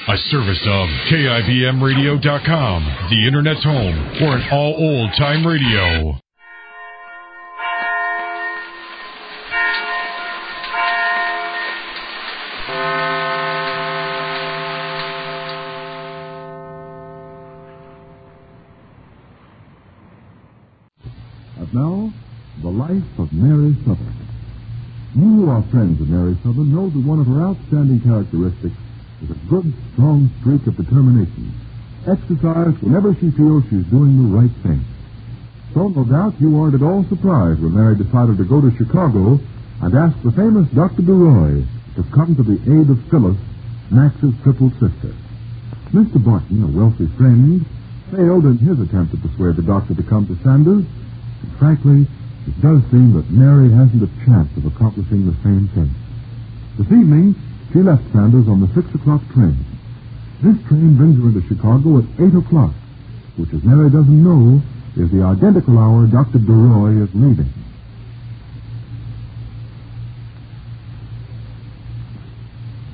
A service of KIBMradio.com, the Internet's home for an all old-time radio. And now, the life of Mary Sothern. You who are friends of Mary Sothern know that one of her outstanding characteristics is a good, strong streak of determination, exercised whenever she feels she's doing the right thing. So, no doubt, you aren't at all surprised when Mary decided to go to Chicago and ask the famous Dr. DeRoy to come to the aid of Phyllis, Max's triple sister. Mr. Barton, a wealthy friend, failed in his attempt to persuade the doctor to come to Flanders, and frankly, it does seem that Mary hasn't a chance of accomplishing the same thing. This evening, she left Flanders on the 6 o'clock train. This train brings her into Chicago at 8 o'clock, which, as Mary doesn't know, is the identical hour Dr. DeRoy is leaving.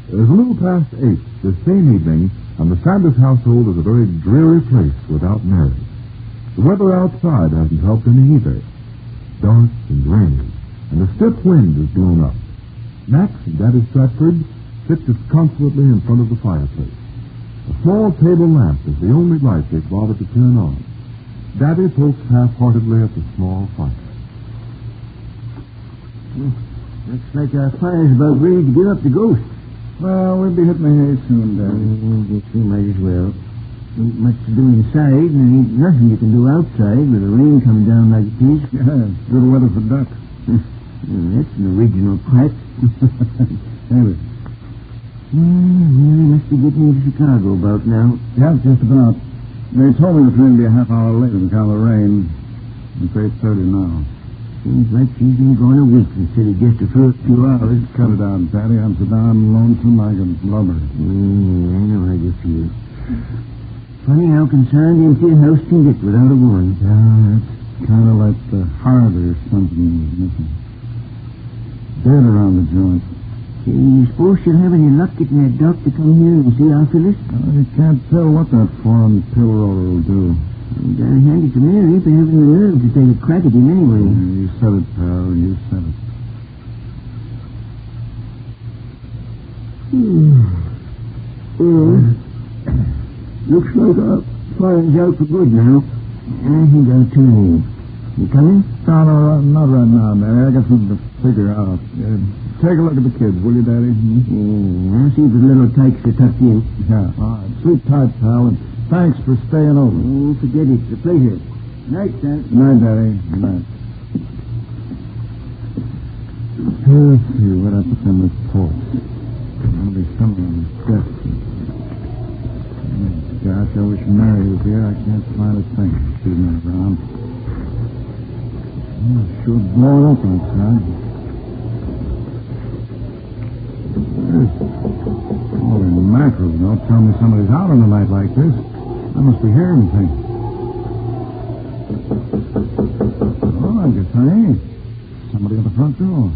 It is a little past 8 this same evening, and the Sanders household is a very dreary place without Mary. The weather outside hasn't helped any either. Dark and rainy, and a stiff wind has blown up. Max and Daddy Stratford sit disconsolately in front of the fireplace. A small table lamp is the only light they've bothered to turn on. Daddy pokes half-heartedly at the small fire. Looks like our fire's about ready to give up the ghost. Well, we'll be hitting the hay soon, Daddy. Guess we might as well. Ain't much to do inside, and there ain't nothing you can do outside with the rain coming down like it is. Yeah, good weather for ducks. That's an original quack. Anyway. We must be getting into Chicago about now. Yeah, just about. They told me the train would be a half hour late on account of the rain. It's 8:30 now. Seems like she's been going a week instead of just the first few hours. Cut it out, Daddy. I'm so darn lonesome I can blubber. I know how you feel. Funny how concerned the empty house can get without a woman. Yeah, it's kind of like the heart or something is missing. Dead around the joint. Say, you suppose she'll have any luck getting that doc to come here and see our Phyllis? You can't tell what that foreign pill roller will do. You gotta hand it to Mary for having the nerve to take a crack at him anyway. You said it, pal. You said it. Looks like our fire's out for good now. I think I'll tune in. You coming? No, not right now, Mary. I got something to figure out. Take a look at the kids, will you, Daddy? I'll see if the little tykes are tucked in. Yeah, all right. Sleep tight, pal, and thanks for staying over. Oh, forget it. It's a pleasure. Night, Sam. Good night, Daddy. Good night. Let's see what I put on this porch. There'll be something on this desk. Gosh, I wish Mary was here. I can't find a thing. She's not around. It's sure blowing up outside. Holy mackerel, don't tell me somebody's out on a night like this. I must be hearing things. Oh, I guess I ain't. Somebody at the front door.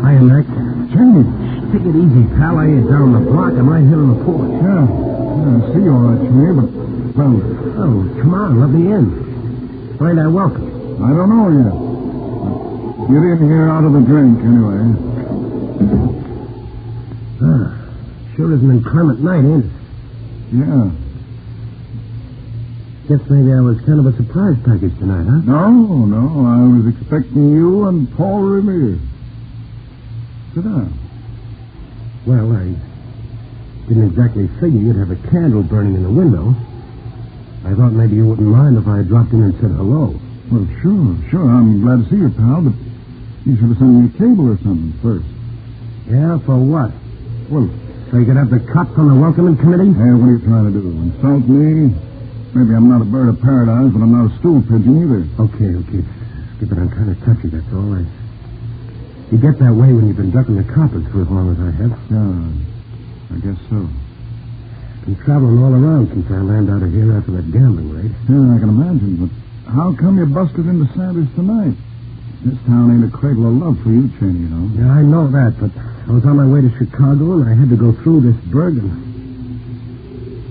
Hiya, Max. Change. Take it easy, pal. I ain't down the block. I'm right here on the porch. Yeah, I see you all right, Schmier, but, well... Oh, come on. Let me in. Find out welcome. I don't know yet. Get in here out of the drink, anyway. Sure is an inclement night, ain't it? Yeah. Guess maybe I was kind of a surprise package tonight, huh? No. I was expecting you and Paul Revere. Sit down. Well, I didn't exactly figure you'd have a candle burning in the window. I thought maybe you wouldn't mind if I dropped in and said hello. Well, sure. I'm glad to see you, pal, but you should have sent me a cable or something first. Yeah, for what? Well, so you could have the cops on the welcoming committee? Hey, what are you trying to do? Insult me? Maybe I'm not a bird of paradise, but I'm not a stool pigeon either. Okay. Skip it. I'm kind of touchy, that's all. You get that way when you've been ducking the coppers for as long as I have. Yeah, I guess so. Been traveling all around since I landed out of here after that gambling raid. Yeah, I can imagine, but how come you busted into Sanders tonight? This town ain't a cradle of love for you, Cheney, you know. Yeah, I know that, but I was on my way to Chicago, and I had to go through this Bergen.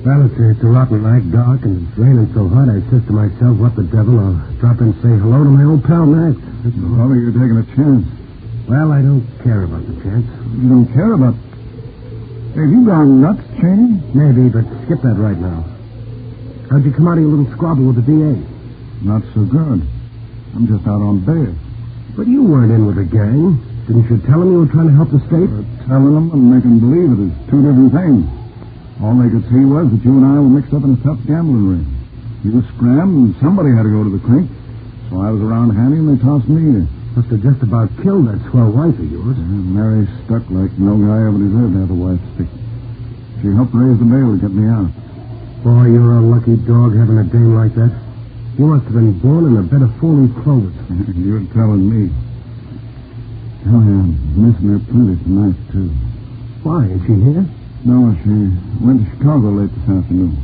Well, it's a rotten night, dark, and it's raining so hard, I says to myself, what the devil, I'll drop in and say hello to my old pal, Max. Well, you're taking a chance. Well, I don't care about the chance. You don't care about... Have you gone nuts, Cheney? Maybe, but skip that right now. How'd you come out of your little squabble with the DA? Not so good. I'm just out on bail. But you weren't in with the gang. Didn't you tell them you were trying to help the state? Telling them and making believe it is two different things. All they could see was that you and I were mixed up in a tough gambling ring. You scrammed, and somebody had to go to the clink. So I was around handy, and they tossed me in. Must have just about killed that swell wife of yours. Mary stuck like no guy ever deserved to have a wife stick. She helped raise the bail to get me out. Boy, you're a lucky dog having a dame like that. You must have been born in a bed of four-leaf clovers. You're telling me. Oh, yeah, I'm missing her plenty tonight, too. Why, is she here? No, she went to Chicago late this afternoon.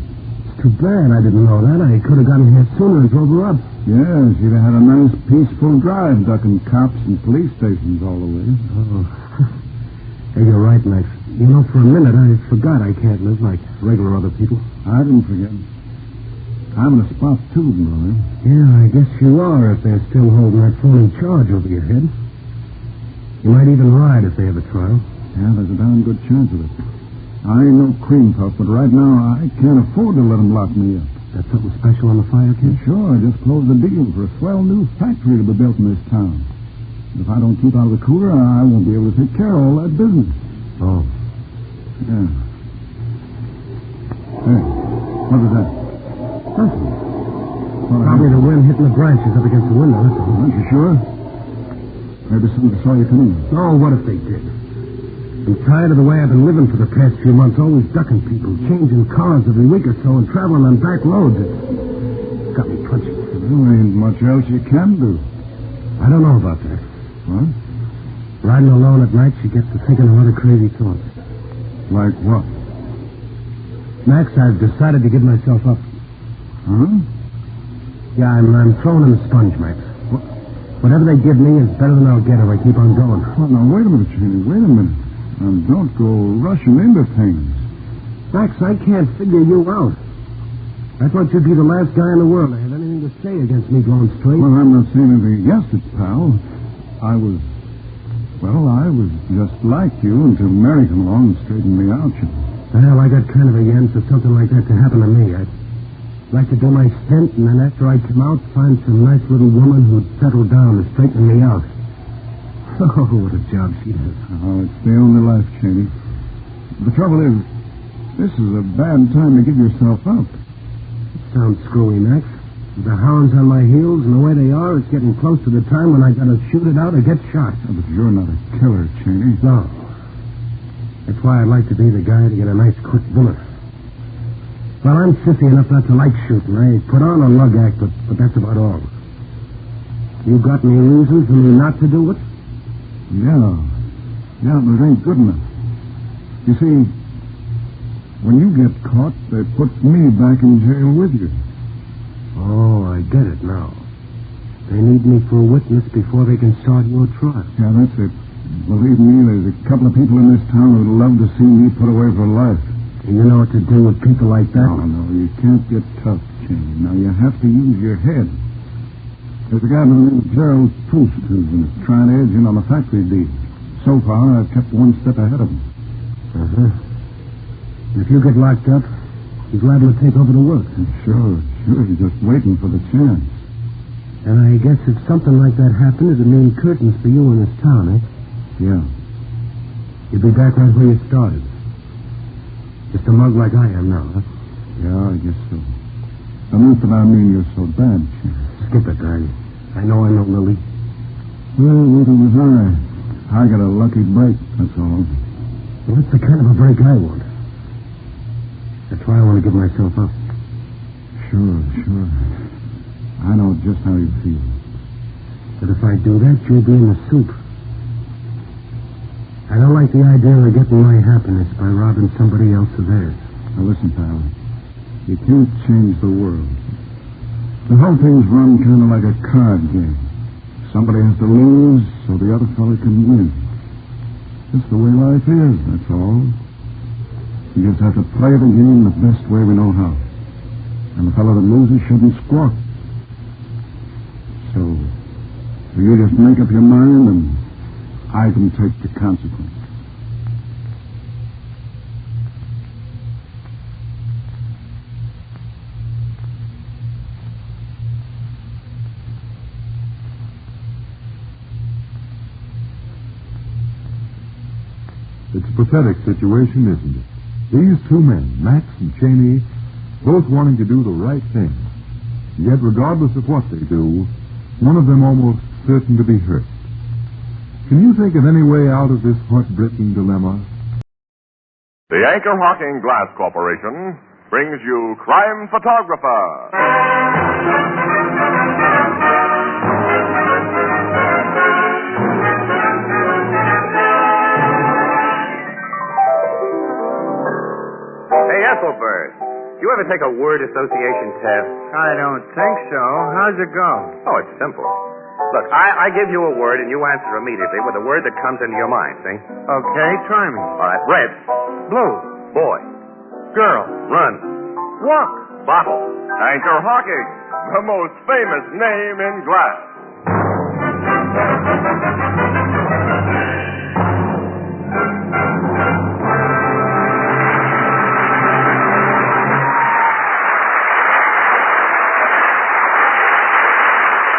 It's too bad. I didn't know that. I could have gotten here sooner and drove her up. Yeah, she'd have had a nice, peaceful drive, ducking cops and police stations all the way. Oh. Hey, you're right, Max. You know, for a minute, I forgot I can't live like regular other people. I didn't forget. I'm in a spot, too, brother. Yeah, I guess you are if they're still holding that phony charge over your head. You might even ride if they have a trial. Yeah, there's a darn good chance of it. I ain't no cream puff, but right now I can't afford to let them lock me up. That's something special on the fire, kid? Sure, I just closed the deal for a swell new factory to be built in this town. If I don't keep out of the cooler, I won't be able to take care of all that business. Oh. Yeah. Hey, what was that? Nothing. Probably the wind hitting the branches up against the window, that's all. Aren't you sure? Maybe somebody saw you coming. Oh, what if they did? I'm tired of the way I've been living for the past few months, always ducking people, changing cars every week or so, and traveling on back roads. It's got me punchy. There ain't much else you can do. I don't know about that. What? Riding alone at night, she gets to thinking a lot of crazy thoughts. Like what? Max, I've decided to give myself up. Huh? Yeah, I'm throwing in the sponge, Max. Whatever they give me is better than I'll get if I keep on going. Well, now, wait a minute, Cheney. Wait a minute. Now, don't go rushing into things. Max, I can't figure you out. I thought you'd be the last guy in the world that had anything to say against me going straight. Well, I'm not saying anything against it, pal. I was just like you until Mary came along and straightened me out. Well, I got kind of a yen for something like that to happen to me. I'd like to do my stint, and then after I come out, find some nice little woman who'd settle down and straighten me out. Oh, what a job she does. Oh, it's the only life, Cheney. The trouble is, this is a bad time to give yourself up. It sounds screwy, Max. With the hounds on my heels and the way they are, it's getting close to the time when I gotta shoot it out or get shot. Oh, but you're not a killer, Cheney. No. That's why I'd like to be the guy to get a nice quick bullet. Well, I'm sissy enough not to like shooting. I put on a lug act, but that's about all. You got any reason for me not to do it? Yeah, but it ain't good enough. You see, when you get caught, they put me back in jail with you. Oh, I get it now. They need me for a witness before they can start your trial. Yeah, that's it. Believe me, there's a couple of people in this town who'd love to see me put away for life. Do you know what to do with people like that? No, you can't get tough, Cheney. Now, you have to use your head. There's a guy by the name of Gerald Post who's been trying to edge in on the factory deal. So far, I've kept one step ahead of him. Uh-huh. If you get locked up, he's liable to take over the work. Sure. He's just waiting for the chance. And I guess if something like that happened, it'd mean curtains for you in this town, eh? Yeah. You'd be back right where you started. Just a mug like I am now, huh? Yeah, I guess so. Not that I mean you're so bad, Cheney. Skip it, darling. I know I'm no Lily. Well, neither was I. I got a lucky break, that's all. Well, that's the kind of a break I want. That's why I want to give myself up. Sure. I know just how you feel. But if I do that, you'll be in the soup. I don't like the idea of getting my happiness by robbing somebody else of theirs. Now, listen, pal. You can't change the world. The whole thing's run kind of like a card game. Somebody has to lose so the other fellow can win. Just the way life is, that's all. We just have to play the game the best way we know how. And the fellow that loses shouldn't squawk. So you just make up your mind and I can take the consequences. It's a pathetic situation, isn't it? These two men, Max and Cheney, both wanting to do the right thing. Yet, regardless of what they do, one of them almost certain to be hurt. Can you think of any way out of this heartbreaking dilemma? The Anchor Hawking Glass Corporation brings you Crime Photographer. Hey, Ethelbert, you ever take a word association test? I don't think so. How's it go? Oh, it's simple. Look, I give you a word and you answer immediately with a word that comes into your mind, see? Okay, try me. All right, red, Blue. boy, Girl. run, Walk. bottle. Anchor Hawking, the most famous name in glass.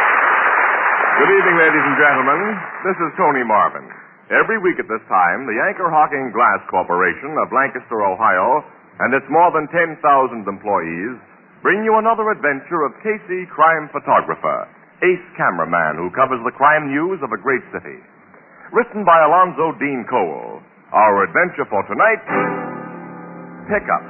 Good evening, ladies and gentlemen. This is Tony Marvin. Every week at this time, the Anchor Hawking Glass Corporation of Lancaster, Ohio, and its more than 10,000 employees bring you another adventure of Casey, crime photographer, ace cameraman who covers the crime news of a great city. Written by Alonzo Dean Cole. Our adventure for tonight, Pickup.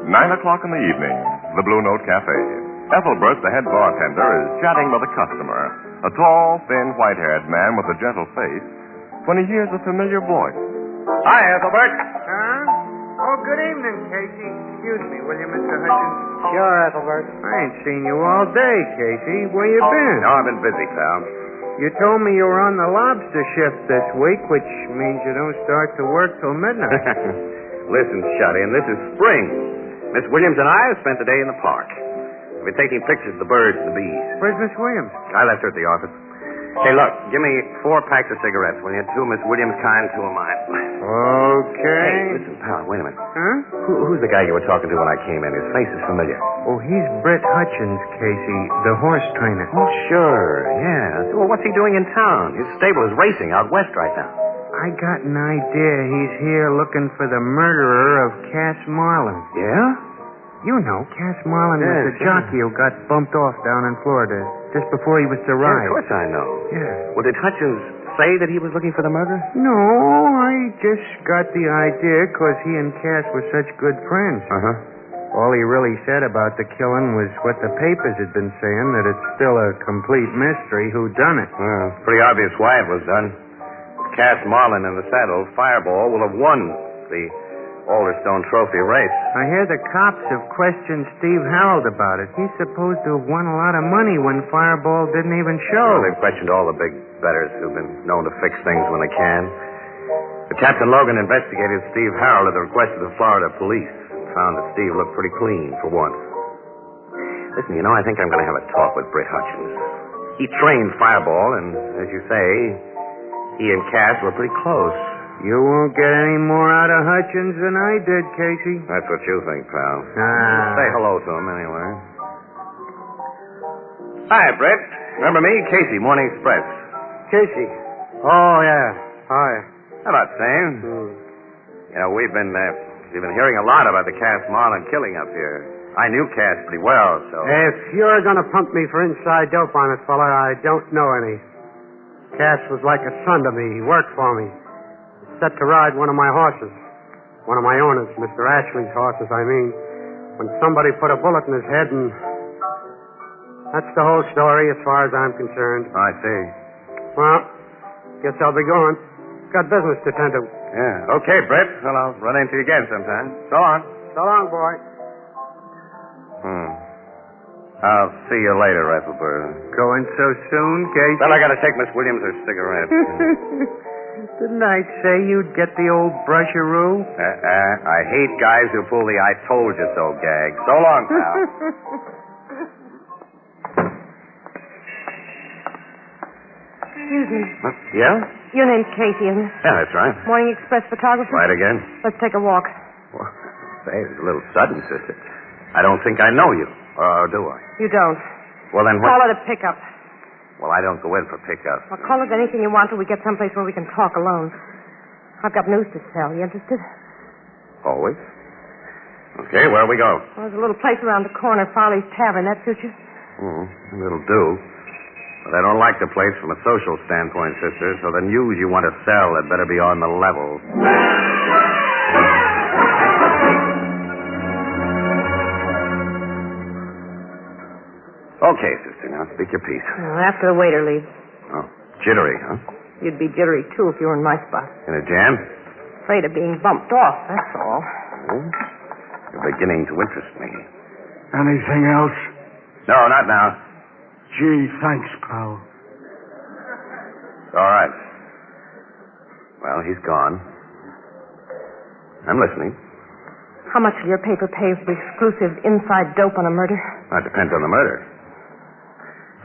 9 o'clock in the evening, the Blue Note Cafe. Ethelbert, the head bartender, is chatting with a customer, a tall, thin, white-haired man with a gentle face, when he hears a familiar voice. Hi, Ethelbert. Huh? Oh, good evening, Casey. Excuse me, will you, Mr. Hutchins? Sure, Ethelbert. I ain't seen you all day, Casey. Where you been? No, I've been busy, pal. You told me you were on the lobster shift this week, which means you don't start to work till midnight. Listen, Shut-in, this is spring. Miss Williams and I have spent the day in the park. We've been taking pictures of the birds and the bees. Where's Miss Williams? I left her at the office. Hey, look, give me 4 packs of cigarettes, will you? 2 Miss Williams' kind, 2 of mine. Okay. Hey, listen, pal, wait a minute. Huh? Who's the guy you were talking to when I came in? His face is familiar. Oh, he's Britt Hutchins, Casey, the horse trainer. Oh, sure, yeah. Well, what's he doing in town? His stable is racing out west right now. I got an idea he's here looking for the murderer of Cass Marlin. Yeah? You know, Cass Marlin was the jockey who got bumped off down in Florida just before he was to Yeah, ride. of course I know. Yeah. Well, did Hutchins say that he was looking for the murderer? No, I just got the idea because he and Cass were such good friends. Uh-huh. All he really said about the killing was what the papers had been saying, that it's still a complete mystery who done it. Well, it's pretty obvious why it was done. Cass Marlin in the saddle, Fireball, will have won the Alderstone Trophy race. I hear the cops have questioned Steve Harold about it. He's supposed to have won a lot of money when Fireball didn't even show. Well, they've questioned all the big bettors who've been known to fix things when they can. But Captain Logan investigated Steve Harold at the request of the Florida police. Found that Steve looked pretty clean for once. Listen, I think I'm going to have a talk with Britt Hutchins. He trained Fireball, and as you say, he and Cass were pretty close. You won't get any more out of Hutchins than I did, Casey. That's what you think, pal. Ah. Say hello to him, anyway. Hi, Britt. Remember me? Casey, Morning Express. Casey. Oh, yeah. Hi. How about same? We've been hearing a lot about the Cass Marlin killing up here. I knew Cass pretty well, so... If you're going to pump me for inside dope on it, fella, I don't know any. Cass was like a son to me. He worked for me. Set to ride one of my horses. One of my owners, Mr. Ashley's horses, I mean. When somebody put a bullet in his head and... That's the whole story as far as I'm concerned. I see. Well, guess I'll be going. Got business to tend to. Yeah. Okay, Britt. Well, I'll run into you again sometime. So long. So long, boy. I'll see you later, Rifleberg. Going so soon, Casey? Well, I gotta take Miss Williams her cigarette. Didn't I say you'd get the old brusheroo? I hate guys who pull the I told you so gag. So long, pal. Excuse me. Yeah? Your name's Casey, isn't it? Yeah, that's right. Morning Express photographer? Right again. Let's take a walk. Well, say, it's a little sudden, sister. I don't think I know you. Or do I? You don't. Well, then Call it a pickup. Well, I don't go in for pickup. Well, call it anything you want till we get someplace where we can talk alone. I've got news to sell. You interested? Always. Okay, where we go? Well, there's a little place around the corner, Farley's Tavern. That suits you? It'll do. But I don't like the place from a social standpoint, sister, so the news you want to sell had better be on the level. Okay, sister, now speak your piece. Well, after the waiter leaves. Oh, jittery, huh? You'd be jittery, too, if you were in my spot. In a jam? Afraid of being bumped off, that's all. Oh, you're beginning to interest me. Anything else? No, not now. Gee, thanks, pal. All right. Well, he's gone. I'm listening. How much will your paper pay for the exclusive inside dope on a murder? That depends on the murder.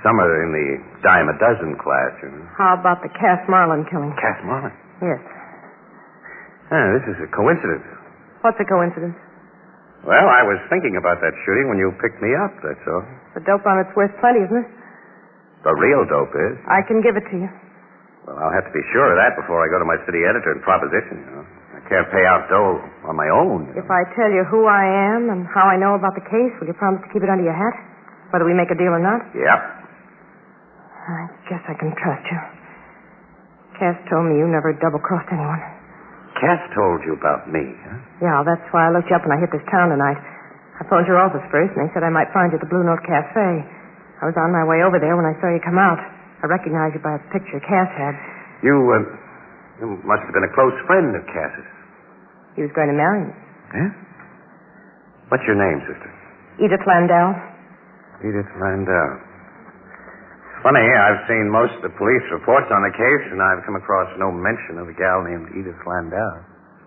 Some are in the dime a dozen class, you know. How about the Cass Marlin killing? Cass Marlin? Yes. This is a coincidence. What's a coincidence? Well, I was thinking about that shooting when you picked me up, that's all. The dope on it's worth plenty, isn't it? The real dope is. I can give it to you. Well, I'll have to be sure of that before I go to my city editor and proposition, you know. I can't pay out dough on my own. If I tell you who I am and how I know about the case, will you promise to keep it under your hat? Whether we make a deal or not? Yep. I guess I can trust you. Cass told me you never double-crossed anyone. Cass told you about me, huh? Yeah, that's why I looked you up when I hit this town tonight. I phoned your office first, and they said I might find you at the Blue Note Cafe. I was on my way over there when I saw you come out. I recognized you by a picture Cass had. You must have been a close friend of Cass's. He was going to marry me. Yeah? What's your name, sister? Edith Landau. Edith Landau. Funny, I've seen most of the police reports on the case, and I've come across no mention of a gal named Edith Landau.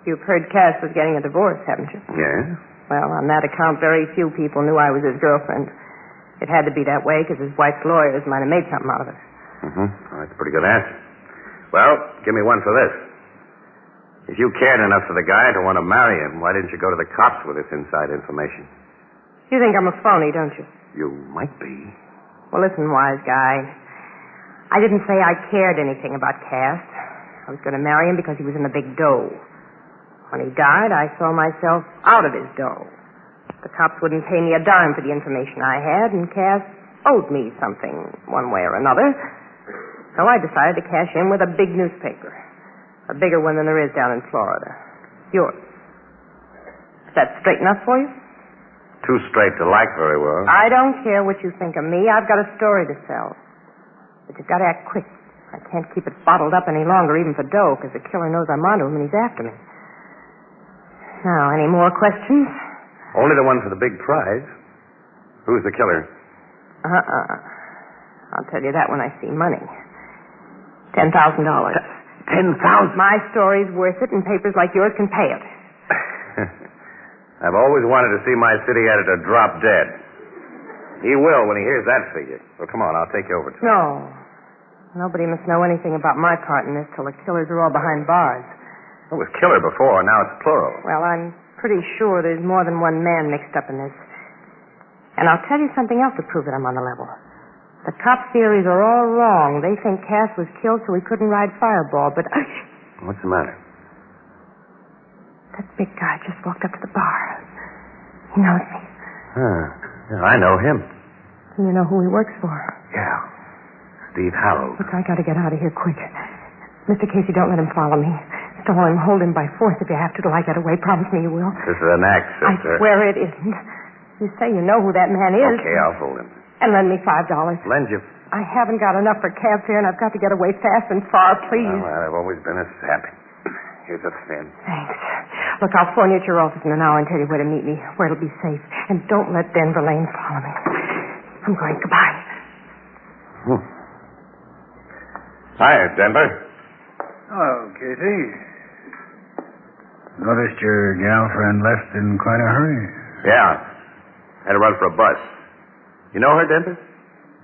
You've heard Cass was getting a divorce, haven't you? Yeah. Well, on that account, very few people knew I was his girlfriend. It had to be that way because his wife's lawyers might have made something out of it. Well, that's a pretty good answer. Well, give me one for this. If you cared enough for the guy to want to marry him, why didn't you go to the cops with this inside information? You think I'm a phony, don't you? You might be. Well, listen, wise guy. I didn't say I cared anything about Cass. I was going to marry him because he was in the big dough. When he died, I saw myself out of his dough. The cops wouldn't pay me a dime for the information I had, and Cass owed me something one way or another. So I decided to cash in with a big newspaper. A bigger one than there is down in Florida. Yours. Is that straight enough for you? Too straight to like very well. I don't care what you think of me. I've got a story to sell. But you've got to act quick. I can't keep it bottled up any longer, even for dough, because the killer knows I'm onto him and he's after me. Now, any more questions? Only the one for the big prize. Who's the killer? I'll tell you that when I see money. $10,000. 10,000? My story's worth it, and papers like yours can pay it. I've always wanted to see my city editor drop dead. He will when he hears that figure. So come on, I'll take you over to him. No. Nobody must know anything about my part in this till the killers are all behind bars. It was killer before, now it's plural. Well, I'm pretty sure there's more than one man mixed up in this. And I'll tell you something else to prove that I'm on the level. The cop theories are all wrong. They think Cass was killed so he couldn't ride Fireball, but... What's the matter? That big guy just walked up to the bar. He knows me. Yeah, I know him. And you know who he works for? Yeah. Steve Harold. Look, I gotta get out of here quick. Mr. Casey, don't let him follow me. Stall him, hold him by force if you have to till I get away. Promise me you will. This is an act, sister. I swear it isn't. You say you know who that man is. Okay, I'll hold him. And lend me $5. Lend you? I haven't got enough for cab fare, and I've got to get away fast and far, please. Well, I've always been a sap. Here's a fin. Thanks. Look, I'll phone you at your office in an hour and tell you where to meet me, where it'll be safe. And don't let Denver Lane follow me. I'm going. Goodbye. Hi, Denver. Oh, Kitty. Noticed your gal friend left in quite a hurry. Yeah. Had to run for a bus. You know her, Denver?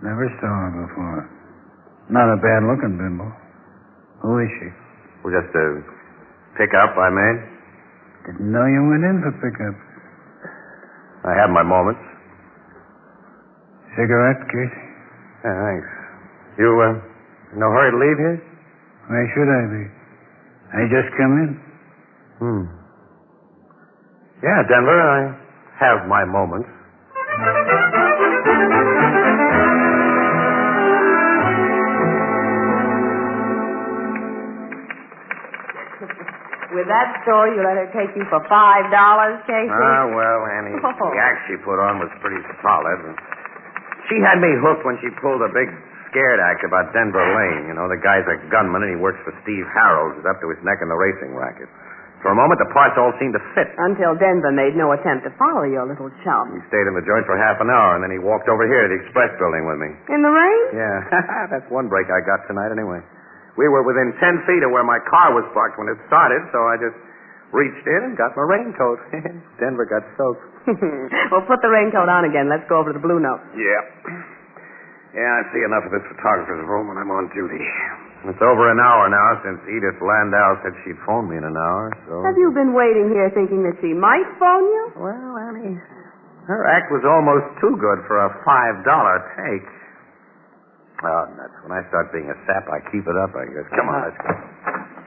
Never saw her before. Not a bad-looking bimbo. Who is she? Well, just a pick-up I made. Didn't know you went in for pickup. I have my moments. Cigarette, Kitty? Yeah, thanks. You, no hurry to leave here? Why should I be? I just come in. Yeah, Denver, I have my moments. With that story, you let her take you for $5, Casey? Well, Annie, the act she put on was pretty solid. And she had me hooked when she pulled a big scared act about Denver Lane. You know, the guy's a gunman and he works for Steve Harold, who's up to his neck in the racing racket. For a moment, the parts all seemed to fit. Until Denver made no attempt to follow your little chum. He stayed in the joint for half an hour, and then he walked over here to the Express building with me. In the rain? Yeah, that's one break I got tonight anyway. We were within 10 feet of where my car was parked when it started, so I just reached in and got my raincoat. Denver got soaked. Well, put the raincoat on again. Let's go over to the Blue Note. Yeah. Yeah, I see enough of this photographer's room when I'm on duty. It's over an hour now since Edith Landau said she'd phone me in an hour, so... Have you been waiting here thinking that she might phone you? Well, Annie, her act was almost too good for a $5 take. Oh, that's when I start being a sap, I keep it up, I guess. Come on, let's go.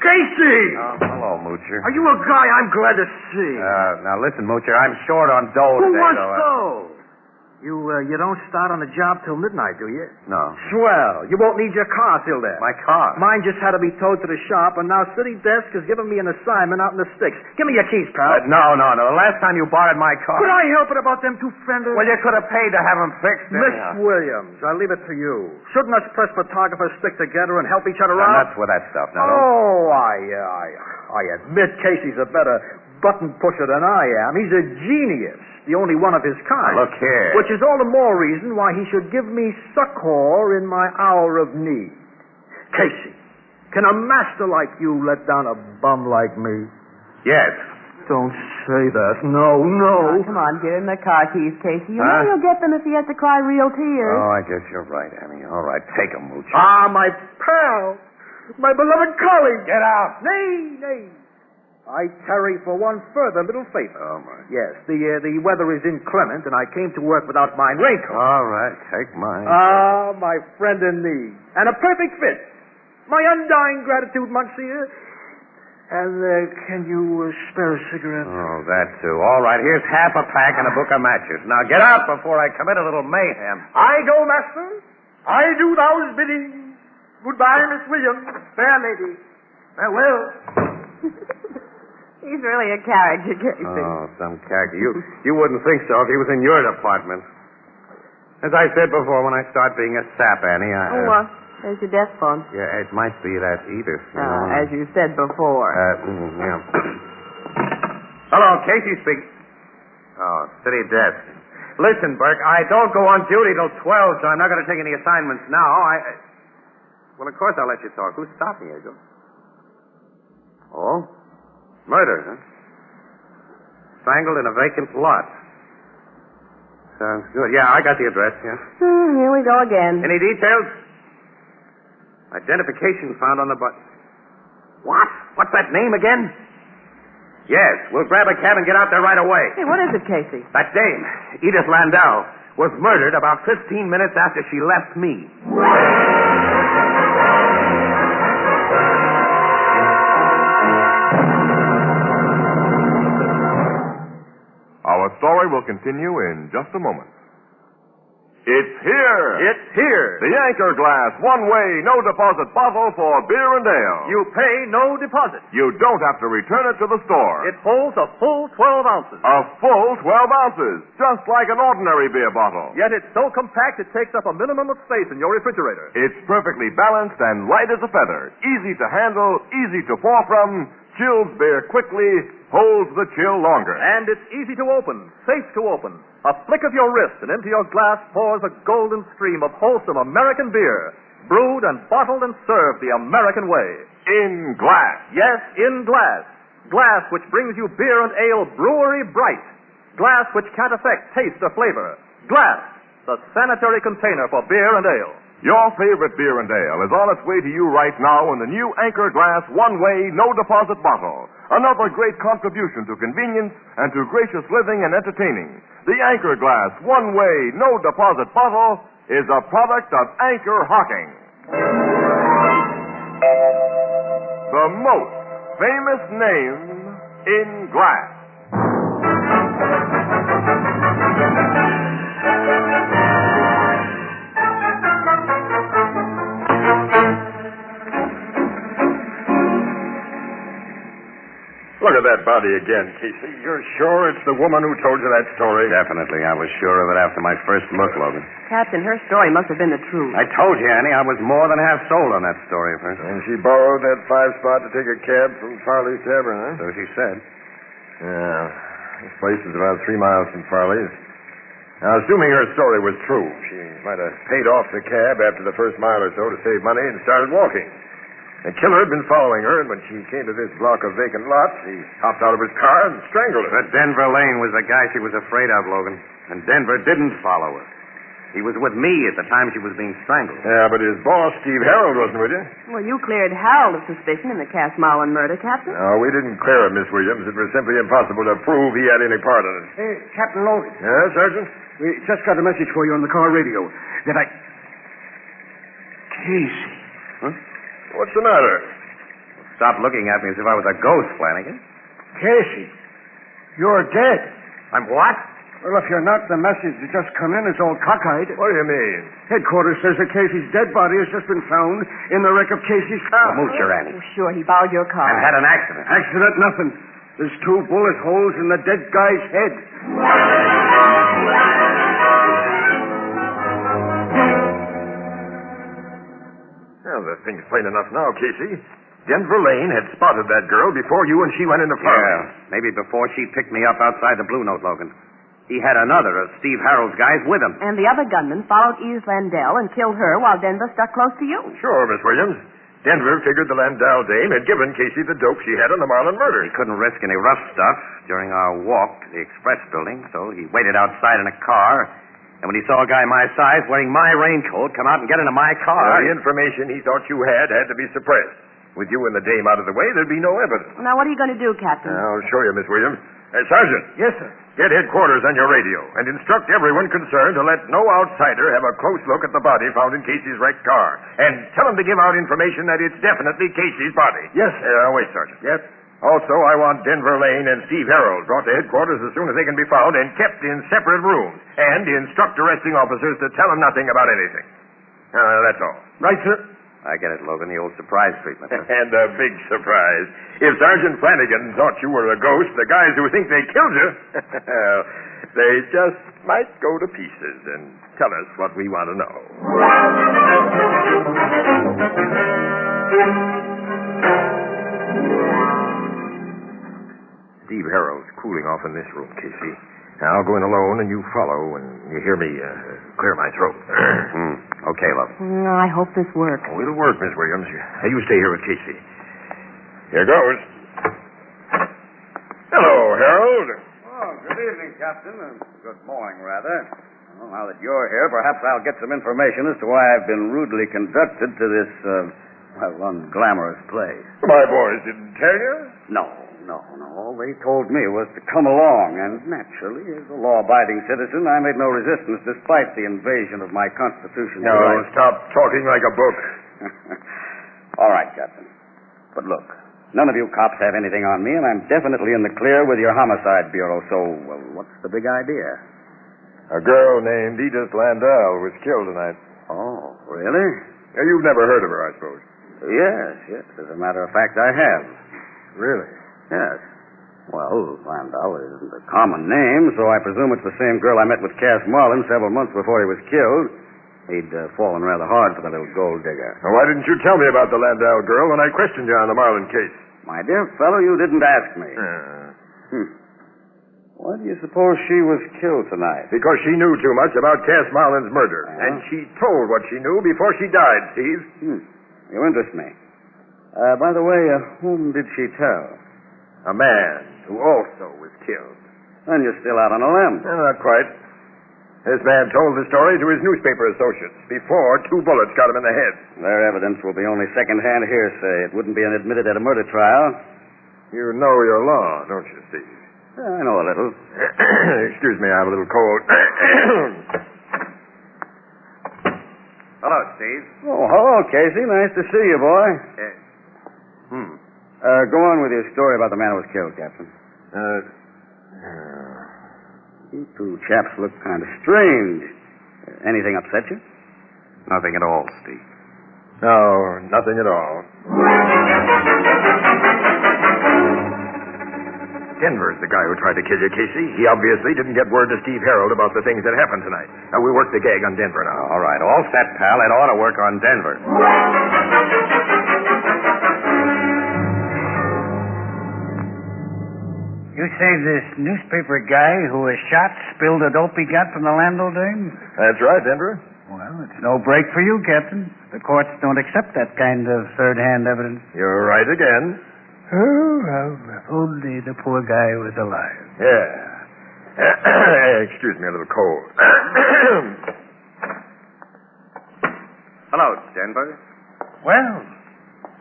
Casey! Oh, hello, Moocher. Are you a guy I'm glad to see? Now listen, Moocher, I'm short on dough Who today, wants though. dough? You don't start on the job till midnight, do you? No. Swell. You won't need your car till then. My car? Mine just had to be towed to the shop, and now City Desk has given me an assignment out in the sticks. Give me your keys, pal. No. The last time you borrowed my car... Could I help it about them two fenders? Well, you could have paid to have them fixed. Miss Williams, I leave it to you. Shouldn't us press photographers stick together and help each other out? Nuts with that stuff. Now, Oh, I admit Casey's a better button pusher than I am. He's a genius, the only one of his kind. Now, look here. Which is all the more reason why he should give me succor in my hour of need. Casey, can a master like you let down a bum like me? Yes. Don't say that. No. Come on, give him the car keys, Casey. You know he'll get them if he has to cry real tears. Oh, I guess you're right, Annie. All right, take them, Mooch. Ah, my pal. My beloved colleague. Get out. Nay. I tarry for one further little favor. Oh, my. Yes, the weather is inclement, and I came to work without my raincoat. All right, take mine. Ah, my friend in need. And a perfect fit. My undying gratitude, Monsieur. And can you spare a cigarette? Oh, that too. All right, here's half a pack and a book of matches. Now get out before I commit a little mayhem. I go, master. I do thou's bidding. Goodbye, Miss Williams. Fair lady. Farewell. He's really a character, Casey. Oh, some character. You wouldn't think so if he was in your department. As I said before, when I start being a sap, Annie, There's your desk phone. Yeah, it might be that Edith. As you said before. Yeah. Hello, Casey speaking. Oh, city desk. Listen, Burke, I don't go on duty till 12, so I'm not going to take any assignments now. Well, of course I'll let you talk. Who's stopping you, Joe? Oh? Murder, huh? Strangled in a vacant lot. Sounds good. Yeah, I got the address, yeah. Here we go again. Any details? Identification found on the button. What? What's that name again? Yes, we'll grab a cab and get out there right away. Hey, what is it, Casey? That dame, Edith Landau, was murdered about 15 minutes after she left me. Our story will continue in just a moment. It's here. It's here. The Anchor Glass one-way, no-deposit bottle for beer and ale. You pay no deposit. You don't have to return it to the store. It holds a full 12 ounces. A full 12 ounces, just like an ordinary beer bottle. Yet it's so compact it takes up a minimum of space in your refrigerator. It's perfectly balanced and light as a feather. Easy to handle, easy to pour from. Chills beer quickly, holds the chill longer. And it's easy to open, safe to open. A flick of your wrist, and into your glass pours a golden stream of wholesome American beer, brewed and bottled and served the American way. In glass. Yes, in glass. Glass which brings you beer and ale brewery bright. Glass which can't affect taste or flavor. Glass, the sanitary container for beer and ale. Your favorite beer and ale is on its way to you right now in the new Anchor Glass one-way, no-deposit bottle. Another great contribution to convenience and to gracious living and entertaining. The Anchor Glass one-way, no-deposit bottle is a product of Anchor Hocking. The most famous name in glass. Look at that body again, Casey. You're sure it's the woman who told you that story? Definitely. I was sure of it after my first look, Logan. Captain, her story must have been the truth. I told you, Annie, I was more than half sold on that story at first. And she borrowed that 5-spot to take a cab from Farley's Tavern, huh? So she said. Yeah. This place is about 3 miles from Farley's. Now, assuming her story was true, she might have paid off the cab after the first mile or so to save money and started walking. The killer had been following her, and when she came to this block of vacant lots, he hopped out of his car and strangled her. But Denver Lane was the guy she was afraid of, Logan. And Denver didn't follow her. He was with me at the time she was being strangled. Yeah, but his boss, Steve Harold, wasn't with you? Well, you cleared Harold of suspicion in the Cass-Marlin murder, Captain. No, we didn't clear him, Miss Williams. It was simply impossible to prove he had any part in it. Hey, Captain Logan. Yeah, Sergeant? We just got a message for you on the car radio. That I... Casey. Huh? What's the matter? Stop looking at me as if I was a ghost, Flanagan. Casey, you're dead. I'm what? Well, if you're not, the message that just come in is all cockeyed. What do you mean? Headquarters says that Casey's dead body has just been found in the wreck of Casey's car. Moocher, Annie. Oh, sure, he borrowed your car. I've had an accident. Accident, nothing. There's 2 bullet holes in the dead guy's head. Well, the thing's plain enough now, Casey. Denver Lane had spotted that girl before you and she went into Farley. Yeah, maybe before she picked me up outside the Blue Note, Logan. He had another of Steve Harold's guys with him. And the other gunman followed Edith Landell and killed her while Denver stuck close to you. Sure, Miss Williams. Denver figured the Landau dame had given Casey the dope she had on the Marlin murder. He couldn't risk any rough stuff during our walk to the Express building, so he waited outside in a car. And when he saw a guy my size wearing my raincoat come out and get into my car... The information he thought you had to be suppressed. With you and the dame out of the way, there'd be no evidence. Well, now, what are you going to do, Captain? I'll show you, Miss Williams. Sergeant. Yes, sir. Get headquarters on your radio and instruct everyone concerned to let no outsider have a close look at the body found in Casey's wrecked car. And tell them to give out information that it's definitely Casey's body. Yes, sir. Wait, Sergeant. Yes. Also, I want Denver Lane and Steve Harold brought to headquarters as soon as they can be found and kept in separate rooms. And instruct arresting officers to tell them nothing about anything. That's all. Right, sir. I get it, Logan, the old surprise treatment. And a big surprise. If Sergeant Flanagan thought you were a ghost, the guys who think they killed you, they just might go to pieces and tell us what we want to know. Steve Harold's cooling off in this room, Casey. Now, I'll go in alone, and you follow, and you hear me clear my throat. Okay, love. I hope this works. Oh, it'll work, Miss Williams. You stay here with Casey. Here goes. Hello, Harold. Oh, good evening, Captain. Good morning, rather. Well, now that you're here, perhaps I'll get some information as to why I've been rudely conducted to this, unglamorous place. My boys didn't tell you? No. All they told me was to come along, and naturally, as a law-abiding citizen, I made no resistance despite the invasion of my constitutional rights. Stop talking like a book. All right, Captain. But look, none of you cops have anything on me, and I'm definitely in the clear with your homicide bureau, so what's the big idea? A girl named Edith Landau was killed tonight. Oh, really? You've never heard of her, I suppose. Yes. As a matter of fact, I have. Really? Yes. Well, Landau isn't a common name, so I presume it's the same girl I met with Cass Marlin several months before he was killed. He'd fallen rather hard for the little gold digger. Well, why didn't you tell me about the Landau girl when I questioned you on the Marlin case? My dear fellow, you didn't ask me. Why do you suppose she was killed tonight? Because she knew too much about Cass Marlin's murder. And she told what she knew before she died, Steve. You interest me. By the way, whom did she tell? A man who also was killed. Then you're still out on a limb. Not quite. This man told the story to his newspaper associates before 2 bullets got him in the head. Their evidence will be only second-hand hearsay. It wouldn't be admitted at a murder trial. You know your law, don't you, Steve? I know a little. Excuse me, I have a little cold. Hello, Steve. Oh, hello, Casey. Nice to see you, boy. Go on with your story about the man who was killed, Captain. You two chaps look kind of strange. Anything upset you? Nothing at all, Steve. No, nothing at all. Denver's the guy who tried to kill you, Casey. He obviously didn't get word to Steve Harold about the things that happened tonight. Now, we work the gag on Denver now. All right, all set, pal. It ought to work on Denver. You say this newspaper guy who was shot spilled the dope he got from the landlord dame? That's right, Denver. Well, it's no break for you, Captain. The courts don't accept that kind of third-hand evidence. You're right again. Oh, well, if only the poor guy was alive. Yeah. Excuse me, a little cold. Hello, Denver. Well,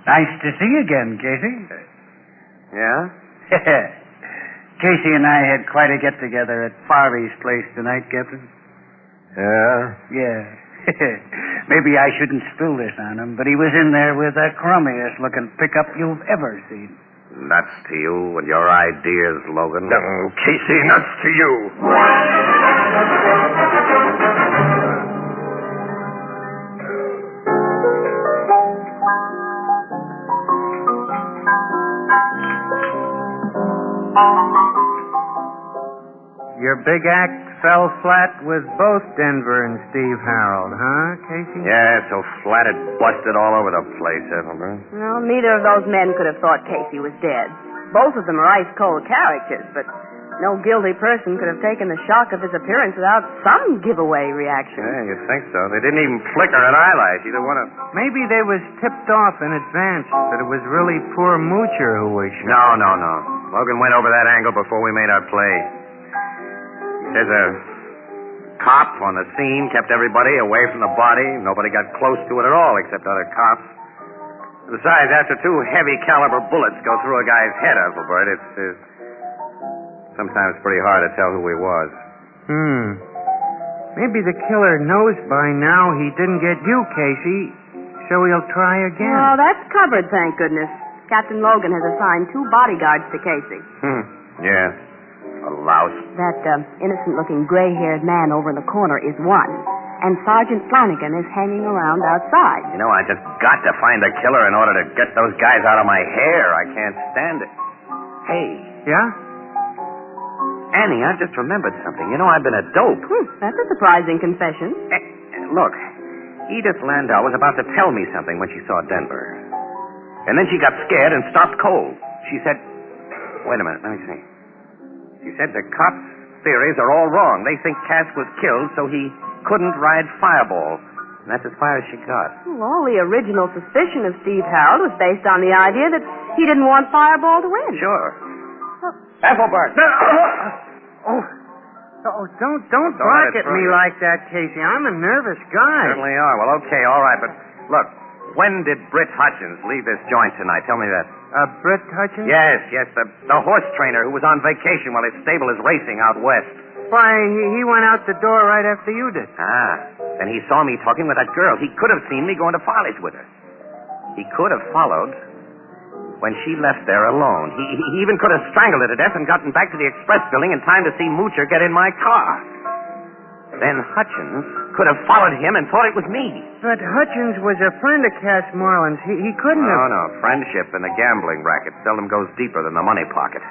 nice to see you again, Casey. Yeah? Casey and I had quite a get-together at Farley's place tonight, Captain. Yeah? Yeah. Maybe I shouldn't spill this on him, but he was in there with the crummiest looking pickup you've ever seen. Nuts to you and your ideas, Logan. No, Casey, nuts to you. Your big act fell flat with both Denver and Steve Harold, huh, Casey? Yeah, so flat it busted all over the place, Ethelbert. Well, neither of those men could have thought Casey was dead. Both of them are ice-cold characters, but no guilty person could have taken the shock of his appearance without some giveaway reaction. Yeah, you'd think so. They didn't even flicker an eyelash, either one of them. Maybe they was tipped off in advance that it was really poor Moocher who was shot. No. Logan went over that angle before we made our play. There's a cop on the scene, kept everybody away from the body. Nobody got close to it at all except other cops. Besides, after 2 heavy caliber bullets go through a guy's head, Ethelbert, it's sometimes pretty hard to tell who he was. Maybe the killer knows by now he didn't get you, Casey, so he'll try again. Oh, that's covered, thank goodness. Captain Logan has assigned 2 bodyguards to Casey. Yeah. A louse. That innocent-looking gray-haired man over in the corner is one, and Sergeant Flanagan is hanging around outside. You know, I just got to find the killer in order to get those guys out of my hair. I can't stand it. Hey. Yeah? Annie, I just remembered something. You know, I've been a dope. That's a surprising confession. Look, Edith Landau was about to tell me something when she saw Denver. And then she got scared and stopped cold. She said, wait a minute, let me see. She said the cops' theories are all wrong. They think Cass was killed so he couldn't ride Fireball. And that's as far as she got. Well, all the original suspicion of Steve Harold was based on the idea that he didn't want Fireball to win. Sure. Ethelbert! Don't bark at me like that, Casey. I'm a nervous guy. Certainly are. Well, okay, all right, but look, when did Britt Hutchins leave this joint tonight? Tell me that. Britt Hutchins? Yes, the horse trainer who was on vacation while his stable is racing out west. Why, he went out the door right after you did. Then he saw me talking with that girl. He could have seen me going to Farley's with her. He could have followed when she left there alone. He even could have strangled her to death and gotten back to the express building in time to see Moocher get in my car. Then Hutchins could have followed him and thought it was me. But Hutchins was a friend of Cass Marlin's. He couldn't have... No. Friendship in the gambling racket seldom goes deeper than the money pocket.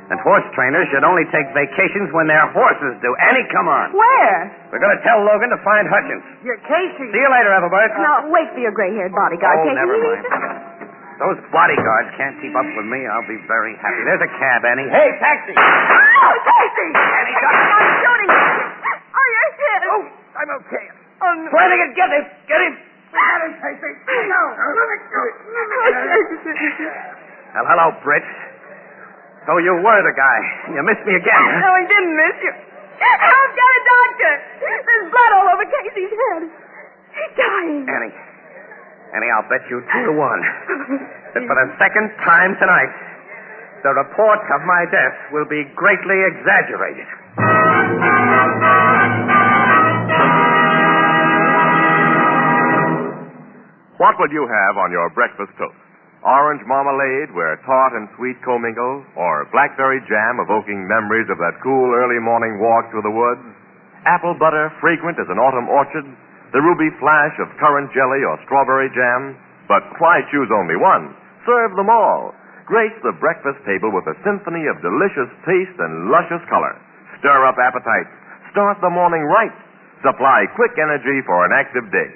And horse trainers should only take vacations when their horses do. Annie, come on. Where? We're going to tell Logan to find Hutchins. Casey. See you later, Ethelbert. No, wait for your gray-haired bodyguard, Casey. Never mind. Those bodyguards can't keep up with me. I'll be very happy. There's a cab, Annie. Hey, taxi! Oh, Casey! Annie, I'm shooting you. Oh, you're hit. Oh, I'm okay. Oh, no. Flanagan, get him! Get him! Got him, Casey. No. Well, hello, Britt. So you were the guy. You missed me again. No, he didn't miss you. I've got a doctor. There's blood all over Casey's head. He's dying. Annie, I'll bet you 2 to 1 that for the second time tonight, the report of my death will be greatly exaggerated. What would you have on your breakfast toast? Orange marmalade where tart and sweet commingle, or blackberry jam evoking memories of that cool early morning walk through the woods? Apple butter fragrant as an autumn orchard? The ruby flash of currant jelly or strawberry jam? But why choose only one? Serve them all. Grace the breakfast table with a symphony of delicious taste and luscious color. Stir up appetites. Start the morning right. Supply quick energy for an active day.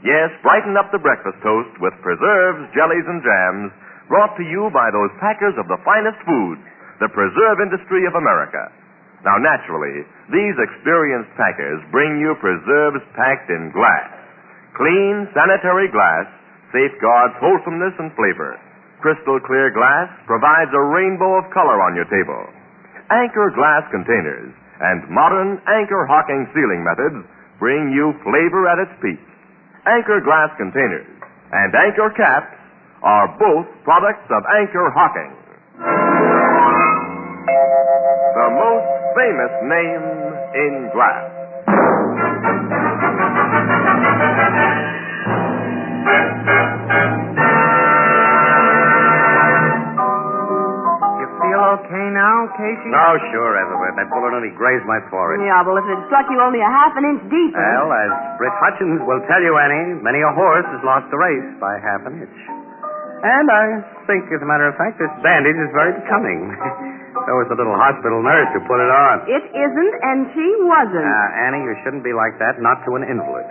Yes, brighten up the breakfast toast with preserves, jellies, and jams brought to you by those packers of the finest foods, the preserve industry of America. Now, naturally, these experienced packers bring you preserves packed in glass. Clean, sanitary glass safeguards wholesomeness and flavor. Crystal clear glass provides a rainbow of color on your table. Anchor glass containers and modern anchor hocking sealing methods bring you flavor at its peak. Anchor glass containers and anchor caps are both products of Anchor Hocking. The most famous name in glass. You feel okay now, Casey? Oh, sure, Everett. That bullet only grazed my forehead. Yeah, well, if it struck you only a half an inch deeper. Well, as Britt Hutchins will tell you, Annie, many a horse has lost the race by half an inch. And I think, as a matter of fact, this bandage is very becoming. So was the little hospital nurse who put it on. It isn't, and she wasn't. Annie, you shouldn't be like that, not to an invalid.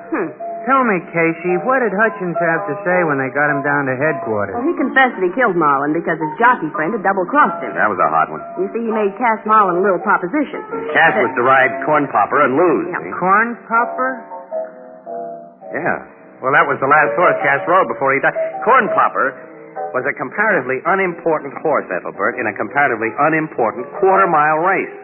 Tell me, Casey, what did Hutchins have to say when they got him down to headquarters? Well, he confessed that he killed Marlin because his jockey friend had double-crossed him. That was a hot one. You see, he made Cass Marlin a little proposition. Cass was to ride Corn Popper and lose. Yeah. Corn Popper? Yeah. Well, that was the last horse Cass rode before he died. Corn Popper was a comparatively unimportant horse, Ethelbert, in a comparatively unimportant quarter-mile race.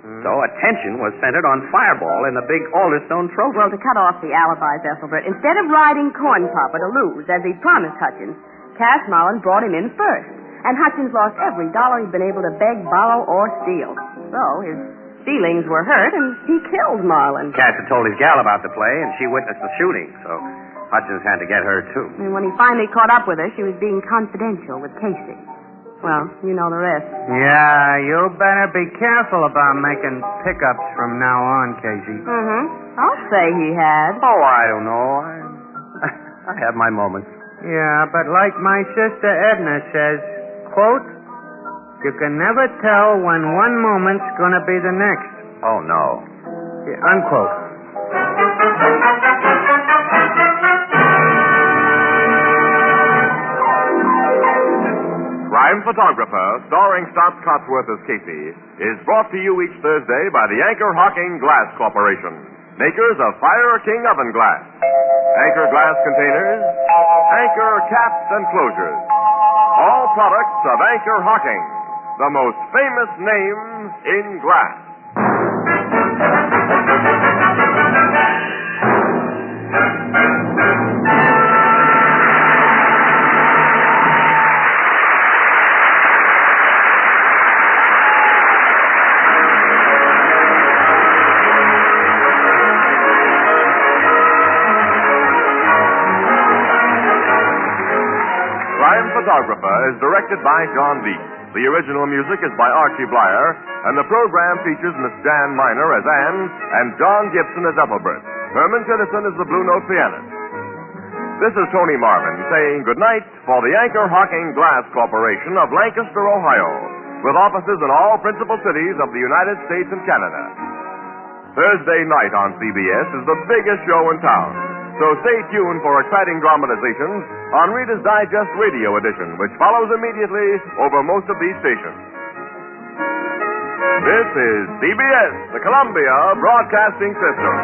So attention was centered on Fireball in the big Alderstone Trophy. Well, to cut off the alibis, Ethelbert, instead of riding Corn Popper to lose, as he promised Hutchins, Cass Marlin brought him in first. And Hutchins lost every dollar he'd been able to beg, borrow, or steal. So his feelings were hurt, and he killed Marlin. Cass had told his gal about the play, and she witnessed the shooting, so Hutchins had to get her, too. And when he finally caught up with her, she was being confidential with Casey. Well, you know the rest. Yeah, you better be careful about making pickups from now on, Casey. I'll say he had. Oh, I don't know. I have my moments. Yeah, but like my sister Edna says, quote, you can never tell when one moment's going to be the next. Oh, no. Yeah, unquote. Crime Photographer, starring Stotts Cotsworth as Casey, is brought to you each Thursday by the Anchor Hocking Glass Corporation, makers of Fire King Oven Glass, Anchor Glass Containers, Anchor Caps and Closures. All products of Anchor Hocking, the most famous name in glass. Photographer is directed by John Leach. The original music is by Archie Blyer, and the program features Miss Jan Miner as Anne and John Gibson as Ethelbert. Herman Chinnison is the Blue Note pianist. This is Tony Marvin saying goodnight for the Anchor Hocking Glass Corporation of Lancaster, Ohio, with offices in all principal cities of the United States and Canada. Thursday night on CBS is the biggest show in town. So stay tuned for exciting dramatizations on Reader's Digest Radio Edition, which follows immediately over most of these stations. This is CBS, the Columbia Broadcasting System.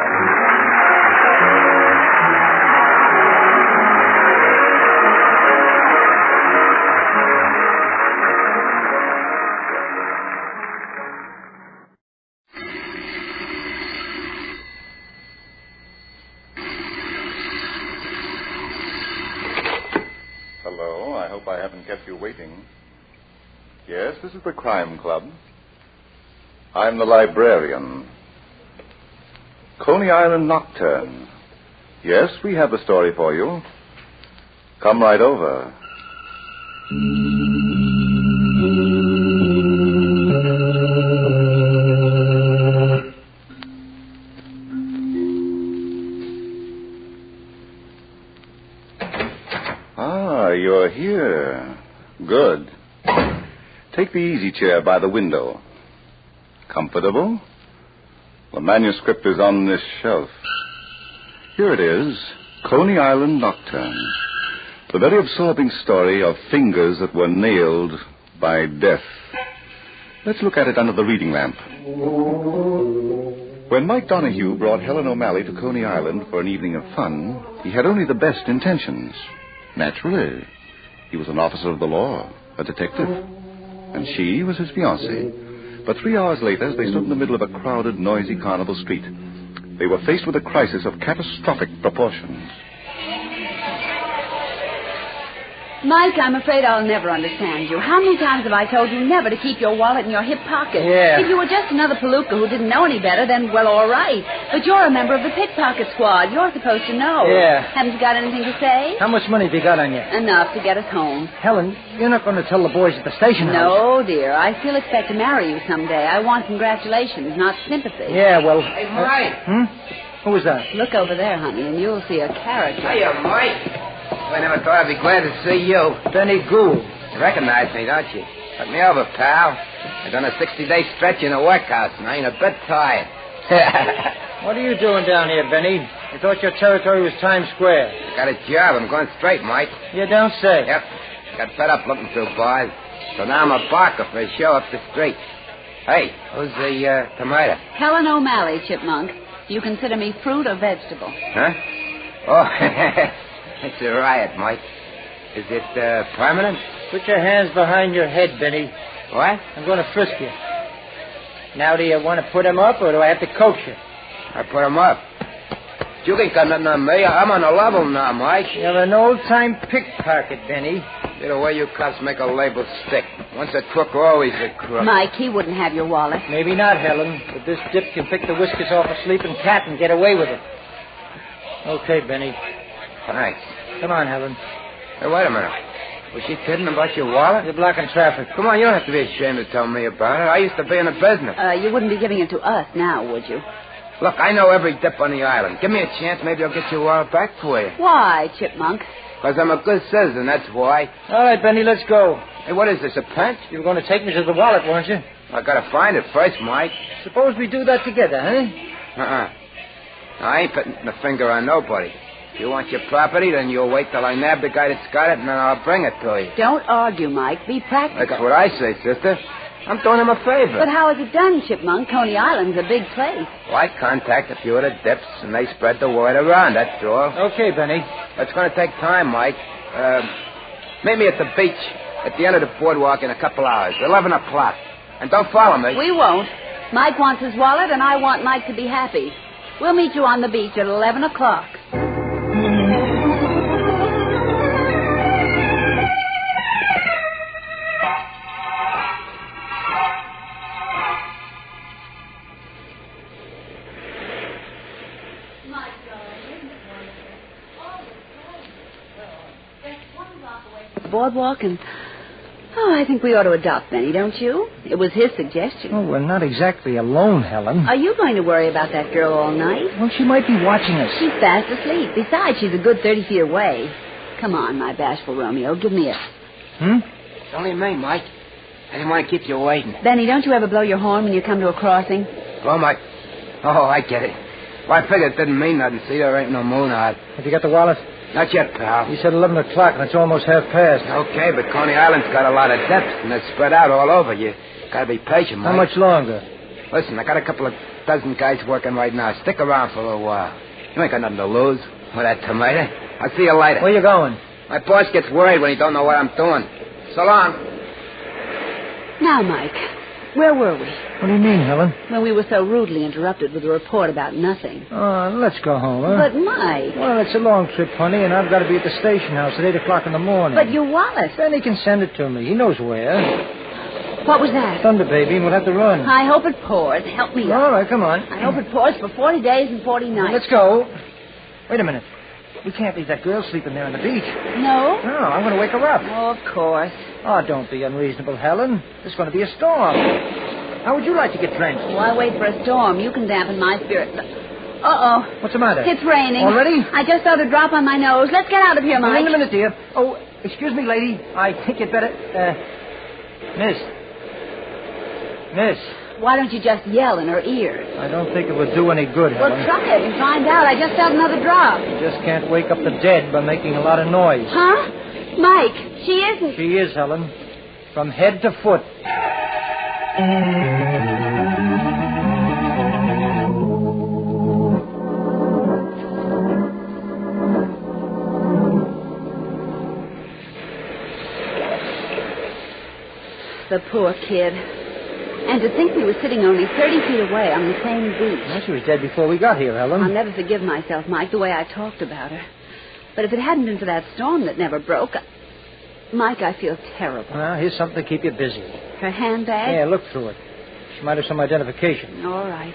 Hello, I hope I haven't kept you waiting. Yes, this is the Crime Club. I'm the librarian. Coney Island Nocturne. Yes, we have the story for you. Come right over. Ah, you're here. Good. Take the easy chair by the window. Comfortable? The manuscript is on this shelf. Here it is, Coney Island Nocturne. The very absorbing story of fingers that were nailed by death. Let's look at it under the reading lamp. When Mike Donahue brought Helen O'Malley to Coney Island for an evening of fun, he had only the best intentions. Naturally. He was an officer of the law, a detective. And she was his fiancée. But 3 hours later, as they stood in the middle of a crowded, noisy Carnival street, they were faced with a crisis of catastrophic proportions. Mike, I'm afraid I'll never understand you. How many times have I told you never to keep your wallet in your hip pocket? Yeah. If you were just another palooka who didn't know any better, then, well, all right. But you're a member of the pickpocket squad. You're supposed to know. Yeah. Haven't you got anything to say? How much money have you got on you? Enough to get us home. Helen, you're not going to tell the boys at the station house. No, dear. I still expect to marry you someday. I want congratulations, not sympathy. Yeah, well... Hey, Mike. Who was that? Look over there, honey, and you'll see a character. Hiya, Mike. I never thought I'd be glad to see you. Benny Gould. You recognize me, don't you? Let me over, pal. I've done a 60-day stretch in a workhouse, and I ain't a bit tired. What are you doing down here, Benny? I thought your territory was Times Square. I got a job. I'm going straight, Mike. You don't say. Yep. Got fed up looking through bars. So now I'm a barker for a show up the street. Hey, who's the tomato? Helen O'Malley, Chipmunk. Do you consider me fruit or vegetable? Huh? Oh, it's a riot, Mike. Is it permanent? Put your hands behind your head, Benny. What? I'm going to frisk you. Now, do you want to put him up, or do I have to coach you? I put him up. You ain't got nothing on me. I'm on a level now, Mike. You're an old-time pickpocket, Benny. See the way you cops make a label stick. Once a crook, always a crook. Mike, he wouldn't have your wallet. Maybe not, Helen, but this dip can pick the whiskers off a sleeping cat and get away with it. Okay, Benny. Thanks. Come on, Helen. Hey, wait a minute. Was she kidding about your wallet? You're blocking traffic. Come on, you don't have to be ashamed to tell me about it. I used to be in the business. You wouldn't be giving it to us now, would you? Look, I know every dip on the island. Give me a chance, maybe I'll get your wallet back for you. Why, Chipmunk? Because I'm a good citizen, that's why. All right, Benny, let's go. Hey, what is this, a pinch? You were going to take me to the wallet, weren't you? I gotta find it first, Mike. Suppose we do that together, huh? I ain't putting the finger on nobody. If you want your property, then you'll wait till I nab the guy that's got it, and then I'll bring it to you. Don't argue, Mike. Be practical. That's what I say, sister. I'm doing him a favor. But how is it done, Chipmunk? Coney Island's a big place. Well, I contact a few of the dips, and they spread the word around, that's all. Okay, Benny. It's going to take time, Mike. Meet me at the beach at the end of the boardwalk in a couple hours, 11 o'clock. And don't follow me. We won't. Mike wants his wallet, and I want Mike to be happy. We'll meet you on the beach at 11 o'clock. Boardwalk, and I think we ought to adopt Benny, don't you? It was his suggestion. Oh, we're not exactly alone, Helen. Are you going to worry about that girl all night? Well, she might be watching us. She's fast asleep. Besides, she's a good 30 feet away. Come on, my bashful Romeo, give me it. It's only me, Mike. I didn't want to keep you waiting. Benny, don't you ever blow your horn when you come to a crossing? Well, Mike. Oh, I get it. Well, I figured it didn't mean nothing. See, there ain't no moon out. Have you got the wallet? Not yet, pal. You said 11 o'clock, and it's almost half past. Okay, but Coney Island's got a lot of depths, and it's spread out all over. You Gotta be patient, Mike. How much longer? Listen, I got a couple of dozen guys working right now. Stick around for a little while. You ain't got nothing to lose. With that tomato. I'll see you later. Where you going? My boss gets worried when he don't know what I'm doing. So long. Now, Mike, where were we? What do you mean, Helen? Well, we were so rudely interrupted with a report about nothing. Let's go home, huh? But, Mike... Well, it's a long trip, honey, and I've got to be at the station house at 8 o'clock in the morning. But your wallet... Then he can send it to me. He knows where. What was that? Thunder, baby, and we'll have to run. I hope it pours. Help me All right, come on. I hope it pours for 40 days and 40 nights. Let's go. Wait a minute. We can't leave that girl sleeping there on the beach. No? No, I'm going to wake her up. Oh, of course. Oh, don't be unreasonable, Helen. There's going to be a storm. How would you like to get drenched? Why wait for a storm? You can dampen my spirits. Uh-oh. What's the matter? It's raining. Already? I just felt a drop on my nose. Let's get out of here, Mike. Wait a minute, dear. Oh, excuse me, lady. I think you'd better... Miss. Why don't you just yell in her ears? I don't think it would do any good, Well, Helen. try it and find out. I just felt another drop. You just can't wake up the dead by making a lot of noise. Huh? Mike, she isn't. She is, Helen. From head to foot. The poor kid. And to think we were sitting only 30 feet away on the same beach. Well, she was dead before we got here, Helen. I'll never forgive myself, Mike, the way I talked about her. But if it hadn't been for that storm that never broke... Mike, I feel terrible. Well, here's something to keep you busy. Her handbag? Yeah, look through it. She might have some identification. All right.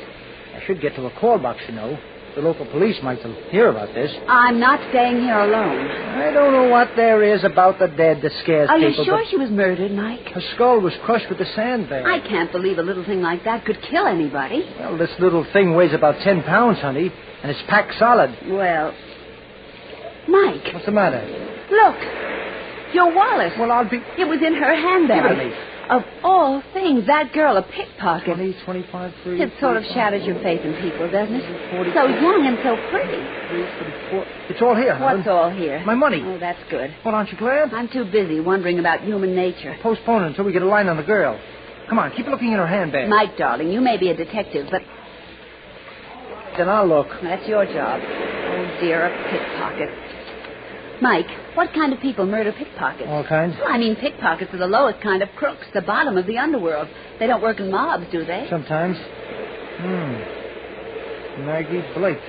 I should get to a call box, you know. The local police might hear about this. I'm not staying here alone. I don't know what there is about the dead that scares Are people. you sure she was murdered, Mike? Her skull was crushed with the sandbag. I can't believe a little thing like that could kill anybody. Well, this little thing weighs about 10 pounds, honey, and it's packed solid. Well, Mike. What's the matter? Look. Your wallet. Well, I'll be... It was in her handbag. Give it to me. Of all things, that girl a pickpocket. 20, 25, 30... It sort of shatters your faith in people, doesn't it? 40, so young and so pretty. 44... It's all here, Helen. What's all here? My money. Oh, that's good. Well, aren't you glad? I'm too busy wondering about human nature. Postpone it until we get a line on the girl. Come on, keep looking in her handbag. Mike, darling, you may be a detective, but... Then I'll look. That's your job. Oh, dear, a pickpocket. Mike, what kind of people murder pickpockets? All kinds. Well, I mean, pickpockets are the lowest kind of crooks, the bottom of the underworld. They don't work in mobs, do they? Sometimes. Maggie Blake.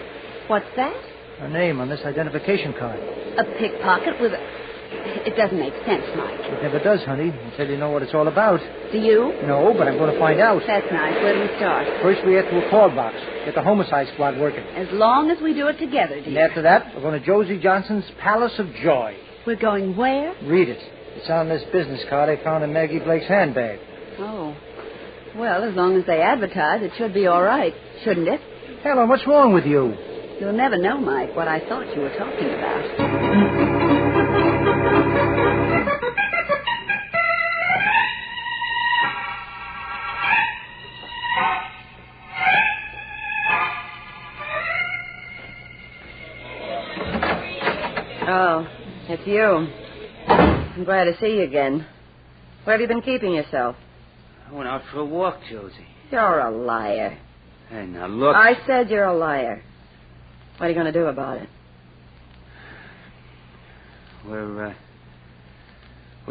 What's that? Her name on this identification card. A pickpocket with a... It doesn't make sense, Mike. It never does, honey, until you know what it's all about. Do you? No, but I'm going to find out. That's nice. Where do we start? First, we head to a call box. Get the homicide squad working. As long as we do it together, dear. And after that, we're going to Josie Johnson's Palace of Joy. We're going where? Read it. It's on this business card I found in Maggie Blake's handbag. Oh. Well, as long as they advertise, it should be all right, shouldn't it? Helen, what's wrong with you? You'll never know, Mike, what I thought you were talking about. Oh, it's you. I'm glad to see you again. Where have you been keeping yourself? I went out for a walk, Josie. You're a liar. Hey, now look. I said you're a liar. What are you going to do about it? We're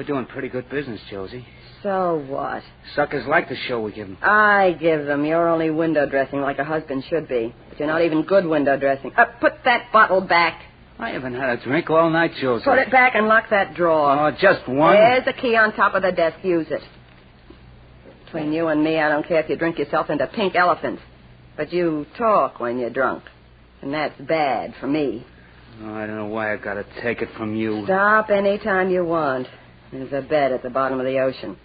doing pretty good business, Josie. So what? Suckers like the show we give them. I give them. You're only window dressing like a husband should be. But you're not even good window dressing. Put that bottle back. I haven't had a drink all night, Josie. Put it back and lock that drawer. Oh, just one? There's a key on top of the desk. Use it. Between you and me, I don't care if you drink yourself into pink elephants. But you talk when you're drunk. And that's bad for me. Oh, I don't know why I gotta take it from you. Stop any time you want. There's a bed at the bottom of the ocean.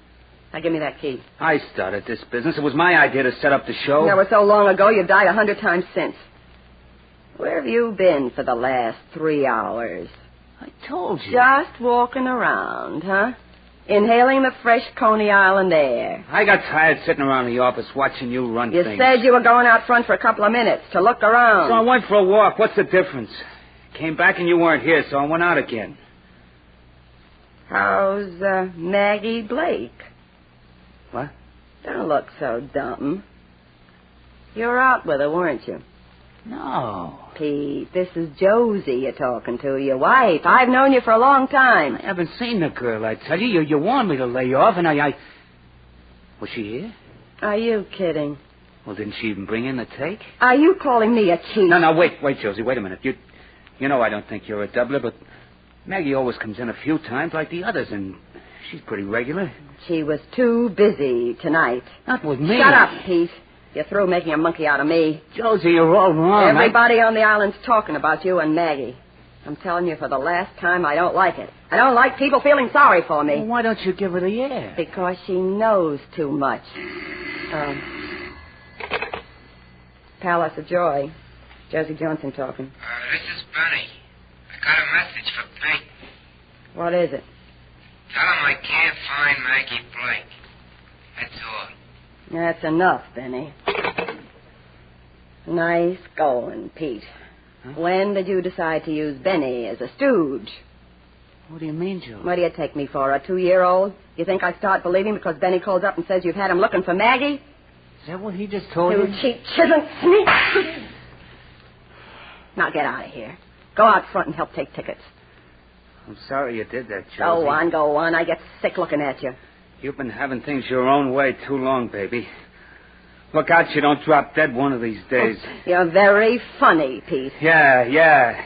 Now give me that key. I started this business. It was my idea to set up the show. That was so long ago, you've died 100 times since. Where have you been for the last 3 hours? I told you. Just walking around, huh? Inhaling the fresh Coney Island air. I got tired sitting around the office watching you run You things. said you were going out front for a couple of minutes to look around. So I went for a walk. What's the difference? Came back and you weren't here, so I went out again. How's Maggie Blake? What? Don't look so dumb. You were out with her, weren't you? No. Pete, this is Josie you're talking to, your wife. I've known you for a long time. I haven't seen the girl, I tell you. You warned me to lay off, and I... Was she here? Are you kidding? Well, didn't she even bring in the take? Are you calling me a cheat? No, wait, Josie, wait a minute. You know I don't think you're a doubler, but Maggie always comes in a few times like the others, and she's pretty regular. She was too busy tonight. Not with me. Shut up, Pete. You're through making a monkey out of me. Josie, you're all wrong. Everybody on the island's talking about you and Maggie. I'm telling you for the last time, I don't like it. I don't like people feeling sorry for me. Well, why don't you give her the air? Because she knows too much. Palace of Joy. Josie Johnson talking. This is Benny. I got a message for Pete. What is it? Tell him I can't find Maggie Blake. That's all. That's enough, Benny. Nice going, Pete. Huh? When did you decide to use Benny as a stooge? What do you mean, Joe? What do you take me for, a 2-year-old? You think I start believing because Benny calls up and says you've had him looking for Maggie? Is that what he just told you? You cheap chiseling sneak! Now get out of here. Go out front and help take tickets. I'm sorry you did that, Josie. Go on. I get sick looking at you. You've been having things your own way too long, baby. Look out you don't drop dead one of these days. You're very funny, Pete. Yeah.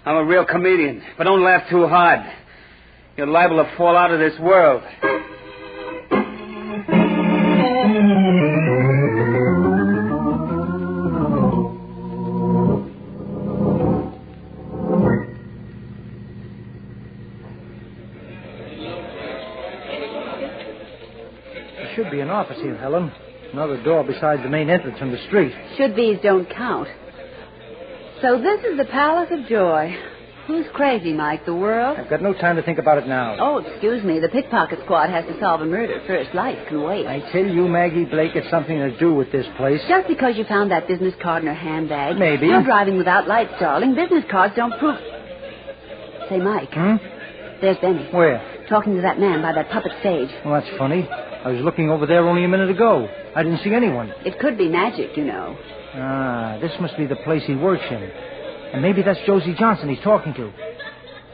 I'm a real comedian, but don't laugh too hard. You're liable to fall out of this world. There should be an office here, Helen. Another door besides the main entrance from the street. Should-be's don't count. So this is the Palace of Joy. Who's crazy, Mike? The world? I've got no time to think about it now. Oh, excuse me. The pickpocket squad has to solve a murder first. Life can wait. I tell you, Maggie Blake had something to do with this place. Just because you found that business card in her handbag. Maybe. You're driving without lights, darling. Business cards don't prove... Say, Mike. There's Benny. Where? Talking to that man by that puppet stage. Well, that's funny. I was looking over there only a minute ago. I didn't see anyone. It could be magic, you know. This must be the place he works in. And maybe that's Josie Johnson he's talking to.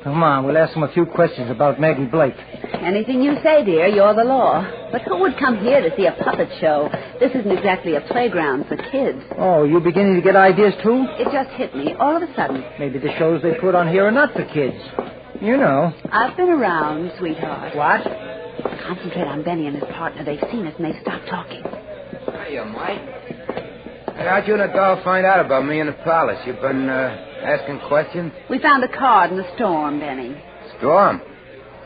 Come on, we'll ask him a few questions about Maggie Blake. Anything you say, dear, you're the law. But who would come here to see a puppet show? This isn't exactly a playground for kids. Oh, you beginning to get ideas, too? It just hit me all of a sudden. Maybe the shows they put on here are not for kids. You know. I've been around, sweetheart. What? Concentrate on Benny and his partner. They've seen us and they stop talking. Hiya, Mike. Hey, how'd you and the doll find out about me in the palace? You've been, asking questions? We found a card in the storm, Benny. Storm?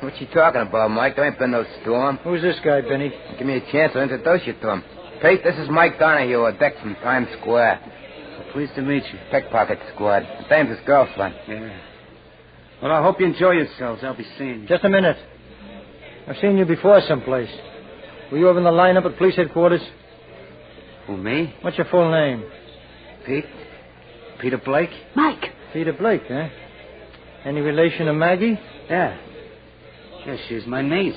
What you talking about, Mike? There ain't been no storm. Who's this guy, Benny? Give me a chance to introduce you to him. Pete, this is Mike Donahue, a deck from Times Square. Pleased to meet you. Pickpocket squad. Dame's his girlfriend. Yeah. Well, I hope you enjoy yourselves. I'll be seeing you. Just a minute. I've seen you before someplace. Were you over in the lineup at police headquarters? Who, me? What's your full name? Pete. Peter Blake. Mike. Peter Blake, eh? Any relation to Maggie? Yeah. Yeah, she's my niece.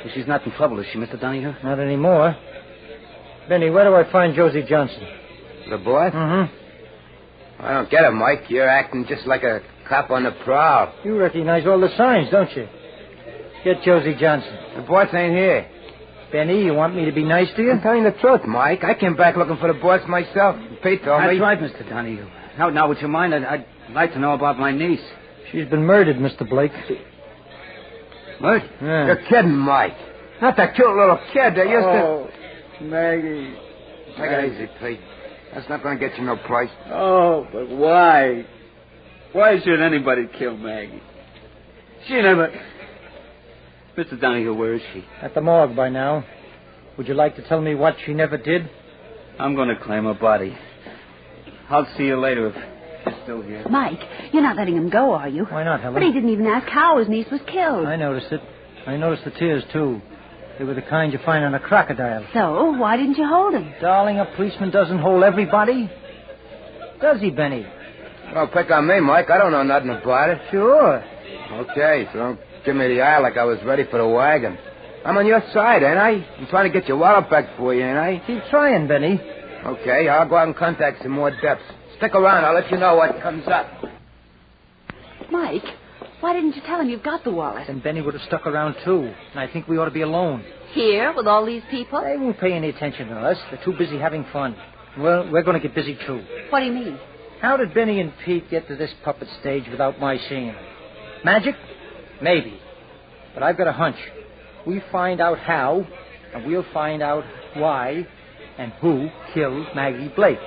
Well, she's not in trouble, is she, Mr. Donahue? Not anymore. Benny, where do I find Josie Johnson? The boy? Mm-hmm. I don't get it, Mike. You're acting just like a cop on the prowl. You recognize all the signs, don't you? Get Josie Johnson. The boss ain't here. Benny, you want me to be nice to you? I'm telling you the truth, Mike. I came back looking for the boss myself. Pete told me. That's right, Mr. Donahue. Now, would you mind? I'd like to know about my niece. She's been murdered, Mr. Blake. What? Yeah. You're kidding, Mike. Not that cute little kid that used to... Maggie. Take it easy, Pete. That's not going to get you no price. Oh, but why? Why should anybody kill Maggie? She never... Mr. Donahue, where is she? At the morgue by now. Would you like to tell me what she never did? I'm going to claim her body. I'll see you later if she's still here. Mike, you're not letting him go, are you? Why not, Helen? But he didn't even ask how his niece was killed. I noticed it. I noticed the tears, too. They were the kind you find on a crocodile. So, why didn't you hold him? Darling, a policeman doesn't hold everybody. Does he, Benny? Don't pick on me, Mike. I don't know nothing about it. Sure. Okay, so don't give me the eye like I was ready for the wagon. I'm on your side, ain't I? I'm trying to get your wallet back for you, ain't I? Keep trying, Benny. Okay, I'll go out and contact some more depths. Stick around. I'll let you know what comes up. Mike, why didn't you tell him you've got the wallet? Then Benny would have stuck around, too. And I think we ought to be alone. Here, with all these people? They won't pay any attention to us. They're too busy having fun. Well, we're going to get busy, too. What do you mean? How did Benny and Pete get to this puppet stage without my seeing them? Magic? Maybe. But I've got a hunch. We find out how, and we'll find out why and who killed Maggie Blake.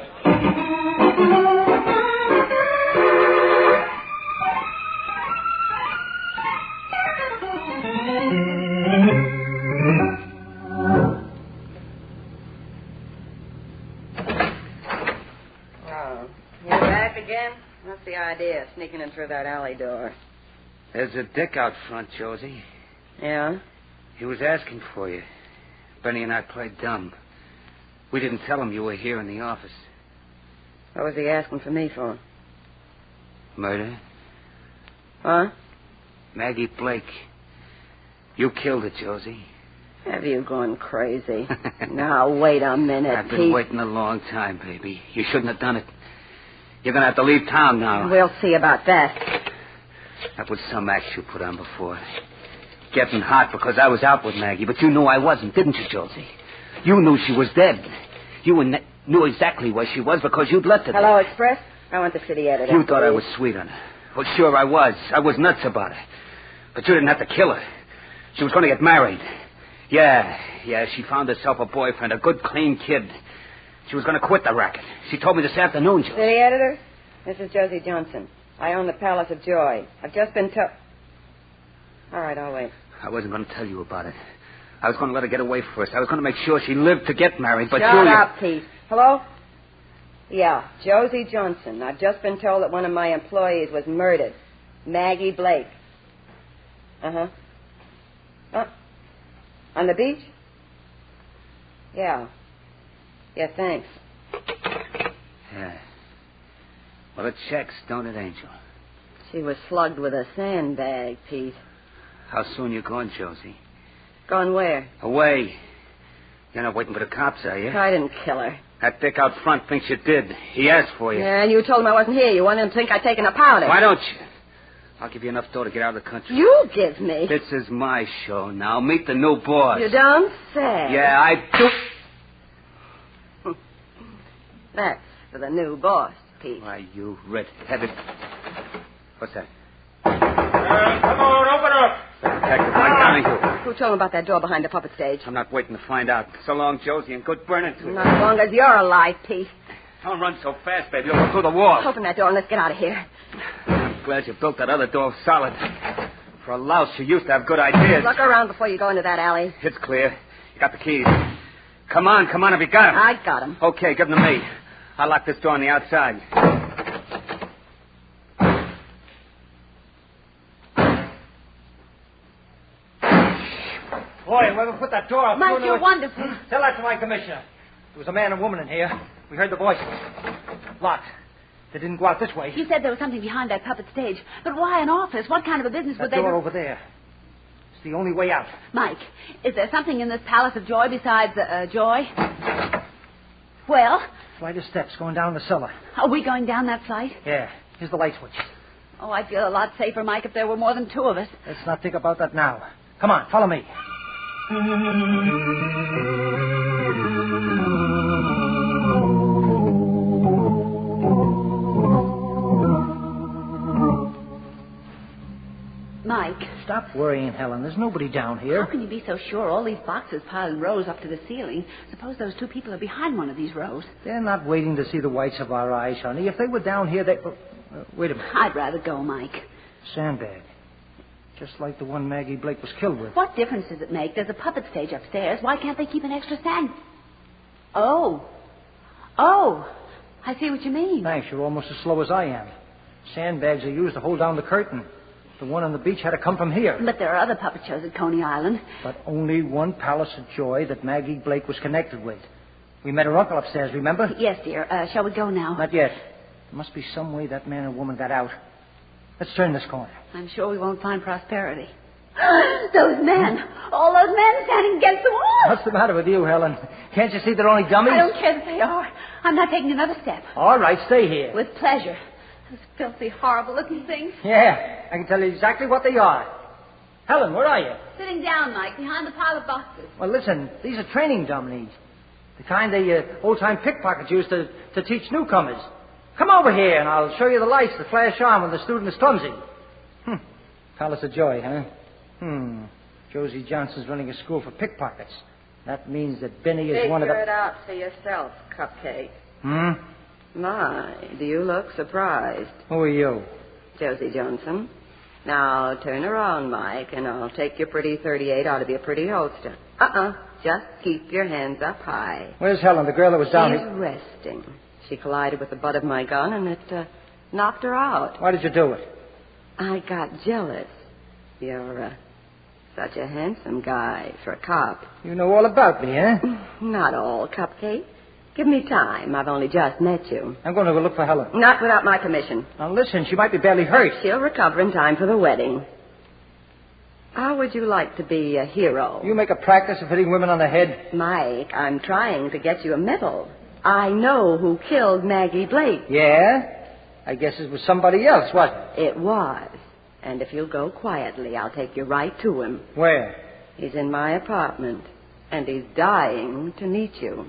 You're back again? What's the idea, sneaking in through that alley door? There's a dick out front, Josie. Yeah? He was asking for you. Benny and I played dumb. We didn't tell him you were here in the office. What was he asking for me for? Murder? Huh? Maggie Blake. You killed her, Josie. Have you gone crazy? Now, wait a minute, I've been Pete. waiting a long time, baby. You shouldn't have done it. You're going to have to leave town now. We'll see about that. That was some act you put on before. Getting hot because I was out with Maggie, but you knew I wasn't, didn't you, Josie? You knew she was dead. You knew exactly where she was because you'd left her there. Hello, Express? I want the city editor. You thought I was sweet on her. Well, sure I was. I was nuts about her. But you didn't have to kill her. She was going to get married. Yeah, she found herself a boyfriend, a good, clean kid. She was going to quit the racket. She told me this afternoon, Josie. City editor? This is Josie Johnson. I own the Palace of Joy. I've just been told... All right, I'll wait. I wasn't going to tell you about it. I was going to let her get away first. I was going to make sure she lived to get married, but Shut up, Pete. Hello? Yeah, Josie Johnson. I've just been told that one of my employees was murdered. Maggie Blake. Uh-huh. On the beach? Yeah. Yeah, thanks. Yeah. Well, it checks, don't it, Angel? She was slugged with a sandbag, Pete. How soon you going, Josie? Gone where? Away. You're not waiting for the cops, are you? I didn't kill her. That dick out front thinks you did. He asked for you. Yeah, and you told him I wasn't here. You wanted him to think I'd taken a powder. Why don't you? I'll give you enough dough to get out of the country. You give me? This is my show now. Meet the new boss. You don't say. Yeah, I do. That's for the new boss, Pete. Why, you red-headed... What's that? Come on, open up. Detective Mike Donahue. Who told him about that door behind the puppet stage? I'm not waiting to find out. So long, Josie, and good burning to you. Not as long as you're alive, Pete. Don't run so fast, baby. You'll go through the wall. Open that door and let's get out of here. I'm glad you built that other door solid. For a louse, you used to have good ideas. Look around before you go into that alley. It's clear. You got the keys. Come on, have you got 'em? I got 'em. Okay, give them to me. I'll lock this door on the outside. Boy, whoever put that door up... Mike, you're wonderful. Tell that to my commissioner. There was a man and woman in here. We heard the voices. Locked. They didn't go out this way. You said there was something behind that puppet stage. But why an office? What kind of a business would That they... door over there. It's the only way out. Mike, is there something in this Palace of Joy besides joy? Well? Flight of steps going down the cellar. Are we going down that flight? Yeah. Here's the light switch. Oh, I'd feel a lot safer, Mike, if there were more than two of us. Let's not think about that now. Come on, follow me. Mike. Stop worrying, Helen. There's nobody down here. How can you be so sure? All these boxes piled in rows up to the ceiling. Suppose those two people are behind one of these rows. They're not waiting to see the whites of our eyes, honey. If they were down here, they... wait a minute. I'd rather go, Mike. Sandbag. Just like the one Maggie Blake was killed with. What difference does it make? There's a puppet stage upstairs. Why can't they keep an extra sand... Oh, I see what you mean. Thanks. You're almost as slow as I am. Sandbags are used to hold down the curtain. The one on the beach had to come from here. But there are other puppet shows at Coney Island. But only one Palace of Joy that Maggie Blake was connected with. We met her uncle upstairs, remember? Yes, dear. Shall we go now? Not yet. There must be some way that man and woman got out. Let's turn this corner. I'm sure we won't find prosperity. Those men. All those men standing against the wall. What's the matter with you, Helen? Can't you see they're only dummies? I don't care that they are. I'm not taking another step. All right, stay here. With pleasure. Those filthy, horrible-looking things. Yeah, I can tell you exactly what they are. Helen, where are you? Sitting down, Mike, behind the pile of boxes. Well, listen, these are training dummies. The kind the old-time pickpockets used to teach newcomers. Come over here, and I'll show you the lights that flash on when the student is clumsy. Palace of Joy, huh? Josie Johnson's running a school for pickpockets. That means that Benny is one of the... Figure it out for yourself, Cupcake. My, do you look surprised? Who are you? Josie Johnson. Now, turn around, Mike, and I'll take your pretty 38 out of your pretty holster. Just keep your hands up high. Where's Helen, the girl that was down She's here? resting. She collided with the butt of my gun, and it knocked her out. Why did you do it? I got jealous. You're such a handsome guy for a cop. You know all about me, eh? Not all, Cupcake. Give me time. I've only just met you. I'm going to go look for Helen. Not without my permission. Now, listen, she might be badly hurt. She'll recover in time for the wedding. How would you like to be a hero? You make a practice of hitting women on the head? Mike, I'm trying to get you a medal. I know who killed Maggie Blake. Yeah? I guess it was somebody else, wasn't it? It was. And if you'll go quietly, I'll take you right to him. Where? He's in my apartment, and he's dying to meet you.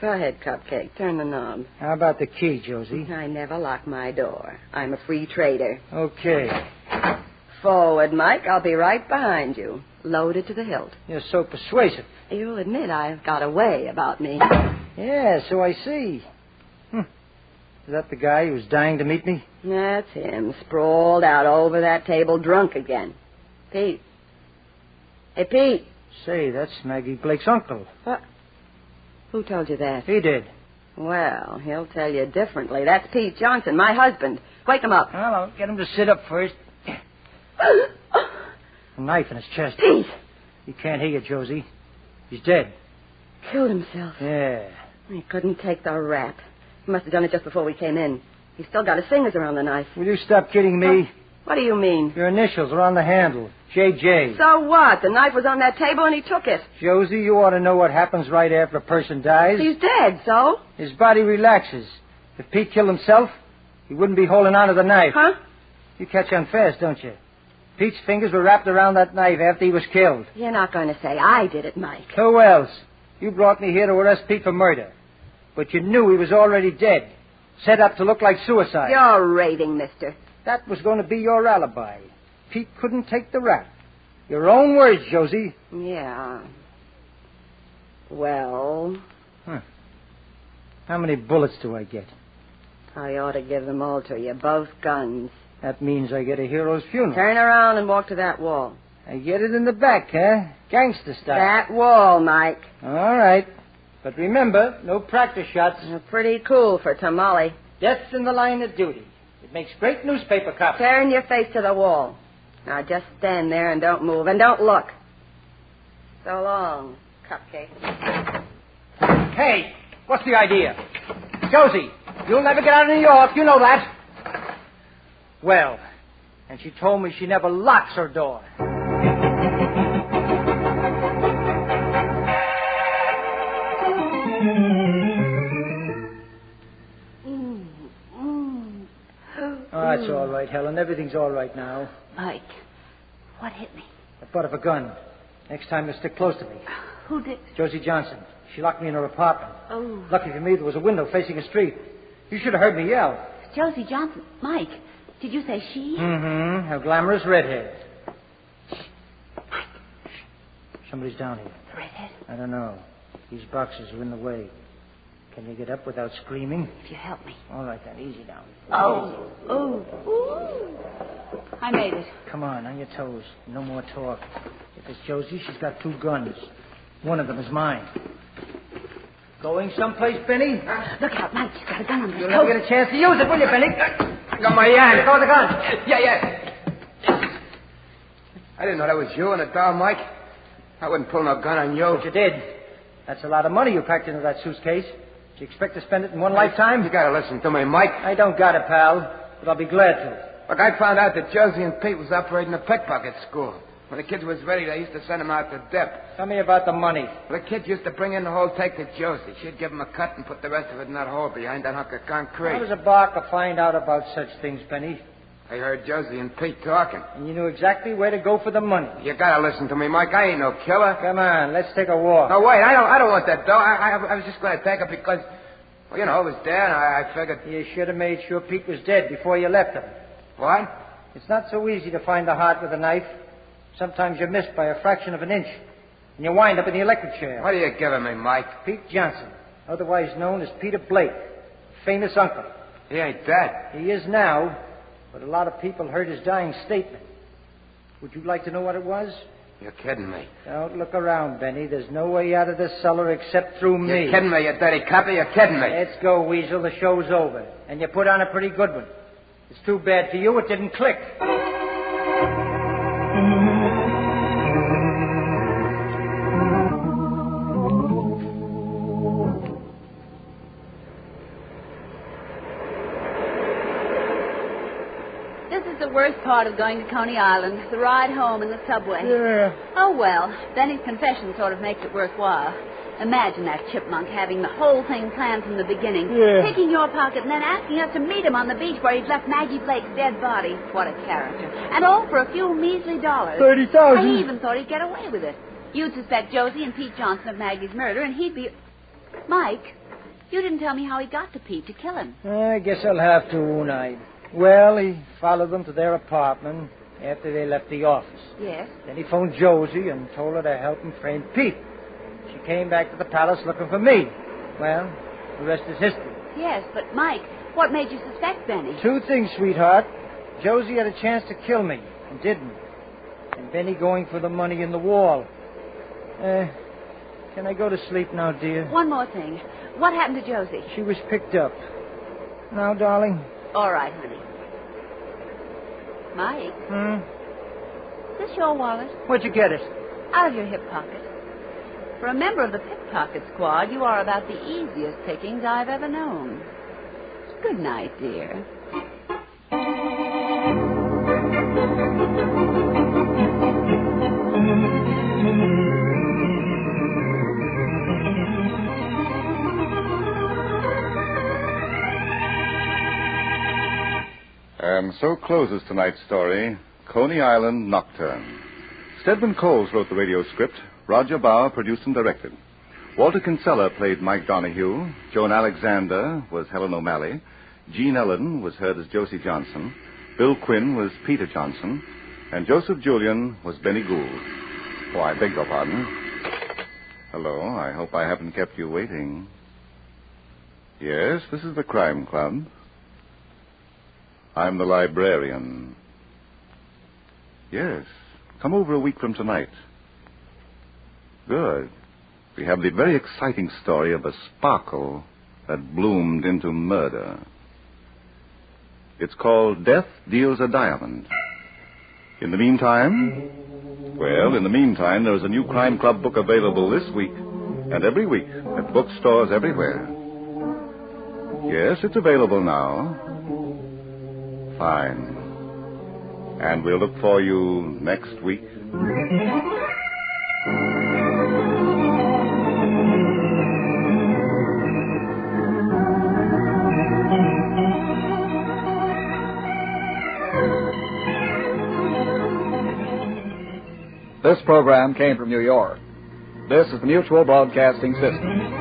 Go ahead, Cupcake. Turn the knob. How about the key, Josie? I never lock my door. I'm a free trader. Okay. Forward, Mike. I'll be right behind you. Loaded to the hilt. You're so persuasive. You'll admit I've got a way about me. Yeah, so I see. Is that the guy who was dying to meet me? That's him, sprawled out over that table, drunk again. Pete. Hey, Pete. Say, that's Maggie Blake's uncle. What? Who told you that? He did. Well, he'll tell you differently. That's Pete Johnson, my husband. Wake him up. Well, I'll get him to sit up first. A knife in his chest. Pete! He can't hear you, Josie. He's dead. Killed himself. Yeah. He couldn't take the rap. He must have done it just before we came in. He's still got his fingers around the knife. Will you stop kidding me? What do you mean? Your initials are on the handle. J.J. So what? The knife was on that table and he took it. Josie, you ought to know what happens right after a person dies. He's dead, so? His body relaxes. If Pete killed himself, he wouldn't be holding on to the knife. Huh? You catch on fast, don't you? Pete's fingers were wrapped around that knife after he was killed. You're not going to say I did it, Mike. Who else? You brought me here to arrest Pete for murder. But you knew he was already dead. Set up to look like suicide. You're raiding, mister. That was going to be your alibi. Pete couldn't take the rap. Your own words, Josie. Yeah. Well? How many bullets do I get? I ought to give them all to you, both guns. That means I get a hero's funeral. Turn around and walk to that wall. I get it in the back, huh? Gangster style. That wall, Mike. All right. But remember, no practice shots. Pretty cool for tamale. Death's in the line of duty. It makes great newspaper copy. Turn your face to the wall. Now just stand there and don't move and don't look. So long, Cupcake. Hey, what's the idea? Josie, you'll never get out of New York. You know that. Well, and she told me she never locks her door. Oh, it's all right, Helen. Everything's all right now. Mike, what hit me? The butt of a gun. Next time you'll stick close to me. Who did? Josie Johnson. She locked me in her apartment. Oh. Lucky for me, there was a window facing a street. You should have heard me yell. Josie Johnson. Mike, did you say she? Mm-hmm. A glamorous redhead. Mike. Somebody's down here. The redhead? I don't know. These boxes are in the way. Can you get up without screaming? If you help me. All right, then. Easy now. Oh. Ooh. I made it. Come on your toes. No more talk. If it's Josie, she's got 2 guns. One of them is mine. Going someplace, Benny? Look out, Mike. She's got a gun on You'll never get a chance to use it, will you, Benny? I got my hand. Let go of the gun. Yeah. I didn't know that was you in the door, Mike. I wouldn't pull no gun on you. But you did. That's a lot of money you packed into that suitcase. Do you expect to spend it in one lifetime? You gotta listen to me, Mike. I don't got it, pal, but I'll be glad to. Look, I found out that Josie and Pete was operating a pickpocket school. When the kids was ready, they used to send them out to dip. Tell me about the money. The kids used to bring in the whole take to Josie. She'd give them a cut and put the rest of it in that hole behind that hunk of concrete. How does a barker find out about such things, Benny? I heard Josie and Pete talking. And you knew exactly where to go for the money. You gotta listen to me, Mike. I ain't no killer. Come on, let's take a walk. No, wait. I don't want that dough. I was just glad to take it because, well, you know, it was there, and I figured... You should have made sure Pete was dead before you left him. What? It's not so easy to find the heart with a knife. Sometimes you miss by a fraction of an inch, and you wind up in the electric chair. What are you giving me, Mike? Pete Johnson, otherwise known as Peter Blake, famous uncle. He ain't dead. He is now, but a lot of people heard his dying statement. Would you like to know what it was? You're kidding me. Don't look around, Benny. There's no way out of this cellar except through me. You're kidding me, you dirty copper. You're kidding me. Let's go, Weasel. The show's over. And you put on a pretty good one. It's too bad for you it didn't click. The worst part of going to Coney Island, the ride home in the subway. Yeah. Oh, well, Benny's confession sort of makes it worthwhile. Imagine that chipmunk having the whole thing planned from the beginning, taking your pocket and then asking us to meet him on the beach where he'd left Maggie Blake's dead body. What a character. And all for a few measly dollars. $30,000. I even thought he'd get away with it. You'd suspect Josie and Pete Johnson of Maggie's murder, and he'd be... Mike, you didn't tell me how he got to Pete to kill him. I guess I'll have to, won't I? Well, he followed them to their apartment after they left the office. Yes? Then he phoned Josie and told her to help him frame Pete. She came back to the palace looking for me. Well, the rest is history. Yes, but Mike, what made you suspect Benny? Two things, sweetheart. Josie had a chance to kill me and didn't. And Benny going for the money in the wall. Can I go to sleep now, dear? One more thing. What happened to Josie? She was picked up. Now, darling? All right, honey. Mike? Is this your wallet? Where'd you get it? Out of your hip pocket. For a member of the pickpocket squad, you are about the easiest pickings I've ever known. Good night, dear. And so closes tonight's story, Coney Island Nocturne. Stedman Coles wrote the radio script. Roger Bauer produced and directed. Walter Kinsella played Mike Donahue. Joan Alexander was Helen O'Malley. Jean Ellen was heard as Josie Johnson. Bill Quinn was Peter Johnson. And Joseph Julian was Benny Gould. Oh, I beg your pardon. Hello, I hope I haven't kept you waiting. Yes, this is the Crime Club. I'm the librarian. Yes, come over a week from tonight. Good. We have the very exciting story of a sparkle that bloomed into murder. It's called Death Deals a Diamond. In the meantime, there is a new Crime Club book available this week and every week at bookstores everywhere. Yes, it's available now. Fine. And we'll look for you next week. This program came from New York. This is the Mutual Broadcasting System.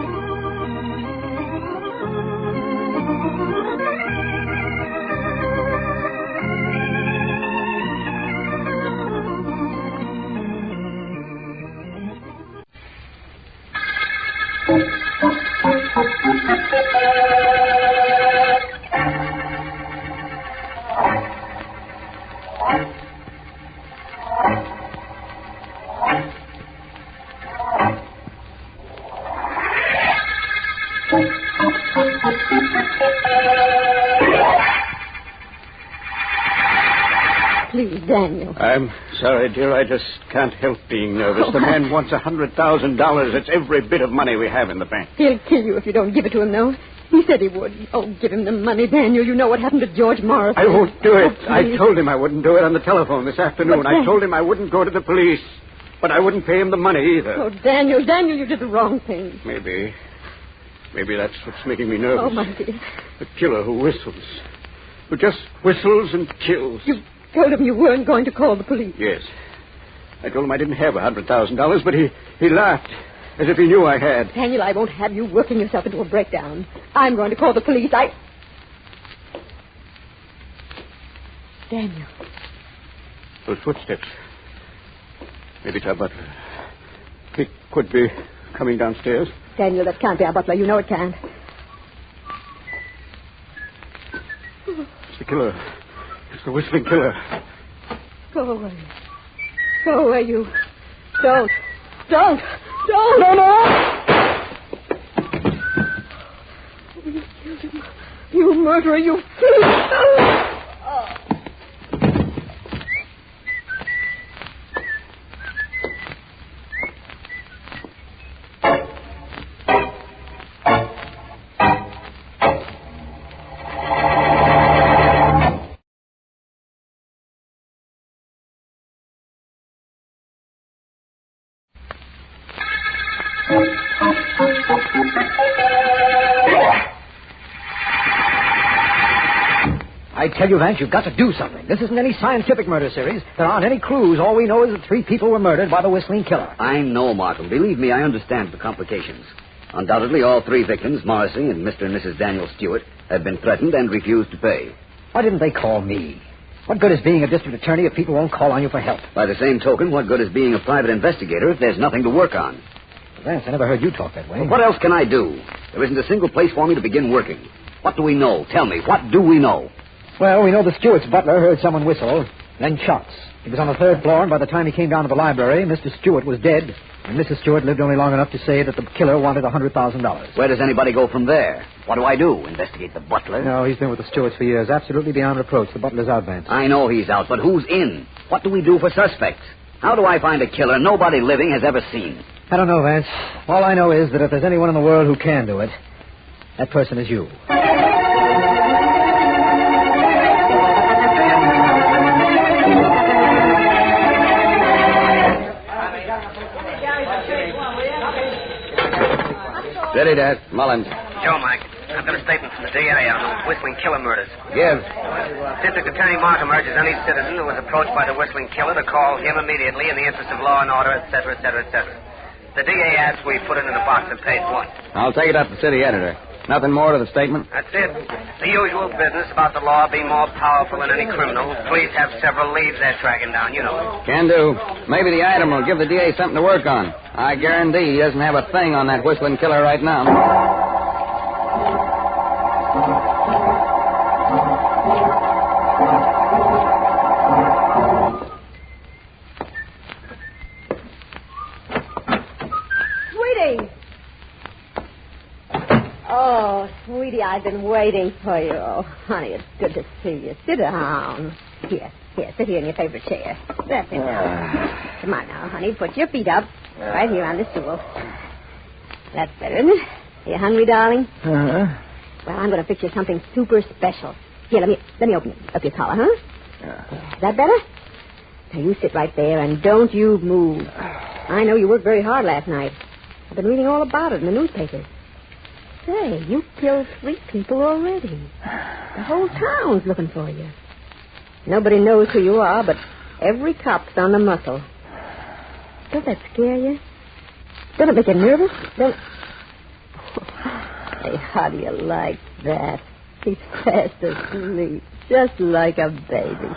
Daniel. I'm sorry, dear. I just can't help being nervous. The man wants $100,000. It's every bit of money we have in the bank. He'll kill you if you don't give it to him, though. He said he would. Oh, give him the money, Daniel. You know what happened to George Morris. I won't do it. Oh, I told him I wouldn't do it on the telephone this afternoon. I told him I wouldn't go to the police. But I wouldn't pay him the money either. Oh, Daniel, you did the wrong thing. Maybe that's what's making me nervous. Oh, my dear. The killer who whistles. Who just whistles and kills. You told him you weren't going to call the police. Yes. I told him I didn't have $100,000, but he laughed. As if he knew I had. Daniel, I won't have you working yourself into a breakdown. I'm going to call the police. Daniel. Those footsteps. Maybe it's our butler. He could be coming downstairs. Daniel, that can't be our butler. You know it can't. It's the killer. It's the whistling killer. Go away. Go away, you. Don't. No. You killed him. You murderer, you thief. I tell you, Vance, you've got to do something. This isn't any scientific murder series. There aren't any clues. All we know is that 3 people were murdered by the whistling killer. I know, Markham. Believe me, I understand the complications. Undoubtedly, all 3 victims, Morrissey and Mr. and Mrs. Daniel Stewart, have been threatened and refused to pay. Why didn't they call me? What good is being a district attorney if people won't call on you for help? By the same token, what good is being a private investigator if there's nothing to work on? Vance, I never heard you talk that way. Well, what else can I do? There isn't a single place for me to begin working. What do we know? Tell me, what do we know? Well, we know the Stewart's butler heard someone whistle, then shots. He was on the 3rd floor, and by the time he came down to the library, Mr. Stewart was dead, and Mrs. Stewart lived only long enough to say that the killer wanted $100,000. Where does anybody go from there? What do I do? Investigate the butler? No, he's been with the Stewarts for years, absolutely beyond reproach. The butler's out, Vance. I know he's out, but who's in? What do we do for suspects? How do I find a killer nobody living has ever seen? I don't know, Vance. All I know is that if there's anyone in the world who can do it, that person is you. Steady, Dad. Mullins. Joe, Mike. I've got a statement from the DA on those whistling killer murders. Give. District Attorney Markham urges any citizen who was approached by the whistling killer to call him immediately in the interest of law and order, etc., etc., etc. The DA asks we put it in a box on page 1. I'll take it up to the city editor. Nothing more to the statement? That's it. The usual business about the law being more powerful than any criminal. Police have several leads they're tracking down, you know. Can do. Maybe the item will give the DA something to work on. I guarantee he doesn't have a thing on that whistling killer right now. Sweetie, I've been waiting for you. Oh, honey, it's good to see you. Sit down. Here, sit here in your favorite chair. That's it now. Come on now, honey. Put your feet up. Right here on the stool. That's better, isn't it? Are you hungry, darling? Uh-huh. Well, I'm going to fix you something super special. Here, let me open up your collar, huh? Is that better? Now, you sit right there and don't you move. I know you worked very hard last night. I've been reading all about it in the newspapers. Say, you killed 3 people already. The whole town's looking for you. Nobody knows who you are, but every cop's on the muscle. Does that scare you? Does it make you nervous? Don't... Hey, how do you like that? He's fast asleep, just like a baby.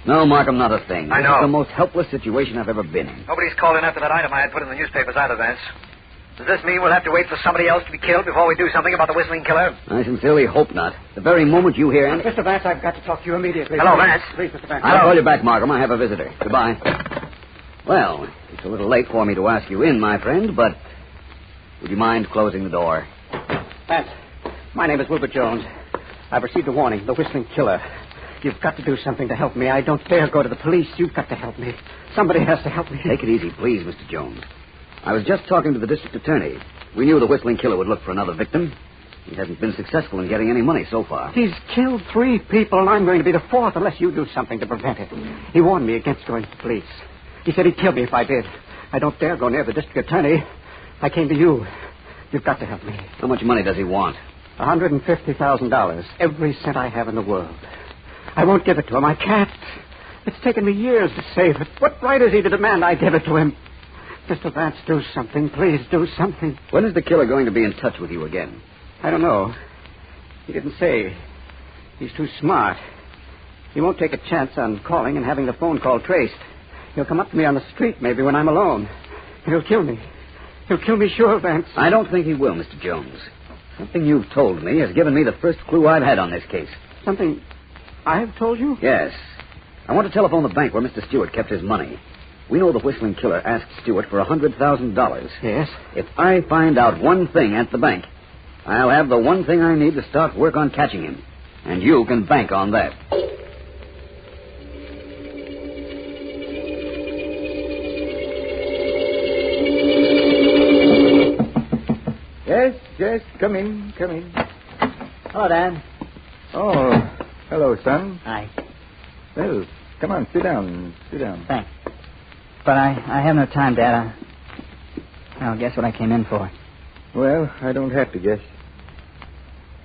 No, Markham, not a thing. I know. This is the most helpless situation I've ever been in. Nobody's called in after that item I had put in the newspapers either, Vance. Does this mean we'll have to wait for somebody else to be killed before we do something about the whistling killer? I sincerely hope not. The very moment you hear... Mr. Vance, I've got to talk to you immediately. Hello, Vance. Please, Mr. Vance. I'll call you back, Markham. I have a visitor. Goodbye. Well, it's a little late for me to ask you in, my friend, but Would you mind closing the door? Vance, my name is Wilbur Jones. I've received a warning. The Whistling Killer. You've got to do something to help me. I don't dare go to the police. You've got to help me. Somebody has to help me. Take it easy, please, Mr. Jones. I was just talking to the district attorney. We knew the Whistling Killer would look for another victim. He hasn't been successful in getting any money so far. He's killed 3 people, and I'm going to be the 4th unless you do something to prevent it. He warned me against going to the police. He said he'd kill me if I did. I don't dare go near the district attorney. I came to you. You've got to help me. How much money does he want? $150,000. Every cent I have in the world. I won't give it to him. I can't. It's taken me years to save it. What right is he to demand I give it to him? Mr. Vance, do something. Please do something. When is the killer going to be in touch with you again? I don't know. He didn't say. He's too smart. He won't take a chance on calling and having the phone call traced. He'll come up to me on the street maybe when I'm alone. He'll kill me. He'll kill me sure, Vance. I don't think he will, Mr. Jones. Something you've told me has given me the first clue I've had on this case. Something I've told you? Yes. I want to telephone the bank where Mr. Stewart kept his money. We know the Whistling Killer asked Stewart for $100,000. Yes? If I find out one thing at the bank, I'll have the one thing I need to start work on catching him. And you can bank on that. Yes, come in. Hello, Dad. Oh, hello, son. Hi. Well, come on, sit down. Thanks. But I have no time, Dad. I'll guess what I came in for. Well, I don't have to guess.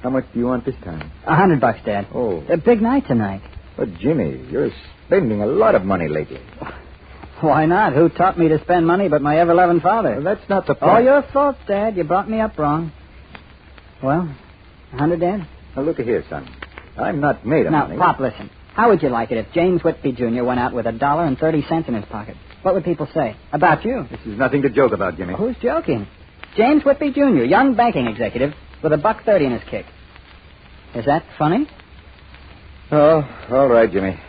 How much do you want this time? $100, Dad. Oh. A big night tonight. But, Jimmy, you're spending a lot of money lately. Why not? Who taught me to spend money but my ever-loving father? Well, that's not the point. All your fault, Dad. You brought me up wrong. Well, 100, Dad? Now, look here, son. I'm not made of money. Now, Pop, listen. How would you like it if James Whitby Jr. went out with $1.30 in his pocket? What would people say? About you? This is nothing to joke about, Jimmy. Who's joking? James Whitby Jr., young banking executive, with $1.30 in his kick. Is that funny? Oh, all right, Jimmy.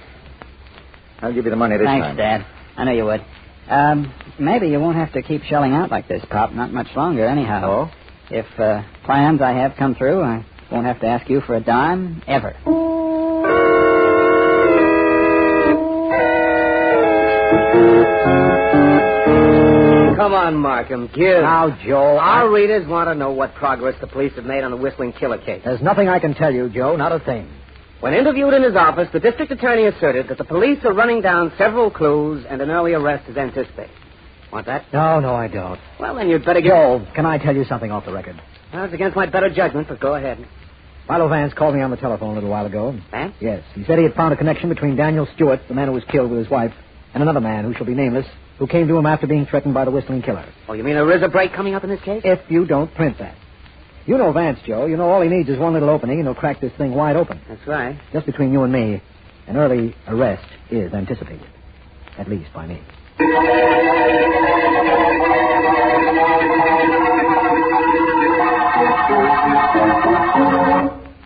I'll give you the money this time. Thanks, Dad. I know you would. Maybe you won't have to keep shelling out like this, Pop. Not much longer, anyhow. Oh? If plans I have come through, I won't have to ask you for a dime, ever. Come on, Markham, give. Now, Joe, Our readers want to know what progress the police have made on the Whistling Killer case. There's nothing I can tell you, Joe. Not a thing. When interviewed in his office, the district attorney asserted that the police are running down several clues and an early arrest is anticipated. Want that? No, I don't. Well, then you'd better get... Joe, can I tell you something off the record? Well, it's against my better judgment, but go ahead. Philo Vance called me on the telephone a little while ago. Vance? Yes. He said he had found a connection between Daniel Stewart, the man who was killed with his wife, and another man who shall be nameless, who came to him after being threatened by the Whistling Killer. Oh, you mean there is a break coming up in this case? If you don't print that. You know Vance, Joe. You know all he needs is one little opening, and he'll crack this thing wide open. That's right. Just between you and me, an early arrest is anticipated. At least by me.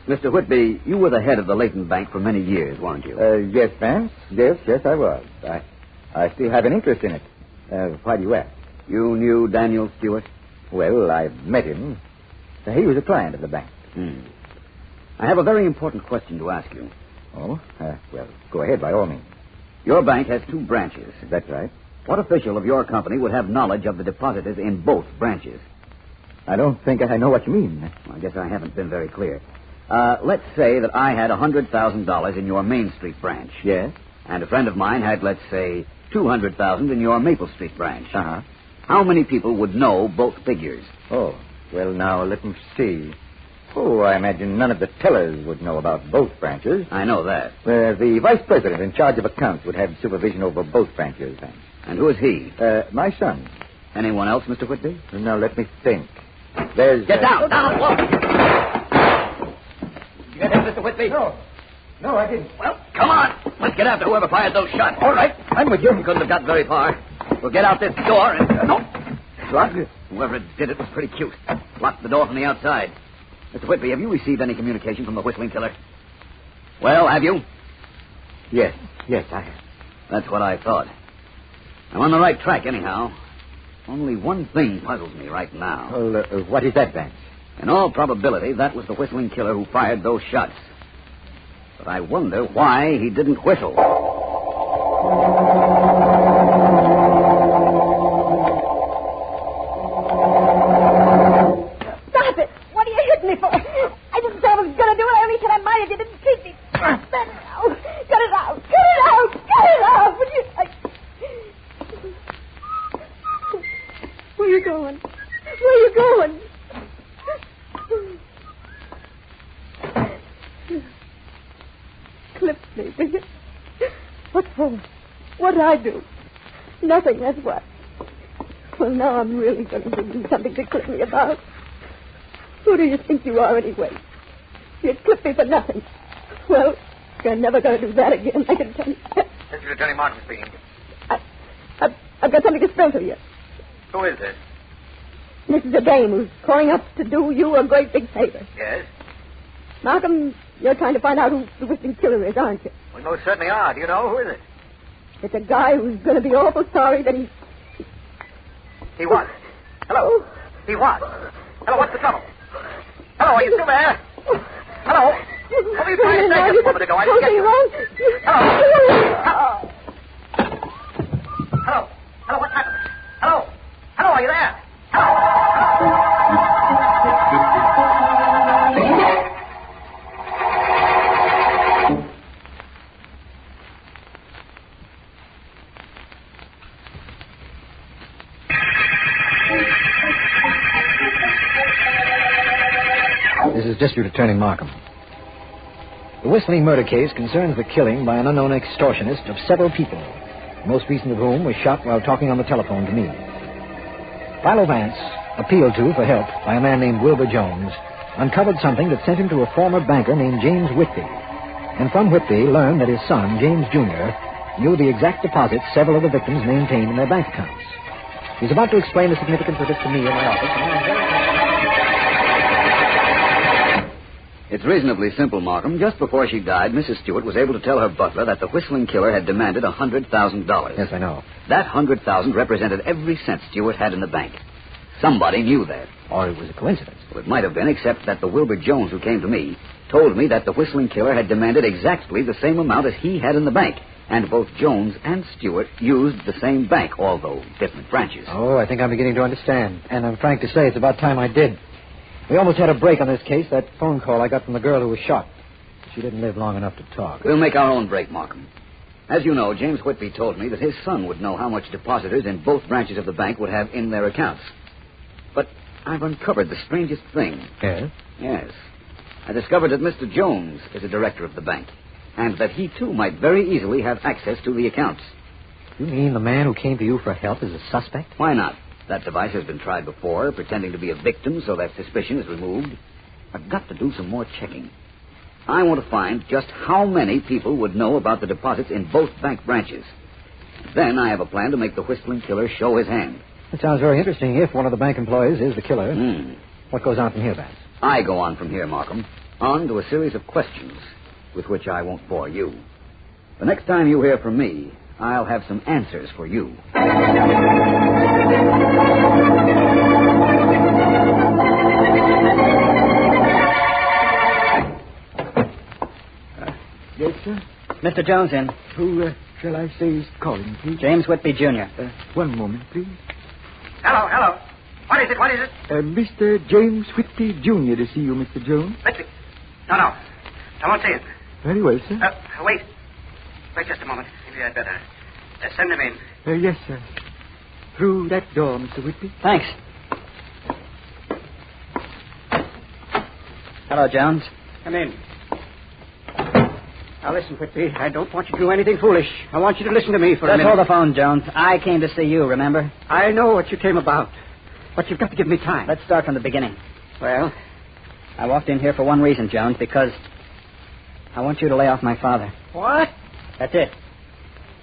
Mr. Whitby, you were the head of the Leighton Bank for many years, weren't you? Yes, Vance. Yes, I was. I still have an interest in it. Why do you ask? You knew Daniel Stewart? Well, I met him. He was a client of the bank. I have a very important question to ask you. Oh? Well, go ahead, by all means. Your bank has 2 branches. That's right. What official of your company would have knowledge of the depositors in both branches? I don't think I know what you mean. Well, I guess I haven't been very clear. Let's say that I had $100,000 in your Main Street branch. Yes? And a friend of mine had, let's say, $200,000 in your Maple Street branch. Uh-huh. How many people would know both figures? Oh, well, now, let me see. Oh, I imagine none of the tellers would know about both branches. I know that. The vice president in charge of accounts would have supervision over both branches. And who is he? My son. Anyone else, Mr. Whitby? Now, let me think. There's... Get down! Whoa! You got hit, Mr. Whitby? No, I didn't. Well, come on. Let's get after whoever fired those shots. All right, I'm with you. You couldn't have got very far. We'll get out this door and... No. Lock. Whoever did it was pretty cute. Locked the door from the outside. Mr. Whitby, have you received any communication from the Whistling Killer? Well, have you? Yes, I have. That's what I thought. I'm on the right track, anyhow. Only one thing puzzles me right now. Well, what is that, Vance? In all probability, that was the whistling killer who fired those shots. But I wonder why he didn't whistle. Stop it! What are you hitting me for? I didn't say I was going to do it. I only said I might if you didn't treat me. Cut it out! Cut it out! Cut it out! Cut it out! Would you... Where are you going? Where are you going? Clip me, will you? What for? What did I do? Nothing, that's what. Well, now I'm really going to give you something to clip me about. Who do you think you are, anyway? You'd clip me for nothing. Well, you're never going to do that again, I can tell you. District Attorney Martin speaking. I've got something to spell to you. Who is this? This is a dame who's calling up to do you a great big favor. Yes? Malcolm, you're trying to find out who the whistling killer is, aren't you? We most certainly are. Do you know? Who is it? It's a guy who's going to be awful sorry that he... He what? Hello? He what? Hello, what's the trouble? Hello, are you still there? Hello? What were you trying to say just a moment ago? I didn't get you. Hello? Hello? Hello, what's happened? Hello? Hello, are you there? This is District Attorney Markham. The Whistling murder case concerns the killing by an unknown extortionist of several people, the most recent of whom was shot while talking on the telephone to me. Philo Vance, appealed to for help by a man named Wilbur Jones, uncovered something that sent him to a former banker named James Whitby, and from Whitby learned that his son, James Jr., knew the exact deposits several of the victims maintained in their bank accounts. He's about to explain the significance of this to me in my office, and I'm very... It's reasonably simple, Markham. Just before she died, Mrs. Stewart was able to tell her butler that the whistling killer had demanded $100,000. Yes, I know. That $100,000 represented every cent Stewart had in the bank. Somebody knew that. Or it was a coincidence. Well, it might have been, except that the Wilbur Jones who came to me told me that the whistling killer had demanded exactly the same amount as he had in the bank. And both Jones and Stewart used the same bank, although different branches. Oh, I think I'm beginning to understand. And I'm frank to say it's about time I did. We almost had a break on this case, that phone call I got from the girl who was shot. She didn't live long enough to talk. We'll make our own break, Markham. As you know, James Whitby told me that his son would know how much depositors in both branches of the bank would have in their accounts. But I've uncovered the strangest thing. Yes? Yes. I discovered that Mr. Jones is a director of the bank, and that he, too, might very easily have access to the accounts. You mean the man who came to you for help is a suspect? Why not? That device has been tried before, pretending to be a victim so that suspicion is removed. I've got to do some more checking. I want to find just how many people would know about the deposits in both bank branches. Then I have a plan to make the whistling killer show his hand. It sounds very interesting if one of the bank employees is the killer. What goes on from here, Vance? I go on from here, Markham, on to a series of questions with which I won't bore you. The next time you hear from me, I'll have some answers for you. Yes, sir? Mr. Jones in. Who shall I say is calling, please? James Whitby, Jr. One moment, please. Hello, hello. What is it? What is it? Mr. James Whitby, Jr. to see you, Mr. Jones. Whitby. No. I won't see it. Very well, sir. Wait. Wait just a moment. Maybe I'd better send him in. Yes, sir. Through that door, Mr. Whitby. Thanks. Hello, Jones. Come in. Now, listen, Whitby. I don't want you to do anything foolish. I want you to listen to me for a minute. Just hold the phone, Jones. I came to see you, remember? I know what you came about. But you've got to give me time. Let's start from the beginning. Well? I walked in here for one reason, Jones, because I want you to lay off my father. What? That's it.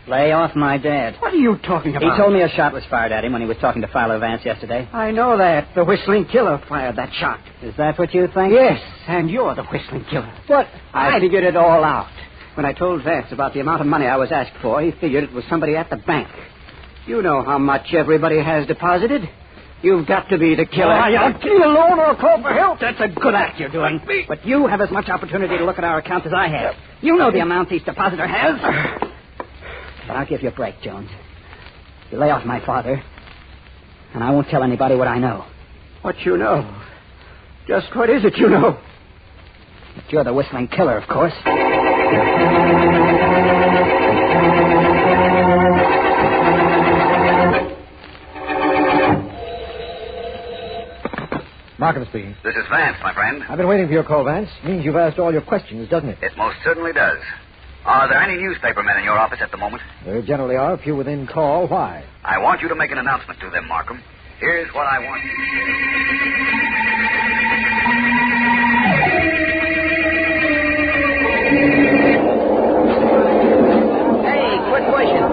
Lay off my dad. What are you talking about? He told me a shot was fired at him when he was talking to Philo Vance yesterday. I know that. The whistling killer fired that shot. Is that what you think? Yes, and you're the whistling killer. What? I figured it all out. When I told Vance about the amount of money I was asked for, he figured it was somebody at the bank. You know how much everybody has deposited. You've got to be the killer. I'll leave alone or call for help. That's a good act you're doing. But you have as much opportunity to look at our accounts as I have. You know the amount each depositor has. But I'll give you a break, Jones. You lay off my father, and I won't tell anybody what I know. What you know? Just what is it you know? That you're the whistling killer, of course. Markham speaking. This is Vance, my friend. I've been waiting for your call, Vance. Means you've asked all your questions, doesn't it? It most certainly does. Are there any newspaper men in your office at the moment? There generally are. A few within call. Why? I want you to make an announcement to them, Markham. Here's what I want you to Hey, quit pushing.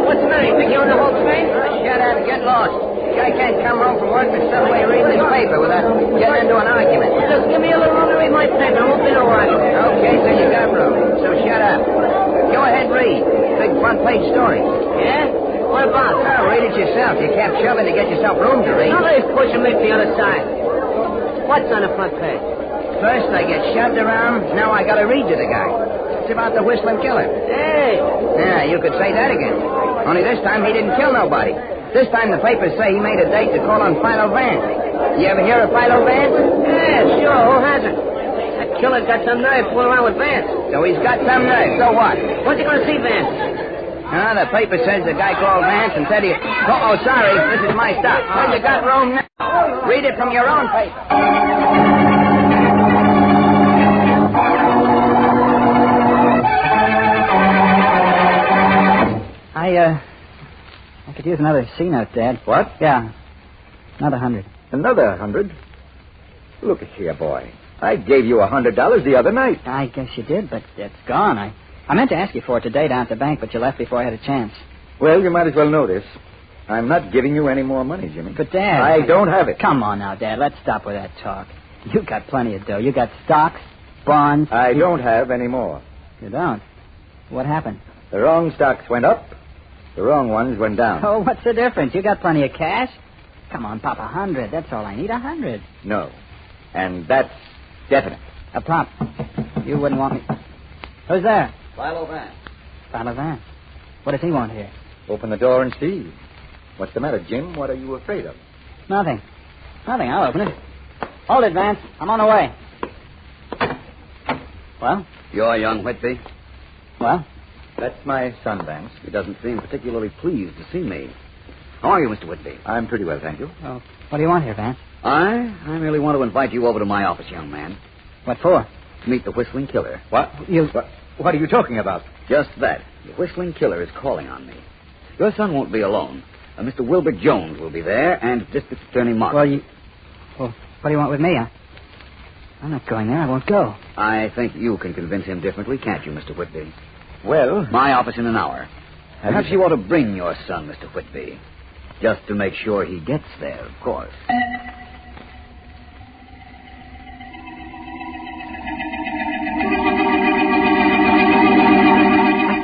What's the name? Think you're in the whole thing? Shut up. Get lost. Guy can't come home from work and suddenly read his paper without getting into an argument. Just give me a little room to read my paper. I won't be no argument. Okay, so you got room. So shut up. Go ahead, read. Big front page story. Yeah? What about? Oh, read it yourself. You kept shoving to get yourself room to read. Now let's push and make the other side. What's on the front page? First I get shoved around. Now I gotta read to the guy. It's about the whistling killer. Hey! Yeah, you could say that again. Only this time he didn't kill nobody. This time the papers say he made a date to call on Philo Vance. You ever hear of Philo Vance? Yeah, sure. Who hasn't? That killer's got some nerve fooling around with Vance. So he's got some nerve. So what? When's he going to see Vance? The paper says the guy called Vance and said he... Oh, sorry. This is my stuff. Well, you got room now. Read it from your own paper. I could use another C-note, Dad. What? Yeah. Another 100. Another 100? Look at here, boy. I gave you $100 the other night. I guess you did, but it's gone. I meant to ask you for it today down at the bank, but you left before I had a chance. Well, you might as well know this. I'm not giving you any more money, Jimmy. But, Dad... I don't have it. Come on now, Dad. Let's stop with that talk. You got plenty of dough. You got stocks, bonds... I don't have any more. You don't? What happened? The wrong stocks went up. The wrong ones went down. Oh, what's the difference? You got plenty of cash. Come on, Pop, 100. That's all I need, 100. No. And that's definite. Pop, you wouldn't want me... Who's there? Philo Vance. Philo Vance. What does he want here? Open the door and see. What's the matter, Jim? What are you afraid of? Nothing. I'll open it. Hold it, Vance. I'm on the way. Well? You're young Whitby? Well? That's my son, Vance. He doesn't seem particularly pleased to see me. How are you, Mr. Whitby? I'm pretty well, thank you. Oh, what do you want here, Vance? I merely want to invite you over to my office, young man. What for? To meet the whistling killer. What? What are you talking about? Just that. The whistling killer is calling on me. Your son won't be alone. Mr. Wilbur Jones will be there, and District Attorney Mark. Well, what do you want with me? I'm not going there. I won't go. I think you can convince him differently, can't you, Mr. Whitby? Well... My office in an hour. Perhaps you ought to bring your son, Mr. Whitby. Just to make sure he gets there, of course. I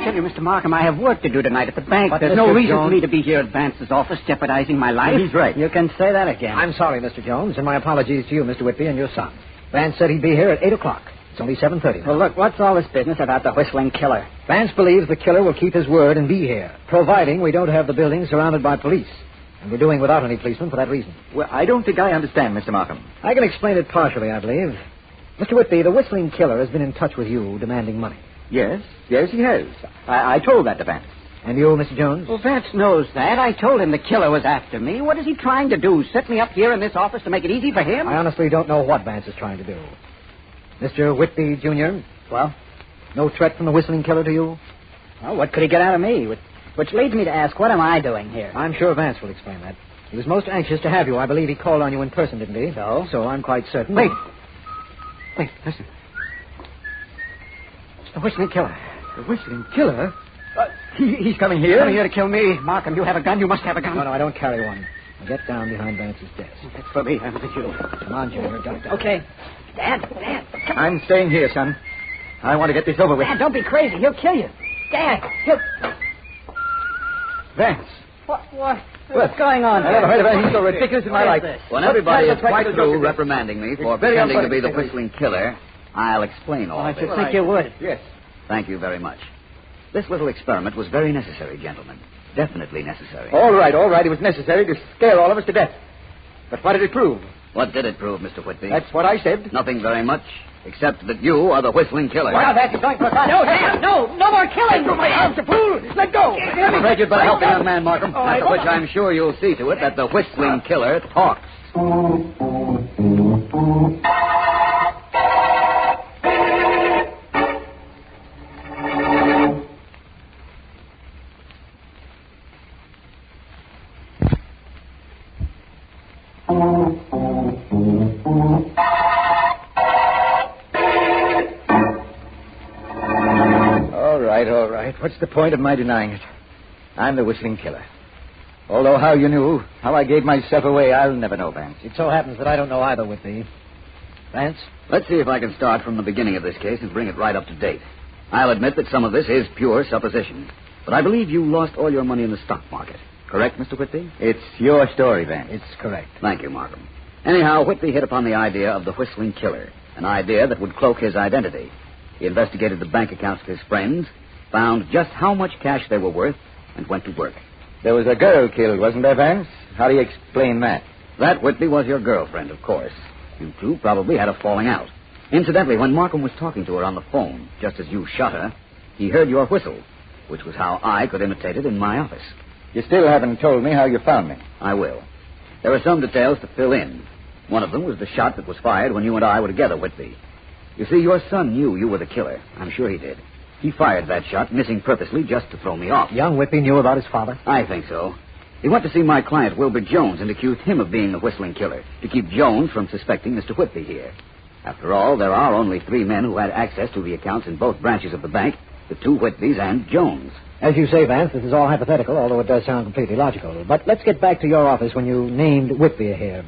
tell you, Mr. Markham, I have work to do tonight at the bank. There's no reason for me to be here at Vance's office jeopardizing my life. He's right. You can say that again. I'm sorry, Mr. Jones, and my apologies to you, Mr. Whitby, and your son. Vance said he'd be here at 8 o'clock. It's only 7:30 now. Well, look, what's all this business about the whistling killer? Vance believes the killer will keep his word and be here, providing we don't have the building surrounded by police. And we're doing without any policemen for that reason. Well, I don't think I understand, Mr. Markham. I can explain it partially, I believe. Mr. Whitby, the whistling killer has been in touch with you demanding money. Yes, he has. I told that to Vance. And you, Mr. Jones? Well, Vance knows that. I told him the killer was after me. What is he trying to do? Set me up here in this office to make it easy for him? I honestly don't know what Vance is trying to do. Mr. Whitby, Jr.? Well? No threat from the whistling killer to you? Well, what could he get out of me? Which leads me to ask, what am I doing here? I'm sure Vance will explain that. He was most anxious to have you. I believe he called on you in person, didn't he? So I'm quite certain. Wait, listen. It's the whistling killer. The whistling killer? He's coming here? Coming here to kill me. Markham, you have a gun. You must have a gun. No, I don't carry one. Now get down behind Vance's desk. That's for me. I'm with you. Come on, Junior. Got it down. Okay. Dad, come on. I'm staying here, son. I want to get this over with. Dad, don't be crazy. He'll kill you. Dad, he'll... Vance. What's going on? I never heard of anything so ridiculous in my life. When everybody is quite through reprimanding me for pretending to be the whistling killer, I'll explain all I this. should think you would. Yes. Thank you very much. This little experiment was very necessary, gentlemen. Definitely necessary. All right. It was necessary to scare all of us to death. But what did it prove? What did it prove, Mr. Whitby? That's what I said. Nothing very much, except that you are the whistling killer. Wow, that's going for fun. No, Sam, no more killing. Let go my arms, you fool. Let go. I'm afraid you'd better help the young man, Markham. After which I'm sure you'll see to it that the whistling killer talks. All right. What's the point of my denying it? I'm the whistling killer. Although how you knew, how I gave myself away, I'll never know, Vance. It so happens that I don't know either, Whitby. Vance? Let's see if I can start from the beginning of this case and bring it right up to date. I'll admit that some of this is pure supposition, but I believe you lost all your money in the stock market. Correct, Mr. Whitby? It's your story, Vance. It's correct. Thank you, Markham. Anyhow, Whitby hit upon the idea of the whistling killer, an idea that would cloak his identity. He investigated the bank accounts of his friends, found just how much cash they were worth, and went to work. There was a girl killed, wasn't there, Vance? How do you explain that? That, Whitby, was your girlfriend, of course. You two probably had a falling out. Incidentally, when Markham was talking to her on the phone, just as you shot her, he heard your whistle, which was how I could imitate it in my office. You still haven't told me how you found me. I will. There are some details to fill in. One of them was the shot that was fired when you and I were together, Whitby. You see, your son knew you were the killer. I'm sure he did. He fired that shot, missing purposely, just to throw me off. Young Whitby knew about his father? I think so. He went to see my client, Wilbur Jones, and accused him of being the whistling killer, to keep Jones from suspecting Mr. Whitby here. After all, there are only 3 men who had access to the accounts in both branches of the bank, the 2 Whitbys and Jones. As you say, Vance, this is all hypothetical, although it does sound completely logical. But let's get back to your office when you named Whitby here.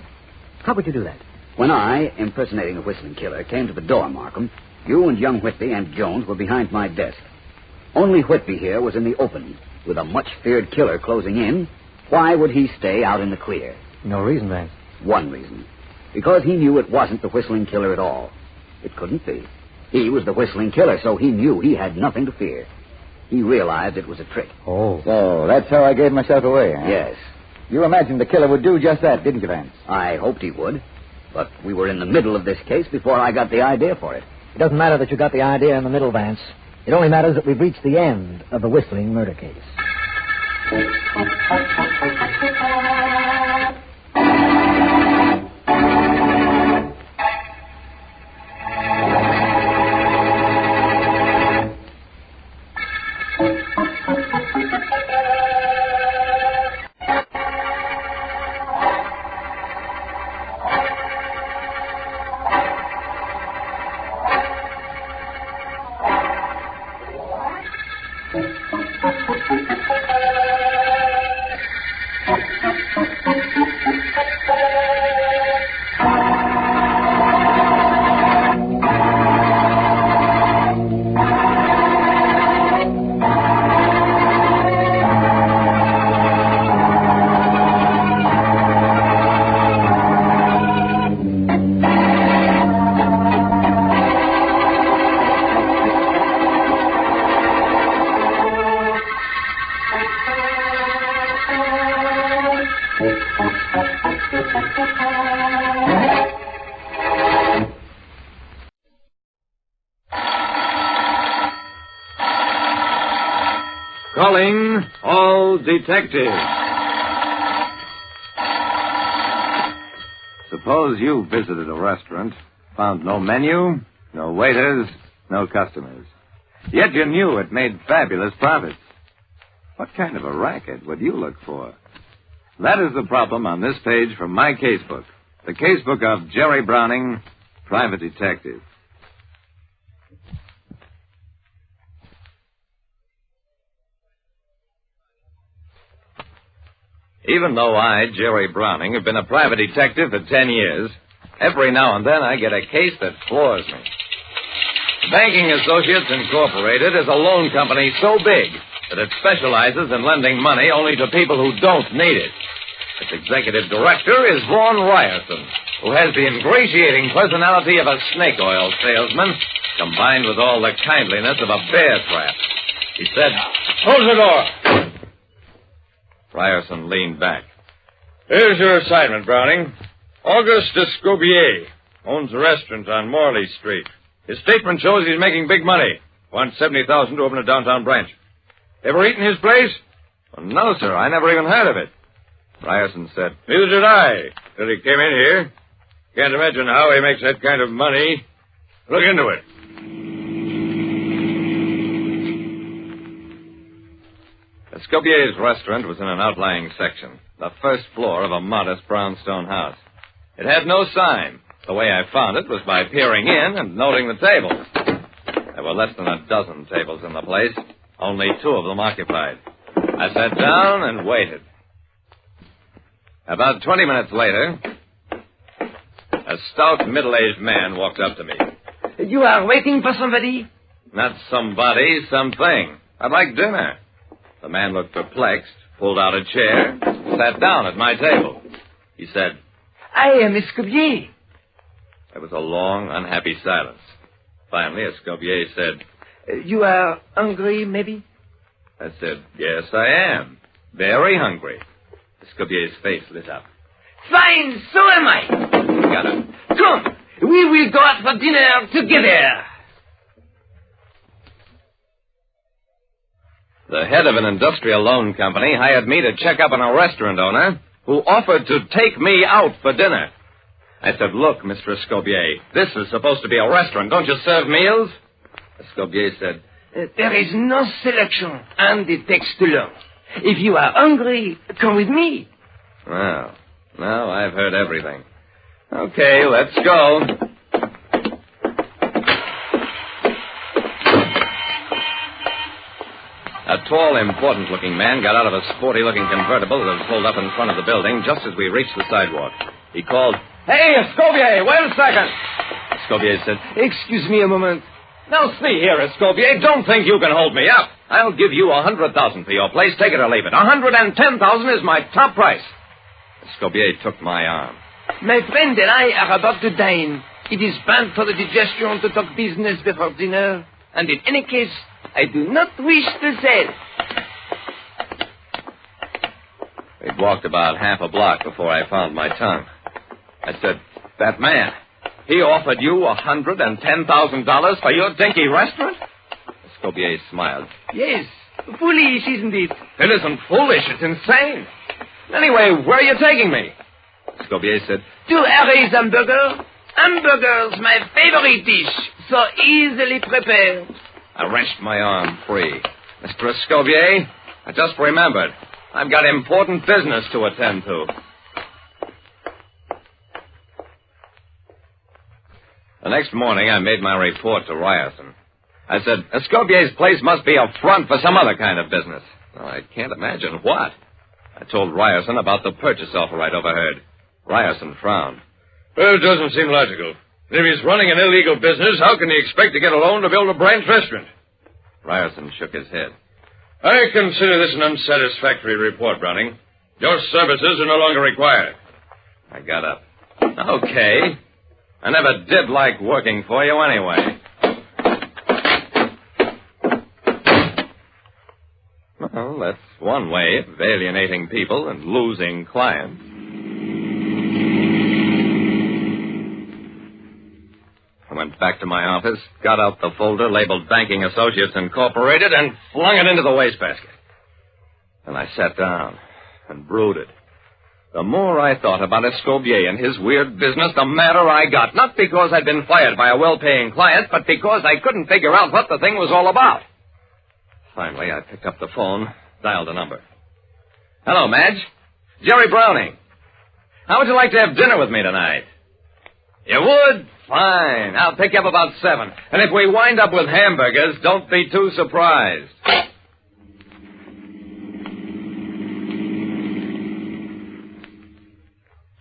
How would you do that? When I, impersonating a whistling killer, came to the door, Markham, you and young Whitby and Jones were behind my desk. Only Whitby here was in the open, with a much-feared killer closing in. Why would he stay out in the clear? No reason, Vance. One reason. Because he knew it wasn't the whistling killer at all. It couldn't be. He was the whistling killer, so he knew he had nothing to fear. He realized it was a trick. Oh. So that's how I gave myself away, huh? Yes. You imagined the killer would do just that, didn't you, Vance? I hoped he would. But we were in the middle of this case before I got the idea for it. It doesn't matter that you got the idea in the middle, Vance. It only matters that we've reached the end of the whistling murder case. Calling all detectives. Suppose you visited a restaurant, found no menu, no waiters, no customers. Yet you knew it made fabulous profits. What kind of a racket would you look for? That is the problem on this page from my casebook. The casebook of Jerry Browning, private detective. Even though I, Jerry Browning, have been a private detective for 10 years, every now and then I get a case that floors me. Banking Associates Incorporated is a loan company so big that it specializes in lending money only to people who don't need it. Its executive director is Vaughn Ryerson, who has the ingratiating personality of a snake oil salesman, combined with all the kindliness of a bear trap. He said, "Close the door." Ryerson leaned back. "Here's your assignment, Browning. Auguste Escobier owns a restaurant on Morley Street. His statement shows he's making big money. Wants $70,000 to open a downtown branch. Ever eaten his place?" Well, no, sir. I never even heard of it. Ryerson said, "Neither did I, till he came in here. Can't imagine how he makes that kind of money. Look into it." Escobier's restaurant was in an outlying section, the first floor of a modest brownstone house. It had no sign. The way I found it was by peering in and noting the tables. There were less than a dozen tables in the place, only 2 of them occupied. I sat down and waited. About 20 minutes later, a stout, middle-aged man walked up to me. "You are waiting for somebody?" "Not somebody, something. I'd like dinner." The man looked perplexed, pulled out a chair, sat down at my table. He said, "I am Escobier." There was a long, unhappy silence. Finally, Escobier said, "You are hungry, maybe?" I said, "Yes, I am. Very hungry." Escobier's face lit up. "Fine, so am I." Got up. "Come, we will go out for dinner together." The head of an industrial loan company hired me to check up on a restaurant owner who offered to take me out for dinner. I said, "Look, Mr. Escobier, this is supposed to be a restaurant. Don't you serve meals?" Escobier said, "There is no selection, and it takes too long. If you are hungry, come with me." Well, now I've heard everything. Okay, let's go. A tall, important-looking man got out of a sporty-looking convertible that had pulled up in front of the building just as we reached the sidewalk. He called, "Hey, Escobier, wait a second." Escobier said, "Excuse me a moment." "Now, see here, Escobier, don't think you can hold me up. I'll give you $100,000 for your place. Take it or leave it. $110,000 is my top price." Escobier took my arm. "My friend and I are about to dine. It is bad for the digestion to talk business before dinner. And in any case, I do not wish to sell." We'd walked about half a block before I found my tongue. I said, "That man, he offered you $110,000 for your dinky restaurant?" Escobier smiled. "Yes, foolish, isn't it?" "It isn't foolish, it's insane. Anyway, where are you taking me?" Escobier said, "To Harry's hamburger. Hamburgers, my favorite dish, so easily prepared." I wrenched my arm free. "Mr. Escobier, I just remembered. I've got important business to attend to." The next morning, I made my report to Ryerson. I said, "Escobier's place must be a front for some other kind of business." Well, I can't imagine what. I told Ryerson about the purchase offer I'd overheard. Ryerson frowned. "Well, it doesn't seem logical. If he's running an illegal business, how can he expect to get a loan to build a branch restaurant?" Ryerson shook his head. "I consider this an unsatisfactory report, Browning. Your services are no longer required." I got up. "Okay. I never did like working for you anyway." Well, that's one way of alienating people and losing clients. I went back to my office, got out the folder labeled Banking Associates Incorporated, and flung it into the wastebasket. Then I sat down and brooded. The more I thought about Escobier and his weird business, the madder I got. Not because I'd been fired by a well-paying client, but because I couldn't figure out what the thing was all about. Finally, I picked up the phone, dialed a number. "Hello, Madge. Jerry Browning. How would you like to have dinner with me tonight?" "You would? Fine. I'll pick you up about 7. And if we wind up with hamburgers, don't be too surprised."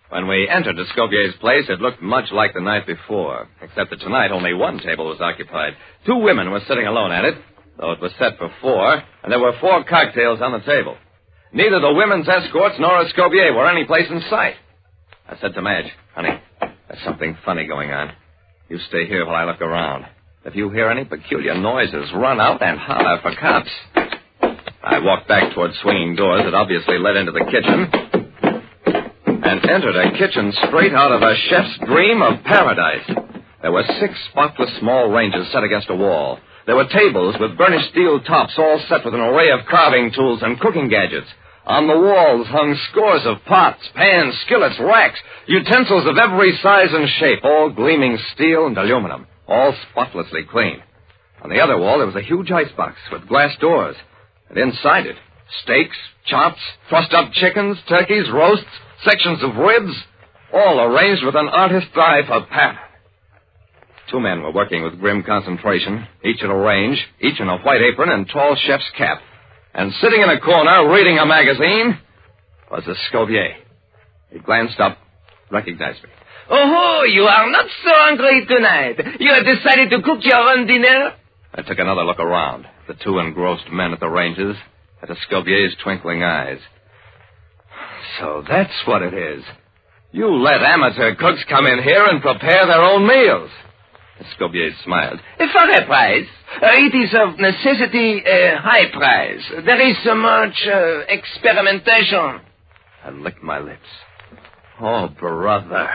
When we entered Escobier's place, it looked much like the night before, except that tonight only one table was occupied. 2 women were sitting alone at it, though it was set for 4, and there were 4 cocktails on the table. Neither the women's escorts nor Escobier were any place in sight. I said to Madge, honey, there's something funny going on. You stay here while I look around. If you hear any peculiar noises, run out and holler for cops. I walked back toward swinging doors that obviously led into the kitchen and entered a kitchen straight out of a chef's dream of paradise. There were 6 spotless small ranges set against a wall. There were tables with burnished steel tops all set with an array of carving tools and cooking gadgets. On the walls hung scores of pots, pans, skillets, racks, utensils of every size and shape, all gleaming steel and aluminum, all spotlessly clean. On the other wall, there was a huge icebox with glass doors. And inside it, steaks, chops, thrust-up chickens, turkeys, roasts, sections of ribs, all arranged with an artist's eye for pattern. 2 men were working with grim concentration, each at a range, each in a white apron and tall chef's cap. And sitting in a corner reading a magazine was Escobier. He glanced up, recognized me. Oh, you are not so hungry tonight. You have decided to cook your own dinner? I took another look around, the 2 engrossed men at the ranges, at Escobier's twinkling eyes. So that's what it is. You let amateur cooks come in here and prepare their own meals. Escobier smiled. For a price. It is of necessity a high price. There is so much experimentation. I licked my lips. Oh, brother.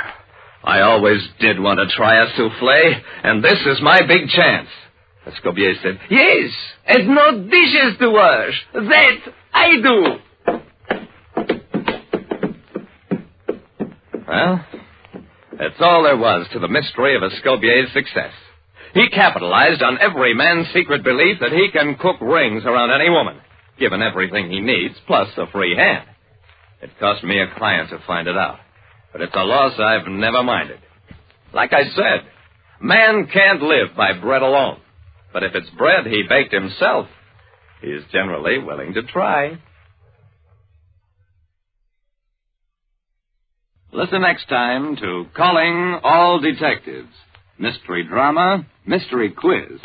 I always did want to try a souffle, and this is my big chance. Escobier said, Yes, and no dishes to wash. That I do. Well, that's all there was to the mystery of Escobier's success. He capitalized on every man's secret belief that he can cook rings around any woman, given everything he needs, plus a free hand. It cost me a client to find it out, but it's a loss I've never minded. Like I said, man can't live by bread alone, but if it's bread he baked himself, he's generally willing to try. Listen next time to Calling All Detectives, mystery drama, mystery quiz,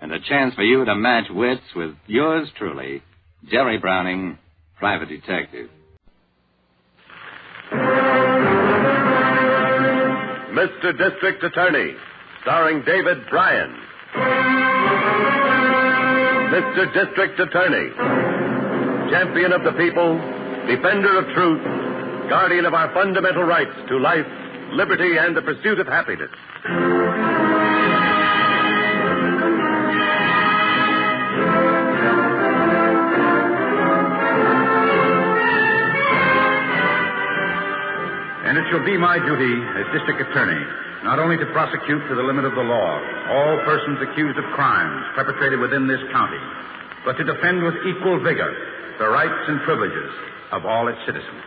and a chance for you to match wits with yours truly, Jerry Browning, Private Detective. Mr. District Attorney, starring David Bryan. Mr. District Attorney, champion of the people, defender of truth, guardian of our fundamental rights to life, liberty, and the pursuit of happiness. And it shall be my duty as district attorney not only to prosecute to the limit of the law all persons accused of crimes perpetrated within this county, but to defend with equal vigor the rights and privileges of all its citizens.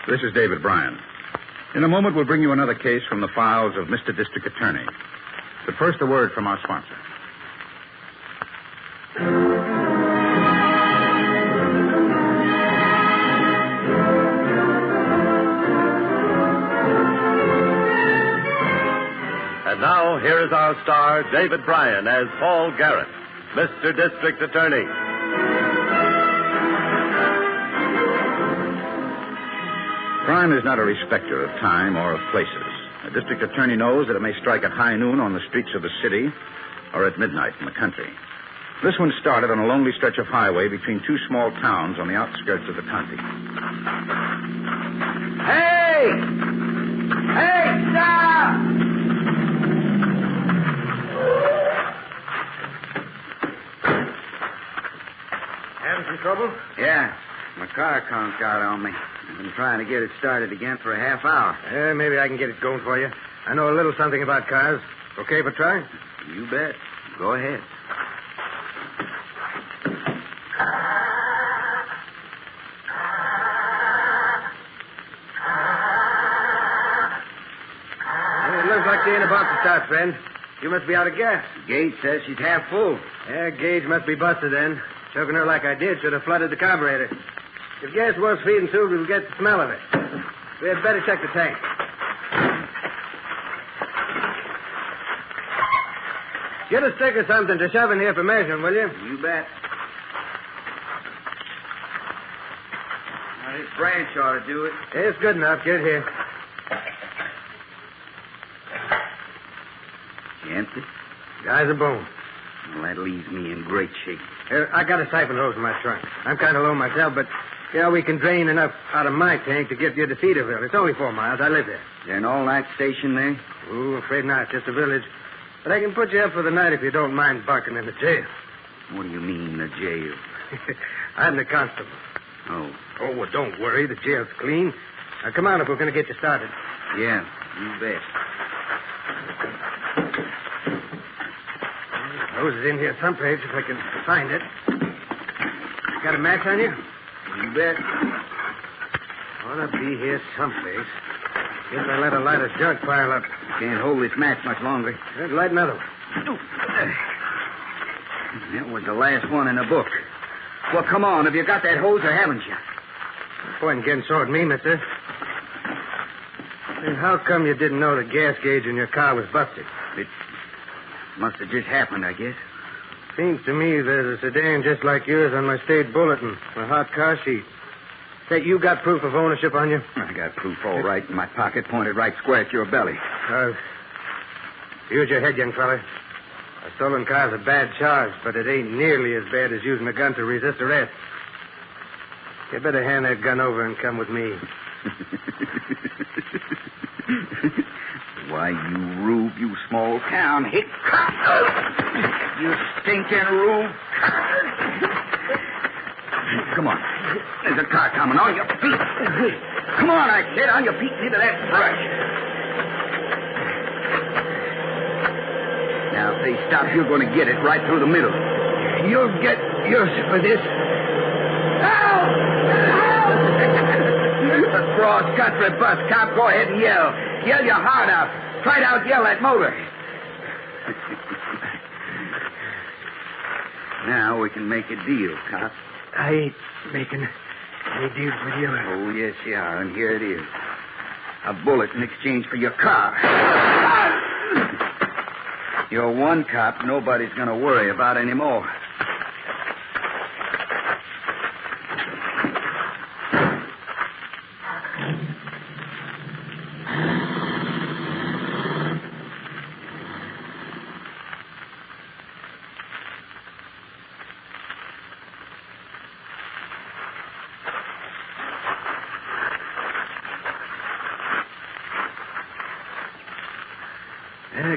This is David Bryan. In a moment, we'll bring you another case from the files of Mr. District Attorney. But first, a word from our sponsor. And now, here is our star, David Bryan, as Paul Garrett, Mr. District Attorney. Crime is not a respecter of time or of places. A district attorney knows that it may strike at high noon on the streets of the city or at midnight in the country. This one started on a lonely stretch of highway between 2 small towns on the outskirts of the county. Hey! Hey, stop! Having some trouble? Yeah. My car conked out on me. I've been trying to get it started again for a half hour. Maybe I can get it going for you. I know a little something about cars. Okay for try? You bet. Go ahead. It looks like she ain't about to start, friend. You must be out of gas. Gage says she's half full. Yeah, gauge must be busted then. Choking her like I did should have flooded the carburetor. If gas was feeding through, we'll get the smell of it. We had better check the tank. Get a stick or something to shove in here for measuring, will you? You bet. Now, this branch ought to do it. It's good enough. Get here. Empty? Guy's a bone. Well, that leaves me in great shape. I got a siphon hose in my trunk. I'm kind of low myself, but, we can drain enough out of my tank to get you to Cedarville. It's only 4 miles. I live there. Is there an all-night station there? Oh, afraid not. Just a village. But I can put you up for the night if you don't mind barking in the jail. What do you mean, the jail? I'm the constable. Oh. Oh, well, don't worry. The jail's clean. Now, come on if we're going to get you started. Yeah, you bet. Hose is in here someplace if I can find it. Got a match on you? You bet. Ought to be here someplace. Guess I let a light of junk pile up. Can't hold this match much longer. Let's light another one. That was the last one in the book. Well, come on. Have you got that hose or haven't you? No point in getting sore at me, mister. And how come you didn't know the gas gauge in your car was busted? It must have just happened, I guess. Seems to me there's a sedan just like yours on my state bulletin, a hot car sheet. Say, you got proof of ownership on you? I got proof all right in my pocket, pointed right square at your belly. Use your head, young fella. A stolen car's a bad charge, but it ain't nearly as bad as using a gun to resist arrest. You better hand that gun over and come with me. Why, you rube, you small town hick. You stinking rube. Come on. There's a car coming on your feet. Come on, I said, on your feet into that brush. Now, if they stop, you're going to get it right through the middle. You'll get yours for this. Ow! A cross-country bus cop, go ahead and yell. Yell your heart out. Try to out-yell that motor. Now we can make a deal, cop. I ain't making any deals with you. Oh, yes, you are, and here it is. A bullet in exchange for your car. You're one cop nobody's going to worry about anymore.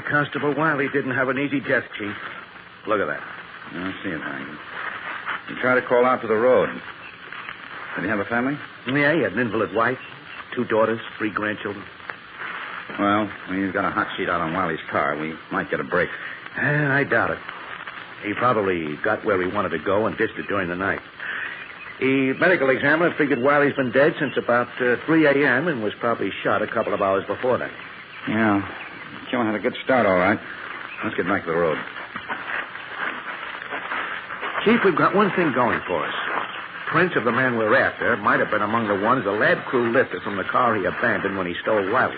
Constable Wiley didn't have an easy death, Chief. Look at that. I see it, Hank. You tried to call out to the road. Did he have a family? Yeah, he had an invalid wife, 2 daughters, 3 grandchildren. Well, he's got a hot sheet out on Wiley's car. We might get a break. I doubt it. He probably got where he wanted to go and ditched it during the night. The medical examiner figured Wiley's been dead since about 3 a.m. and was probably shot a couple of hours before that. Yeah. Killer had a good start, all right. Let's get back to the road. Chief, we've got one thing going for us. Prints of the man we're after might have been among the ones the lab crew lifted from the car he abandoned when he stole Wiley's.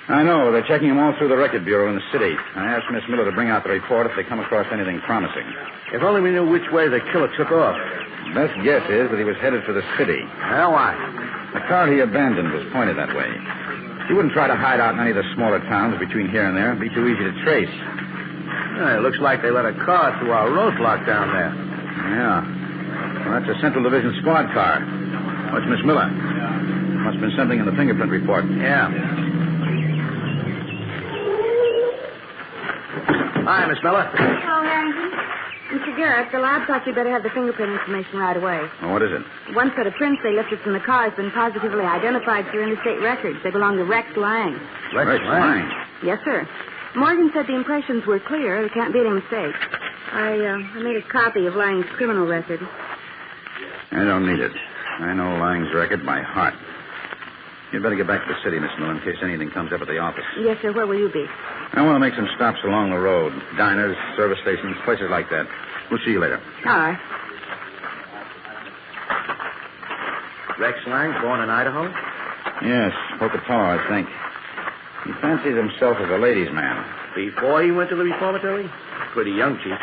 I know. They're checking him all through the record bureau in the city. I asked Miss Miller to bring out the report if they come across anything promising. If only we knew which way the killer took off. Best guess is that he was headed for the city. Now, why? The car he abandoned was pointed that way. He wouldn't try to hide out in any of the smaller towns between here and there. It'd be too easy to trace. It looks like they let a car through our roadblock down there. Yeah. Well, that's a Central Division squad car. What's Miss Miller? Must have been something in the fingerprint report. Yeah. Hi, Miss Miller. Hello, Harrington. Mr. Garrett, the lab thought you'd better have the fingerprint information right away. Well, what is it? One set of prints they lifted from the car has been positively identified through interstate records. They belong to Rex Lang. Rex Lang? Yes, sir. Morgan said the impressions were clear. There can't be any mistake. I made a copy of Lang's criminal record. I don't need it. I know Lang's record by heart. You'd better get back to the city, Miss Miller, in case anything comes up at the office. Yes, sir. Where will you be? I want to make some stops along the road. Diners, service stations, places like that. We'll see you later. All right. Rex Lang, born in Idaho? Yes, Pocatello, I think. He fancies himself as a ladies' man. Before he went to the reformatory? Pretty young, Chief.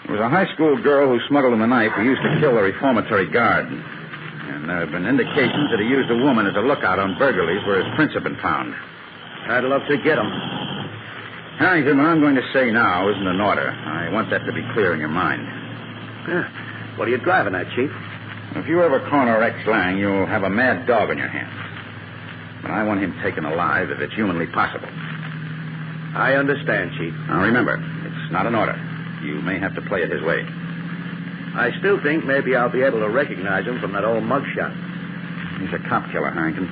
There was a high school girl who smuggled him a knife who used to kill the reformatory guard. And there have been indications that he used a woman as a lookout on burglaries where his prints have been found. I'd love to get him. Harrington, what I'm going to say now isn't in order. I want that to be clear in your mind. Yeah. What are you driving at, Chief? If you ever corner Rex Lang, you'll have a mad dog on your hands. But I want him taken alive if it's humanly possible. I understand, Chief. Now, remember, it's not an order. You may have to play it his way. I still think maybe I'll be able to recognize him from that old mugshot. He's a cop killer, Harrington.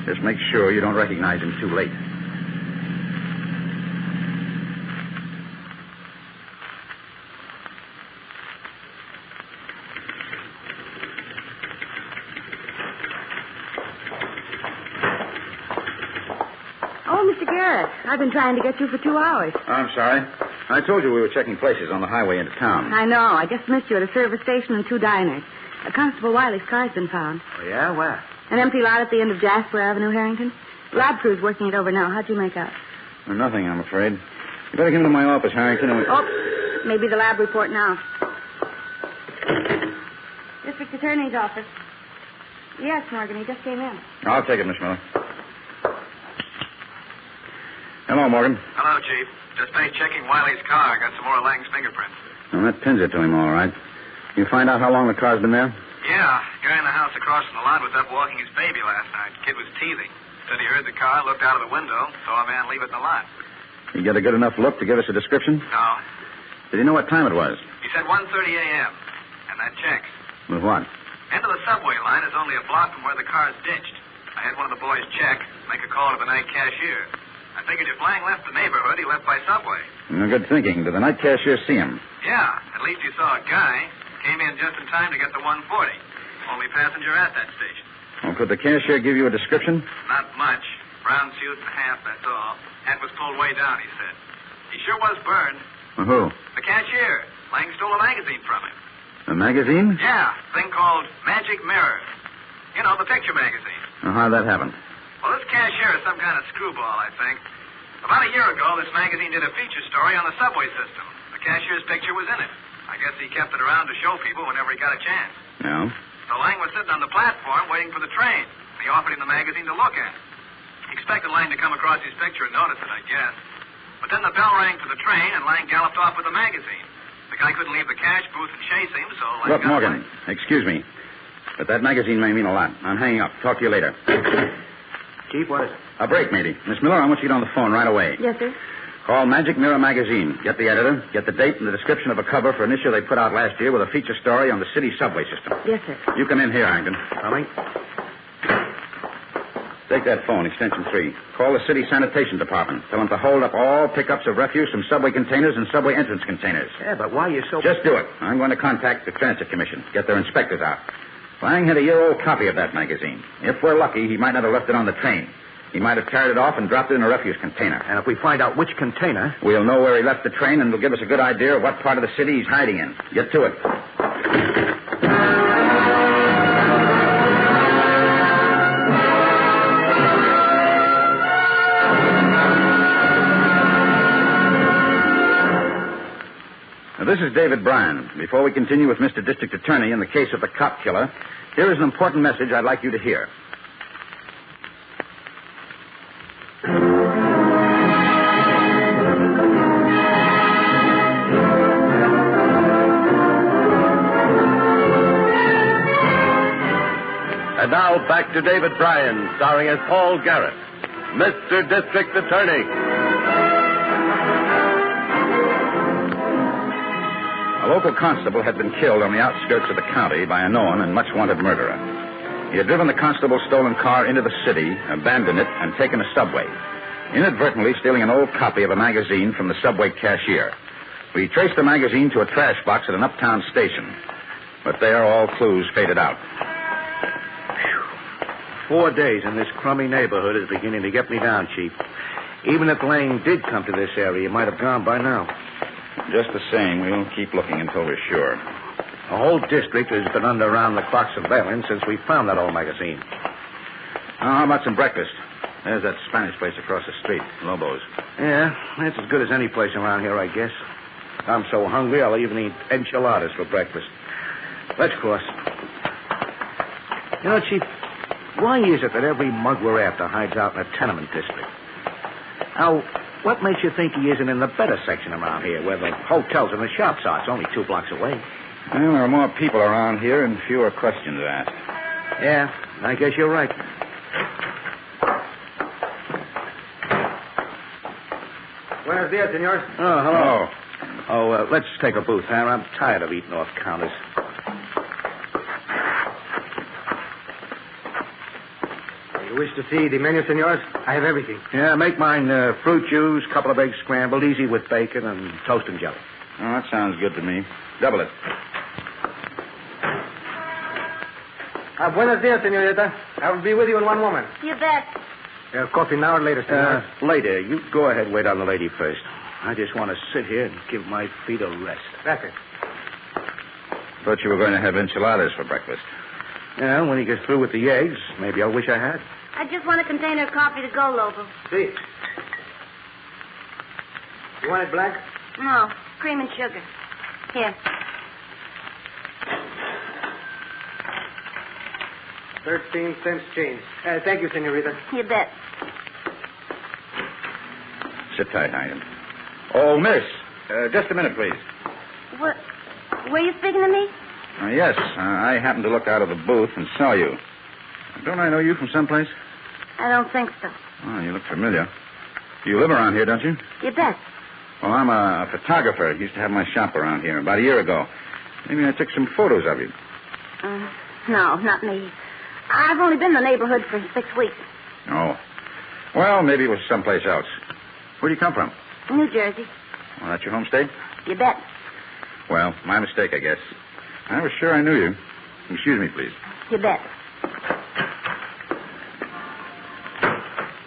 Just make sure you don't recognize him too late. I've been trying to get you for 2 hours. I'm sorry. I told you we were checking places on the highway into town. I know. I just missed you at a service station and 2 diners. Constable Wiley's car's been found. Oh, yeah? Where? An empty lot at the end of Jasper Avenue, Harrington. Lab crew's working it over now. How'd you make out? Well, nothing, I'm afraid. You better come to my office, Harrington. Oh, maybe the lab report now. District Attorney's office. Yes, Morgan, he just came in. I'll take it, Miss Miller. Hello, Morgan. Hello, Chief. Just finished checking Wiley's car. Got some more of Lang's fingerprints. Well, that pins it to him, all right. You find out how long the car's been there? Yeah. Guy in the house across from the lot was up walking his baby last night. Kid was teething. Said he heard the car, looked out of the window, saw a man leave it in the lot. You get a good enough look to give us a description? No. Did he know what time it was? He said 1:30 a.m. And that checks. With what? End of the subway line is only a block from where the car's ditched. I had one of the boys check, make a call to the night cashier. I figured if Lang left the neighborhood, he left by subway. Good thinking. Did the night cashier see him? Yeah, at least he saw a guy. Came in just in time to get the 140. Only passenger at that station. Well, could the cashier give you a description? Not much. Brown suit and hat, that's all. Hat was pulled way down, he said. He sure was burned. Well, who? The cashier. Lang stole a magazine from him. A magazine? Yeah, thing called Magic Mirror. You know, the picture magazine. Well, how'd that happen? Well, this cashier is some kind of screwball, I think. About a year ago, this magazine did a feature story on the subway system. The cashier's picture was in it. I guess he kept it around to show people whenever he got a chance. Yeah? So Lang was sitting on the platform waiting for the train. He offered him the magazine to look at. He expected Lang to come across his picture and notice it, I guess. But then the bell rang for the train, and Lang galloped off with the magazine. The guy couldn't leave the cash booth and chase him, so Lang Look, Morgan, excuse me. But that magazine may mean a lot. I'm hanging up. Talk to you later. Chief, what is it? A break, matey. Miss Miller, I want you to get on the phone right away. Yes, sir. Call Magic Mirror Magazine. Get the editor, get the date and the description of a cover for an issue they put out last year with a feature story on the city subway system. Yes, sir. You come in here, Harrington. Coming. Take that phone, extension 3. Call the city sanitation department. Tell them to hold up all pickups of refuse from subway containers and subway entrance containers. Yeah, but why are you so... Just do it. I'm going to contact the Transit Commission. Get their inspectors out. Lang had a year-old copy of that magazine. If we're lucky, he might not have left it on the train. He might have carried it off and dropped it in a refuse container. And if we find out which container... We'll know where he left the train, and it'll give us a good idea of what part of the city he's hiding in. Get to it. Now, this is David Bryan. Before we continue with Mr. District Attorney in the case of the cop killer, here is an important message I'd like you to hear. And now back to David Bryan, starring as Paul Garrett, Mr. District Attorney. A local constable had been killed on the outskirts of the county by a known and much-wanted murderer. He had driven the constable's stolen car into the city, abandoned it, and taken a subway, inadvertently stealing an old copy of a magazine from the subway cashier. We traced the magazine to a trash box at an uptown station, but there all clues faded out. 4 days in this crummy neighborhood is beginning to get me down, Chief. Even if Lang did come to this area, he might have gone by now. Just the same, we'll keep looking until we're sure. The whole district has been under round-the-clock surveillance since we found that old magazine. Now, how about some breakfast? There's that Spanish place across the street, Lobo's. Yeah, that's as good as any place around here, I guess. I'm so hungry, I'll even eat enchiladas for breakfast. Let's cross. You know, Chief, why is it that every mug we're after hides out in a tenement district? Now, what makes you think he isn't in the better section around here, where the hotels and the shops are? It's only 2 blocks away. Well, there are more people around here and fewer questions asked. Yeah, I guess you're right. Buenos dias, senor. Oh, hello. Oh, let's take a booth, huh? I'm tired of eating off counters. You wish to see the menu, senors? I have everything. Yeah, make mine fruit juice, couple of eggs scrambled, easy with bacon, and toast and jelly. Oh, that sounds good to me. Double it. Buenos dias, senorita. I will be with you in one moment. You bet. Coffee now or later, senor? Later. You go ahead, wait on the lady first. I just want to sit here and give my feet a rest. Gracias. Thought you were going to have enchiladas for breakfast. Yeah, when he gets through with the eggs, maybe I'll wish I had. I just want a container of coffee to go, Lobo. See. You want it black? No, cream and sugar. Here. 13 cents change. Thank you, senorita. You bet. Sit tight, Hyden. Oh, miss. Just a minute, please. What? Were you speaking to me? Yes. I happened to look out of the booth and saw you. Don't I know you from someplace? I don't think so. Oh, you look familiar. You live around here, don't you? You bet. Well, I'm a photographer. Used to have my shop around here about a year ago. Maybe I took some photos of you. No, not me. I've only been in the neighborhood for 6 weeks. Oh. Well, maybe it was someplace else. Where do you come from? New Jersey. Well, that's your home state? You bet. Well, my mistake, I guess. I was sure I knew you. Excuse me, please. You bet.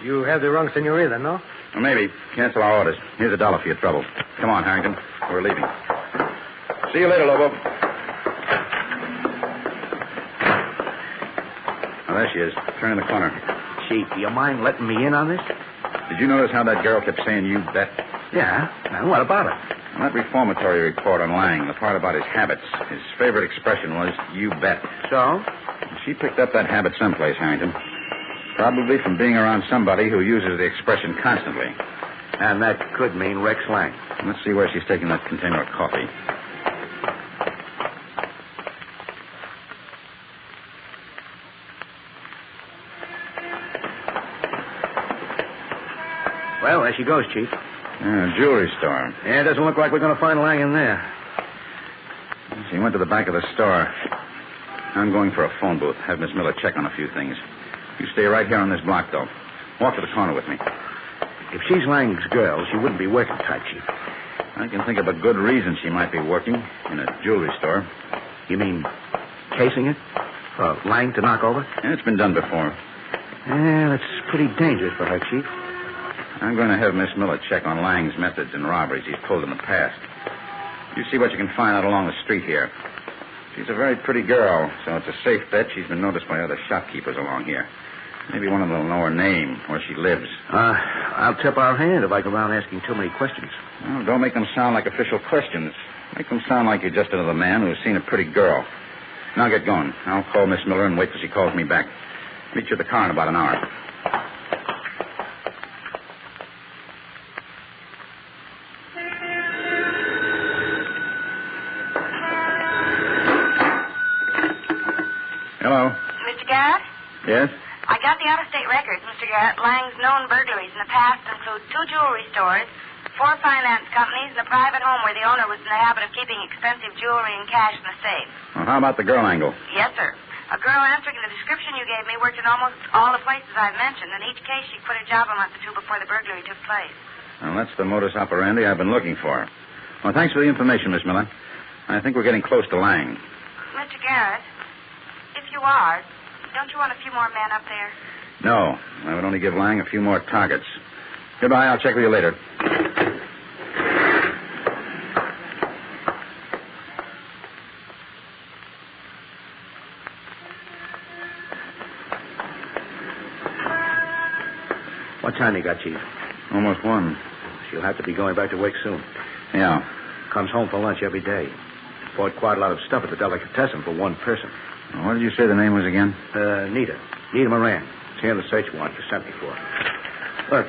You have the wrong senorita, no? Well, maybe. Cancel our orders. Here's $1 for your trouble. Come on, Harrington. We're leaving. See you later, Lobo. Oh, there she is, turning the corner. Chief, do you mind letting me in on this? Did you notice how that girl kept saying, you bet? Yeah. Well, what about it? Well, that reformatory report on Lang, the part about his habits, his favorite expression was, you bet. So? She picked up that habit someplace, Harrington. Probably from being around somebody who uses the expression constantly. And that could mean Rex Lang. Let's see where she's taking that container of coffee. Well, there she goes, Chief. Jewelry store. Yeah, it doesn't look like we're going to find Lang in there. She went to the back of the store. I'm going for a phone booth. Have Miss Miller check on a few things. You stay right here on this block, though. Walk to the corner with me. If she's Lang's girl, she wouldn't be working tight, Chief. I can think of a good reason she might be working in a jewelry store. You mean casing it? For Lang to knock over? Yeah, it's been done before. Yeah, that's pretty dangerous for her, Chief. I'm going to have Miss Miller check on Lang's methods in robberies he's pulled in the past. You see what you can find out along the street here. She's a very pretty girl, so it's a safe bet she's been noticed by other shopkeepers along here. Maybe one of them will know her name, where she lives. I'll tip our hand if I go around asking too many questions. Well, don't make them sound like official questions. Make them sound like you're just another man who's seen a pretty girl. Now get going. I'll call Miss Miller and wait till she calls me back. Meet you at the car in about an hour. Hello. Mr. Garrett? Yes? I got the out-of-state records, Mr. Garrett. Lang's known burglaries in the past include 2 jewelry stores, 4 finance companies, and a private home where the owner was in the habit of keeping expensive jewelry and cash in the safe. Well, how about the girl angle? Yes, sir. A girl answering the description you gave me worked in almost all the places I've mentioned. In each case, she quit her job a month or 2 before the burglary took place. Well, that's the modus operandi I've been looking for. Well, thanks for the information, Miss Miller. I think we're getting close to Lang. Mr. Garrett, if you are, don't you want a few more men up there? No. I would only give Lang a few more targets. Goodbye. I'll check with you later. What time you got, Chief? Almost 1. She'll have to be going back to work soon. Yeah. Comes home for lunch every day. Bought quite a lot of stuff at the delicatessen for one person. What did you say the name was again? Nita. Nita Moran. It's here in the search warrant you sent me for. Look,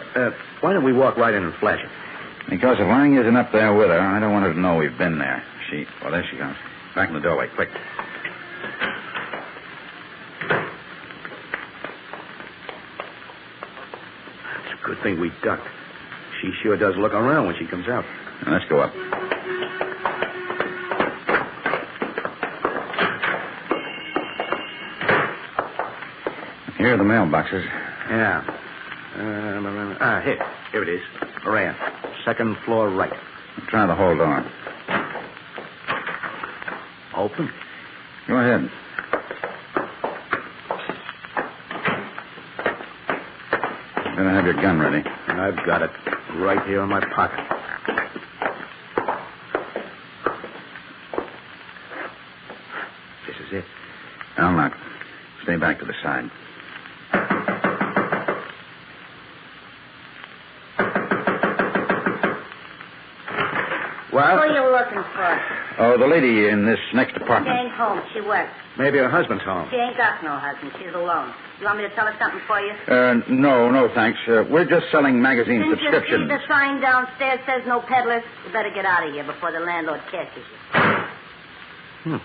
why don't we walk right in and flash it? Because if Lang isn't up there with her, I don't want her to know we've been there. Well, there she comes. Back in the doorway, quick. It's a good thing we ducked. She sure does look around when she comes out. Now, let's go up. Here are the mailboxes. Yeah. Here it is. Moran. Second floor right. Try the whole door. Open. Go ahead. Better have your gun ready. I've got it right here in my pocket. This is it. I'll knock. Stay back to the side. What? Who are you looking for? Oh, the lady in this next She apartment. ain't home. She works. Maybe her husband's home. She ain't got no husband. She's alone. You want me to tell her something for you? No, thanks. We're just selling magazine Didn't subscriptions. you see the sign downstairs says no peddlers? You better get out of here before the landlord catches you.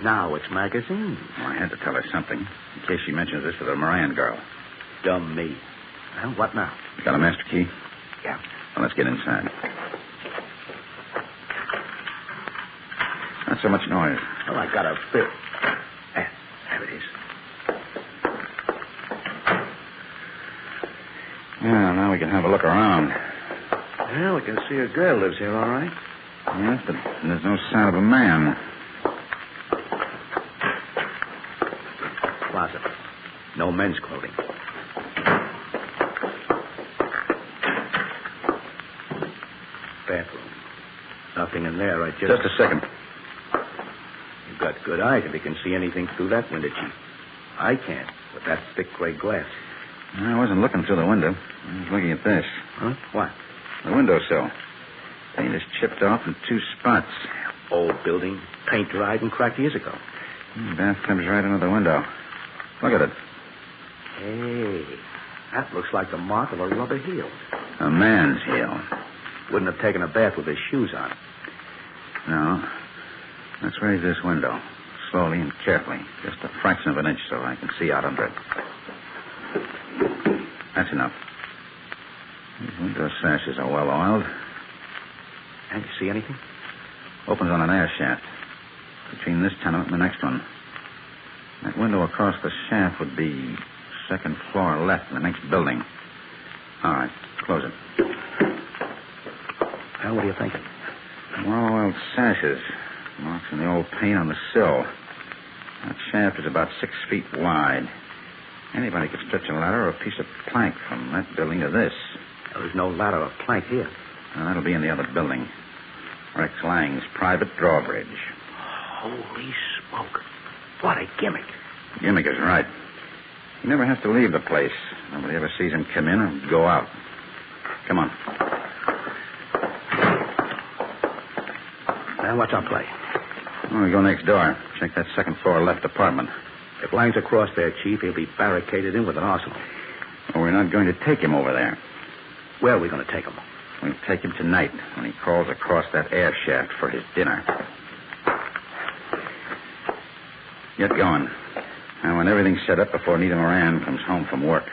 Now it's magazines. Well, I had to tell her something, in case she mentions this to the Moran girl. Dumb me. Well, what now? You got a master key? Yeah. Well, let's get inside. Not so much noise. Well, I got a bit. There it is. Yeah, now we can have a look around. Well, we can see a girl lives here, all right. Yes, but there's no sign of a man. Closet. No men's clothing. Bathroom. Nothing in there. Just a second. You've got good eyes if you can see anything through that window, Chief. I can't, with that thick gray glass. I wasn't looking through the window. I was looking at this. Huh? What? The windowsill. Paint is chipped off in 2 spots. Old building. Paint dried and cracked years ago. Bathtub's right under the window. Look at it. Hey, that looks like the mark of a rubber heel. A man's heel. Wouldn't have taken a bath with his shoes on. No. Let's raise this window. Slowly and carefully. Just a fraction of an inch so I can see out under it. That's enough. These window sashes are well oiled. And you see anything? Opens on an air shaft. Between this tenement and the next one. That window across the shaft would be 2nd floor left in the next building. All right. Close it. Well, what are you thinking? Well-oiled sashes. Marks in the old paint on the sill. That shaft is about 6 feet wide. Anybody could stretch a ladder or a piece of plank from that building to this. There's no ladder or plank here. Now, that'll be in the other building. Rex Lang's private drawbridge. Holy smoke. What a gimmick. Gimmick is right. He never has to leave the place. Nobody ever sees him come in or go out. Come on. Now, what's our play? Well, we go next door. Check that 2nd floor left apartment. If Lang's across there, Chief, he'll be barricaded in with an arsenal. Well, we're not going to take him over there. Where are we going to take him? We'll take him tonight when he crawls across that air shaft for his dinner. Get going. I want everything set up before Nita Moran comes home from work.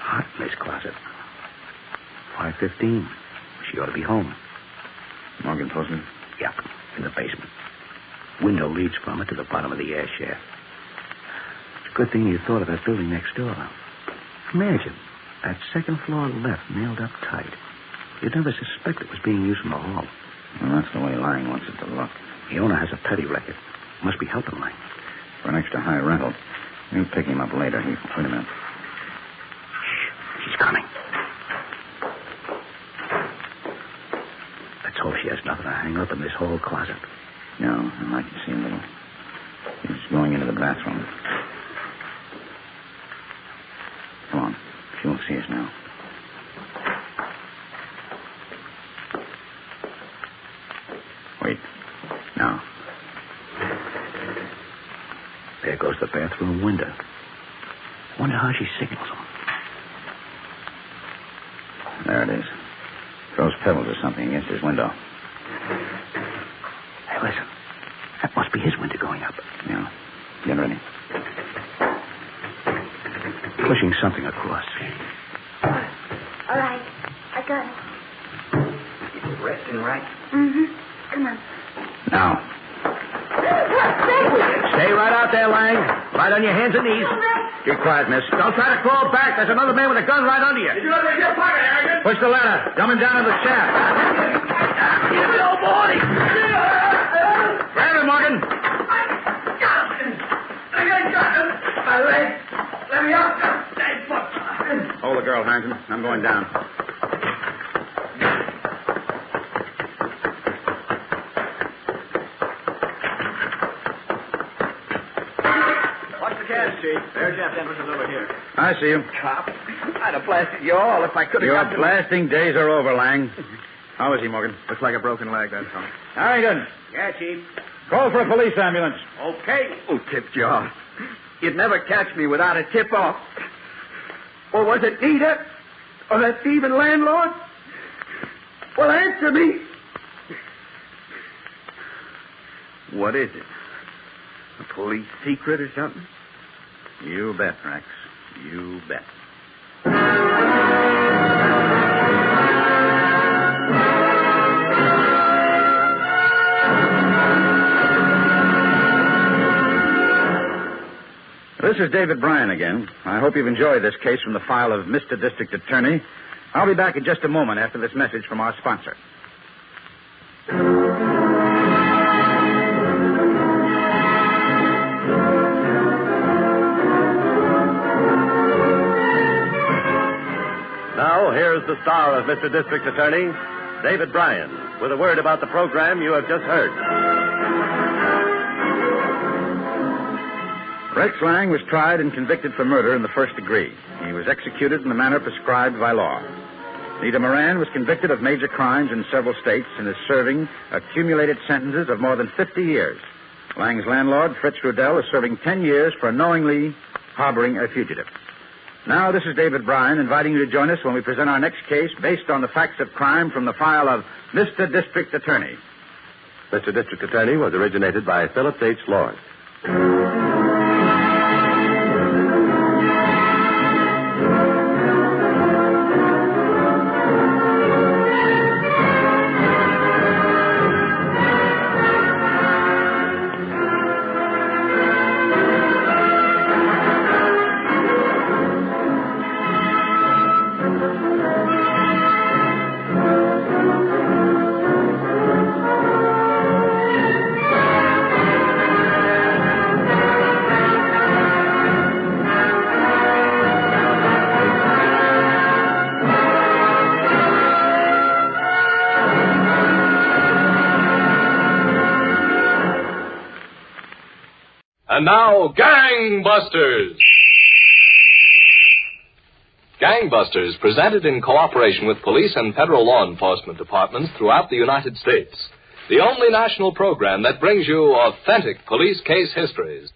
Hot in this closet. 5:15. She ought to be home. Morgan posted? Yep, in the basement. Window leads from it to the bottom of the air shaft. It's a good thing you thought of that building next door. Imagine that 2nd floor left nailed up tight. You'd never suspect it was being used from the hall. Well, that's the way Lang wants it to look. The owner has a petty record. Must be helping Lang. For an extra high rental. We'll pick him up later. Wait a minute. She's coming. going up in this hall closet. No, I can see a little. He's going into the bathroom. Come on. She won't see us now. Wait. Now. There goes the bathroom window. Wonder how she signals them. There it is. Throws pebbles or something against his window. Hey, listen. That must be his window going up. Yeah. Get ready. Pushing something across. All right. I got it. Resting right. Mm-hmm. Come on. Now. Stay right out there, Lang. Right on your hands and knees. Keep quiet, miss. Don't try to crawl back. There's another man with a gun right under you. Did you let me get your pocket, arrogant? Push the ladder. Dumb him down in the shaft. Give me, old boy. Grab him, Morgan. I got him. My leg. Let me out. Stay put. Hold the girl, Harrington. I'm going down. Watch the cash, Chief. Air shaft entrance is over here. I see you. Cop. I'd have blasted you all if I could have Your got blasting days are over, Lang. How is he, Morgan? Looks like a broken leg, that's all. Harrington, Yeah, Chief. call for a police ambulance. Okay. Oh, Tipjaw. You'd never catch me without a tip-off. Or was it Nita? Or that thieving landlord? Well, answer me. What is it? A police secret or something? You bet, Rex. You bet. This is David Bryan again. I hope you've enjoyed this case from the file of Mr. District Attorney. I'll be back in just a moment after this message from our sponsor. Now, here's the star of Mr. District Attorney, David Bryan, with a word about the program you have just heard. Rex Lang was tried and convicted for murder in the first degree. He was executed in the manner prescribed by law. Nita Moran was convicted of major crimes in several states and is serving accumulated sentences of more than 50 years. Lang's landlord, Fritz Rudell, is serving 10 years for knowingly harboring a fugitive. Now, this is David Bryan inviting you to join us when we present our next case based on the facts of crime from the file of Mr. District Attorney. Mr. District Attorney was originated by Phillips H. Lord. And now, Gangbusters! Gangbusters, presented in cooperation with police and federal law enforcement departments throughout the United States. The only national program that brings you authentic police case histories.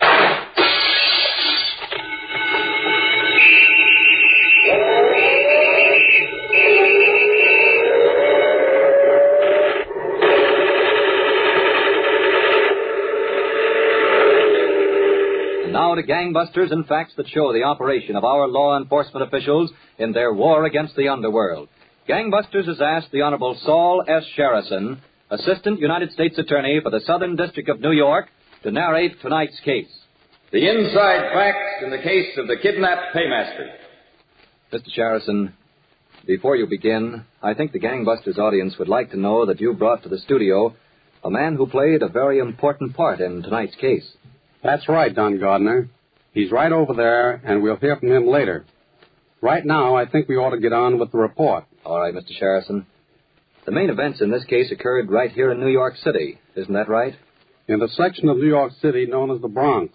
Now to Gangbusters and facts that show the operation of our law enforcement officials in their war against the underworld. Gangbusters has asked the Honorable Saul S. Sherrison, Assistant United States Attorney for the Southern District of New York, to narrate tonight's case. The inside facts in the case of the kidnapped paymaster. Mr. Sherrison, before you begin, I think the Gangbusters audience would like to know that you brought to the studio a man who played a very important part in tonight's case. That's right, Don Gardner. He's right over there, and we'll hear from him later. Right now, I think we ought to get on with the report. All right, Mr. Sherrison. The main events in this case occurred right here in New York City. Isn't that right? In the section of New York City known as the Bronx.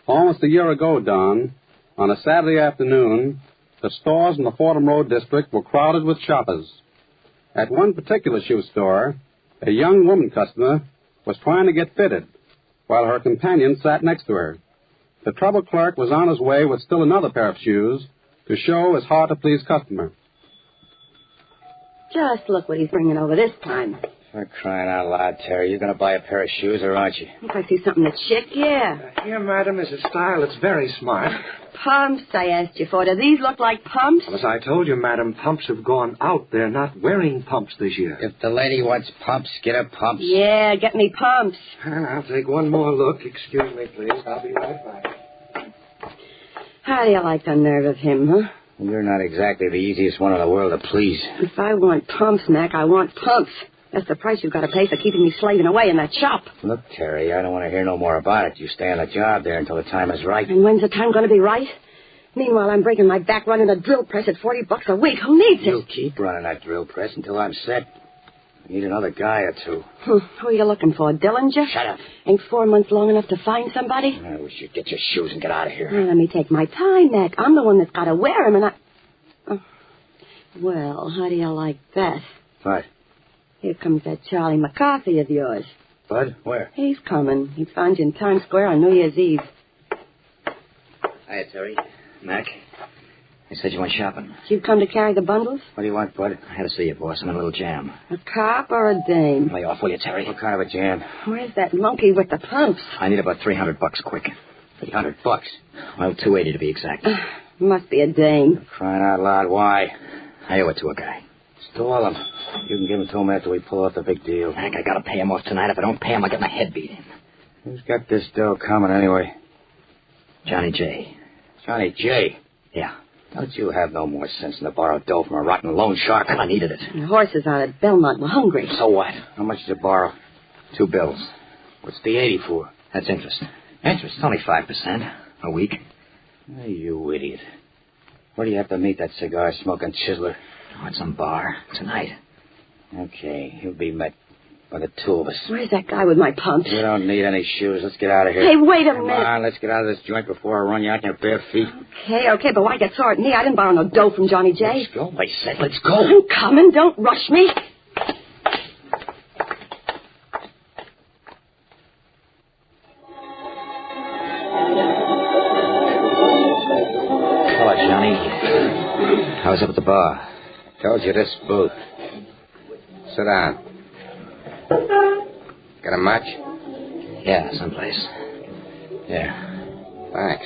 Almost a year ago, Don, on a Saturday afternoon, the stores in the Fordham Road district were crowded with shoppers. At one particular shoe store, a young woman customer was trying to get fitted, while her companion sat next to her. The trouble clerk was on his way with still another pair of shoes to show his hard-to-please customer. Just look what he's bringing over this time. For crying out loud, Terry, you're going to buy a pair of shoes, or aren't you? If I see something that's chic, yeah. Here, madam, is a style that's very smart. Pumps, I asked you for. Do these look like pumps? As I told you, madam, pumps have gone out. They're not wearing pumps this year. If the lady wants pumps, get her pumps. Yeah, get me pumps. And I'll take one more look. Excuse me, please. I'll be right back. How do you like the nerve of him, huh? You're not exactly the easiest one in the world to please. If I want pumps, Mac, I want pumps. That's the price you've got to pay for keeping me slaving away in that shop. Look, Terry, I don't want to hear no more about it. You stay on the job there until the time is right. And when's the time going to be right? Meanwhile, I'm breaking my back running a drill press at $40 a week. Who needs it? You'll keep running that drill press until I'm set. I need another guy or two. Who are you looking for, Dillinger? Shut up. Ain't 4 months long enough to find somebody? I wish you'd get your shoes and get out of here. Well, let me take my time, Mac. I'm the one that's got to wear them, and I... Oh. Well, how do you like that? What? Here comes that Charlie McCarthy of yours. Bud? Where? He's coming. He found you in Times Square on New Year's Eve. Hiya, Terry. Mac. I said you went shopping. Did you come to carry the bundles? What do you want, Bud? I had to see you, boss. I'm in a little jam. A cop or a dame? Lay off, will you, Terry? What kind of a jam? Where's that monkey with the pumps? I need about $300 quick. $300? Well, $280 to be exact. Must be a dame. Crying out loud, why? I owe it to a guy. Stall him. You can give him to him after we pull off the big deal. Mac, I gotta pay him off tonight. If I don't pay him, I'll get my head beat in. Who's got this dough coming anyway? Johnny J. Johnny J? Yeah. Don't you have no more sense than to borrow dough from a rotten loan shark? I needed it. The horses out at Belmont were hungry. So what? How much did you borrow? 2 bills. What's the 80 for? That's interest. Interest? Only 5% a week. Hey, you idiot. Where do you have to meet that cigar-smoking chiseler? Oh, at some bar. Tonight. Okay, he'll be met by the two of us. Where's that guy with my pumps? You don't need any shoes. Let's get out of here. Hey, wait a Come minute. on, let's get out of this joint before I run you out in your bare feet. Okay, but why get sore at me? I didn't borrow no dough from Johnny J. Let's go. I said let's go. I'm coming. Don't rush me. Hello, Johnny. How's it at the bar? Told you this booth. Sit down. Got a match? Yeah, someplace. Yeah. Thanks.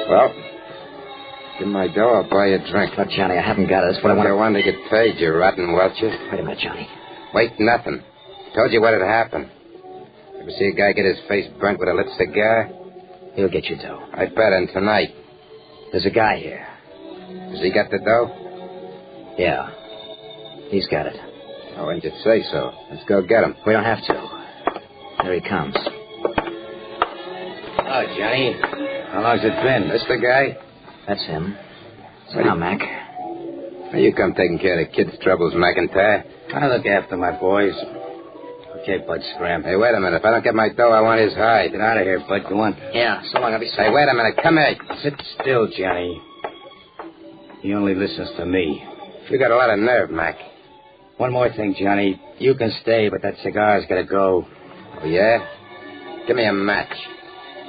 Well, give me my dough, I'll buy you a drink. Look, Johnny, I haven't got it. That's what I want. You want to get paid, you rotten welcher. Wait a minute, Johnny. Wait, nothing. Told you what had happened. Ever see a guy get his face burnt with a lit cigar? He'll get you dough. I bet him tonight. There's a guy here. Has he got the dough? Yeah. He's got it. Oh, why didn't you say so? Let's go get him. We don't have to. Here he comes. Oh, Johnny. How long's it been? This the guy? That's him. So now, Mac. Now you come taking care of the kids' troubles, McIntyre. I look after my boys. Okay, Bud, scram. Hey, wait a minute. If I don't get my dough, I want his hide. Get out of here, Bud. Go on. Yeah, so long. I'll be safe. Hey, wait a minute. Come here. Sit still, Johnny. He only listens to me. You got a lot of nerve, Mac. One more thing, Johnny. You can stay, but that cigar's got to go. Oh, yeah? Give me a match.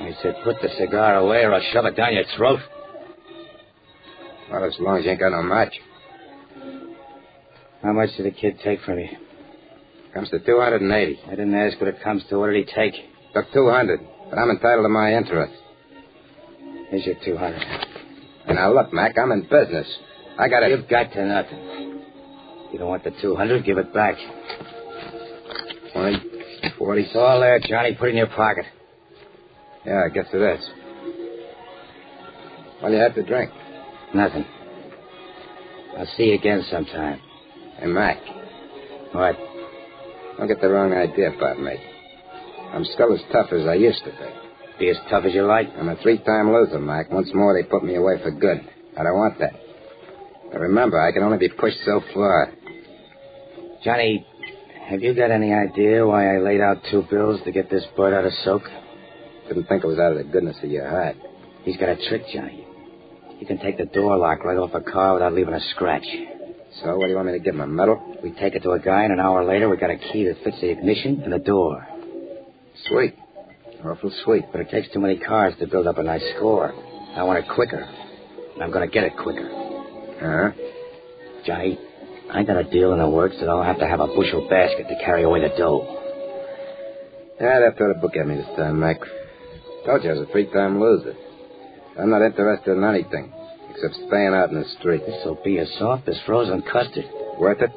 I said, put the cigar away or I'll shove it down your throat. Well, as long as you ain't got no match. How much did the kid take from you? Comes to $280. I didn't ask what it comes to. What did he take? Took $200, but I'm entitled to my interest. Here's your $200. And now, look, Mac, I'm in business. I got to... You've got to nothing. You don't want the $200, give it back. 20, 40. It's all there, Johnny. Put it in your pocket. Yeah, I guess it is. What do you have to drink? Nothing. I'll see you again sometime. Hey, Mac. What? Don't get the wrong idea about me. I'm still as tough as I used to be. Be as tough as you like? I'm a 3-time loser, Mac. Once more, they put me away for good. I don't want that. But remember, I can only be pushed so far. Johnny, have you got any idea why I laid out 2 bills to get this bird out of soak? Didn't think it was out of the goodness of your heart. He's got a trick, Johnny. He can take the door lock right off a car without leaving a scratch. So, what do you want me to give him, a medal? We take it to a guy, and an hour later, we got a key that fits the ignition and the door. Sweet. Awful sweet. But it takes too many cars to build up a nice score. I want it quicker. And I'm going to get it quicker. Uh-huh. Johnny, I got a deal in the works that I'll have to have a bushel basket to carry away the dough. Yeah, that threw the book at me this time, Mac. Told you I was a 3-time loser. I'm not interested in anything except staying out in the street. This'll be as soft as frozen custard. Worth it?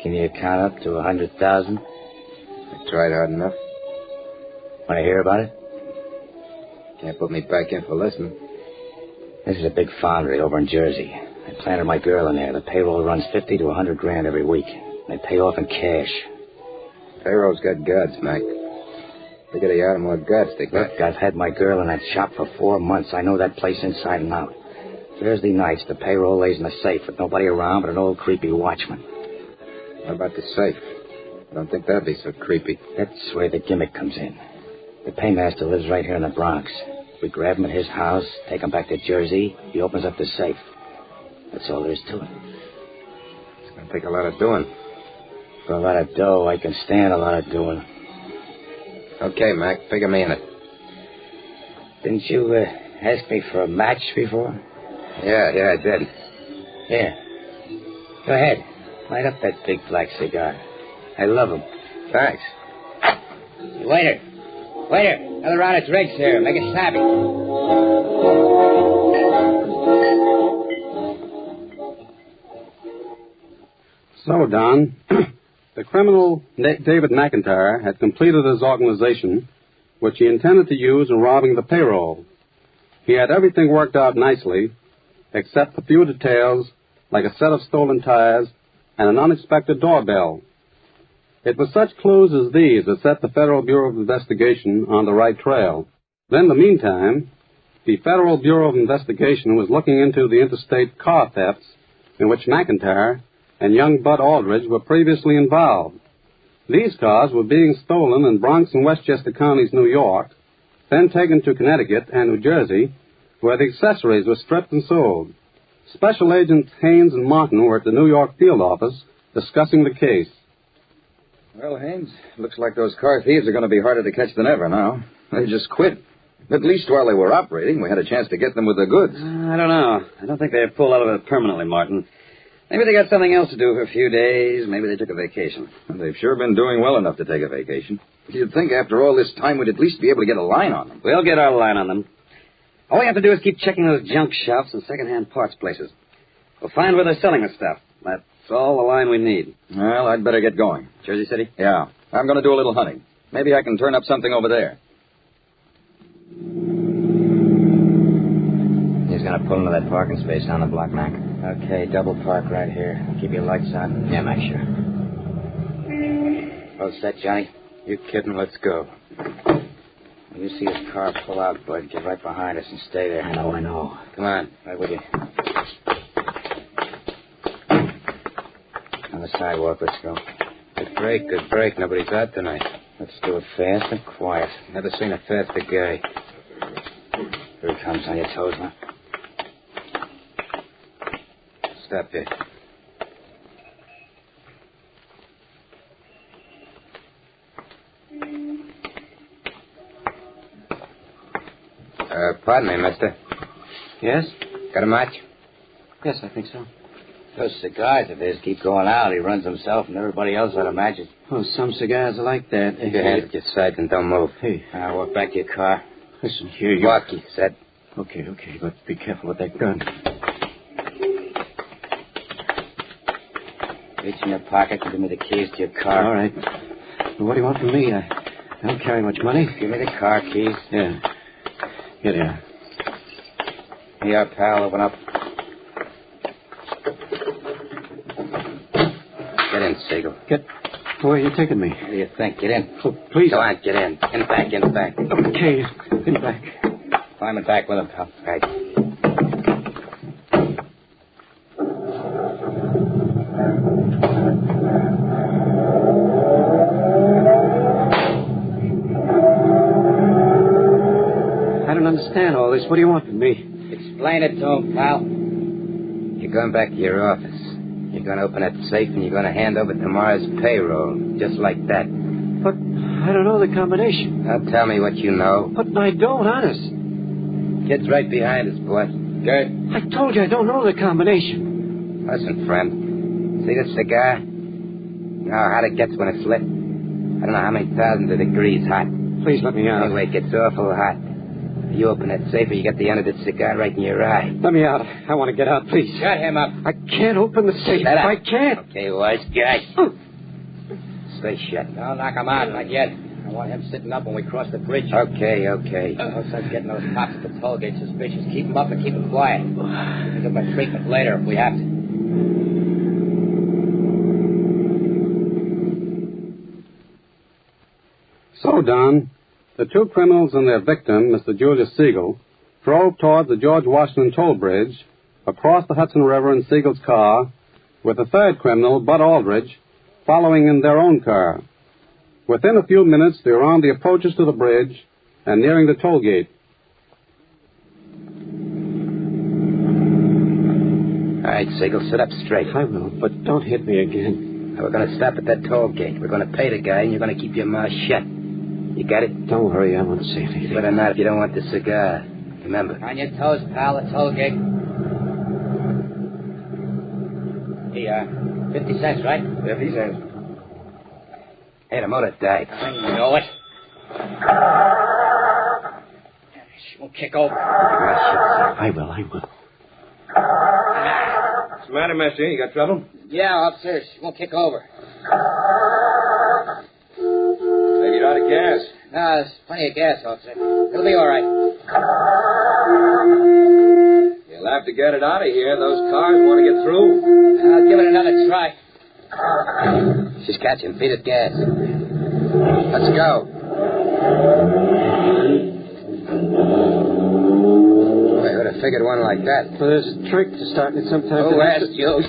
Can you count up to 100,000? I tried hard enough. Want to hear about it? Can't put me back in for listening. This is a big foundry over in Jersey. I planted my girl in there. The payroll runs 50 to 100 grand every week. They pay off in cash. Payroll's got guts, Mac. Bigger they are, the more guts they got. Look, I've had my girl in that shop for 4 months. I know that place inside and out. Thursday nights, the payroll lays in the safe with nobody around but an old creepy watchman. What about the safe? I don't think that'd be so creepy. That's where the gimmick comes in. The paymaster lives right here in the Bronx. We grab him at his house, take him back to Jersey. He opens up the safe. That's all there is to it. It's going to take a lot of doing. For a lot of dough, I can stand a lot of doing. Okay, Mac, figure me in it. Didn't you ask me for a match before? Yeah, I did. Here. Go ahead. Light up that big black cigar. I love them. Thanks. Waiter, another round of drinks here. Make it snappy. So, Don, the criminal David McIntyre had completed his organization, which he intended to use in robbing the payroll. He had everything worked out nicely, except a few details, like a set of stolen tires and an unexpected doorbell. It was such clues as these that set the Federal Bureau of Investigation on the right trail. Then, in the meantime, the Federal Bureau of Investigation was looking into the interstate car thefts in which McIntyre and young Bud Aldridge were previously involved. These cars were being stolen in Bronx and Westchester counties, New York, then taken to Connecticut and New Jersey, where the accessories were stripped and sold. Special Agents Haynes and Martin were at the New York field office discussing the case. Well, Haynes, looks like those car thieves are going to be harder to catch than ever now. They just quit. At least while they were operating, we had a chance to get them with the goods. I don't know. I don't think they pulled out of it permanently, Martin. Maybe they got something else to do for a few days. Maybe they took a vacation. And they've sure been doing well enough to take a vacation. You'd think after all this time we'd at least be able to get a line on them. We'll get our line on them. All we have to do is keep checking those junk shops and second-hand parts places. We'll find where they're selling the stuff. That's all the line we need. Well, I'd better get going. Jersey City? Yeah. I'm going to do a little hunting. Maybe I can turn up something over there. He's going to pull into that parking space down the block, Mac. Okay, double park right here. Keep your lights on. Yeah, Mac, sure. All set, Johnny? You kidding? Let's go. When you see his car pull out, Bud, get right behind us and stay there. I know. Come on, right with you. On the sidewalk, let's go. Good break. Nobody's out tonight. Let's do it fast and quiet. Never seen a faster guy. Here he comes, on your toes, man. Stop there. Pardon me, mister. Yes? Got a match? Yes, I think so. Those cigars of his keep going out. He runs himself and everybody else out of matches. Oh, some cigars are like that. Keep your hands at your sides and don't move. Hey. Now, walk back to your car. Listen, here you... Walk, he said. Okay, but be careful with that gun. Reach in your pocket and give me the keys to your car. All right. Well, what do you want from me? I don't carry much money. Give me the car keys. Yeah. Here they are. Here, pal, open up. Get in, Siegel. Where are you taking me? What do you think? Get in. Oh, please. Go on, get in. In the back. Okay, in the back. Climb it back with him, pal. Right. this? What do you want from me? Explain it to him, pal. You're going back to your office. You're going to open that safe and you're going to hand over tomorrow's payroll. Just like that. But I don't know the combination. Now tell me what you know. But I don't, honest. Kid's right behind us, boy. Good. I told you I don't know the combination. Listen, friend. See this cigar? You know how hot it gets when it's lit? I don't know how many thousands of degrees hot. Please let me out. Anyway, it gets awful hot. You open that safe or you get the end of this cigar right in your eye. Let me out. I want to get out, please. Shut him up. I can't open the safe. Shut up. I can't. Okay, wise guy. Stay shut. Don't knock him out, not yet. I want him sitting up when we cross the bridge. Okay. No sense getting those cops at the toll gate suspicious. Keep them up and keep them quiet. We can give them a treatment later if we have to. So, Don, the two criminals and their victim, Mr. Julius Siegel, drove toward the George Washington toll bridge, across the Hudson River in Siegel's car, with the third criminal, Bud Aldridge, following in their own car. Within a few minutes, they were on the approaches to the bridge and nearing the toll gate. All right, Siegel, sit up straight. I will, but don't hit me again. Now, we're going to stop at that toll gate. We're going to pay the guy, and you're going to keep your mouth shut. You got it? Don't worry, I won't say anything. You better not if you don't want the cigar. Remember. On your toes, pal. The toll gate. Here, 50 cents, right? 50 cents. Hey, the motor died. I know it. She won't kick over. I will. What's the matter, mister? You got trouble? Yeah, officer. She won't kick over. Maybe you're out of gas. No, there's plenty of gas, officer. It'll be all right. You'll have to get it out of here. Those cars want to get through. I'll give it another try. She's catching. Feed it gas. Let's go. Boy, I would have figured one like that. Well, there's a trick to starting it sometimes. Who asked you?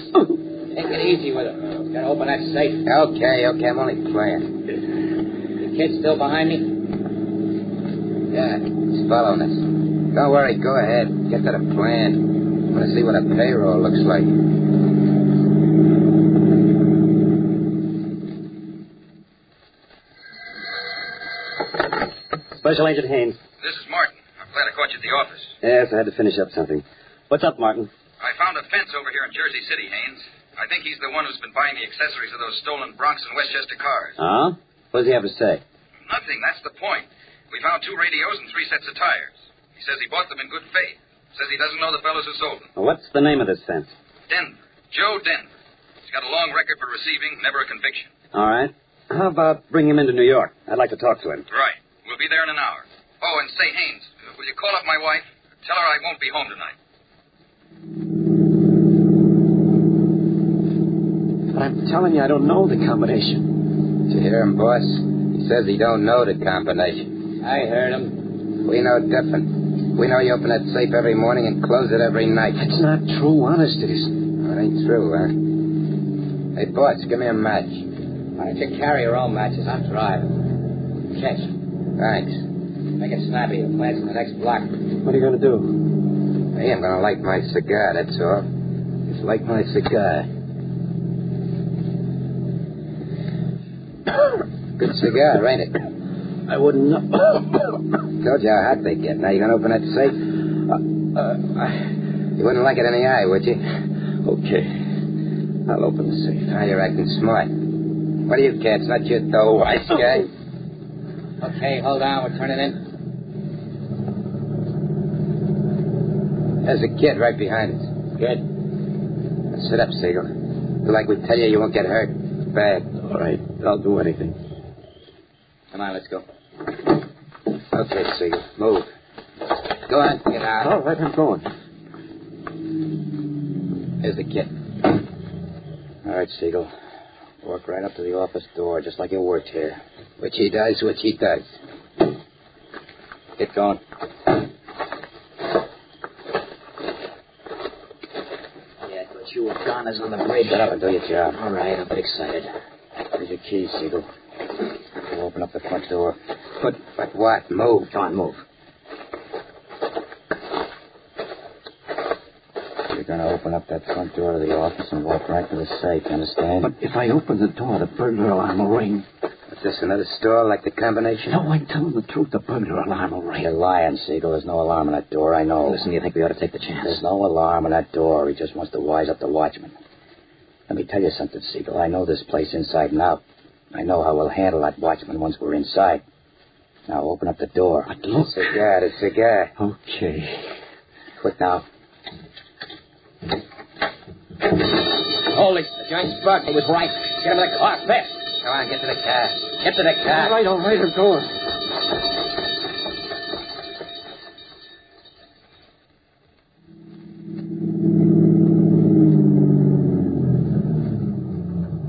Take it easy with her. Gotta open that safe. Okay. I'm only playing. The kid's still behind me? Yeah, he's following us. Don't worry. Go ahead. Get to the plan. I want to see what a payroll looks like. Special Agent Haynes. This is Martin. I'm glad I caught you at the office. Yes, I had to finish up something. What's up, Martin? I found a fence over here in Jersey City, Haynes. I think he's the one who's been buying the accessories of those stolen Bronx and Westchester cars. Huh? What does he have to say? Nothing. That's the point. We found 2 radios and 3 sets of tires. He says he bought them in good faith. Says he doesn't know the fellows who sold them. Well, what's the name of this fence? Denver. Joe Denver. He's got a long record for receiving, never a conviction. All right. How about bring him into New York? I'd like to talk to him. Right. We'll be there in an hour. Oh, and say, Haynes, will you call up my wife? Tell her I won't be home tonight. But I'm telling you, I don't know the combination. Did you hear him, boss? He says he don't know the combination. I heard him. We know different. We know you open that safe every morning and close it every night. That's not true. Honest, it isn't. It ain't true, huh? Hey, boss, give me a match. Why don't you carry your own matches? I'm driving. Catch. Thanks. Make it snappy. The plant's in the next block. What are you going to do? Hey, I'm going to light my cigar, that's all. Just light my cigar. Good cigar, ain't it? I wouldn't know. Told you how hot they get. Now you going to open that safe? You wouldn't like it in the eye, would you? Okay. I'll open the safe. Now you're acting smart. What do you care? It's not your dough, wise guy. Okay, hold on. We're turning in. There's a kid right behind us. Good. Now sit up, Siegel. Do like we tell you, you won't get hurt. Bad. All right. I'll do anything. Come on, let's go. Okay, Siegel. Move. Go on. Get out. All right, I'm going. Here's the kid. All right, Siegel. Walk right up to the office door, just like you worked here. Which he does. Get going. Yeah, but you were gone as on the bridge. Shut up and do your job. All right, I'm excited. Here's your keys, Siegel. We'll open up the front door. But what? Move. Come on, move. We're going to open up that front door of the office and walk right to the safe, you understand? But if I open the door, the burglar alarm will ring. Is this another store like the combination? No, I'm telling the truth. The burglar alarm will ring. You're lying, Siegel. There's no alarm on that door. I know. Listen, you think we ought to take the chance? There's no alarm on that door. He just wants to wise up the watchman. Let me tell you something, Siegel. I know this place inside and out. I know how we'll handle that watchman once we're inside. Now, open up the door. But look. The cigar. Okay. Quick now. Holy, the giant's buck. He was right. Get him to the car, fast. Come on, get to the car. Get to the car. All right, I'm going.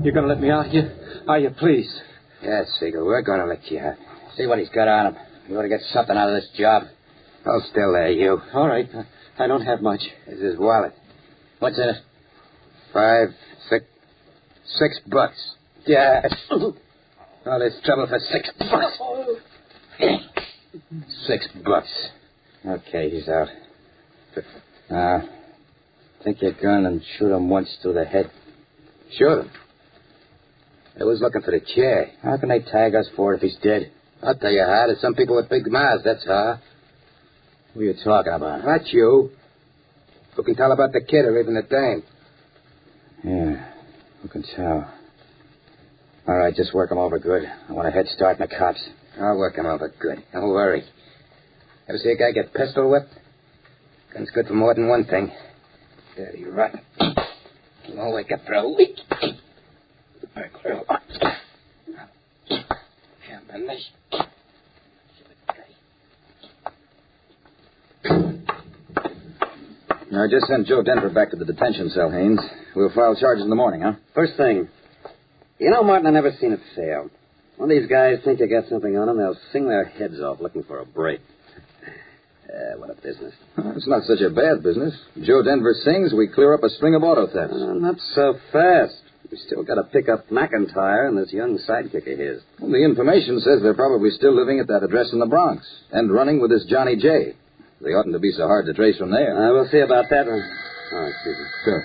You're going to let me out here? Are you, please? Yes, Siegel, we're going to let you out. See what he's got on him. You ought to get something out of this job. Hold still there, you. All right. I don't have much. Here's his wallet. What's in it? $6 Yes. All this trouble for $6. $6. Okay, he's out. Take your gun and shoot him once through the head. Shoot him? I was looking for the chair. How can they tag us for it if he's dead? I'll tell you how. There's some people with big mouths, that's how. Who are you talking about? Not you. Who can tell about the kid or even the dame? Yeah, who can tell? All right, just work him over good. I want a head start in the cops. I'll work him over good. Don't worry. Ever see a guy get pistol whipped? Gun's good for more than one thing. Dirty rotten. He won't wake up for a week. I just sent Joe Denver back to the detention cell, Haynes. We'll file charges in the morning, huh? First thing. You know, Martin, I've never seen it fail. One of these guys think you got something on them, they'll sing their heads off looking for a break. What a business. It's not such a bad business. Joe Denver sings, we clear up a string of auto thefts. Not so fast. We still got to pick up McIntyre and this young sidekick of his. Well, the information says they're probably still living at that address in the Bronx and running with this Johnny J. They oughtn't to be so hard to trace from there. We'll see about that. Oh, excuse me. Sure.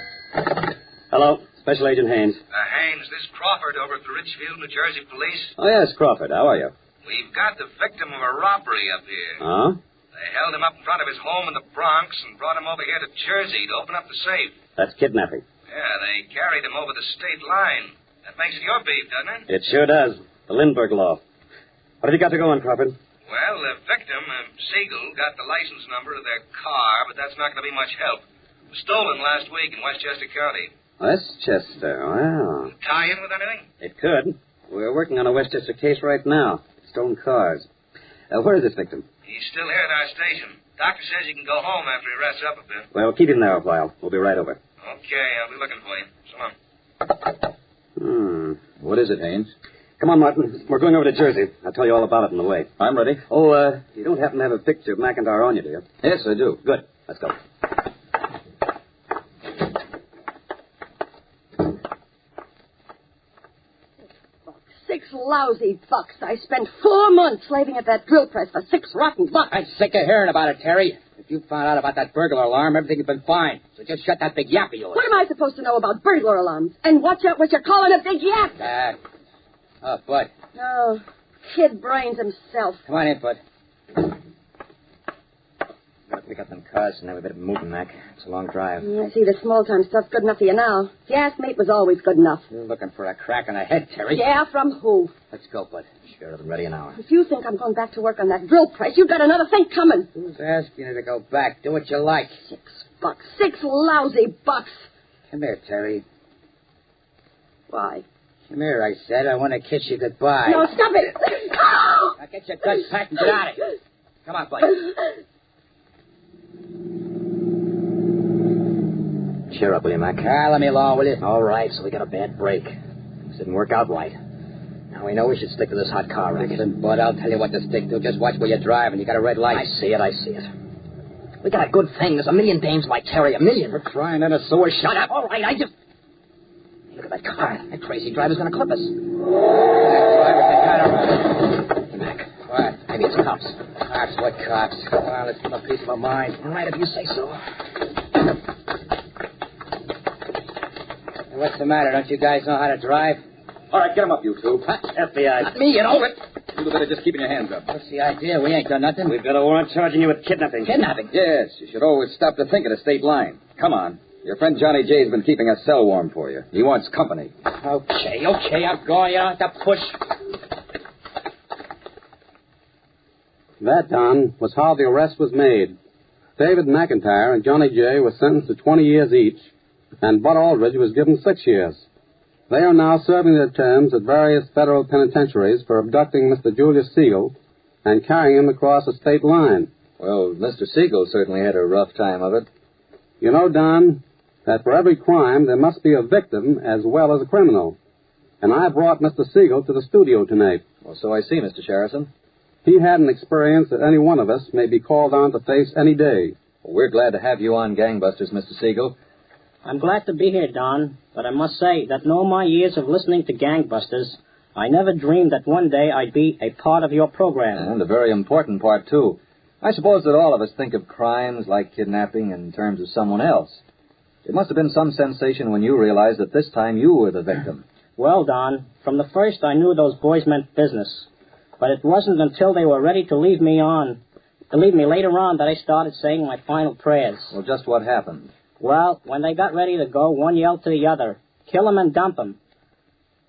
Hello, Special Agent Haynes. Haynes, this Crawford over at the Richfield, New Jersey police. Oh, yes, Crawford. How are you? We've got the victim of a robbery up here. Huh? They held him up in front of his home in the Bronx and brought him over here to Jersey to open up the safe. That's kidnapping. Yeah, they carried him over the state line. That makes it your beef, doesn't it? It sure does. The Lindbergh law. What have you got to go on, Crawford? Well, the victim, Siegel, got the license number of their car, but that's not going to be much help. It was stolen last week in Westchester County. Westchester, wow. Tie in with anything? It could. We're working on a Westchester case right now. Stolen cars. Where is this victim? He's still here at our station. Doctor says he can go home after he rests up a bit. Well, keep him there a while. We'll be right over. Okay, I'll be looking for you. So long. What is it, Haynes? Come on, Martin. We're going over to Jersey. I'll tell you all about it on the way. I'm ready. Oh, you don't happen to have a picture of McIntyre on you, do you? Yes, I do. Good. Let's go. $6 lousy bucks. I spent 4 months slaving at that drill press for $6 rotten bucks. I'm sick of hearing about it, Terry. If you found out about that burglar alarm, everything had been fine. So just shut that big yap of yours. What am I supposed to know about burglar alarms? And watch out what you're calling a big yap. Bud. Oh, kid brains himself. Come on in, Bud. Gotta pick up them cars and have a bit of moving, Mac. It's a long drive. I see the small-time stuff's good enough for you now. Gas meat was always good enough. You're looking for a crack in the head, Terry. Yeah, from who? Let's go, Bud. Sure, I'm ready in an hour. If you think I'm going back to work on that drill press, you've got another thing coming. Who's asking you to go back? Do what you like. $6. 6 lousy bucks. Come here, Terry. Why? Come here, I said. I want to kiss you goodbye. No, stop it. Now get your guns packed and get out of here. Come on, Bud. Cheer up, will you, Mac? Let me alone, will you? All right, so we got a bad break. This didn't work out right. Now we know we should stick to this hot car racket. Listen, Bud, I'll tell you what to stick to. Just watch where you're driving. You got a red light. I see it. We got a good thing. There's a million dames like Terry, a million. We're crying in a sewer. Shut up. All right, Look at that car. That crazy driver's going to clip us. Hey, Mac. What? Maybe it's cops. Cops? What cops? Come on, let's give him a piece of our mind. All right, if you say so. What's the matter? Don't you guys know how to drive? All right, get him up, you two. FBI. Not me, you know it. You better just keeping your hands up. What's the idea? We ain't done nothing. We've got a warrant charging you with kidnapping. Kidnapping? Yes, you should always stop to think of the state line. Come on. Your friend Johnny J's been keeping a cell warm for you. He wants company. Okay, I'm going. You don't have to push. That, Don, was how the arrest was made. David McIntyre and Johnny J were sentenced to 20 years each, and Bud Aldridge was given 6 years. They are now serving their terms at various federal penitentiaries for abducting Mr. Julius Siegel and carrying him across the state line. Well, Mr. Siegel certainly had a rough time of it. You know, Don, that for every crime there must be a victim as well as a criminal. And I brought Mr. Siegel to the studio tonight. Well, so I see, Mr. Sherrison. He had an experience that any one of us may be called on to face any day. Well, we're glad to have you on Gangbusters, Mr. Siegel. I'm glad to be here, Don, but I must say that in all my years of listening to Gangbusters, I never dreamed that one day I'd be a part of your program. And a very important part, too. I suppose that all of us think of crimes like kidnapping in terms of someone else. It must have been some sensation when you realized that this time you were the victim. Well, Don, from the first I knew those boys meant business. But it wasn't until they were ready to leave me later on that I started saying my final prayers. Well, just what happened? Well, when they got ready to go, one yelled to the other, "Kill him and dump him."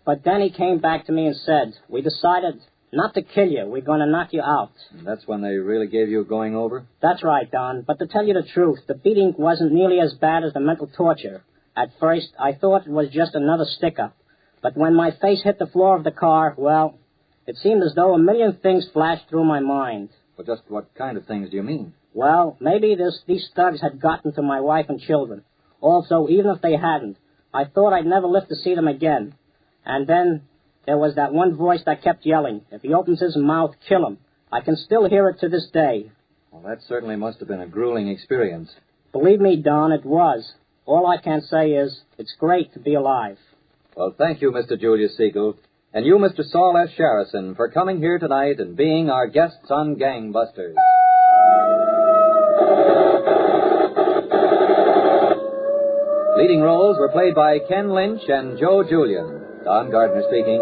But then he came back to me and said, "We decided not to kill you. We're going to knock you out." And that's when they really gave you a going over? That's right, Don. But to tell you the truth, the beating wasn't nearly as bad as the mental torture. At first, I thought it was just another stick-up. But when my face hit the floor of the car, well, it seemed as though a million things flashed through my mind. But just what kind of things do you mean? Well, maybe these thugs had gotten to my wife and children. Also, even if they hadn't, I thought I'd never live to see them again. And then there was that one voice that kept yelling, "If he opens his mouth, kill him." I can still hear it to this day. Well, that certainly must have been a grueling experience. Believe me, Don, it was. All I can say is, it's great to be alive. Well, thank you, Mr. Julius Siegel. And you, Mr. Saul S. Sherrison, for coming here tonight and being our guests on Gangbusters. Leading roles were played by Ken Lynch and Joe Julian. Don Gardner speaking.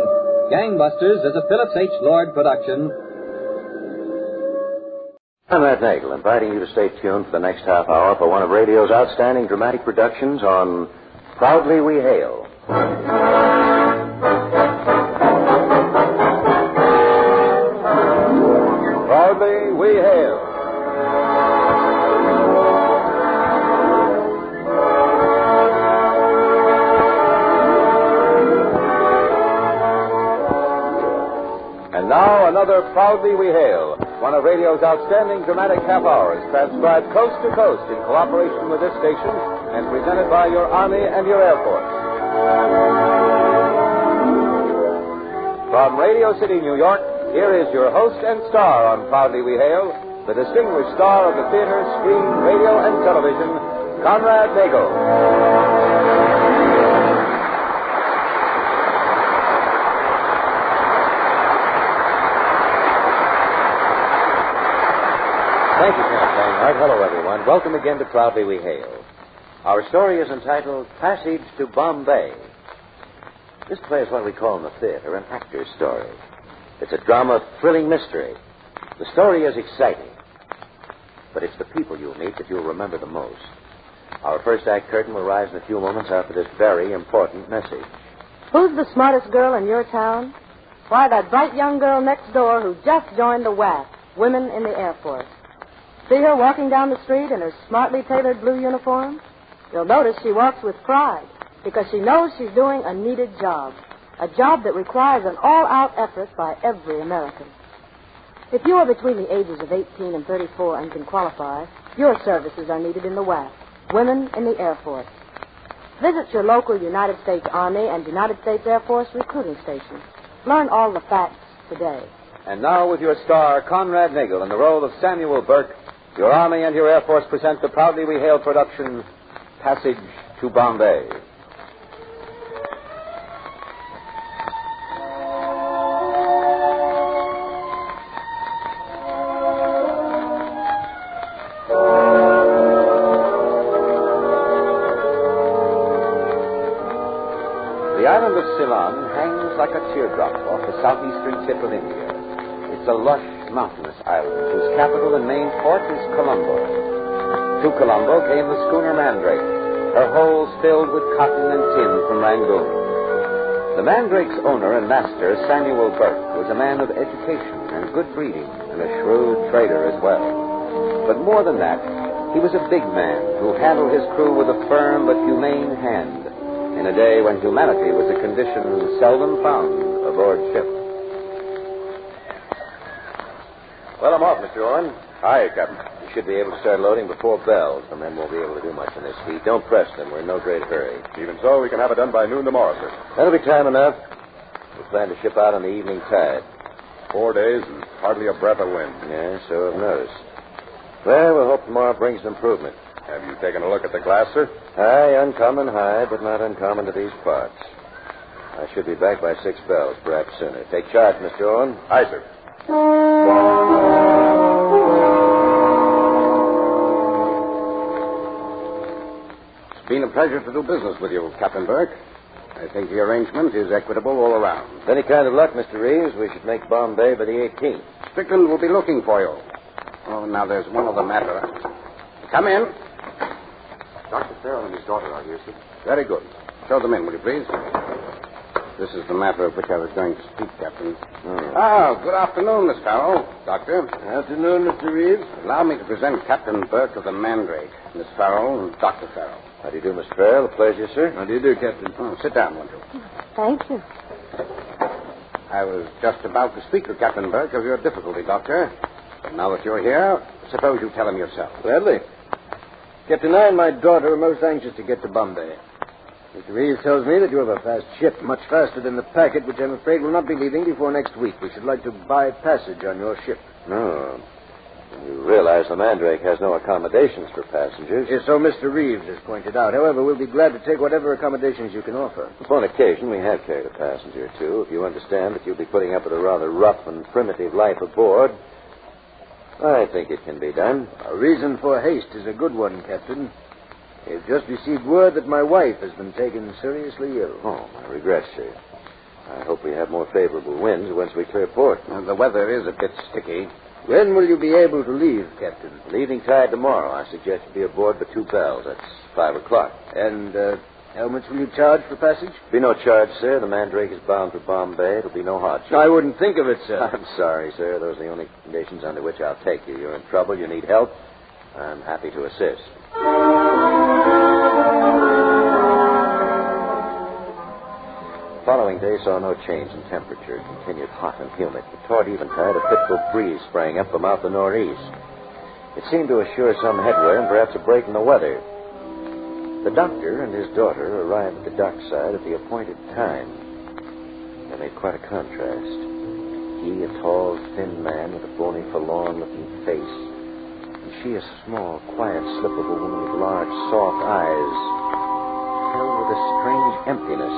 Gangbusters is a Phillips H. Lord production. I'm Matt Nagel, inviting you to stay tuned for the next half hour for one of radio's outstanding dramatic productions on Proudly We Hail. Proudly We Hail. And now another Proudly We Hail, one of radio's outstanding dramatic half hours, transcribed coast to coast in cooperation with this station and presented by your Army and your Air Force. From Radio City, New York, here is your host and star on Proudly We Hail, the distinguished star of the theater, screen, radio, and television, Conrad Nagel. Thank you, Colonel Steinhardt. Hello, everyone. Welcome again to Proudly We Hail. Our story is entitled Passage to Bombay. This play is what we call in the theater an actor's story. It's a drama of thrilling mystery. The story is exciting, but it's the people you'll meet that you'll remember the most. Our first act curtain will rise in a few moments after this very important message. Who's the smartest girl in your town? Why, that bright young girl next door who just joined the WAF, Women in the Air Force. See her walking down the street in her smartly tailored blue uniform? You'll notice she walks with pride because she knows she's doing a needed job, a job that requires an all-out effort by every American. If you are between the ages of 18 and 34 and can qualify, your services are needed in the WAF, Women in the Air Force. Visit your local United States Army and United States Air Force recruiting stations. Learn all the facts today. And now, with your star, Conrad Nagel, in the role of Samuel Burke, your Army and your Air Force present the Proudly We Hail production, Passage to Bombay. island of Ceylon hangs like a teardrop off the southeastern tip of India. It's a lush, mountainous island whose capital and main port is Colombo. To Colombo came the schooner Mandrake, her holds filled with cotton and tin from Rangoon. The Mandrake's owner and master, Samuel Burke, was a man of education and good breeding and a shrewd trader as well. But more than that, he was a big man who handled his crew with a firm but humane hand in a day when humanity was a condition seldom found aboard ship. Well, I'm off, Mr. Owen. Hi, Captain. You should be able to start loading before bells. The men won't be able to do much in this heat. Don't press them. We're in no great hurry. Even so, we can have it done by noon tomorrow, sir. That'll be time enough. We plan to ship out on the evening tide. 4 days and hardly a breath of wind. Yeah, so I've noticed. Well, we'll hope tomorrow brings improvement. Have you taken a look at the glass, sir? High, uncommon high, but not uncommon to these parts. I should be back by 6 bells, perhaps sooner. Take charge, Mr. Owen. Aye, sir. It's been a pleasure to do business with you, Captain Burke. I think the arrangement is equitable all around. With any kind of luck, Mr. Reeves, we should make Bombay by the 18th. Strickland will be looking for you. Oh, now there's one other matter. Come in. Dr. Farrell and his daughter are here, sir. Very good. Show them in, will you please? This is the matter of which I was going to speak, Captain. Good afternoon, Miss Farrell. Doctor. Afternoon, Mr. Reeves. Allow me to present Captain Burke of the Mandrake, Miss Farrell and Dr. Farrell. How do you do, Mr. Farrell? A pleasure, sir. How do you do, Captain? Sit down, won't you? Thank you. I was just about to speak to Captain Burke of your difficulty, Doctor. But now that you're here, suppose you tell him yourself. Gladly. Captain, I and my daughter are most anxious to get to Bombay. Mr. Reeves tells me that you have a fast ship, much faster than the packet, which I'm afraid will not be leaving before next week. We should like to buy passage on your ship. No. You realize the Mandrake has no accommodations for passengers. Yes, so Mr. Reeves has pointed out. However, we'll be glad to take whatever accommodations you can offer. Upon occasion, we have carried a passenger or two. If you understand that you'll be putting up with a rather rough and primitive life aboard, I think it can be done. A reason for haste is a good one, Captain. I've just received word that my wife has been taken seriously ill. Oh, my regrets, sir. I hope we have more favorable winds once we clear port. The weather is a bit sticky. When will you be able to leave, Captain? Leaving tide tomorrow. I suggest you be aboard by 2 bells. That's 5 o'clock. And how much will you charge for passage? Be no charge, sir. The Mandrake is bound for Bombay. It'll be no hardship. I wouldn't think of it, sir. I'm sorry, sir. Those are the only conditions under which I'll take you. You're in trouble. You need help. I'm happy to assist. The following day saw no change in temperature. It continued hot and humid. But toward eventide, a fitful breeze sprang up from out the northeast. It seemed to assure some headway and perhaps a break in the weather. The doctor and his daughter arrived at the dockside at the appointed time. They made quite a contrast. He, a tall, thin man with a bony, forlorn-looking face, and she, a small, quiet slip of a woman with large, soft eyes, filled with a strange emptiness.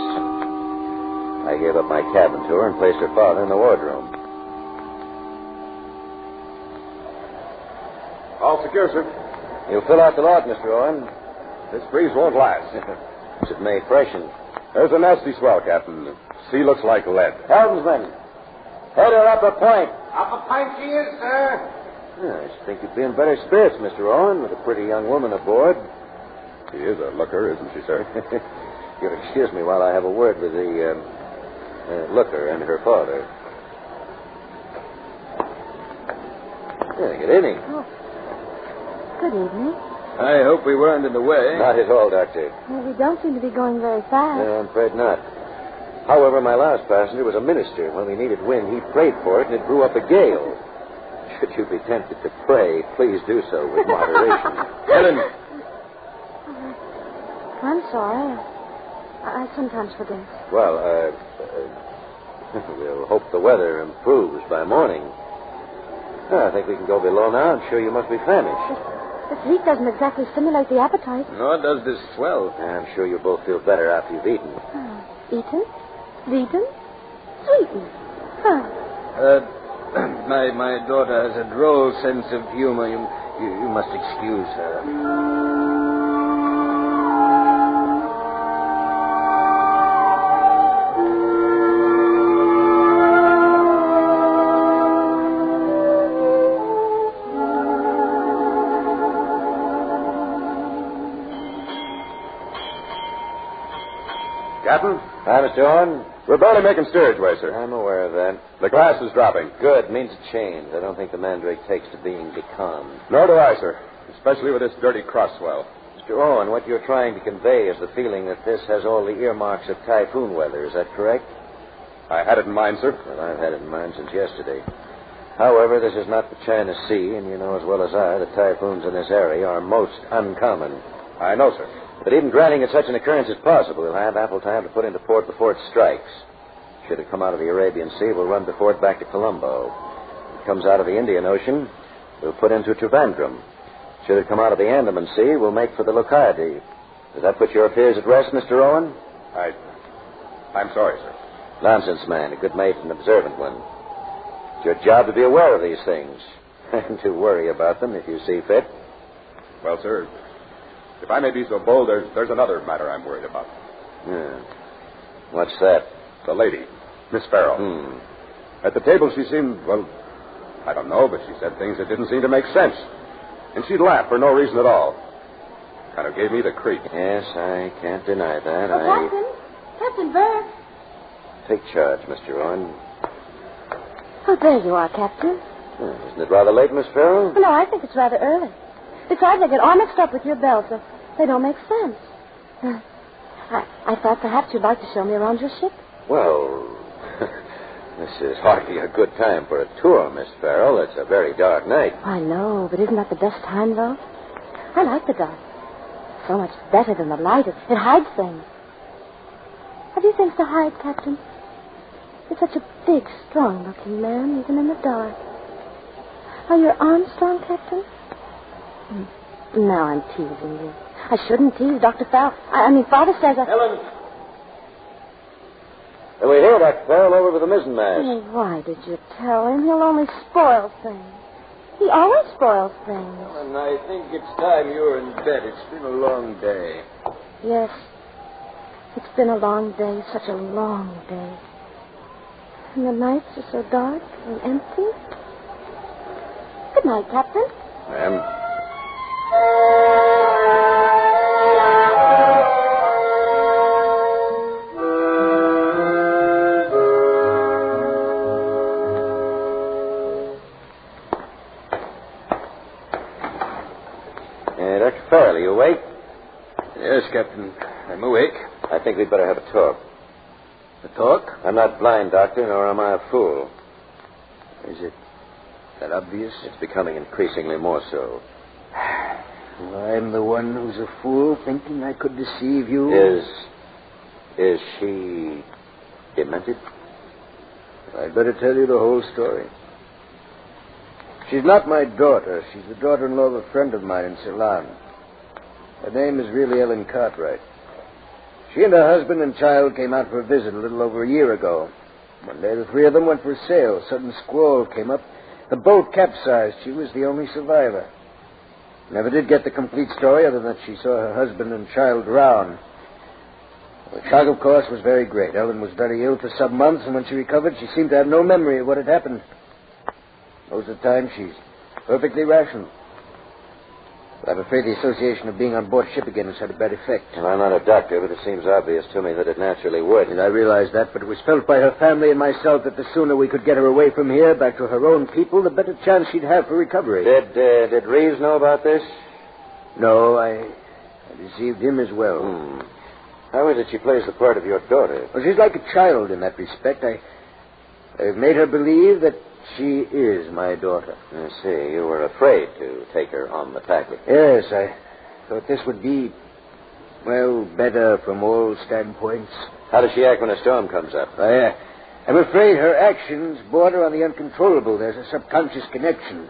I gave up my cabin to her and placed her father in the wardroom. All secure, sir. You'll fill out the lot, Mr. Owen. This breeze won't last. It may freshen. There's a nasty swell, Captain. The sea looks like lead. Helmsman, head her up a point. Up a point she is, sir. I should think you'd be in better spirits, Mr. Owen, with a pretty young woman aboard. She is a looker, isn't she, sir? You'll excuse me while I have a word with the looker and her father. Yeah, good evening. Oh. Good evening. I hope we weren't in the way. Not at all, Doctor. Well, we don't seem to be going very fast. No, I'm afraid not. However, my last passenger was a minister. When we needed wind, he prayed for it, and it blew up a gale. Should you be tempted to pray, please do so with moderation. Helen! I'm sorry. I sometimes forget. Well, we'll hope the weather improves by morning. I think we can go below now. I'm sure you must be famished. This heat doesn't exactly stimulate the appetite. Nor does this swell. I'm sure you'll both feel better after you've eaten. Eaten? Eaten? Sweetened? Huh. My daughter has a droll sense of humor. You must excuse her. Captain? Hi, Mr. Owen. We're barely making steerage way, sir. I'm aware of that. The glass is dropping. Good. Means a change. I don't think the Mandrake takes to being becalmed. Nor do I, sir. Especially with this dirty cross-swell. Mr. Owen, what you're trying to convey is the feeling that this has all the earmarks of typhoon weather. Is that correct? I had it in mind, sir. Well, I've had it in mind since yesterday. However, this is not the China Sea, and you know as well as I that typhoons in this area are most uncommon. I know, sir. But even granting that such an occurrence is possible, we'll have ample time to put into port before it strikes. Should it come out of the Arabian Sea, we'll run before it back to Colombo. If it comes out of the Indian Ocean, we'll put into Trivandrum. Should it come out of the Andaman Sea, we'll make for the Locaidae. Does that put your fears at rest, Mr. Owen? I'm sorry, sir. Nonsense, man. A good mate and observant one. It's your job to be aware of these things and to worry about them if you see fit. Well, sir, if I may be so bold, there's another matter I'm worried about. Yeah. What's that? The lady, Miss Farrell. At the table, she seemed, well, I don't know, but she said things that didn't seem to make sense. And she'd laugh for no reason at all. Kind of gave me the creep. Yes, I can't deny that. Captain Burke. Take charge, Mr. Owen. Oh, there you are, Captain. Isn't it rather late, Miss Farrell? No, I think it's rather early. Besides, I get all mixed up with your bells. They don't make sense. I thought perhaps you'd like to show me around your ship. Well, this is hardly a good time for a tour, Miss Farrell. It's a very dark night. I know, but isn't that the best time, though? I like the dark. So much better than the light. It hides things. Have you things to hide, Captain? You're such a big, strong-looking man, even in the dark. Are your arms strong, Captain? Now I'm teasing you. I shouldn't tease Dr. Farrell. I mean, Father says I... Helen! We're here, Dr. Farrell, over with the mizzenmast. Oh, why did you tell him? He'll only spoil things. He always spoils things. Helen, I think it's time you were in bed. It's been a long day. Yes. It's been a long day, such a long day. And the nights are so dark and empty. Good night, Captain. Ma'am. Dr. Farrell, are you awake? Yes, Captain. I'm awake. I think we'd better have a talk. A talk? I'm not blind, Doctor, nor am I a fool. Is it that obvious? It's becoming increasingly more so. I'm the one who's a fool, thinking I could deceive you. Is she demented? I'd better tell you the whole story. She's not my daughter. She's the daughter-in-law of a friend of mine in Ceylon. Her name is really Ellen Cartwright. She and her husband and child came out for a visit a little over a year ago. One day the three of them went for a sail. A sudden squall came up. The boat capsized. She was the only survivor. Never did get the complete story other than that she saw her husband and child drown. The shock, of course, was very great. Ellen was very ill for some months, and when she recovered, she seemed to have no memory of what had happened. Most of the time, she's perfectly rational. But I'm afraid the association of being on board ship again has had a bad effect. Well, I'm not a doctor, but it seems obvious to me that it naturally would. And I realize that, but it was felt by her family and myself that the sooner we could get her away from here, back to her own people, the better chance she'd have for recovery. Did Reeves know about this? No, I deceived him as well. How is it she plays the part of your daughter? Well, she's like a child in that respect. I've made her believe that she is my daughter. I see. You were afraid to take her on the packet. Yes, I thought this would be, well, better from all standpoints. How does she act when a storm comes up? I'm afraid her actions border on the uncontrollable. There's a subconscious connection.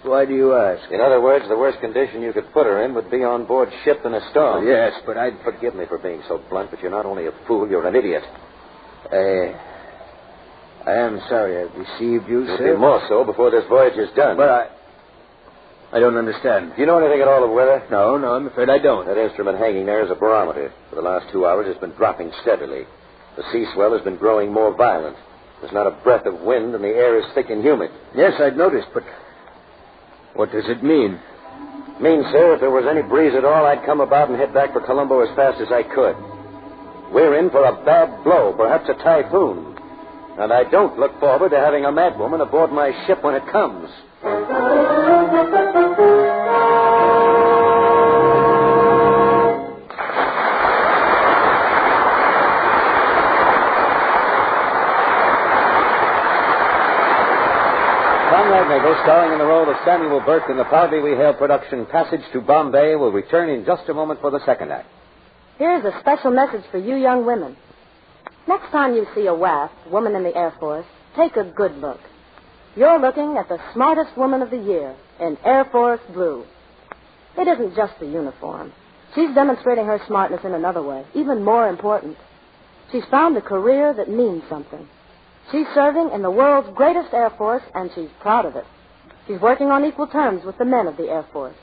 Why do you ask? In other words, the worst condition you could put her in would be on board ship in a storm. Yes, but I'd... Forgive me for being so blunt, but you're not only a fool, you're an idiot. I am sorry I've deceived you, You'll sir. be more so before this voyage is done. But I don't understand. Do you know anything at all of weather? No, I'm afraid I don't. That instrument hanging there is a barometer. For the last 2 hours, it's been dropping steadily. The sea swell has been growing more violent. There's not a breath of wind, and the air is thick and humid. Yes, I'd noticed, but what does it mean? Means, sir, if there was any breeze at all, I'd come about and head back for Colombo as fast as I could. We're in for a bad blow, perhaps a typhoon. And I don't look forward to having a madwoman aboard my ship when it comes. Conrad Nagel, starring in the role of Samuel Burke in the proudly we hail production Passage to Bombay, will return in just a moment for the second act. Here's a special message for you young women. Next time you see a WAF, woman in the Air Force, take a good look. You're looking at the smartest woman of the year in Air Force blue. It isn't just the uniform. She's demonstrating her smartness in another way, even more important. She's found a career that means something. She's serving in the world's greatest Air Force, and she's proud of it. She's working on equal terms with the men of the Air Force.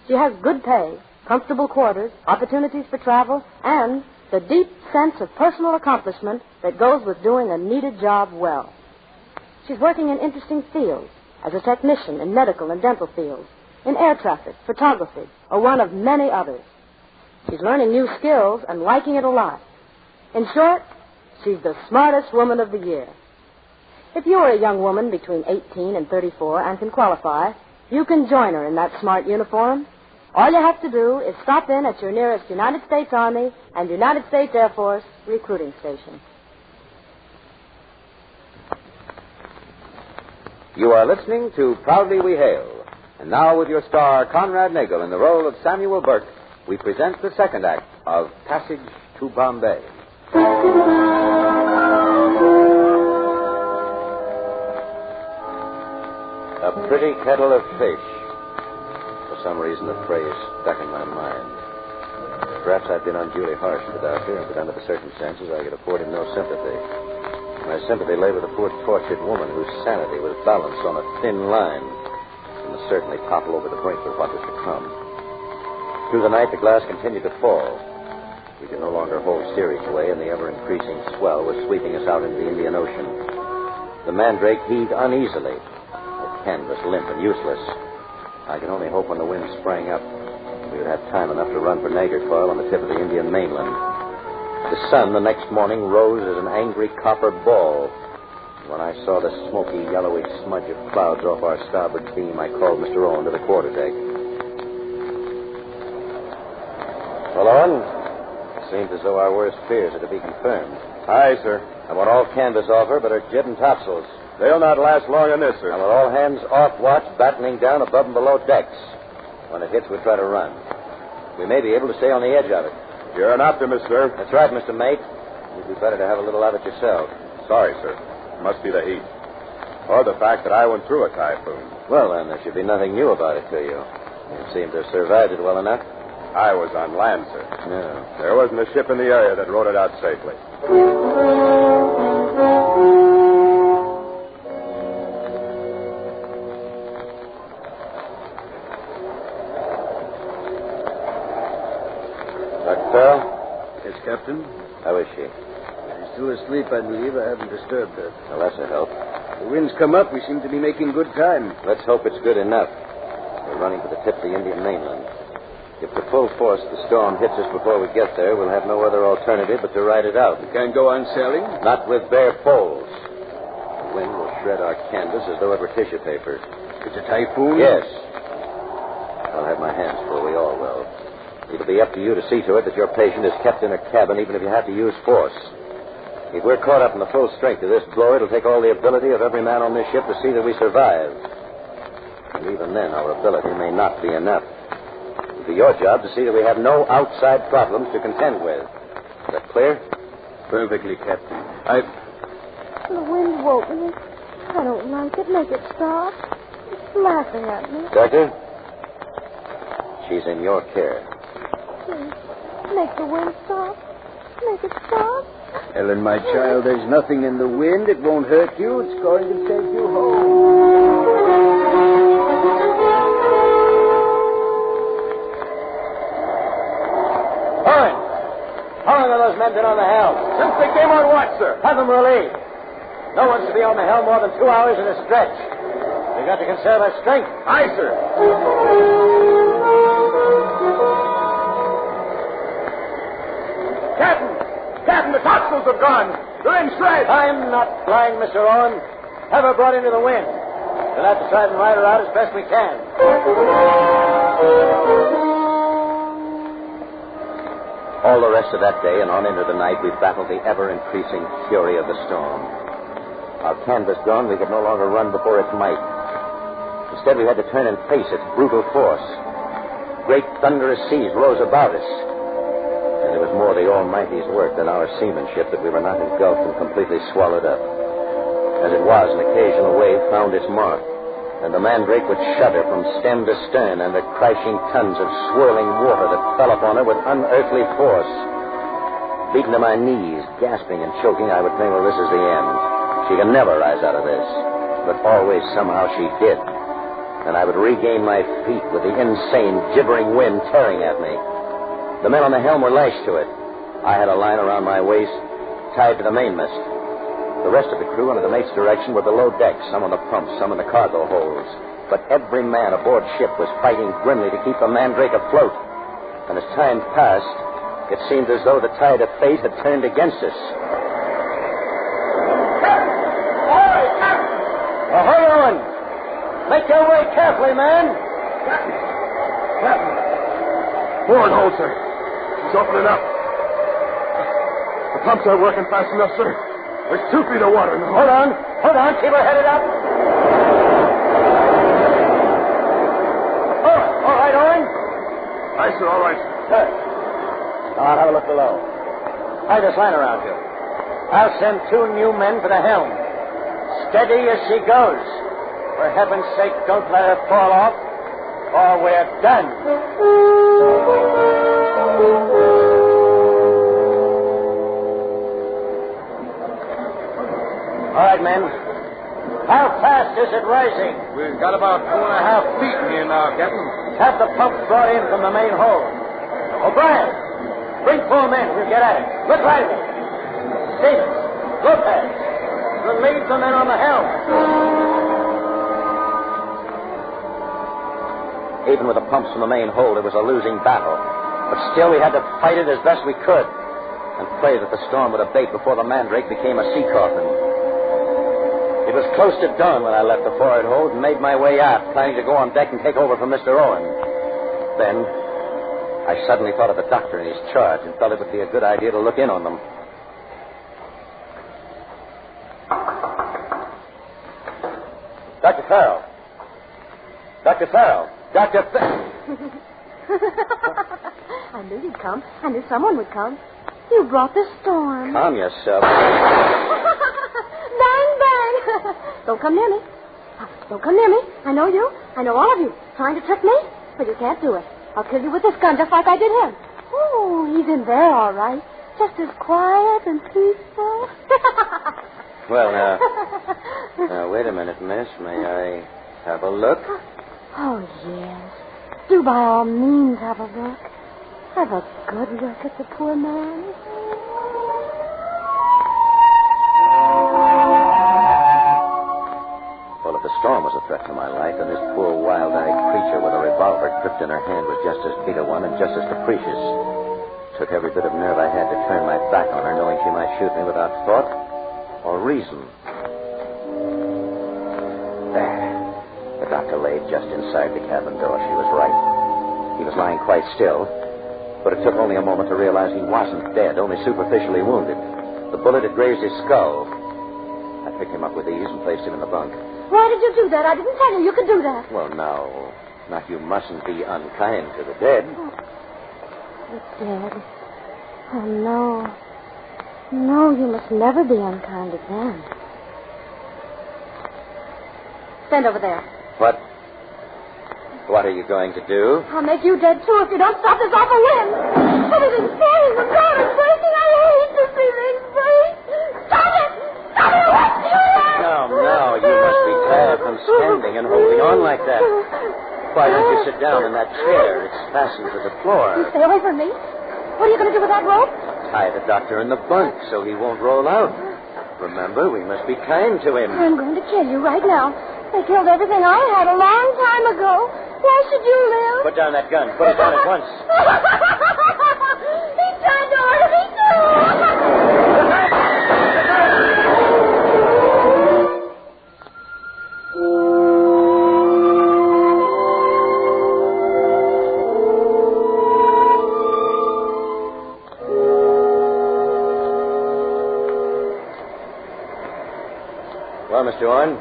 She has good pay, comfortable quarters, opportunities for travel, and the deep sense of personal accomplishment that goes with doing a needed job well. She's working in interesting fields, as a technician in medical and dental fields, in air traffic, photography, or one of many others. She's learning new skills and liking it a lot. In short, she's the smartest woman of the year. If you are a young woman between 18 and 34 and can qualify, you can join her in that smart uniform. All you have to do is stop in at your nearest United States Army and United States Air Force recruiting station. You are listening to Proudly We Hail. And now with your star, Conrad Nagel, in the role of Samuel Burke, we present the second act of Passage to Bombay. A pretty kettle of fish. For some reason, the phrase stuck in my mind. Perhaps I've been unduly harsh to the doctor, but under the circumstances, I could afford him no sympathy. My sympathy lay with a poor tortured woman whose sanity was balanced on a thin line and must certainly topple over the brink of what was to come. Through the night, the glass continued to fall. We could no longer hold steerage way, and the ever-increasing swell was sweeping us out into the Indian Ocean. The Mandrake heaved uneasily, the canvas limp and useless. I could only hope when the wind sprang up we would have time enough to run for Nagercoil on the tip of the Indian mainland. The sun the next morning rose as an angry copper ball. When I saw the smoky, yellowy smudge of clouds off our starboard beam, I called Mr. Owen to the quarterdeck. Well, Owen, it seems as though our worst fears are to be confirmed. Aye, sir. I want all canvas off her but her jib and topsails. They'll not last long on this, sir. I want all hands off watch, battening down above and below decks. When it hits, we'll try to run. We may be able to stay on the edge of it. You're an optimist, sir. That's right, Mr. Mate. You'd be better to have a little of it yourself. Sorry, sir. It must be the heat. Or the fact that I went through a typhoon. Well, then, there should be nothing new about it to you. You seem to have survived it well enough. I was on land, sir. No. There wasn't a ship in the area that rode it out safely. Yes, Captain? How is she? She's still asleep, I believe. I haven't disturbed her. Well, that's a help. The wind's come up. We seem to be making good time. Let's hope it's good enough. We're running for the tip of the Indian mainland. If the full force of the storm hits us before we get there, we'll have no other alternative but to ride it out. We can't go on sailing? Not with bare poles. The wind will shred our canvas as though it were tissue paper. It's a typhoon? Yes. I'll have my hands full. We all will. It'll be up to you to see to it that your patient is kept in her cabin, even if you have to use force. If we're caught up in the full strength of this blow, it'll take all the ability of every man on this ship to see that we survive. And even then, our ability may not be enough. It'll be your job to see that we have no outside problems to contend with. Is that clear? Perfectly, Captain. The wind woke me. I don't like it. Make it stop. It's laughing at me. Doctor? She's in your care. Please, make the wind stop. Make it stop. Ellen, my child, there's nothing in the wind. It won't hurt you. It's going to take you home. How long have those men been on the helm? Since they came on watch, sir. Have them relieved. No one's to be on the helm more than 2 hours in a stretch. We've got to conserve our strength. Aye, sir. Captain, the topsails have gone. They're in shreds. I'm not blind, Mr. Owen. Have her brought into the wind. We'll have to try and ride her out as best we can. All the rest of that day and on into the night, we battled the ever-increasing fury of the storm. Our canvas gone, we could no longer run before its might. Instead, we had to turn and face its brutal force. Great thunderous seas rose about us. And it was more the Almighty's work than our seamanship that we were not engulfed and completely swallowed up. As it was, an occasional wave found its mark, and the Mandrake would shudder from stem to stern under crashing tons of swirling water that fell upon her with unearthly force. Beaten to my knees, gasping and choking, I would think, well, this is the end. She can never rise out of this. But always, somehow, she did. And I would regain my feet with the insane, gibbering wind tearing at me. The men on the helm were lashed to it. I had a line around my waist, tied to the mainmast. The rest of the crew, under the mate's direction, were below deck, some on the pumps, some in the cargo holds. But every man aboard ship was fighting grimly to keep the Mandrake afloat. And as time passed, it seemed as though the tide of fate had turned against us. Ahoy, Owen! Make your way carefully, man! Captain! Forward hold, sir. She's opening up. The pumps aren't working fast enough, sir. There's 2 feet of water in the hold. Hold on. Keep her headed up. Oh, all right, Owen? Aye, sir, all right. Good. Now I'll have a look below. Tie this line around you. I'll send 2 new men for the helm. Steady as she goes. For heaven's sake, don't let her fall off, or we're done. All right, men. How fast is it rising? We've got about 2.5 feet in here now, Captain. Have the pumps brought in from the main hold. O'Brien, bring 4 men. We'll get at it. Look lively. Stevens, Lopez, relieve the men on the helm. Even with the pumps from the main hold, it was a losing battle. But still, we had to fight it as best we could and pray that the storm would abate before the Mandrake became a sea coffin. It was close to dawn when I left the forward hold and made my way aft, planning to go on deck and take over from Mr. Owen. Then, I suddenly thought of the doctor and his charge and felt it would be a good idea to look in on them. Dr. Farrell. Dr. Farrell. Dr. I knew you'd come. I knew someone would come. You brought the storm. Calm yourself. Bang, bang. Don't come near me. Don't come near me. I know you. I know all of you. Trying to trick me? But you can't do it. I'll kill you with this gun just like I did him. Oh, he's in there all right. Just as quiet and peaceful. Well, now, wait a minute, miss. May I have a look? Oh, yes. Do by all means have a look. Have a good look at the poor man. Well, if the storm was a threat to my life, then this poor wild-eyed creature with a revolver gripped in her hand was just as big a one and just as capricious. Took every bit of nerve I had to turn my back on her, knowing she might shoot me without thought or reason. There. The doctor lay just inside the cabin door. She was right. He was lying quite still, but it took only a moment to realize he wasn't dead, only superficially wounded. The bullet had grazed his skull. I picked him up with ease and placed him in the bunk. Why did you do that? I didn't tell you could do that. Well, now, you mustn't be unkind to the dead. The dead? Oh, no. No, you must never be unkind to them. Stand over there. What are you going to do? I'll make you dead, too, if you don't stop this awful wind. Everything's falling. The ground is breaking. I hate to see things break. Stop it! Stop it! What's No, you must be tired from standing and holding on like that. Why don't you sit down in that chair? It's fastened to the floor. You stay away from me. What are you going to do with that rope? Tie the doctor in the bunk so he won't roll out. Remember, we must be kind to him. I'm going to kill you right now. They killed everything I had a long time ago. Why should you live? Put down that gun. Put it down at once. He's trying to murder me, too. Well, Mr. Orne,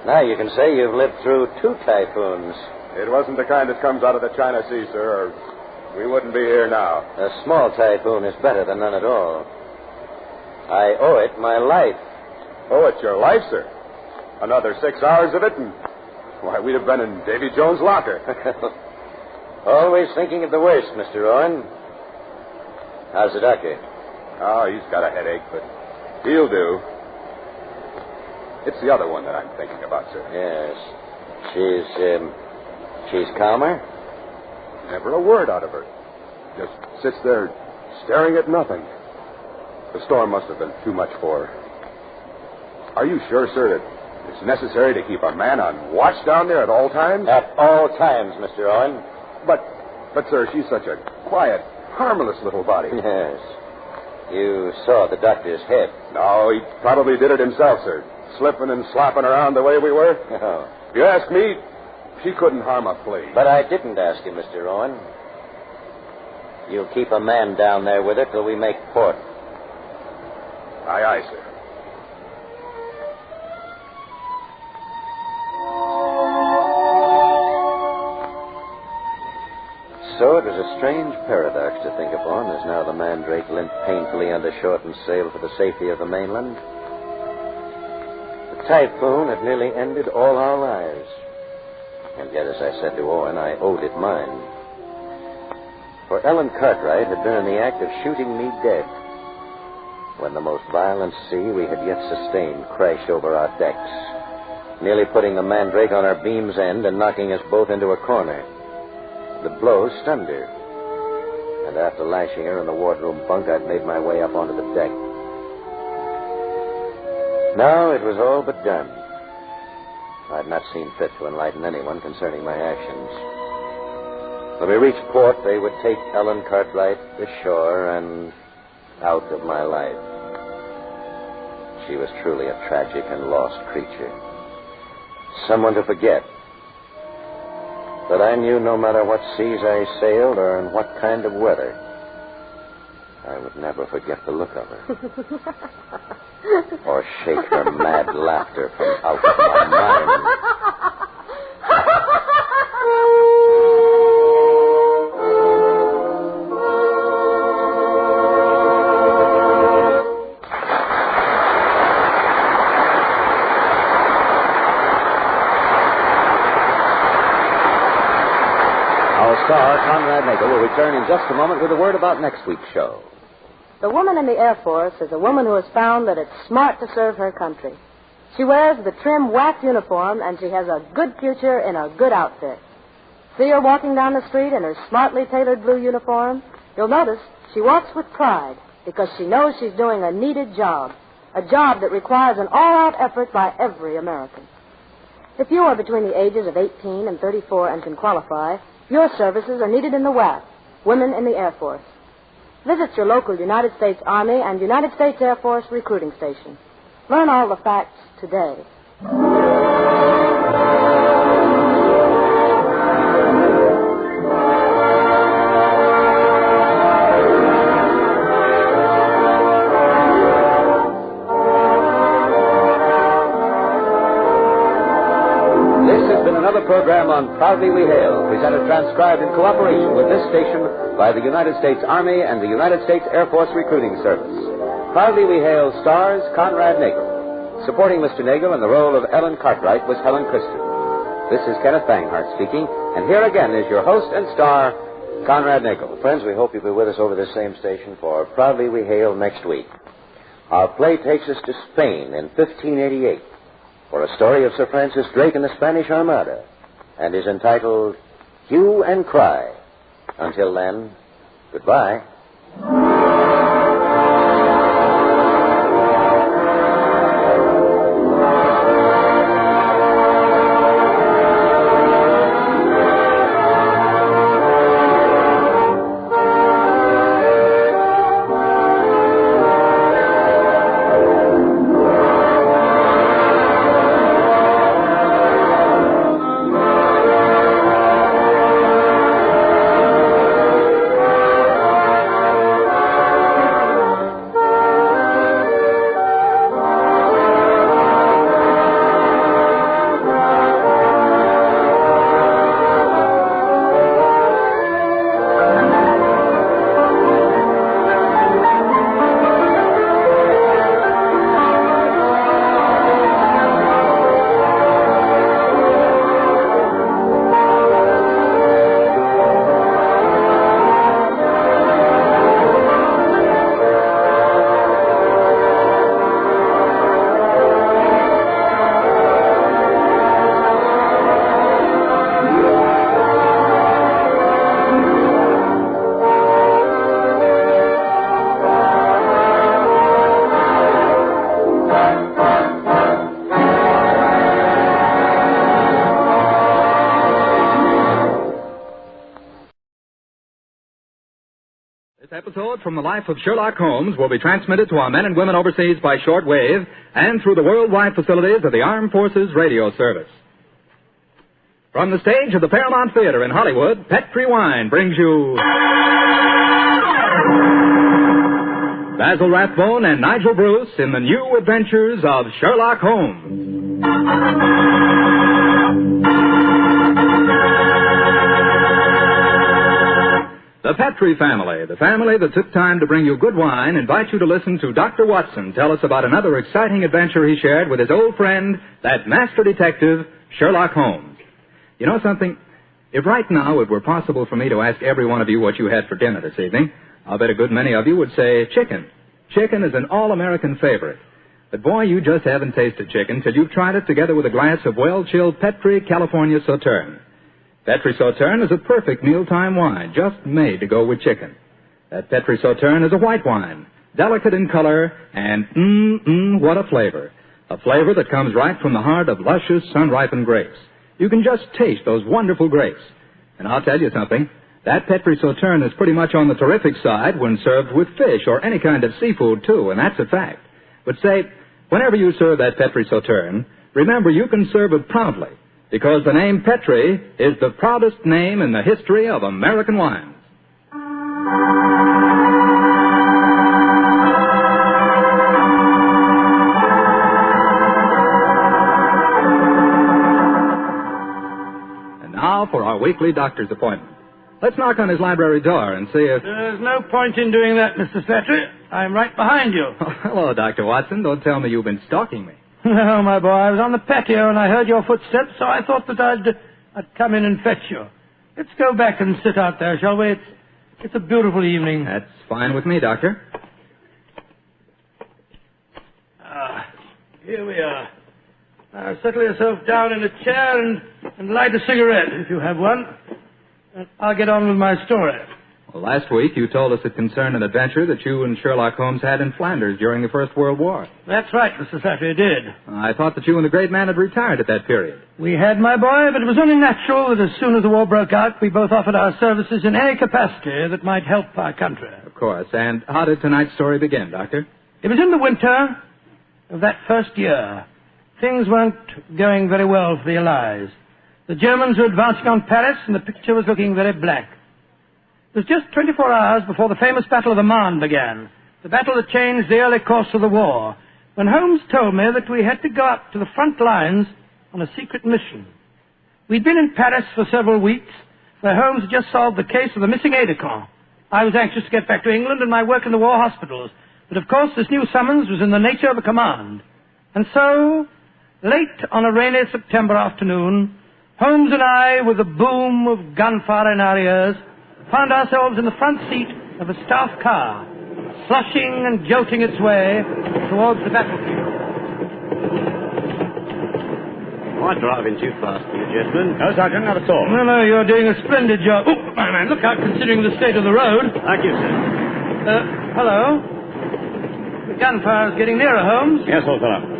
now you can say you've lived through 2 typhoons. It wasn't the kind that comes out of the China Sea, sir, or we wouldn't be here now. A small typhoon is better than none at all. I owe it my life. Oh, it's your life, sir? Another 6 hours of it, and why, we'd have been in Davy Jones' locker. Always thinking of the worst, Mr. Orne. How's the doctor? Oh, he's got a headache, but he'll do. It's the other one that I'm thinking about, sir. Yes. She's calmer? Never a word out of her. Just sits there staring at nothing. The storm must have been too much for her. Are you sure, sir, that it's necessary to keep a man on watch down there at all times? At all times, Mr. Owen. But, sir, she's such a quiet, harmless little body. Yes. You saw the doctor's head. No, he probably did it himself, sir. Slipping and slapping around the way we were. Oh. If you ask me, she couldn't harm a flea. But I didn't ask you, Mr. Owen. You'll keep a man down there with her till we make port. Aye, aye, sir. So it was a strange paradox to think upon as now the Mandrake limped painfully under short and sailed for the safety of the mainland. The typhoon had nearly ended all our lives. And yet, as I said to Owen, I owed it mine. For Ellen Cartwright had been in the act of shooting me dead when the most violent sea we had yet sustained crashed over our decks, nearly putting the Mandrake on our beam's end and knocking us both into a corner. The blow stunned her, and after lashing her in the wardroom bunk, I'd made my way up onto the deck. Now it was all but done. I'd not seen fit to enlighten anyone concerning my actions. When we reached port, they would take Ellen Cartwright ashore and out of my life. She was truly a tragic and lost creature. Someone to forget. But I knew no matter what seas I sailed or in what kind of weather, I would never forget the look of her. Or shake her mad laughter from out of my mind. Star Conrad Nagel will return in just a moment with a word about next week's show. The woman in the Air Force is a woman who has found that it's smart to serve her country. She wears the trim wax uniform, and she has a good future in a good outfit. See her walking down the street in her smartly tailored blue uniform? You'll notice she walks with pride because she knows she's doing a needed job, a job that requires an all-out effort by every American. If you are between the ages of 18 and 34 and can qualify, your services are needed in the WAF, Women in the Air Force. Visit your local United States Army and United States Air Force recruiting station. Learn all the facts today. Program on Proudly We Hail, presented transcribed in cooperation with this station by the United States Army and the United States Air Force Recruiting Service. Proudly We Hail stars Conrad Nagel. Supporting Mr. Nagel in the role of Ellen Cartwright was Helen Christen. This is Kenneth Banghart speaking, and here again is your host and star, Conrad Nagel. Friends, we hope you'll be with us over this same station for Proudly We Hail next week. Our play takes us to Spain in 1588 for a story of Sir Francis Drake and the Spanish Armada, and is entitled Hue and Cry. Until then, goodbye. This episode from the life of Sherlock Holmes will be transmitted to our men and women overseas by shortwave and through the worldwide facilities of the Armed Forces Radio Service. From the stage of the Paramount Theater in Hollywood, Petri Wine brings you Basil Rathbone and Nigel Bruce in the new adventures of Sherlock Holmes. The Petri family, the family that took time to bring you good wine, invites you to listen to Dr. Watson tell us about another exciting adventure he shared with his old friend, that master detective, Sherlock Holmes. You know something? If right now it were possible for me to ask every one of you what you had for dinner this evening, I'll bet a good many of you would say chicken. Chicken is an all-American favorite. But boy, you just haven't tasted chicken till you've tried it together with a glass of well-chilled Petri California Sothern. Petri Sothern is a perfect mealtime wine, just made to go with chicken. That Petri Sothern is a white wine, delicate in color, and what a flavor. A flavor that comes right from the heart of luscious, sun-ripened grapes. You can just taste those wonderful grapes. And I'll tell you something, that Petri Sothern is pretty much on the terrific side when served with fish or any kind of seafood, too, and that's a fact. But say, whenever you serve that Petri Sothern, remember you can serve it proudly, because the name Petri is the proudest name in the history of American wines. And now for our weekly doctor's appointment. Let's knock on his library door and see if... There's no point in doing that, Mr. Petri. I'm right behind you. Oh, hello, Dr. Watson. Don't tell me you've been stalking me. No, my boy, I was on the patio and I heard your footsteps, so I thought that I'd come in and fetch you. Let's go back and sit out there, shall we? It's a beautiful evening. That's fine with me, Doctor. Here we are. Now, settle yourself down in a chair and light a cigarette, if you have one. And I'll get on with my story. Well, last week you told us it concerned an adventure that you and Sherlock Holmes had in Flanders during the First World War. That's right, Mr. Petri, I did. I thought that you and the great man had retired at that period. We had, my boy, but it was only natural that as soon as the war broke out, we both offered our services in any capacity that might help our country. Of course. And how did tonight's story begin, Doctor? It was in the winter of that first year. Things weren't going very well for the Allies. The Germans were advancing on Paris, and the picture was looking very black. It was just 24 hours before the famous Battle of the Marne began, the battle that changed the early course of the war, when Holmes told me that we had to go up to the front lines on a secret mission. We'd been in Paris for several weeks, where Holmes had just solved the case of the missing aide-de-camp. I was anxious to get back to England and my work in the war hospitals, but of course this new summons was in the nature of a command. And so, late on a rainy September afternoon, Holmes and I, with the boom of gunfire in our ears, found ourselves in the front seat of a staff car, slushing and jolting its way towards the battlefield. Oh, I'm driving too fast for you, gentlemen. No, Sergeant, not at all. No, you're doing a splendid job. Oh, my man, look out, considering the state of the road. Thank you, sir. Hello? The gunfire's getting nearer, Holmes. Yes, old fellow.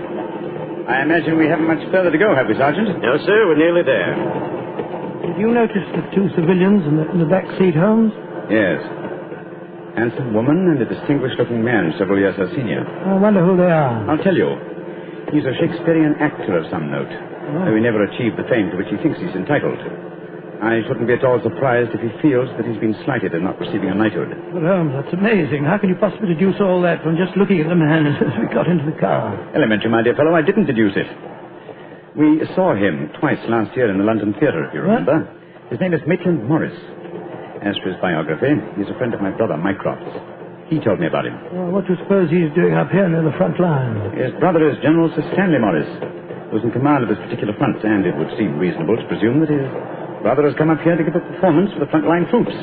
I imagine we haven't much further to go, have we, Sergeant? No, sir, we're nearly there. Did you notice the two civilians in the back seat, Holmes? Yes. Handsome woman and a distinguished-looking man, several years her senior. I wonder who they are. I'll tell you. He's a Shakespearean actor of some note, though he never achieved the fame to which he thinks he's entitled. I shouldn't be at all surprised if he feels that he's been slighted in not receiving a knighthood. But, Holmes, that's amazing. How can you possibly deduce all that from just looking at the man as we got into the car? Elementary, my dear fellow, I didn't deduce it. We saw him twice last year in the London Theatre, if you remember. His name is Maitland Morris. As for his biography, he's a friend of my brother, Mycroft's. He told me about him. Well, what do you suppose he's doing up here near the front line? His brother is General Sir Stanley Morris, who's in command of this particular front, and it would seem reasonable to presume that his brother has come up here to give a performance for the front-line troops.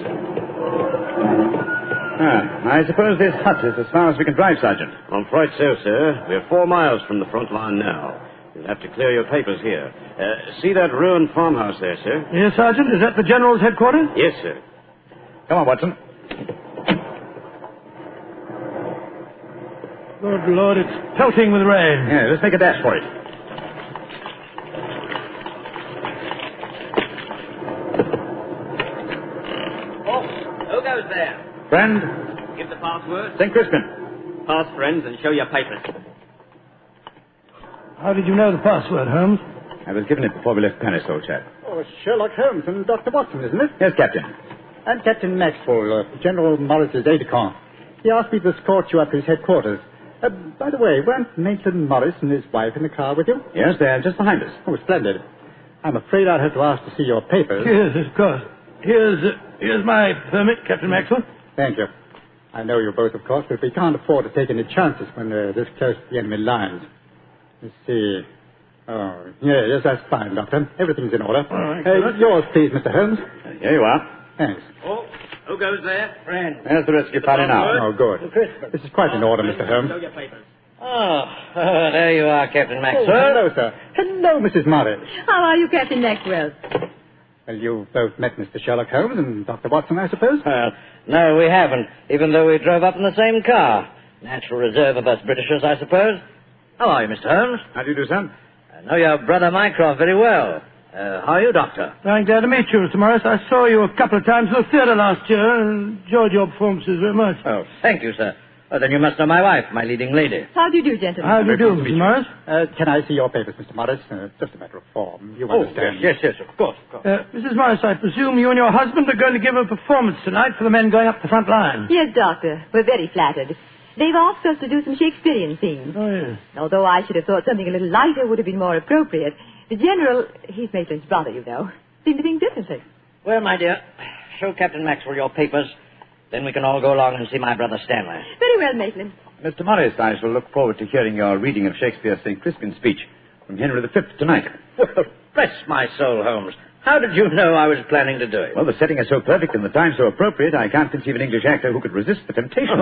I suppose this hut is as far as we can drive, Sergeant. I'm afraid so, sir. We're 4 miles from the front line now. You'll have to clear your papers here. See that ruined farmhouse there, sir? Yes, Sergeant. Is that the General's headquarters? Yes, sir. Come on, Watson. Good Lord, it's pelting with rain. Yeah, let's make a dash for it. Oh, who goes there? Friend, Give the password. St. Crispin. Pass, friends, and show your papers. How did you know the password, Holmes? I was given it before we left Paris, old chap. Oh, it's Sherlock Holmes and Dr. Watson, isn't it? Yes, Captain. I'm Captain Maxwell, General Morris's aide-de-camp. He asked me to escort you up to his headquarters. By the way, weren't Maitland Morris and his wife in the car with you? Yes, they're just behind us. Oh, splendid. I'm afraid I'll have to ask to see your papers. Yes, of course. Here's my permit, Captain Maxwell. Thank you. I know you both, of course, but we can't afford to take any chances when we're this close to the enemy lines. Let's see. Oh, yes, that's fine, Doctor. Everything's in order. Yours, please, Mr. Holmes. Here you are. Thanks. Oh, who goes there? Friend. There's the rescue party now. Oh, good. This is quite in order, Mr. Holmes. Show your papers. Oh, there you are, Captain Maxwell. Hello, sir. Hello, Mrs. Morris. How are you, Captain Maxwell? Well, you've both met Mr. Sherlock Holmes and Dr. Watson, I suppose? No, we haven't, even though we drove up in the same car. Natural reserve of us Britishers, I suppose. How are you, Mr. Holmes? How do you do, son? I know your brother Mycroft very well. How are you, Doctor? I'm glad to meet you, Mr. Morris. I saw you a couple of times at the theatre last year and enjoyed your performances very much. Oh, thank you, sir. Oh, then you must know my wife, my leading lady. How do you do, gentlemen? How do you do, Mr. Morris? Can I see your papers, Mr. Morris? Just a matter of form. You understand. Yes, of course. Mrs. Morris, I presume you and your husband are going to give a performance tonight for the men going up the front line. Yes, Doctor. We're very flattered. They've asked us to do some Shakespearean scenes. Oh, yes. Although I should have thought something a little lighter would have been more appropriate. The General, he's Maitland's brother, you know, seemed to think differently. Well, my dear, show Captain Maxwell your papers. Then we can all go along and see my brother Stanley. Very well, Maitland. Mr. Morris, I shall look forward to hearing your reading of Shakespeare's St. Crispin speech from Henry V tonight. Well, bless my soul, Holmes. How did you know I was planning to do it? Well, the setting is so perfect and the time so appropriate, I can't conceive an English actor who could resist the temptation.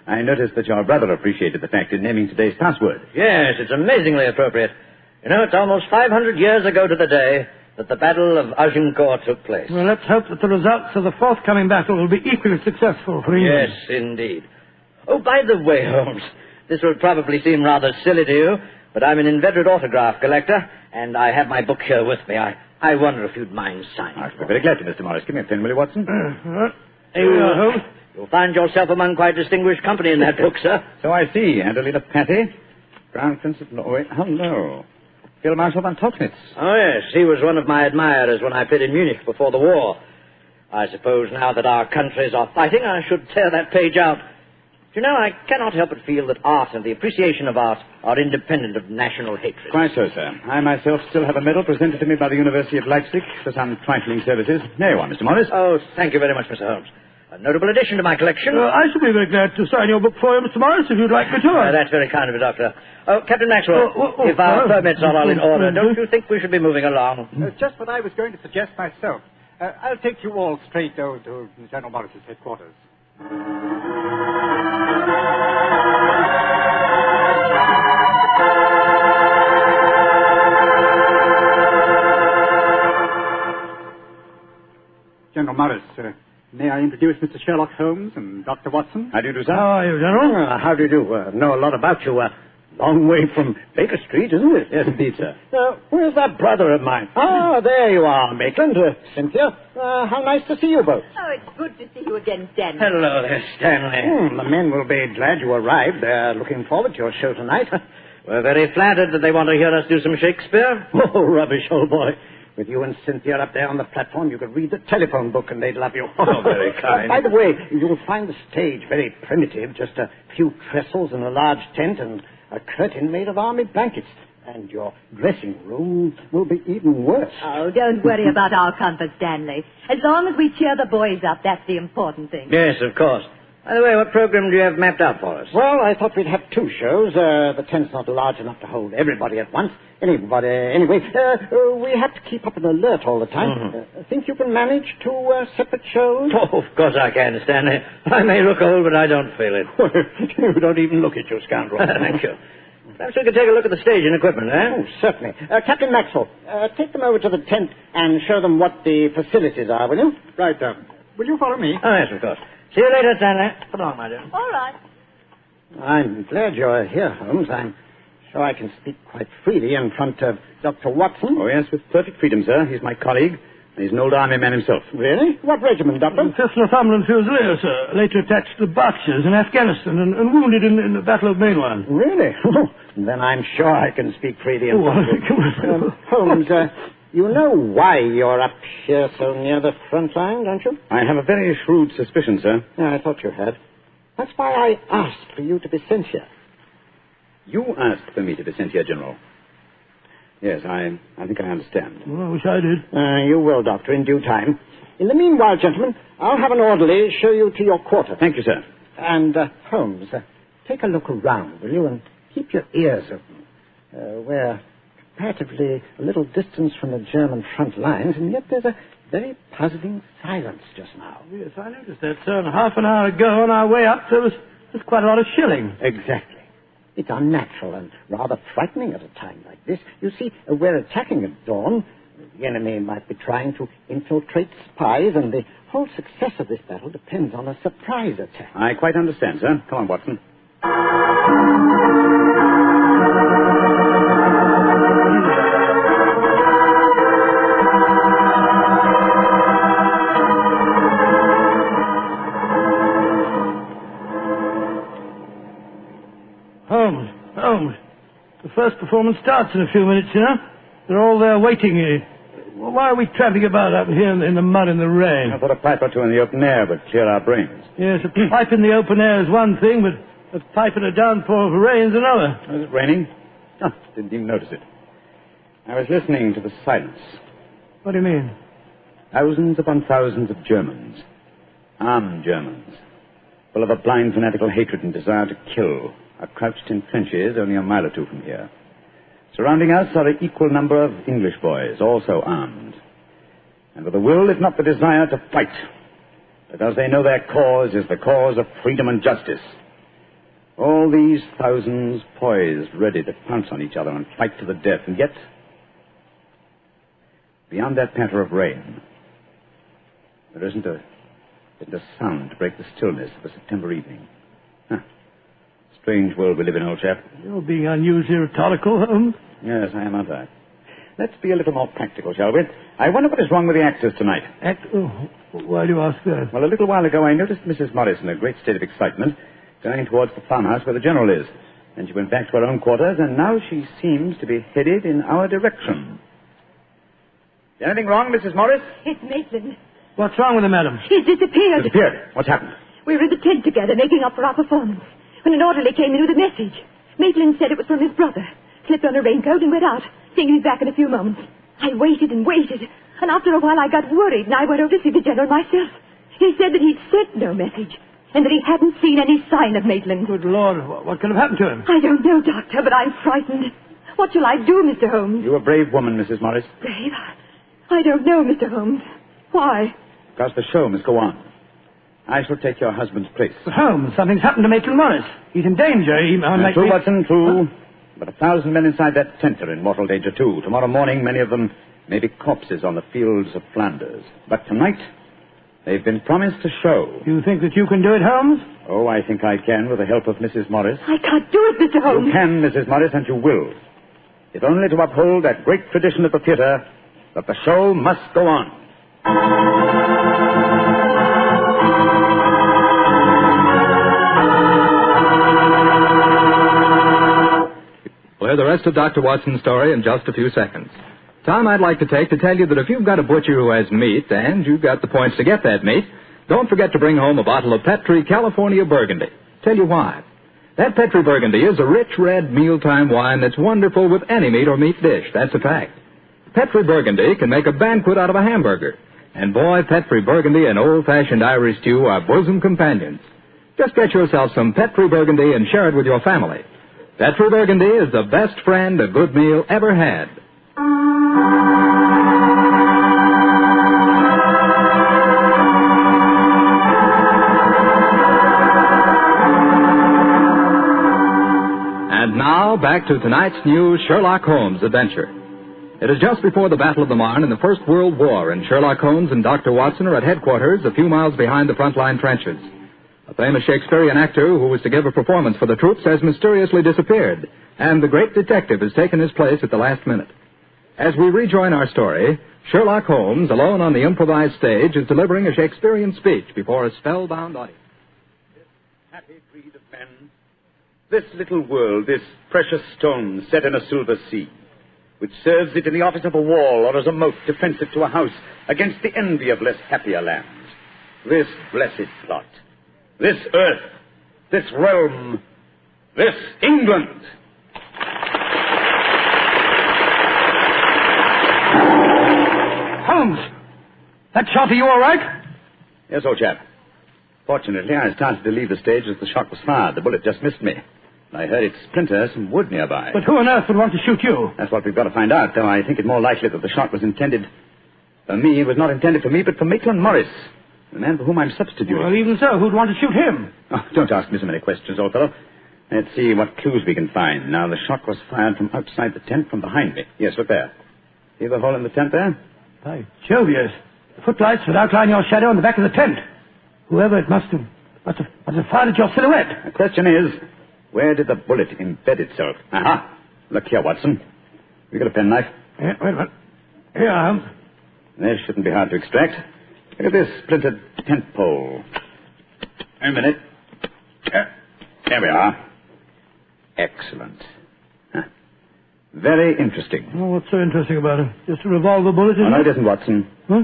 I noticed that your brother appreciated the fact in naming today's password. Yes, it's amazingly appropriate. You know, it's almost 500 years ago to the day that the Battle of Agincourt took place. Well, let's hope that the results of the forthcoming battle will be equally successful for England. Yes, indeed. Oh, by the way, Holmes, this will probably seem rather silly to you, but I'm an inveterate autograph collector, and I have my book here with me. I wonder if you'd mind signing. I'll be very glad to, Mr. Morris. Give me a pen, will you, Watson? Here you are, Holmes. You'll find yourself among quite distinguished company in that book, sir. So I see. Adelina Patty, Crown Prince of Norway. Hello. Field Marshal von Tauchnitz. Oh, yes. He was one of my admirers when I played in Munich before the war. I suppose now that our countries are fighting, I should tear that page out. You know, I cannot help but feel that art and the appreciation of art are independent of national hatred. Quite so, sir. I myself still have a medal presented to me by the University of Leipzig for some trifling services. There you are, Mr. Morris. Oh, thank you very much, Mr. Holmes. A notable addition to my collection. I shall be very glad to sign your book for you, Mr. Morris, if you'd like me to. That's very kind of you, Doctor. Oh, Captain Maxwell, if our permits are all in order, don't you think we should be moving along? Just what I was going to suggest myself. I'll take you all straight over to General Morris's headquarters. General Morris, may I introduce Mr. Sherlock Holmes and Dr. Watson? How do you do, sir? How are you, General? How do you do? Know a lot about you. Long way from Baker Street, isn't it? Yes, indeed, sir. Where's that brother of mine? Ah, there you are, Maitland. Cynthia, how nice to see you both. Oh, it's good to see you again, Stanley. Hello there, Stanley. The men will be glad you arrived. They're looking forward to your show tonight. We're very flattered that they want to hear us do some Shakespeare. Oh, rubbish, old boy. With you and Cynthia up there on the platform, you could read the telephone book and they'd love you. Oh, very kind. By the way, you'll find the stage very primitive, just a few trestles and a large tent and a curtain made of army blankets. And your dressing room will be even worse. Oh, don't worry about our comfort, Stanley. As long as we cheer the boys up, that's the important thing. Yes, of course. By the way, what program do you have mapped out for us? Well, I thought we'd have two shows. The tent's not large enough to hold everybody at once. Anyway, we have to keep up an alert all the time. Mm-hmm. Think you can manage two separate shows? Oh, of course I can, Stanley. I may look old, but I don't feel it. You don't even look at you, scoundrel. Thank you. Perhaps we could take a look at the stage and equipment, eh? Oh, certainly. Captain Maxwell, take them over to the tent and show them what the facilities are, will you? Right, will you follow me? Oh, yes, of course. See you later, Stanley. Come along, my dear. All right. I'm glad you're here, Holmes. I'm sure I can speak quite freely in front of Dr. Watson. Oh, yes, with perfect freedom, sir. He's my colleague, He's an old army man himself. Really? What regiment, Doctor? 5th Northumberland Fusiliers, sir. Later attached to the Berkshires in Afghanistan and wounded in the Battle of Mainland. Really? Then I'm sure I can speak freely and Oh, Holmes, you know why you're up here so near the front line, don't you? I have a very shrewd suspicion, sir. Yeah, I thought you had. That's why I asked for you to be sent here. You asked for me to be sent here, General. Yes, I think I understand. Well, I wish I did. You will, Doctor, in due time. In the meanwhile, gentlemen, I'll have an orderly show you to your quarter. Thank you, sir. And, Holmes, take a look around, will you, and keep your ears open. We're comparatively a little distance from the German front lines, and yet there's a very puzzling silence just now. Yes, I noticed that, sir. And half an hour ago, on our way up, there was quite a lot of shelling. Exactly. It's unnatural and rather frightening at a time like this. You see, we're attacking at dawn. The enemy might be trying to infiltrate spies, and the whole success of this battle depends on a surprise attack. I quite understand, sir. Come on, Watson. Holmes, the first performance starts in a few minutes, you know. They're all there waiting. Why are we tramping about up here in the mud and the rain? I thought a pipe or two in the open air would clear our brains. Yes, a pipe in the open air is one thing, but a pipe in a downpour of rain is another. Was it raining? Oh, didn't even notice it. I was listening to the silence. What do you mean? Thousands upon thousands of Germans. Armed Germans. Full of a blind fanatical hatred and desire to kill. Are crouched in trenches only a mile or two from here. Surrounding us are an equal number of English boys, also armed. And with the will, if not the desire, to fight. Because they know their cause is the cause of freedom and justice. All these thousands poised, ready to pounce on each other and fight to the death. And yet, beyond that patter of rain, there isn't a sound to break the stillness of a September evening. Strange world we live in, old chap. You're being unusually rhetorical, Holmes. Yes, I am, aren't I? Let's be a little more practical, shall we? I wonder what is wrong with the actors tonight. Why do you ask that? Well, a little while ago I noticed Mrs. Morris in a great state of excitement, going towards the farmhouse where the General is. Then she went back to her own quarters, and now she seems to be headed in our direction. Is anything wrong, Mrs. Morris? It's Maitland. What's wrong with her, madam? He's disappeared. Disappeared? What's happened? We were in the tent together, making up for our performance, when an orderly came in with a message. Maitland said it was from his brother. Slipped on a raincoat and went out, saying he'd be back in a few moments. I waited and waited, and after a while I got worried, and I went over to see the General myself. He said that he'd sent no message, and that he hadn't seen any sign of Maitland. Good Lord, what could have happened to him? I don't know, Doctor, but I'm frightened. What shall I do, Mr. Holmes? You're a brave woman, Mrs. Morris. Brave? I don't know, Mr. Holmes. Why? Because the show must go on. I shall take your husband's place. But Holmes, something's happened to Maitland Morris. He's in danger. True, Watson, true. But 1,000 men inside that tent are in mortal danger, too. Tomorrow morning, many of them may be corpses on the fields of Flanders. But tonight, they've been promised a show. You think that you can do it, Holmes? Oh, I think I can, with the help of Mrs. Morris. I can't do it, Mr. Holmes. You can, Mrs. Morris, and you will. If only to uphold that great tradition of the theater, that the show must go on. We'll hear the rest of Dr. Watson's story in just a few seconds. Time I'd like to take to tell you that if you've got a butcher who has meat, and you've got the points to get that meat, don't forget to bring home a bottle of Petri California Burgundy. Tell you why. That Petri Burgundy is a rich red mealtime wine that's wonderful with any meat or meat dish. That's a fact. Petri Burgundy can make a banquet out of a hamburger. And boy, Petri Burgundy and old-fashioned Irish stew are bosom companions. Just get yourself some Petri Burgundy and share it with your family. Petri Burgundy is the best friend a good meal ever had. And now, back to tonight's new Sherlock Holmes adventure. It is just before the Battle of the Marne in the First World War, and Sherlock Holmes and Dr. Watson are at headquarters a few miles behind the front-line trenches. A famous Shakespearean actor who was to give a performance for the troops has mysteriously disappeared, and the great detective has taken his place at the last minute. As we rejoin our story, Sherlock Holmes, alone on the improvised stage, is delivering a Shakespearean speech before a spellbound audience. Happy breed of men, this little world, this precious stone set in a silver sea, which serves it in the office of a wall or as a moat defensive to a house against the envy of less happier lands. This blessed plot, this earth, this realm, this England. Holmes! That shot, are you all right? Yes, old chap. Fortunately, I started to leave the stage as the shot was fired. The bullet just missed me. I heard it splinter some wood nearby. But who on earth would want to shoot you? That's what we've got to find out, though I think it more likely that the shot was intended for me. It was not intended for me, but for Maitland Morris, the man for whom I'm substituting. Well, even so, who'd want to shoot him? Oh, don't ask me so many questions, old fellow. Let's see what clues we can find. Now, the shot was fired from outside the tent from behind me. Yes, look there. See the hole in the tent there? By Jove, yes. The footlights would outline your shadow on the back of the tent. Whoever it must have fired at your silhouette. The question is, where did the bullet embed itself? Aha! Look here, Watson. You got a penknife? Yeah, wait a minute. Here I am. This shouldn't be hard to extract. Look at this splintered tent pole. A minute. There we are. Excellent. Huh. Very interesting. Oh, what's so interesting about it? Just a revolver bullet, isn't no, it? it isn't, Watson. Huh?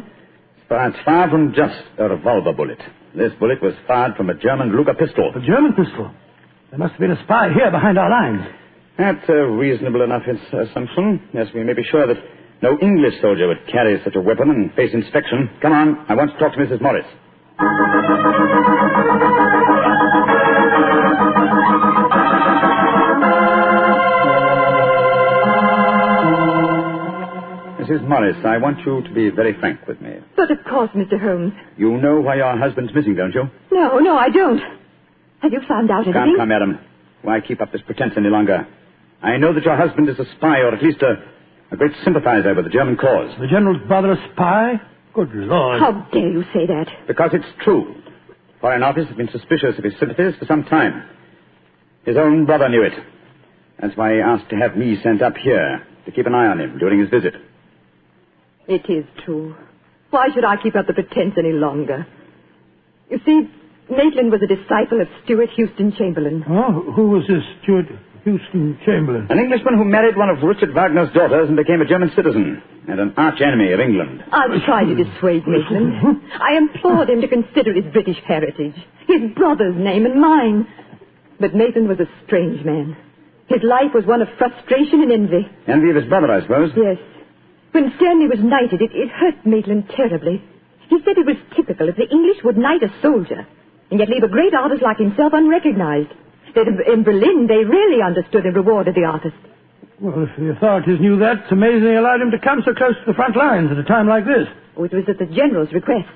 It's far from just a revolver bullet. This bullet was fired from a German Luger pistol. A German pistol? There must have been a spy here behind our lines. That's a reasonable enough assumption. Yes, we may be sure that no English soldier would carry such a weapon and face inspection. Come on, I want to talk to Mrs. Morris. Mrs. Morris, I want you to be very frank with me. But of course, Mr. Holmes. You know why your husband's missing, don't you? No, I don't. Have you found out anything? Come, madam. Why keep up this pretense any longer? I know that your husband is a spy, or at least a great sympathizer with the German cause. The General's brother a spy? Good Lord. How dare you say that? Because it's true. Foreign Office has been suspicious of his sympathies for some time. His own brother knew it. That's why he asked to have me sent up here to keep an eye on him during his visit. It is true. Why should I keep up the pretense any longer? You see, Maitland was a disciple of Stuart Houston Chamberlain. Oh, who was this Stuart Houston Chamberlain? An Englishman who married one of Richard Wagner's daughters and became a German citizen and an arch enemy of England. I tried to dissuade Maitland. I implored him to consider his British heritage, his brother's name and mine. But Maitland was a strange man. His life was one of frustration and envy. Envy of his brother, I suppose? Yes. When Stanley was knighted, it hurt Maitland terribly. He said it was typical if the English would knight a soldier and yet leave a great artist like himself unrecognized. That in Berlin, they really understood and rewarded the artist. Well, if the authorities knew that, it's amazing they allowed him to come so close to the front lines at a time like this. Oh, it was at the General's request.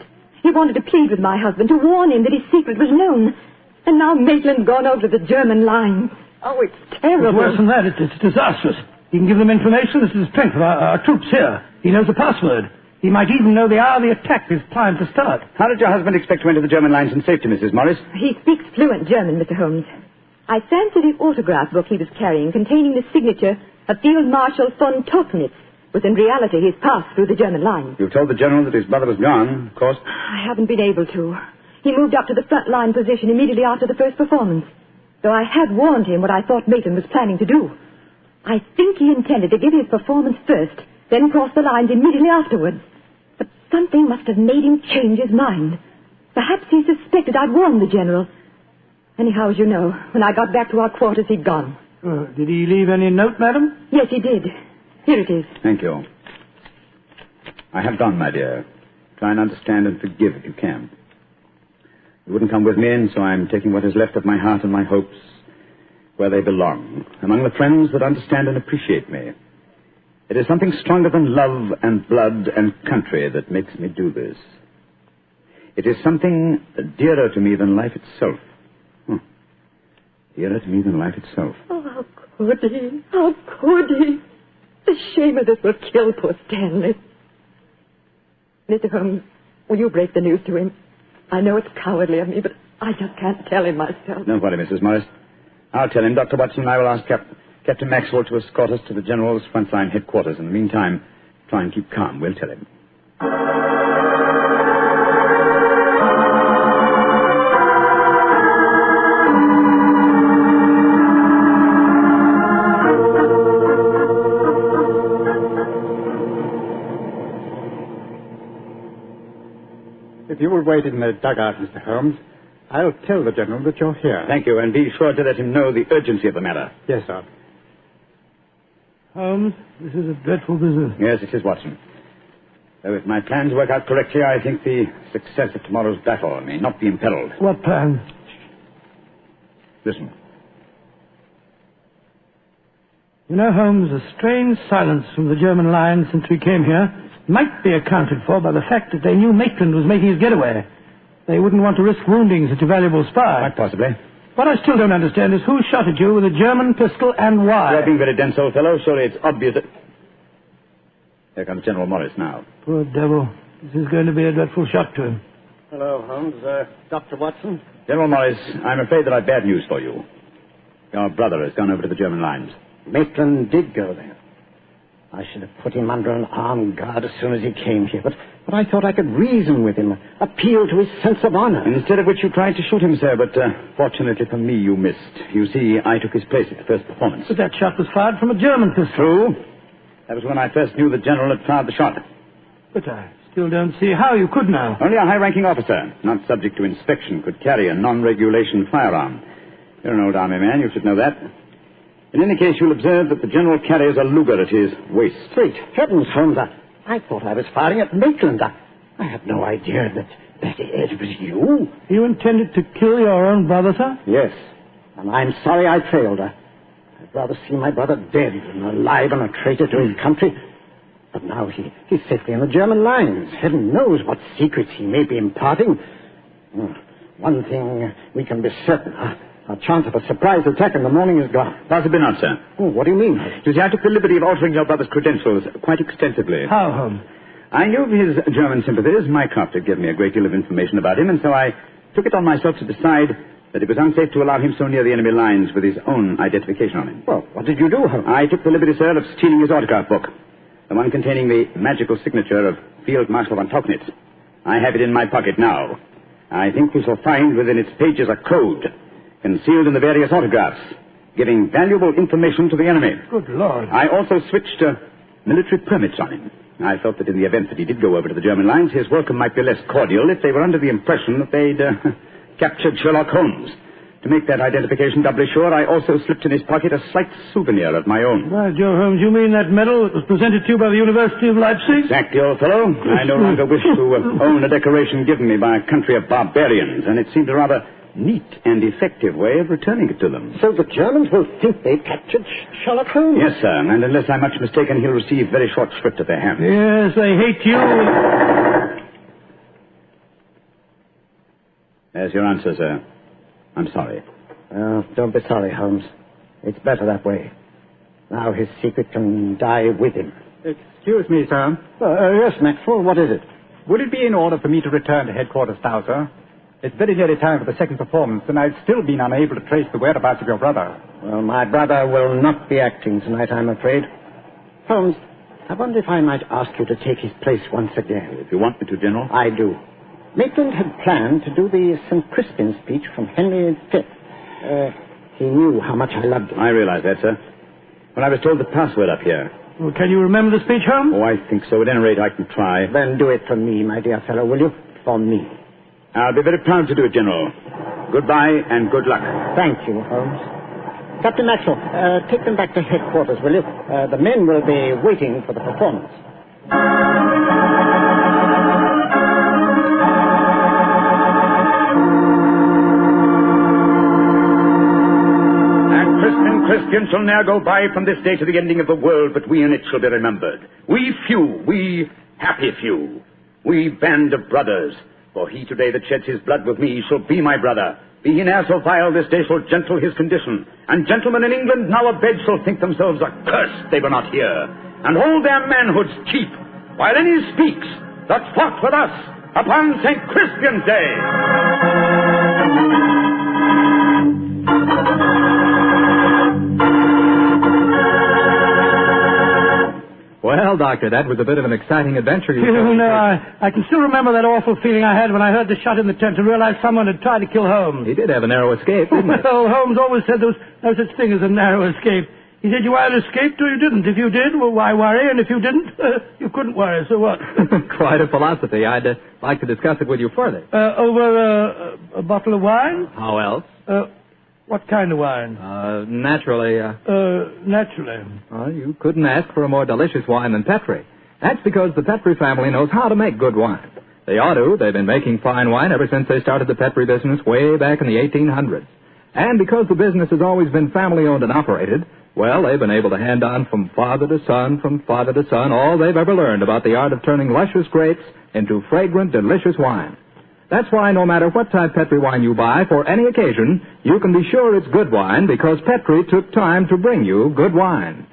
He wanted to plead with my husband to warn him that his secret was known. And now Maitland's gone over to the German lines. Oh, it's terrible. It's worse than that. It's disastrous. He can give them information as to the strength of our troops here. He knows the password. He might even know the hour the attack is primed to start. How did your husband expect to enter the German lines in safety, Mrs. Morris? He speaks fluent German, Mr. Holmes. I fancied the autograph book he was carrying, containing the signature of Field Marshal von Totnitz, was in reality his pass through the German lines. You told the General that his brother was gone, of course. I haven't been able to. He moved up to the front line position immediately after the first performance, though I had warned him what I thought Maitland was planning to do. I think he intended to give his performance first, then cross the lines immediately afterwards. But something must have made him change his mind. Perhaps he suspected I'd warned the General. Anyhow, as you know, when I got back to our quarters, he'd gone. Did he leave any note, madam? Yes, he did. Here it is. Thank you. I have gone, my dear. Try and understand and forgive if you can. You wouldn't come with me, and so I'm taking what is left of my heart and my hopes where they belong, among the friends that understand and appreciate me. It is something stronger than love and blood and country that makes me do this. It is something dearer to me than life itself. Dearer to me than life itself. Oh, how could he? How could he? The shame of this will kill poor Stanley. Mr. Holmes, will you break the news to him? I know it's cowardly of me, but I just can't tell him myself. Don't worry, Mrs. Morris. I'll tell him. Dr. Watson and I will ask Captain Maxwell to escort us to the General's frontline headquarters. In the meantime, Try and keep calm. We'll tell him. If you will wait in the dugout, Mr. Holmes, I'll tell the General that you're here. Thank you, and be sure to let him know the urgency of the matter. Yes, sir. Holmes, this is a dreadful business. Yes, it is, Watson. Though if my plans work out correctly, I think the success of tomorrow's battle may not be imperiled. What plan? Listen. You know, Holmes, a strange silence from the German lines since we came here might be accounted for by the fact that they knew Maitland was making his getaway. They wouldn't want to risk wounding such a valuable spy. Quite possibly. What I still don't understand is who shot at you with a German pistol and why. You're being very dense, old fellow. Surely it's obvious that... Here comes General Morris now. Poor devil. This is going to be a dreadful shock to him. Hello, Holmes. Dr. Watson? General Morris, I'm afraid that I've bad news for you. Your brother has gone over to the German lines. Maitland did go there. I should have put him under an armed guard as soon as he came here, but I thought I could reason with him, appeal to his sense of honor. Instead of which you tried to shoot him, sir, but fortunately for me, you missed. You see, I took his place at the first performance. But that shot was fired from a German pistol. True. That was when I first knew the general had fired the shot. But I still don't see how you could now. Only a high-ranking officer, not subject to inspection, could carry a non-regulation firearm. You're an old army man, you should know that. In any case, you'll observe that the general carries a Luger at his waist. Great heavens, Holmes, I thought I was firing at Maitland. I had no idea that it was you. You intended to kill your own brother, sir? Yes, and I'm sorry I failed. I'd rather see my brother dead than alive and a traitor to his country. But now he's safely in the German lines. Heaven knows what secrets he may be imparting. One thing we can be certain, our chance of a surprise attack in the morning is gone. Possibly not, sir. Oh, what do you mean? You see, I took the liberty of altering your brother's credentials quite extensively. How, Holmes? I knew of his German sympathies. Mycroft had given me a great deal of information about him, and so I took it on myself to decide that it was unsafe to allow him so near the enemy lines with his own identification on him. Well, what did you do, Holmes? I took the liberty, sir, of stealing his autograph book, the one containing the magical signature of Field Marshal von Tauchnitz. I have it in my pocket now. I think we shall find within its pages a code concealed in the various autographs, giving valuable information to the enemy. Good Lord. I also switched military permits on him. I felt that in the event that he did go over to the German lines, his welcome might be less cordial if they were under the impression that they'd captured Sherlock Holmes. To make that identification doubly sure, I also slipped in his pocket a slight souvenir of my own. Well, Joe Holmes, you mean that medal that was presented to you by the University of Leipzig? Exactly, old fellow. I no longer wish to own a decoration given me by a country of barbarians, and it seemed a rather neat and effective way of returning it to them. So the Germans will think they've captured Sherlock Holmes? Yes, sir, and unless I'm much mistaken, he'll receive very short shrift at their hands. Yes, they hate you. There's your answer, sir. I'm sorry. Don't be sorry, Holmes. It's better that way. Now his secret can die with him. Excuse me, sir. Yes, Maxwell, what is it? Would it be in order for me to return to headquarters now, sir? It's very nearly time for the second performance, and I've still been unable to trace the whereabouts of your brother. Well, my brother will not be acting tonight, I'm afraid. Holmes, I wonder if I might ask you to take his place once again. If you want me to, General. I do. Maitland had planned to do the St. Crispin speech from Henry V. He knew how much I loved him. I realize that, sir. When I was told the password up here. Well, can you remember the speech, Holmes? Oh, I think so. At any rate, I can try. Then do it for me, my dear fellow, will you? For me. I'll be very proud to do it, General. Goodbye and good luck. Thank you, Holmes. Captain Maxwell, take them back to headquarters, will you? The men will be waiting for the performance. Christian shall ne'er go by from this day to the ending of the world, but we in it shall be remembered. We few, we happy few, we band of brothers. For he today that sheds his blood with me shall be my brother. Be he ne'er so vile, this day shall gentle his condition. And gentlemen in England now abed shall think themselves accursed they were not here, and hold their manhoods cheap, while any speaks that fought with us upon St. Crispin's Day. Well, Well, Doctor, that was a bit of an exciting adventure you told. I can still remember that awful feeling I had when I heard the shot in the tent and realized someone had tried to kill Holmes. He did have a narrow escape, didn't he? Well, Holmes always said there was no such thing as a narrow escape. He said you either escaped or you didn't. If you did, well, why worry? And if you didn't, you couldn't worry, so what? Quite a philosophy. I'd like to discuss it with you further. Over a bottle of wine? How else? What kind of wine? Naturally. Naturally. Well, you couldn't ask for a more delicious wine than Petri. That's because the Petri family knows how to make good wine. They ought to. They've been making fine wine ever since they started the Petri business way back in the 1800s. And because the business has always been family-owned and operated, well, they've been able to hand on from father to son, all they've ever learned about the art of turning luscious grapes into fragrant, delicious wine. That's why no matter what type Petri wine you buy for any occasion, you can be sure it's good wine because Petri took time to bring you good wine.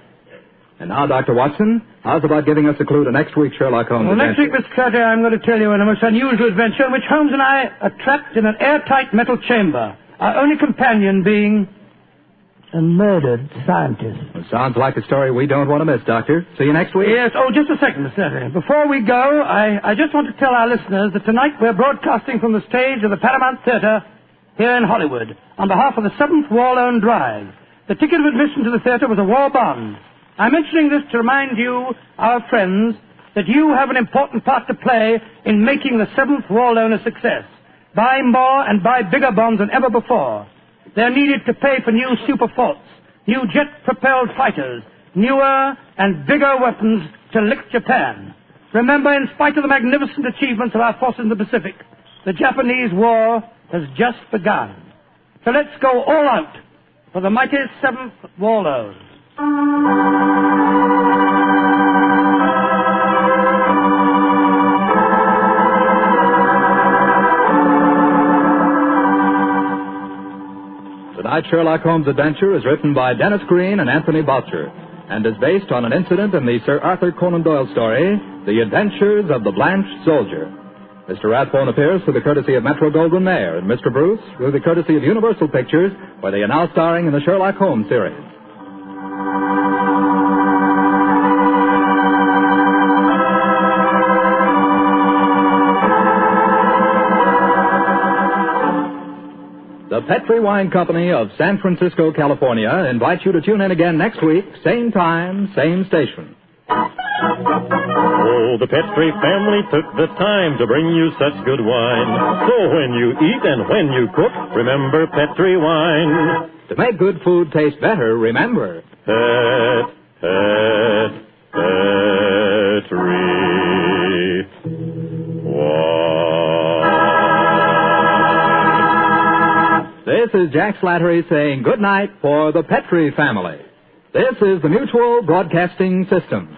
And now, Dr. Watson, how's about giving us a clue to next week's Sherlock Holmes adventure? Next week, Mr. Carter, I'm going to tell you a most unusual adventure in which Holmes and I are trapped in an airtight metal chamber, our only companion being a murdered scientist. Well, sounds like a story we don't want to miss, Doctor. See you next week. Yes. Oh, just a second, Mr. Carter. Before we go, I just want to tell our listeners that tonight we're broadcasting from the stage of the Paramount Theater here in Hollywood on behalf of the 7th War Loan Drive. The ticket of admission to the theater was a war bond. I'm mentioning this to remind you, our friends, that you have an important part to play in making the 7th War Loan a success. Buy more and buy bigger bonds than ever before. They're needed to pay for new super forts, new jet-propelled fighters, newer and bigger weapons to lick Japan. Remember, in spite of the magnificent achievements of our forces in the Pacific, the Japanese war has just begun. So let's go all out for the mighty 7th War Loan. Tonight's Sherlock Holmes adventure is written by Dennis Green and Anthony Boucher and is based on an incident in the Sir Arthur Conan Doyle story, The Adventures of the Blanched Soldier. Mr. Rathbone appears through the courtesy of Metro-Goldwyn-Mayer, and Mr. Bruce through the courtesy of Universal Pictures, where they are now starring in the Sherlock Holmes series. The Petri Wine Company of San Francisco, California, invites you to tune in again next week, same time, same station. Oh, the Petri family took the time to bring you such good wine. So when you eat and when you cook, remember Petri wine. To make good food taste better, remember Petri This is Jack Slattery saying good night for the Petri family. This is the Mutual Broadcasting System.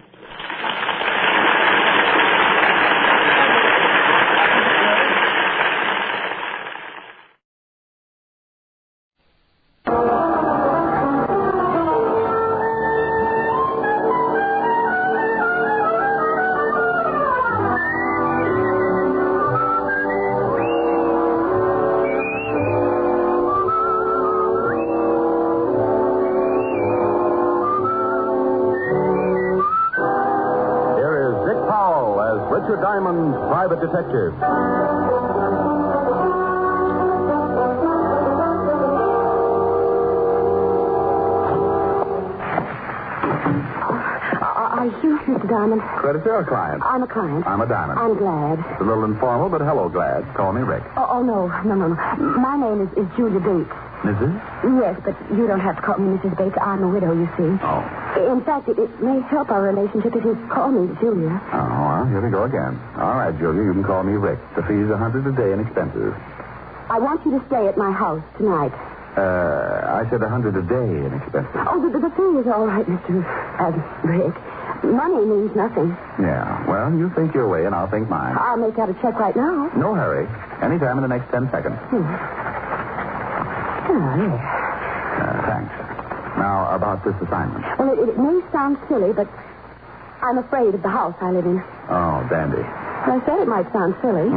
Diamond's private detective. Are you Mr. Diamond? Creditor or client? I'm a client. I'm a Diamond. I'm glad. It's a little informal, but hello, glad. Call me Rick. Oh, no. My name is Julia Bates. Mrs.? Yes, but you don't have to call me Mrs. Bates. I'm a widow, you see. Oh. In fact, it may help our relationship if you call me Julia. Oh, well, here we go again. All right, Julia, you can call me Rick. The fee's $100 a day and expenses. I want you to stay at my house tonight. I said $100 a day in expenses. Oh, the fee is all right, Mr. Rick. Money means nothing. Yeah, well, you think your way and I'll think mine. I'll make out a check right now. No hurry. Anytime in the next 10 seconds. Thanks. Now, about this assignment. Well, it may sound silly, but I'm afraid of the house I live in. Oh, dandy. I said it might sound silly,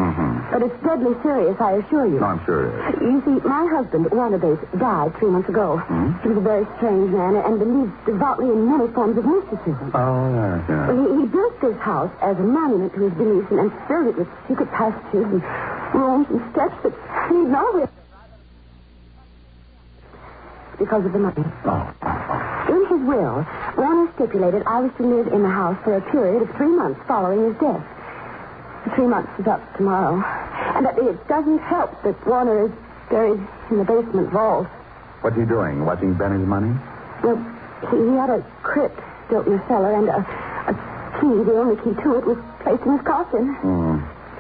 but it's deadly serious, I assure you. No, I'm sure it is. You see, my husband, Wannabe, died 3 months ago. He was a very strange man and believed devoutly in many forms of mysticism. Oh, yeah. He built this house as a monument to his beliefs and filled it with secret passages and rooms and steps that lead nowhere. Because of the money. In his will, Warner stipulated I was to live in the house for a period of 3 months following his death. The 3 months is up tomorrow. And that it doesn't help that Warner is buried in the basement vault. What's he doing? Watching Benny's money? Well, he had a crypt built in the cellar, and a key, the only key to it, was placed in his coffin.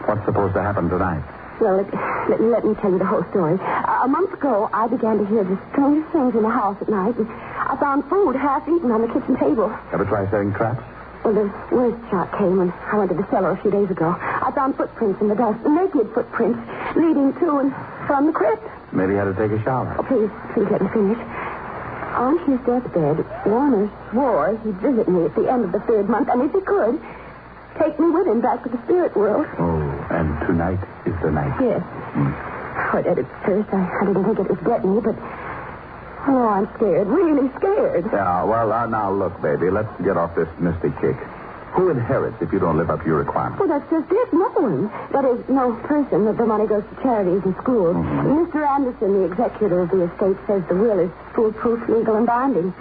What's supposed to happen tonight? Well, let me tell you the whole story. A month ago, I began to hear the strangest things in the house at night, and I found food half-eaten on the kitchen table. Ever try setting traps? Well, the worst shot came when I went to the cellar a few days ago. I found footprints in the dust, naked footprints, leading to and from the crypt. Maybe he had to take a shower. Oh, please let me finish. On his deathbed, Warner swore he'd visit me at the end of the 3rd month, and if he could, take me with him back to the spirit world. Oh, and tonight is the night. Yes. Well, at first, I didn't think it would get me, but... Oh, I'm scared, really scared. Yeah, well, now, look, baby, let's get off this mystic kick. Who inherits if you don't live up to your requirements? Well, that's just it. No one. That is, no person. The money goes to charities and schools. Mr. Anderson, the executor of the estate, says the will is foolproof, legal, and binding.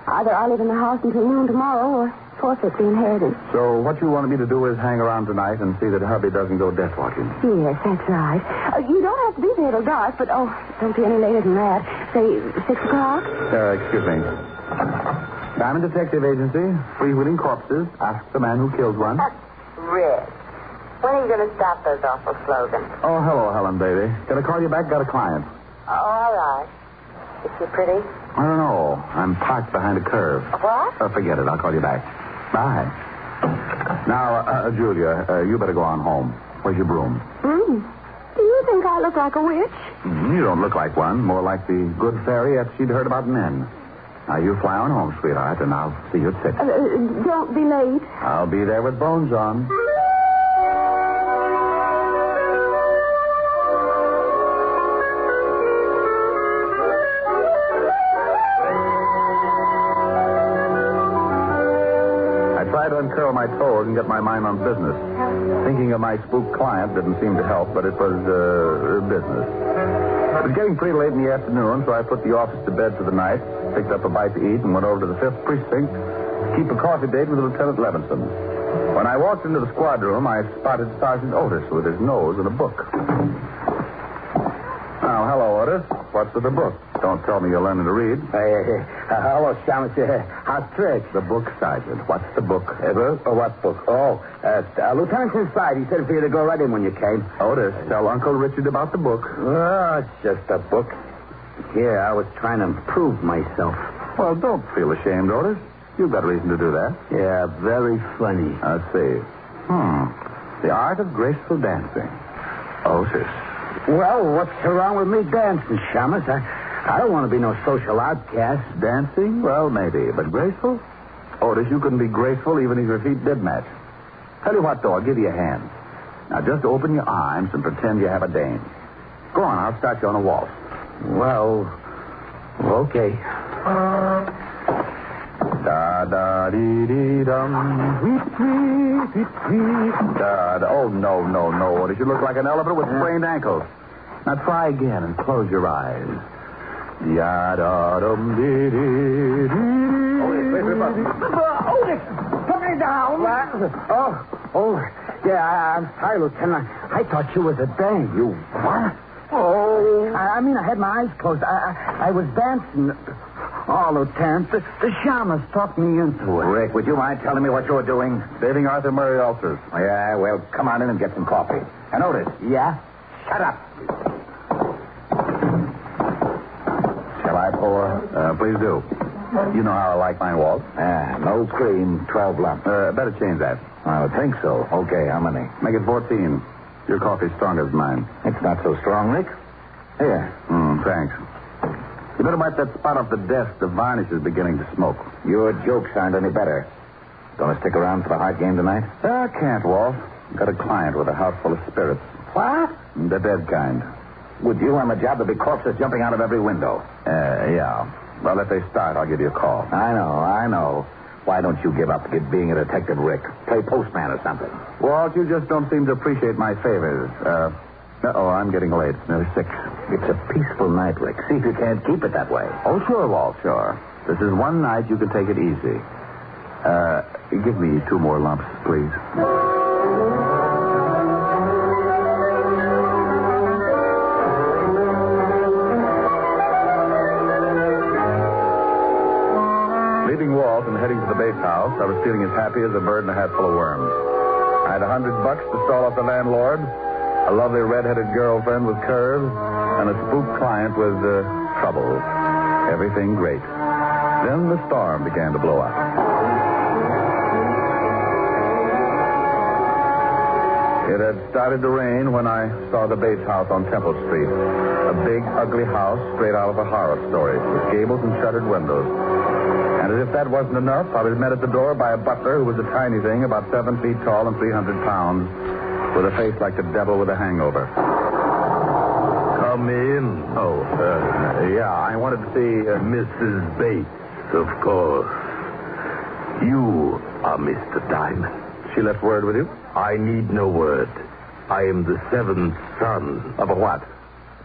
Either I live in the house until noon tomorrow or forfeit the inheritance. So what you wanted me to do is hang around tonight and see that hubby doesn't go death watching. Yes, that's right. You don't have to be there till dark, but, don't be any later than that. Say 6 o'clock? Excuse me. Diamond Detective Agency, freewheeling corpses. Ask the man who killed one. Rick, when are you going to stop those awful slogans? Oh, hello, Helen, baby. Can I call you back? Got a client. Oh, all right. Is she pretty? I don't know. I'm parked behind a curve. What? Forget it. I'll call you back. Bye. Now, Julia, you better go on home. Where's your broom? Do you think I look like a witch? You don't look like one. More like the good fairy that she'd heard about men. Now, you fly on home, sweetheart, and I'll see you at 6. Don't be late. I'll be there with bones on. Uncurl my toes and get my mind on business. Thinking of my spook client didn't seem to help, but it was business. It was getting pretty late in the afternoon, so I put the office to bed for the night, picked up a bite to eat, and went over to the 5th Precinct to keep a coffee date with Lieutenant Levinson. When I walked into the squad room, I spotted Sergeant Otis with his nose in a book. Now, hello, Otis. What's with the book? Don't tell me you're learning to read. Hello, Shamus. How's tricks? The book, Sergeant. What's the book? What book? Lieutenant's inside. He said for you to go right in when you came. Otis, tell Uncle Richard about the book. Oh, it's just a book. Yeah, I was trying to improve myself. Well, don't feel ashamed, Otis. You've got reason to do that. Yeah, very funny. Let's see. The Art of Graceful Dancing. Otis. Well, what's wrong with me dancing, Shamus? I don't want to be no social outcast. Dancing? Well, maybe. But graceful? Otis, you couldn't be graceful even if your feet did match. Tell you what, though, I'll give you a hand. Now, just open your arms and pretend you have a dame. Go on, I'll start you on a waltz. Well, okay. Da-da-dee-dee-dum. Da-da. Oh, no, Otis. You look like an elephant with sprained ankles. Now, try again and close your eyes. Ya-da-dum-dee-dee-dee-dee. Otis, put me down. Yeah, I'm sorry, Lieutenant. I thought you was a dame. You what? Oh. I mean, I had my eyes closed. I was dancing. Oh, Lieutenant, the shamus talked me into it. Rick, would you mind telling me what you're doing? Saving Arthur Murray ulcers. Yeah, well, come on in and get some coffee. And Otis. Yeah? Shut up. Shall I pour? Please do. You know how I like mine, Walt. No cream, 12 lumps. Better change that. I would think so. Okay, how many? Make it 14. Your coffee's stronger than mine. It's not so strong, Rick. Here. Thanks. You better wipe that spot off the desk. The varnish is beginning to smoke. Your jokes aren't any better. Gonna stick around for the hard game tonight? I can't, Walt. Got a client with a house full of spirits. What? The dead kind. With you on the job, there'll be corpses jumping out of every window. Yeah. Well, if they start, I'll give you a call. I know. Why don't you give up being a detective, Rick? Play postman or something. Walt, you just don't seem to appreciate my favors. I'm getting late. It's nearly 6. It's a peaceful night, Rick. See if you can't keep it that way. Oh, sure, Walt, sure. This is one night you can take it easy. Give me 2 more lumps, please. Leaving Walt and heading to the Bates house, I was feeling as happy as a bird in a hat full of worms. I had $100 to stall off the landlord, a lovely red-headed girlfriend with curves, and a spook client with trouble. Everything great. Then the storm began to blow up. It had started to rain when I saw the Bates house on Temple Street. A big, ugly house straight out of a horror story, with gables and shuttered windows. And as if that wasn't enough, I was met at the door by a butler who was a tiny thing, about 7 feet tall and 300 pounds, with a face like the devil with a hangover. Come in. Oh, yeah, I wanted to see Mrs. Bates, of course. You are Mr. Diamond. She left word with you? I need no word. I am the 7th son. Of a what?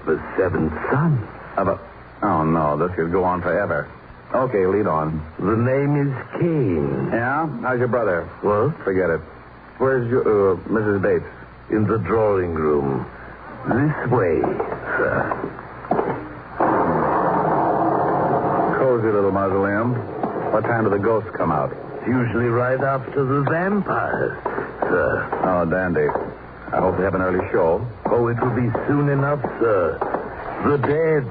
The 7th son. Of a... Oh, no, this could go on forever. Okay, lead on. The name is Kane. Yeah? How's your brother? What? Forget it. Where's your, Mrs. Bates? In the drawing room. This way, sir. Cozy little mausoleum. What time do the ghosts come out? Usually right after the vampires, sir. Oh, dandy. I hope they have an early show. Oh, it will be soon enough, sir. The dead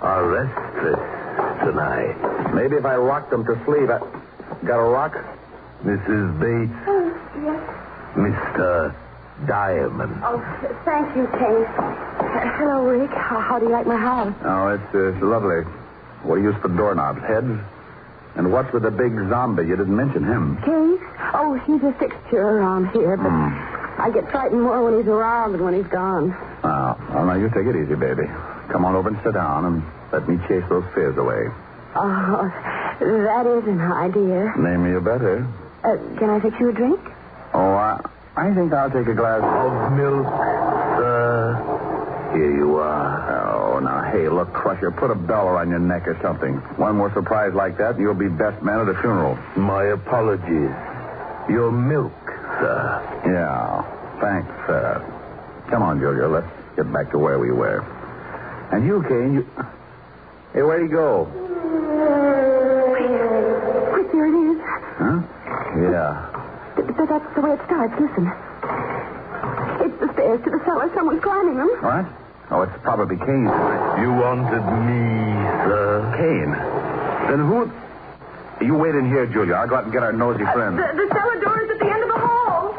are restless tonight. Maybe if I rock them to sleep, I... Got a rock? Mrs. Bates. Oh, yes. Mr. Diamond. Oh, thank you, Kane. Hello, Rick. How do you like my house? Oh, it's lovely. What do you use for doorknobs? Heads? And what's with the big zombie? You didn't mention him. Kane? Oh, he's a fixture around here, but I get frightened more when he's around than when he's gone. Oh, well, now you take it easy, baby. Come on over and sit down and let me chase those fears away. Oh, that is an idea. Name me a better. Can I fix you a drink? Oh, I think I'll take a glass of milk, sir. Here you are. Oh, now, hey, look, Crusher, put a bell around your neck or something. One more surprise like that, and you'll be best man at a funeral. My apologies. Your milk, sir. Yeah, thanks, sir. Come on, Julia, let's get back to where we were. And you, Kane, you... Hey, where'd he go? Quick, there it is. Huh? Yeah. That's the way it starts. Listen. It's the stairs to the cellar. Someone's climbing them. What? Oh, it's probably Kane. You wanted me, sir. Kane? Then who... You wait in here, Julia. I'll go out and get our nosy friend. The cellar door is at the end of the hall.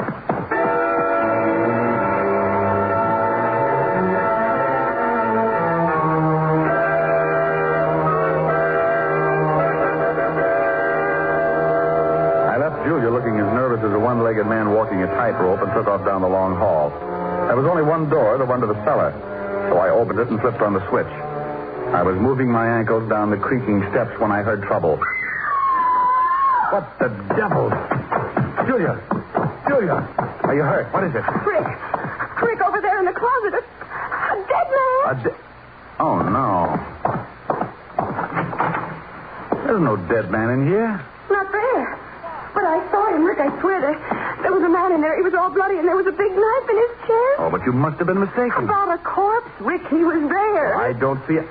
Julia, looking as nervous as a one-legged man walking a tightrope, and took off down the long hall. There was only one door, the one to the cellar, so I opened it and flipped on the switch. I was moving my ankles down the creaking steps when I heard trouble. What the devil? Julia! Julia! Are you hurt? What is it? Rick, over there in the closet. A dead man. Oh, no. There's no dead man in here. Not there. But I saw him, Rick, I swear. There was a man in there. He was all bloody, and there was a big knife in his chest. Oh, but you must have been mistaken. About a corpse, Rick. He was there. I don't see it.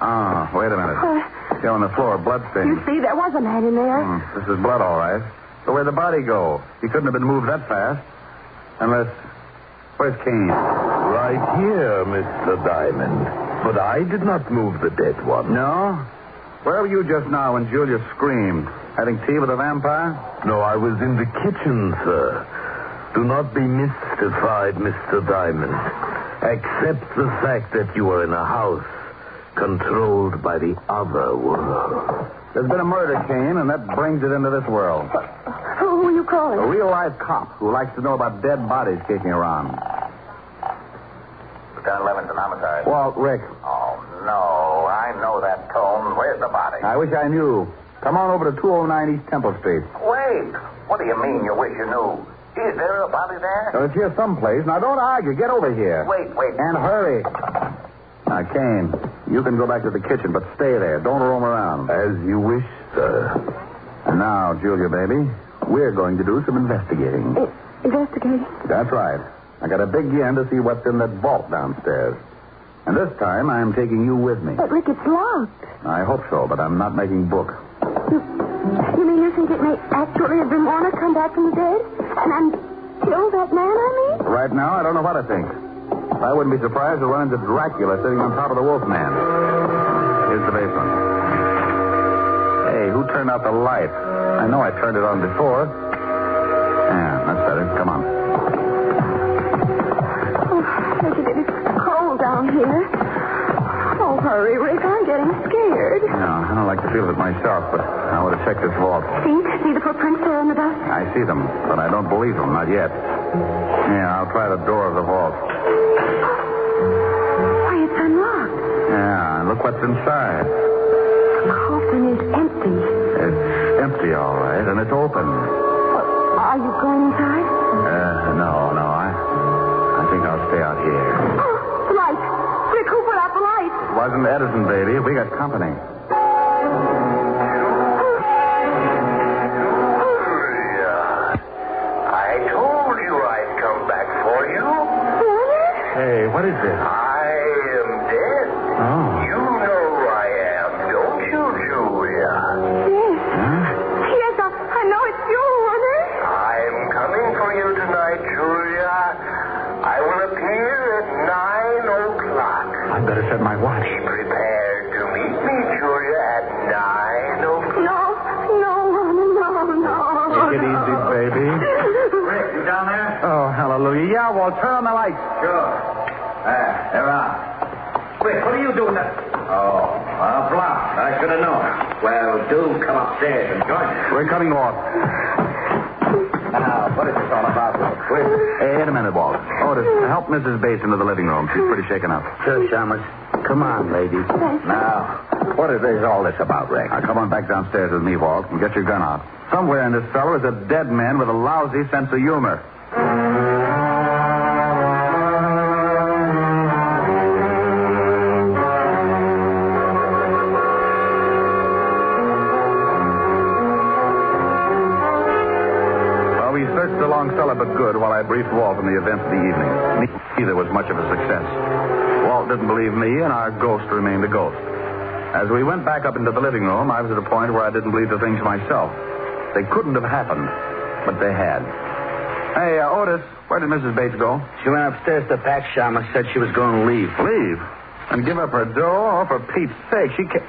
Ah, wait a minute. Here on the floor, bloodstains. You see, there was a man in there. This is blood, all right. So where'd the body go? He couldn't have been moved that fast. Unless... Where's Kane? Right here, Mr. Diamond. But I did not move the dead one. No? Where were you just now when Julia screamed? Having tea with a vampire? No, I was in the kitchen, sir. Do not be mystified, Mr. Diamond. Accept the fact that you are in a house controlled by the other world. There's been a murder, Kane, and that brings it into this world. Who are you calling? A real-life cop who likes to know about dead bodies kicking around. Lieutenant Levinson, homicide. Walt, Rick. Oh, no. I know that tone. Where's the body? I wish I knew. Come on over to 209 East Temple Street. Wait. What do you mean you wish you knew? Is there a body there? Well, it's here someplace. Now, don't argue. Get over here. Wait. And hurry. Now, Kane, you can go back to the kitchen, but stay there. Don't roam around. As you wish, sir. And now, Julia, baby, we're going to do some investigating. Investigating? That's right. I got a big yen to see what's in that vault downstairs. And this time, I'm taking you with me. But, Rick, it's locked. I hope so, but I'm not making book. You mean you think it may actually have been Warner come back from the dead? And kill that man, I mean? Right now, I don't know what to think. I wouldn't be surprised to run into Dracula sitting on top of the Wolfman. Here's the basement. Hey, who turned out the light? I know I turned it on before. Yeah, that's better. Come on. It's cold down here. Oh, hurry, Rick. I'm getting scared. No, I don't like to feel it myself, but I want to check this vault. See the footprints there in the dust? I see them, but I don't believe them. Not yet. Yeah, I'll try the door of the vault. Why, it's unlocked. Yeah, and look what's inside. The coffin is empty. It's empty, all right, and it's open. Are you going inside? No. I think I'll stay out here. Oh, the light. Rick, who put out the light? It wasn't Edison, baby. We got company. I told you I'd come back for you. Hey, what is this? I am dead. Oh. You know I am, don't you, Julia? Yes. Huh? Yes, I know it's you, Warner. I'm coming for you tonight, Julia. I will appear at 9 o'clock. I'd better set my watch. Be prepared to meet me, Julia, at 9 o'clock. No, Warner, no. Take it easy, baby. Rick, you down there? Oh, hallelujah. Yeah, Walt, turn on the lights. Sure. They're on. Rick, what are you doing there? Oh, well, blocked. I should have known. Well, do come upstairs and join us. We're coming off. Now, what is this all about, Rick? Quick. Hey, in a minute, Walt. Otis, help Mrs. Bates into the living room. She's pretty shaken up. Sure, Chalmers. Come on, ladies. Now, what is all this about, Rick? Now, come on back downstairs with me, Walt, and get your gun out. Somewhere in this cellar is a dead man with a lousy sense of humor. We searched the long cellar but good while I briefed Walt on the events of the evening. Neither was much of a success. Walt didn't believe me, and our ghost remained a ghost. As we went back up into the living room, I was at a point where I didn't believe the things myself. They couldn't have happened, but they had. Hey, Otis, where did Mrs. Bates go? She went upstairs to pack. Chalmers said she was going to leave. Leave? And give up her dough? Oh, for Pete's sake, she can't...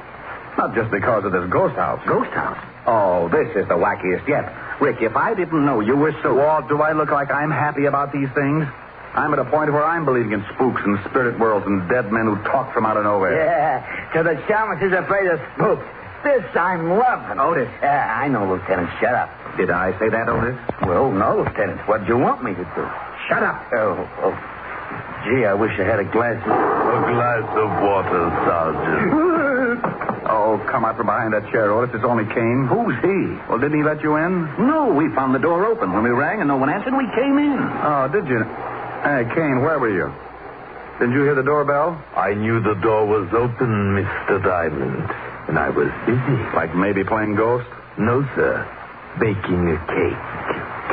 Not just because of this ghost house. Ghost house? Oh, this is the wackiest yet. Rick, if I didn't know you were so... Walt, do I look like I'm happy about these things? I'm at a point where I'm believing in spooks and spirit worlds and dead men who talk from out of nowhere. Yeah, so the Chalmers is afraid of spooks. This I'm loving. Otis. I know, Lieutenant. Shut up. Did I say that, Otis? Well, no, Lieutenant. What do you want me to do? Shut up. Oh. Gee, I wish I had a glass of... A glass of water, Sergeant. Oh, come out from behind that chair, Otis. It's only Kane. Who's he? Well, didn't he let you in? No, we found the door open. When we rang and no one answered, we came in. Oh, did you? Hey, Kane, where were you? Didn't you hear the doorbell? I knew the door was open, Mr. Diamond, and I was busy. Like maybe playing ghost? No, sir. Baking a cake.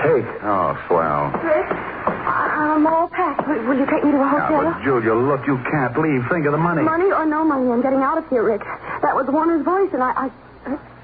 Cake? Oh, swell. Rick, I'm all packed. Will you take me to a hotel? Now, but Julia, look, you can't leave. Think of the money. Money or no money, I'm getting out of here, Rick. That was Warner's voice, and I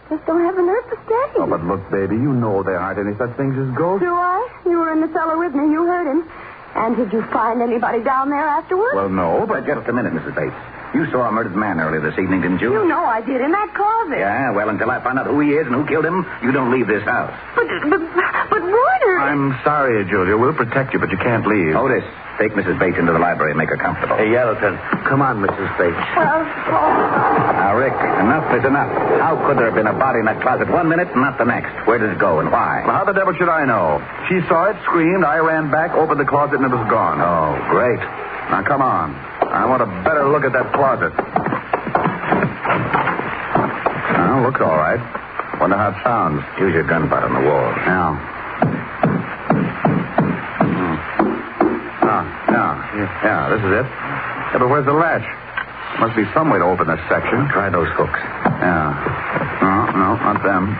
just don't have the nerve to stay. Oh, but look, baby, you know there aren't any such things as ghosts. Do I? You were in the cellar with me. You heard him. And did you find anybody down there afterwards? Well, no, but... Just a minute, Mrs. Bates. You saw a murdered man earlier this evening, didn't you? You know I did, in that closet. Yeah, well, until I find out who he is and who killed him, you don't leave this house. But Warner... I'm sorry, Julia. We'll protect you, but you can't leave. Otis, Take Mrs. Bates into the library and make her comfortable. Hey, Yellowton, come on, Mrs. Bates. Now, Rick, enough is enough. How could there have been a body in that closet 1 minute and not the next? Where did it go and why? Well, how the devil should I know? She saw it, screamed, I ran back, opened the closet, and it was gone. Oh, great. Now, come on. I want a better look at that closet. Well, looks all right. Wonder how it sounds. Use your gun butt on the wall. Yeah. Yeah, this is it. Yeah, but where's the latch? Must be some way to open this section. Try those hooks. Yeah. No, not them.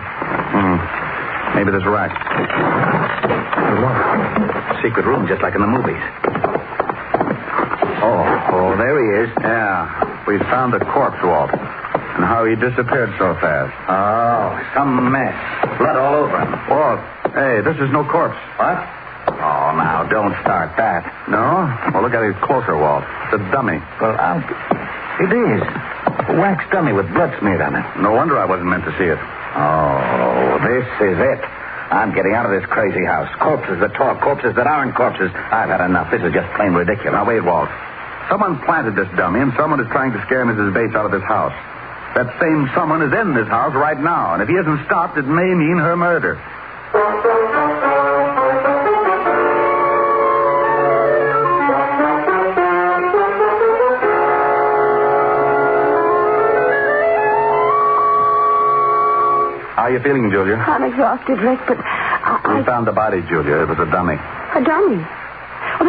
Maybe this rack. Look. Secret room, just like in the movies. Oh, there he is. Yeah. We found the corpse, Walt. And how he disappeared so fast. Oh, some mess. Blood all over him. Walt, hey, this is no corpse. What? Oh, now, don't start that. No? Well, look at it closer, Walt. It's a dummy. Well, it is. A wax dummy with blood smeared on it. No wonder I wasn't meant to see it. Oh, this is it. I'm getting out of this crazy house. Corpses that talk, corpses that aren't corpses. I've had enough. This is just plain ridiculous. Now, wait, Walt. Someone planted this dummy, and someone is trying to scare Mrs. Bates out of this house. That same someone is in this house right now, and if he isn't stopped, it may mean her murder. How are you feeling, Julia? I'm exhausted, Rick, but We found the body, Julia. It was a dummy. A dummy? Well,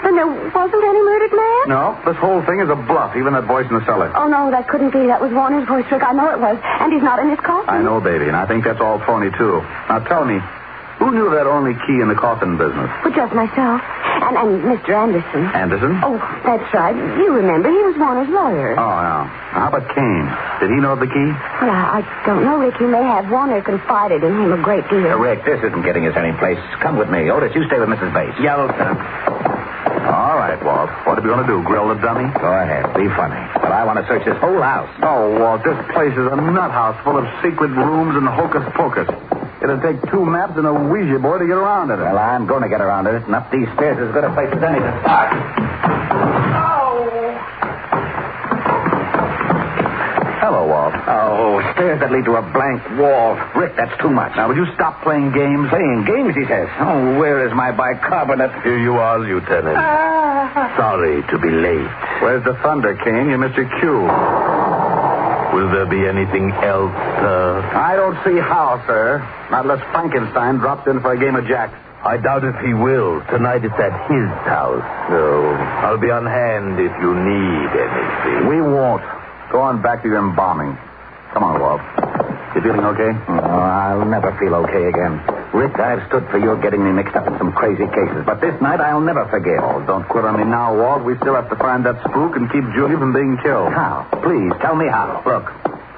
then there wasn't any murdered man? No, this whole thing is a bluff, even that voice in the cellar. Oh, no, that couldn't be. That was Warner's voice, Rick. I know it was. And he's not in his coffin. I know, baby, and I think that's all phony, too. Now, tell me, who knew that only key in the coffin business? But just myself. And Mr. Anderson. Anderson? Oh, that's right. You remember, he was Warner's lawyer. Oh, yeah. How about Kane? Did he know of the key? Well, I don't know, Rick. You may have. Warner confided in him a great deal. Rick, this isn't getting us any place. Come with me. Otis, you stay with Mrs. Bates. Yellowton. All right, Walt. What are we going to do? Grill the dummy? Go ahead. Be funny. But I want to search this whole house. Oh, Walt, this place is a nut house full of secret rooms and hocus pocus. It'll take 2 maps and a Ouija board to get around it. Well, I'm going to get around it. And up these stairs is as good a place as any to start. Hello, Walt. Oh, stairs that lead to a blank wall. Rick, that's too much. Now, would you stop playing games? Playing games, he says. Oh, where is my bicarbonate? Here you are, Lieutenant. Sorry to be late. Where's the thunder, King? You missed your cue. Will there be anything else, sir? I don't see how, sir. Not unless Frankenstein drops in for a game of jacks. I doubt if he will. Tonight it's at his house. So I'll be on hand if you need anything. We won't. Go on back to your embalming. Come on, Walt. You feeling okay? Oh, I'll never feel okay again. Rick, I've stood for your getting me mixed up in some crazy cases, but this night I'll never forgive. Oh, don't quit on me now, Walt. We still have to find that spook and keep Julia from being killed. How? Please, tell me how. Look,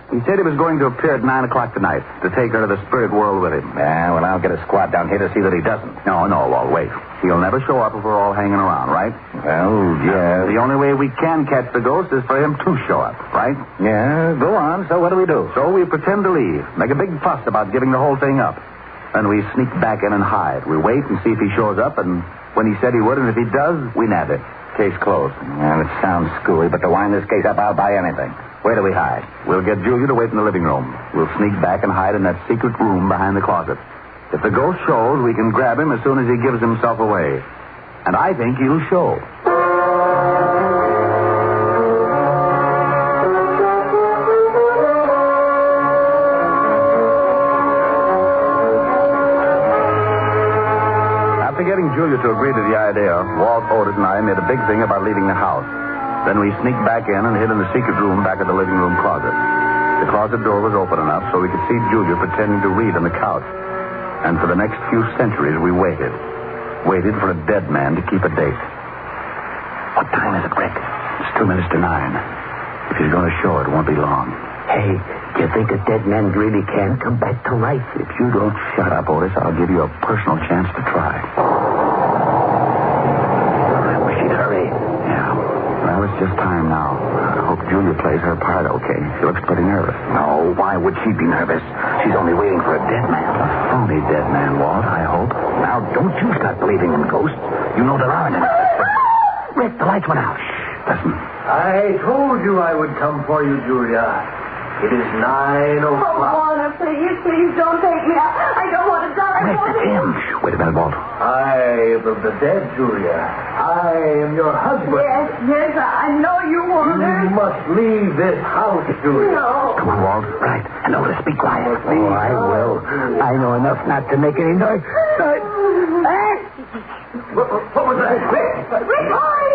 he said he was going to appear at 9 o'clock tonight to take her to the spirit world with him. Yeah, well, I'll get a squad down here to see that he doesn't. No, Walt, wait. He'll never show up if we're all hanging around, right? Well, yeah. The only way we can catch the ghost is for him to show up, right? Yeah, go on. So what do we do? So we pretend to leave, make a big fuss about giving the whole thing up. Then we sneak back in and hide. We wait and see if he shows up, and when he said he would, and if he does, we nab it. Case closed. Well, it sounds screwy, but to wind this case up, I'll buy anything. Where do we hide? We'll get Julia to wait in the living room. We'll sneak back and hide in that secret room behind the closet. If the ghost shows, we can grab him as soon as he gives himself away. And I think he'll show. After getting Julia to agree to the idea, Walt, Otis, and I made a big thing about leaving the house. Then we sneaked back in and hid in the secret room back of the living room closet. The closet door was open enough so we could see Julia pretending to read on the couch. And for the next few centuries, we waited. Waited for a dead man to keep a date. What time is it, Rick? It's 2 minutes to 9. If he's going to show it won't be long. Hey, do you think a dead man really can come back to life? If you don't shut up, Otis, I'll give you a personal chance to try. I wish he'd hurry. Yeah. Well, it's just time now. I hope Julia plays her part okay. She looks pretty nervous. No, why would she be nervous? She's only waiting for a dead man. A phony dead man, Walt, I hope. Now, don't you start believing in ghosts. You know there aren't any. Rick, the lights went out. Listen. I told you I would come for you, Julia. It is 9 o'clock. Oh, Warner, please don't take me. I don't want to die. Rick, it's him. Shh, wait a minute, Walt. I am of the dead, Julia. I am your husband. Yes, I know you, Warner. You must leave this house, Julia. No. Come on, Walt. Right. And notice, be quiet. Oh, I will. I know enough not to make any noise. What was that? Rick!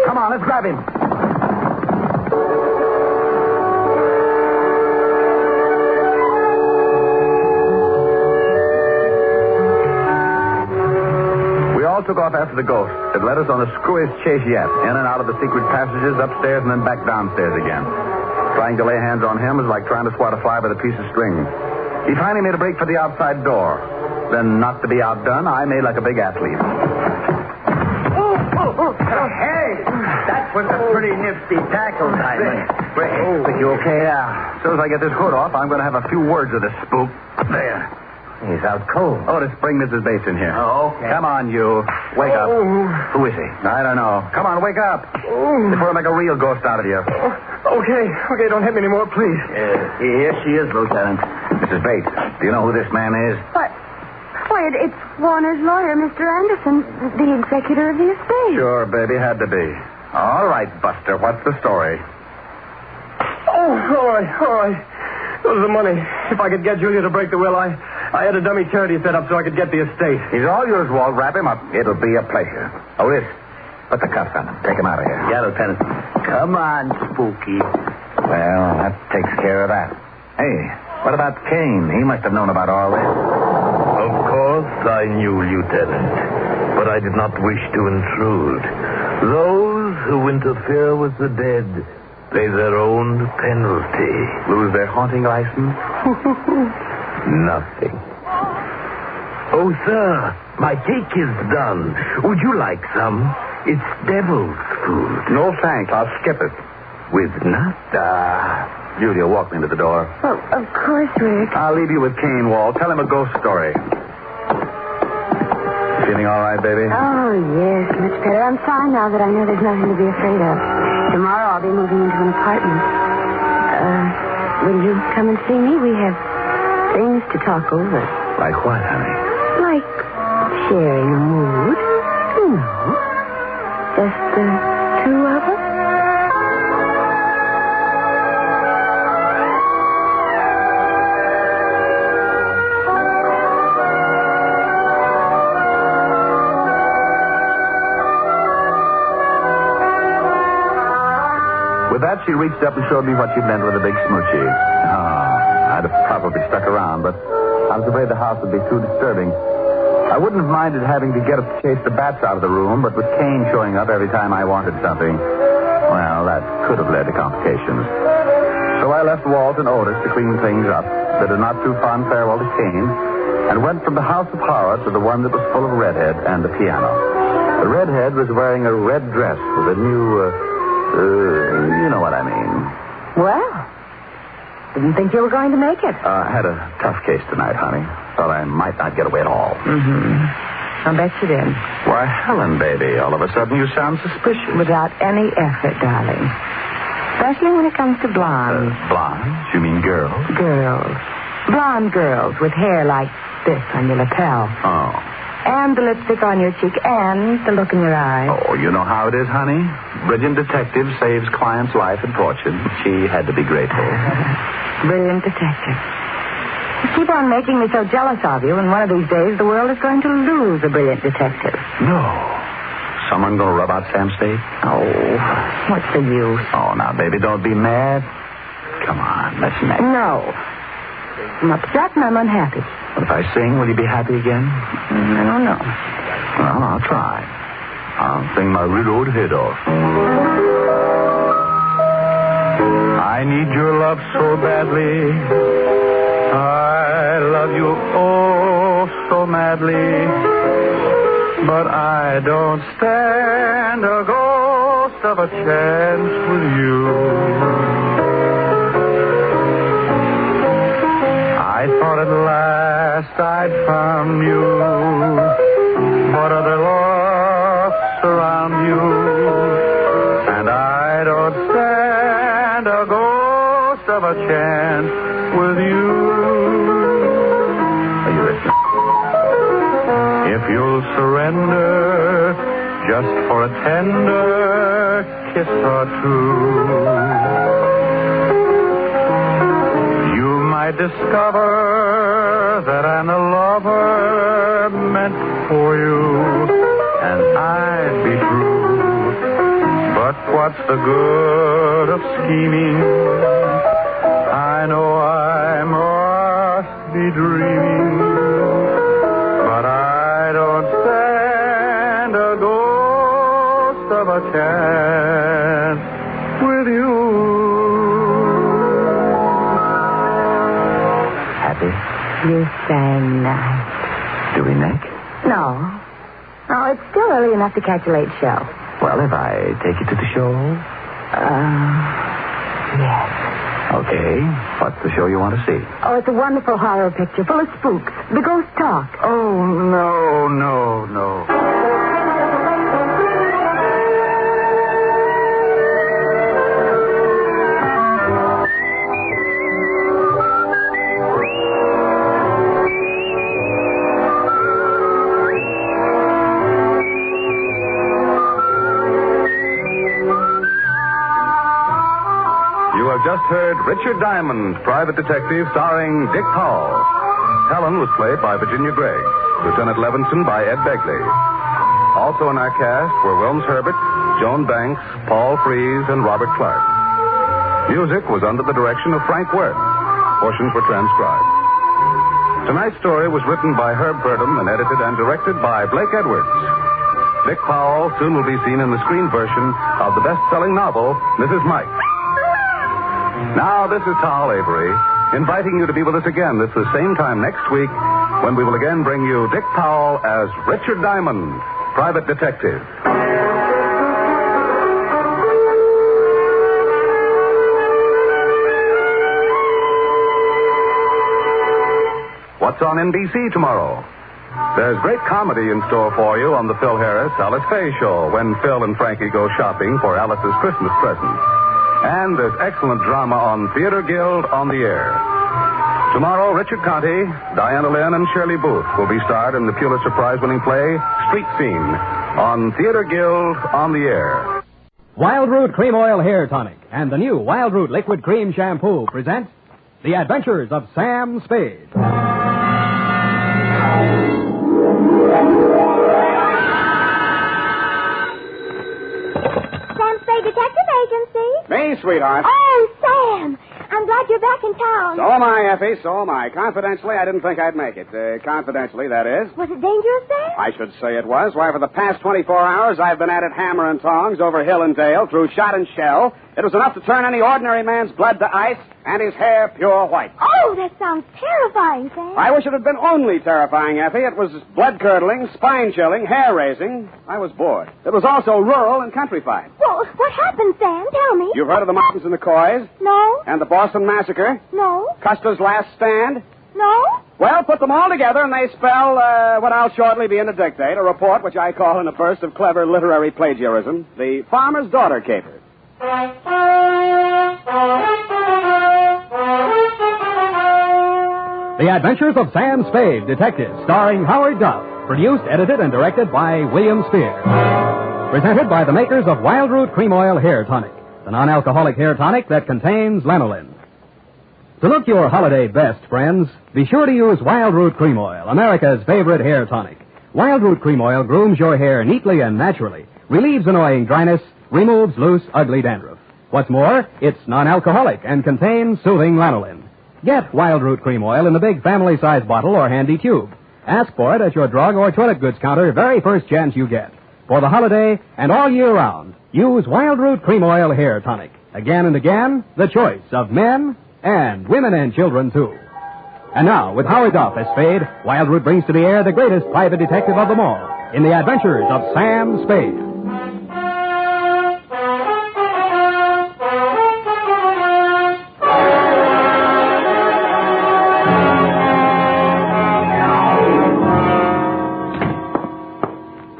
Come on, let's grab him. Took off after the ghost. It led us on the screwiest chase yet, in and out of the secret passages, upstairs and then back downstairs again. Trying to lay hands on him was like trying to swat a fly by the piece of string. He finally made a break for the outside door. Then, not to be outdone, I made like a big athlete. Hey, that was a pretty nifty tackle, Diamond. Think you okay? Yeah. As soon as I get this hood off, I'm going to have a few words with this spook. There. He's out cold. Oh, let's bring Mrs. Bates in here. Oh, okay. Come on, you. Wake up. Who is he? I don't know. Come on, wake up. Before I make a real ghost out of you. Okay, don't hit me anymore, please. Here she is, Lieutenant. Mrs. Bates, do you know who this man is? Why, it's Warner's lawyer, Mr. Anderson, the executor of the estate. Sure, baby, had to be. All right, Buster, what's the story? Oh, all right. It was the money. If I could get Julia to break the will, I had a dummy charity set up so I could get the estate. He's all yours, Walt. Wrap him up. It'll be a pleasure. Otis, put the cuffs on him. Take him out of here. Yeah, Lieutenant. Come on, Spooky. Well, that takes care of that. Hey, what about Kane? He must have known about all this. Of course I knew, Lieutenant. But I did not wish to intrude. Those who interfere with the dead pay their own penalty. Lose their haunting license? Nothing. Oh, sir, my cake is done. Would you like some? It's devil's food. No, thanks. I'll skip it. With nata. Julia, walk me to the door. Oh, of course, Rick. I'll leave you with Kane, Walt. Tell him a ghost story. Feeling all right, baby? Oh, yes, much better. I'm fine now that I know there's nothing to be afraid of. Tomorrow I'll be moving into an apartment. Will you come and see me? We have things to talk over. Like what, honey? Like sharing a mood. You know. Just the two of us. With that, she reached up and showed me what she meant with a big smoochie. I'd have probably stuck around, but I was afraid the house would be too disturbing. I wouldn't have minded having to get up to chase the bats out of the room, but with Kane showing up every time I wanted something, well, that could have led to complications. So I left Walt and Otis to clean things up, bid a not too fond farewell to Kane, and went from the house of horror to the one that was full of redhead and the piano. The redhead was wearing a red dress with a new, you know what I mean. Well, didn't think you were going to make it. I had a tough case tonight, honey. Thought I might not get away at all. Mm-hmm. I'll bet you did. Why, Helen, baby, all of a sudden you sound suspicious. Without any effort, darling. Especially when it comes to blondes. Blondes? You mean girls? Girls. Blonde girls with hair like this on your lapel. Oh. And the lipstick on your cheek and the look in your eye. Oh, you know how it is, honey. Brilliant detective saves client's life and fortune. She had to be grateful. Brilliant detective. You keep on making me so jealous of you, and one of these days the world is going to lose a brilliant detective. No. Someone going to rub out Sam Spade? Oh, what's the use? Oh, now, baby, don't be mad. Come on, let's make. No. I'm upset and I'm unhappy. But if I sing, will you be happy again? I don't know. Well, I'll try. I'll sing my widowed head off. I need your love so badly. I love you oh so madly. But I don't stand a ghost of a chance with you. I thought at last I'd found you, but other loves surround you. of a chance with you. Are you listening? If you'll surrender just for a tender kiss or two, you might discover that I'm a lover meant for you, and I'd be true. But what's the good of scheming? I know I must be dreaming, but I don't stand a ghost of a chance with you. Happy? You sang nice. Do we neck? No. No, it's still early enough to catch a late show. Well, if I take you to the show? Yes. Okay. What's the show you want to see? Oh, it's a wonderful horror picture full of spooks. The ghost talk. Oh, no. Just heard Richard Diamond, Private Detective, starring Dick Powell. Helen was played by Virginia Gregg. Lieutenant Levinson by Ed Begley. Also in our cast were Wilms Herbert, Joan Banks, Paul Frees, and Robert Clark. Music was under the direction of Frank Worth. Portions were transcribed. Tonight's story was written by Herb Burnham and edited and directed by Blake Edwards. Dick Powell soon will be seen in the screen version of the best-selling novel, Mrs. Mike. Now, this is Tal Avery, inviting you to be with us again this the same time next week when we will again bring you Dick Powell as Richard Diamond, Private Detective. What's on NBC tomorrow? There's great comedy in store for you on the Phil Harris, Alice Faye Show when Phil and Frankie go shopping for Alice's Christmas present. And there's excellent drama on Theater Guild on the Air. Tomorrow, Richard Conte, Diana Lynn, and Shirley Booth will be starred in the Pulitzer Prize-winning play, Street Scene, on Theater Guild on the Air. Wild Root Cream Oil Hair Tonic and the new Wild Root Liquid Cream Shampoo present The Adventures of Sam Spade. Detective Agency? Me, sweetheart. Oh, Sam! I'm glad you're back in town. So am I, Effie, so am I. Confidentially, I didn't think I'd make it. Confidentially, that is. Was it dangerous, Sam? I should say it was. Why, for the past 24 hours, I've been at it hammer and tongs over hill and dale, through shot and shell. It was enough to turn any ordinary man's blood to ice and his hair pure white. Oh, that sounds terrifying, Sam. I wish it had been only terrifying, Effie. It was blood-curdling, spine-chilling, hair-raising. I was bored. It was also rural and countrified. Well, what happened, Sam? Tell me. You've heard of the Martins and the Coys? No. And the Boston Massacre? No. Custer's Last Stand? No. Well, put them all together and they spell what I'll shortly be in the dictate, a report which I call in a burst of clever literary plagiarism, The Farmer's Daughter Caper. The Adventures of Sam Spade, Detective, starring Howard Duff. Produced, edited, and directed by William Spear. Presented by the makers of Wild Root Cream Oil Hair Tonic, the non-alcoholic hair tonic that contains lanolin. To look your holiday best, friends, be sure to use Wild Root Cream Oil, America's favorite hair tonic. Wild Root Cream Oil grooms your hair neatly and naturally, relieves annoying dryness, removes loose, ugly dandruff. What's more, it's non-alcoholic and contains soothing lanolin. Get Wild Root Cream Oil in the big family-size bottle or handy tube. Ask for it at your drug or toilet goods counter very first chance you get. For the holiday and all year round, use Wild Root Cream Oil Hair Tonic. Again and again, the choice of men and women and children, too. And now, with Howard Duff as Spade, Wild Root brings to the air the greatest private detective of them all in The Adventures of Sam Spade.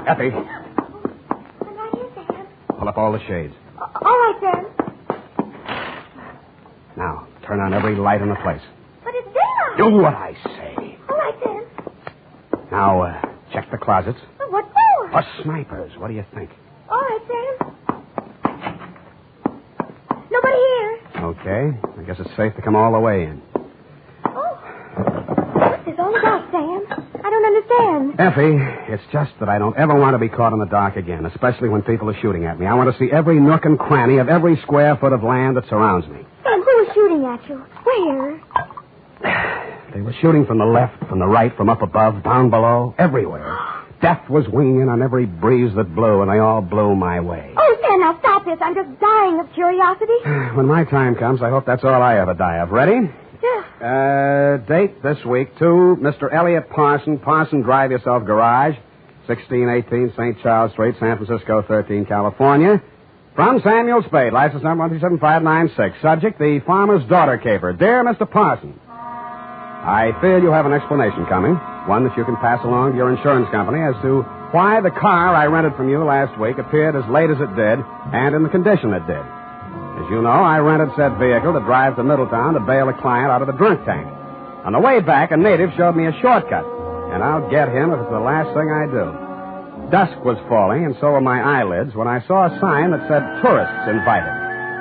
Effie. Pull up all the shades. All right, Sam. Now, turn on every light in the place. But it's daylight. Do what I say. All right, then. Now, check the closets. But what for? For snipers. What do you think? All right, Sam. Nobody here. Okay. I guess it's safe to come all the way in. What's this all about, Sam? I don't understand. Effie, it's just that I don't ever want to be caught in the dark again, especially when people are shooting at me. I want to see every nook and cranny of every square foot of land that surrounds me. Sam, who was shooting at you? Where? They were shooting from the left, from the right, from up above, down below, everywhere. Death was winging on every breeze that blew, and they all blew my way. Oh, Sam, now stop this. I'm just dying of curiosity. When my time comes, I hope that's all I ever die of. Ready? Yeah. Date this week to Mr. Elliot Parson, Parson Drive Yourself Garage, 1618 St. Charles Street, San Francisco, 13, California. From Samuel Spade, license number 137596. Subject, the farmer's daughter caper. Dear Mr. Parson, I fear you have an explanation coming, one that you can pass along to your insurance company as to why the car I rented from you last week appeared as late as it did and in the condition it did. As you know, I rented said vehicle to drive to Middletown to bail a client out of the drunk tank. On the way back, a native showed me a shortcut, and I'll get him if it's the last thing I do. Dusk was falling, and so were my eyelids, when I saw a sign that said tourists invited.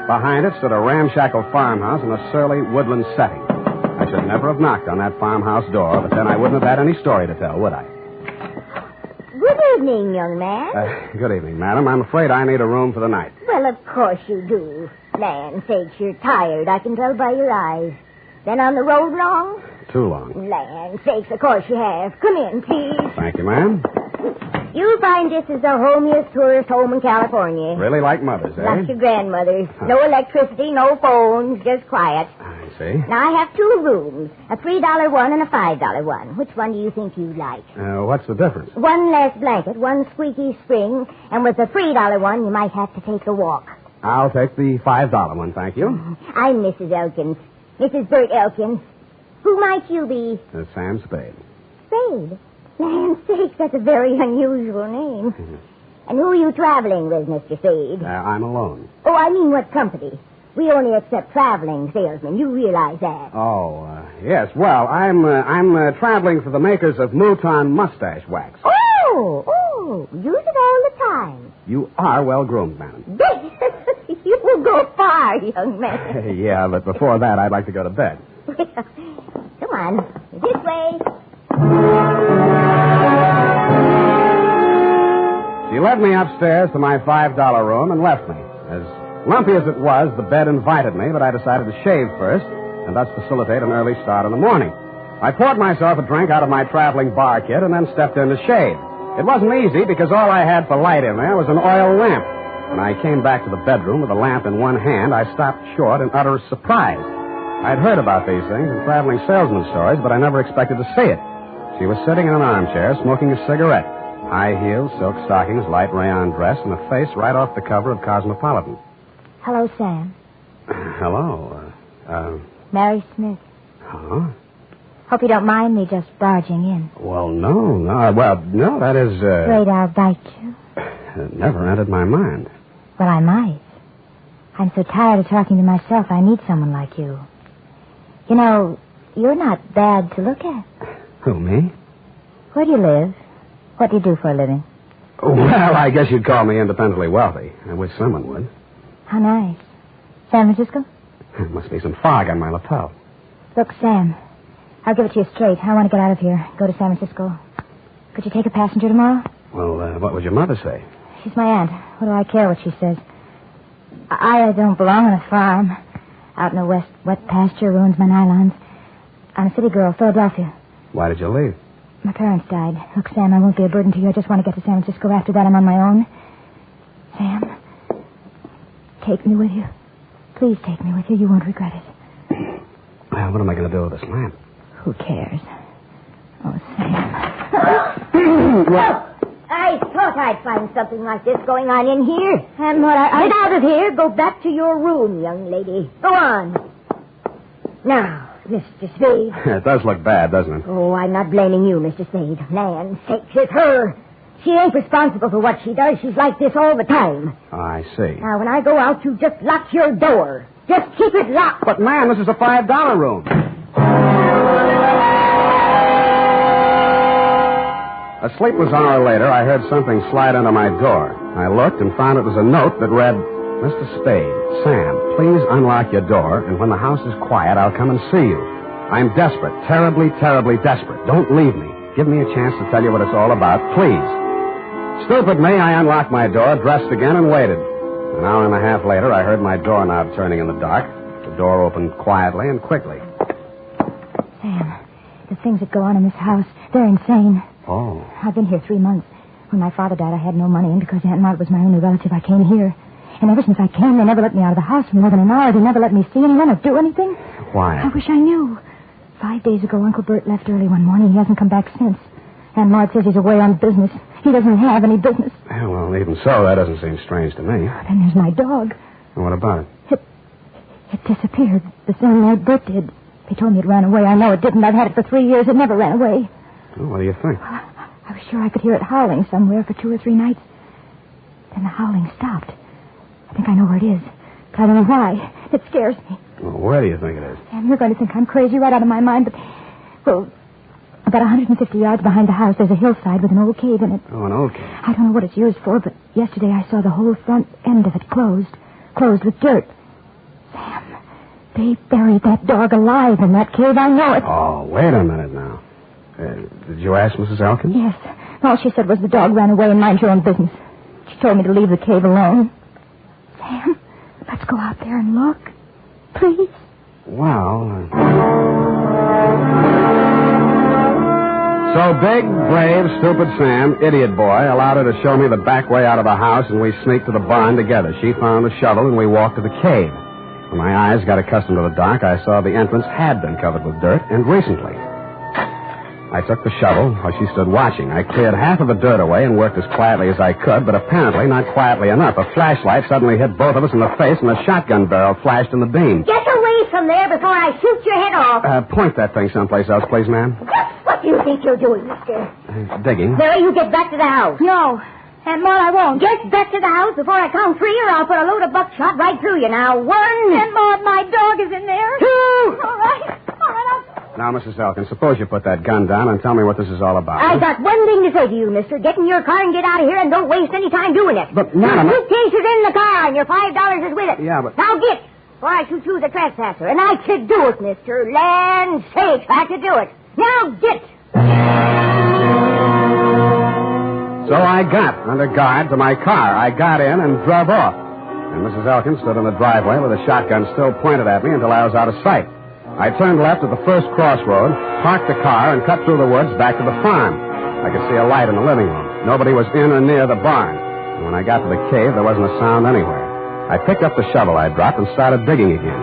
Behind it stood a ramshackle farmhouse in a surly woodland setting. I should never have knocked on that farmhouse door, but then I wouldn't have had any story to tell, would I? Good evening, young man. Good evening, madam. I'm afraid I need a room for the night. Well, of course you do. Land sakes, you're tired. I can tell by your eyes. Been on the road long? Too long. Land sakes, of course you have. Come in, please. Thank you, ma'am. You'll find this is the homiest tourist home in California. Really like mothers, eh? Like your grandmother's. No electricity, no phones, just quiet. I see. Now, I have two rooms, a $3 one and a $5 one. Which one do you think you'd like? What's the difference? One less blanket, one squeaky spring, and with the $3 one, you might have to take a walk. I'll take the $5 one, thank you. I'm Mrs. Elkins. Mrs. Bert Elkins. Who might you be? Sam Spade. Spade? Land's sakes, that's a very unusual name. And who are you traveling with, Mr. Spade? I'm alone. Oh, I mean what company? We only accept traveling salesmen. You realize that. Oh, yes. Well, I'm traveling for the makers of Mouton mustache wax. Oh, use it all the time. You are well groomed, madam. You will go far, young man. Yeah, but before that, I'd like to go to bed. Come on, this way. She led me upstairs to my $5 room and left me. As lumpy as it was, the bed invited me, but I decided to shave first and thus facilitate an early start in the morning. I poured myself a drink out of my traveling bar kit and then stepped in to shave. It wasn't easy because all I had for light in there was an oil lamp. When I came back to the bedroom with the lamp in one hand, I stopped short in utter surprise. I'd heard about these things in traveling salesman stories, but I never expected to see it. She was sitting in an armchair, smoking a cigarette. High heels, silk stockings, light rayon dress, and a face right off the cover of Cosmopolitan. Hello, Sam. Hello. Mary Smith. Huh? Hope you don't mind me just barging in. Well, no. No, that is, Afraid I'll bite you? It never entered my mind. Well, I might. I'm so tired of talking to myself, I need someone like you. You know, you're not bad to look at. Who, me? Where do you live? What do you do for a living? Well, I guess you'd call me independently wealthy. I wish someone would. How nice. San Francisco? There must be some fog on my lapel. Look, Sam, I'll give it to you straight. I want to get out of here, go to San Francisco. Could you take a passenger tomorrow? Well, what would your mother say? She's my aunt. What do I care what she says? I don't belong on a farm. Out in the wet pasture ruins my nylons. I'm a city girl, Philadelphia. Why did you leave? My parents died. Look, Sam, I won't be a burden to you. I just want to get to San Francisco. After that, I'm on my own. Sam, take me with you. Please take me with you. You won't regret it. Well, what am I going to do with this lamp? Who cares? Oh, Sam. I thought I'd find something like this going on in here. And what Get out of here. Go back to your room, young lady. Go on. Now, Mr. Spade. It does look bad, doesn't it? Oh, I'm not blaming you, Mr. Spade. Land's sakes, it's her. She ain't responsible for what she does. She's like this all the time. I see. Now, when I go out, you just lock your door. Just keep it locked. But, ma'am, this is a $5 room. A sleepless hour later, I heard something slide under my door. I looked and found it was a note that read, Mr. Spade, Sam, please unlock your door, and when the house is quiet, I'll come and see you. I'm desperate, terribly, terribly desperate. Don't leave me. Give me a chance to tell you what it's all about, please. Stupid me, I unlocked my door, dressed again, and waited. An hour and a half later, I heard my doorknob turning in the dark. The door opened quietly and quickly. Sam, the things that go on in this house, they're insane. Oh. I've been here 3 months. When my father died, I had no money, and because Aunt Maud was my only relative, I came here. And ever since I came, they never let me out of the house for more than an hour. They never let me see anyone or do anything. Why? I wish I knew. 5 days ago, Uncle Bert left early one morning. He hasn't come back since. Aunt Maud says he's away on business. He doesn't have any business. Yeah, well, even so, that doesn't seem strange to me. Then there's my dog. And what about it? It disappeared the same night Bert did. They told me it ran away. I know it didn't. I've had it for 3 years. It never ran away. Well, what do you think? I was sure I could hear it howling somewhere for 2 or 3 nights. Then the howling stopped. I think I know where it is. But I don't know why. It scares me. Well, where do you think it is? Sam, you're going to think I'm crazy right out of my mind, but... Well, about 150 yards behind the house, there's a hillside with an old cave in it. Oh, an old cave. I don't know what it's used for, but yesterday I saw the whole front end of it closed. Closed with dirt. Sam, they buried that dog alive in that cave. I know it. Oh, wait a minute now. Did you ask Mrs. Elkin? Yes. All she said was the dog ran away and mind your own business. She told me to leave the cave alone. Sam, let's go out there and look. Please. Well... So big, brave, stupid Sam, idiot boy, allowed her to show me the back way out of the house, and we sneaked to the barn together. She found the shovel, and we walked to the cave. When my eyes got accustomed to the dark, I saw the entrance had been covered with dirt, and recently. I took the shovel while she stood watching. I cleared half of the dirt away and worked as quietly as I could, but apparently not quietly enough. A flashlight suddenly hit both of us in the face, and a shotgun barrel flashed in the beam. Get away from there before I shoot your head off. Point that thing someplace else, please, ma'am. What do you think you're doing, mister? Digging. Mary, you get back to the house. No. Aunt Maud, I won't. Get back to the house before I count 3, or I'll put a load of buckshot right through you. Now, 1. Aunt Maud, my dog is in there. 2. All right. Now, Mrs. Elkin, suppose you put that gun down and tell me what this is all about. I got one thing to say to you, mister. Get in your car and get out of here, and don't waste any time doing it. But, Madam... Your suitcase is in the car, and your $5 is with it. Yeah, but... Now get, before I shoot you as a trespasser. And I could do it, mister. Land sakes, I could do it. Now get. So I got under guard to my car. I got in and drove off. And Mrs. Elkin stood in the driveway with a shotgun still pointed at me until I was out of sight. I turned left at the first crossroad, parked the car, and cut through the woods back to the farm. I could see a light in the living room. Nobody was in or near the barn. And when I got to the cave, there wasn't a sound anywhere. I picked up the shovel I dropped and started digging again.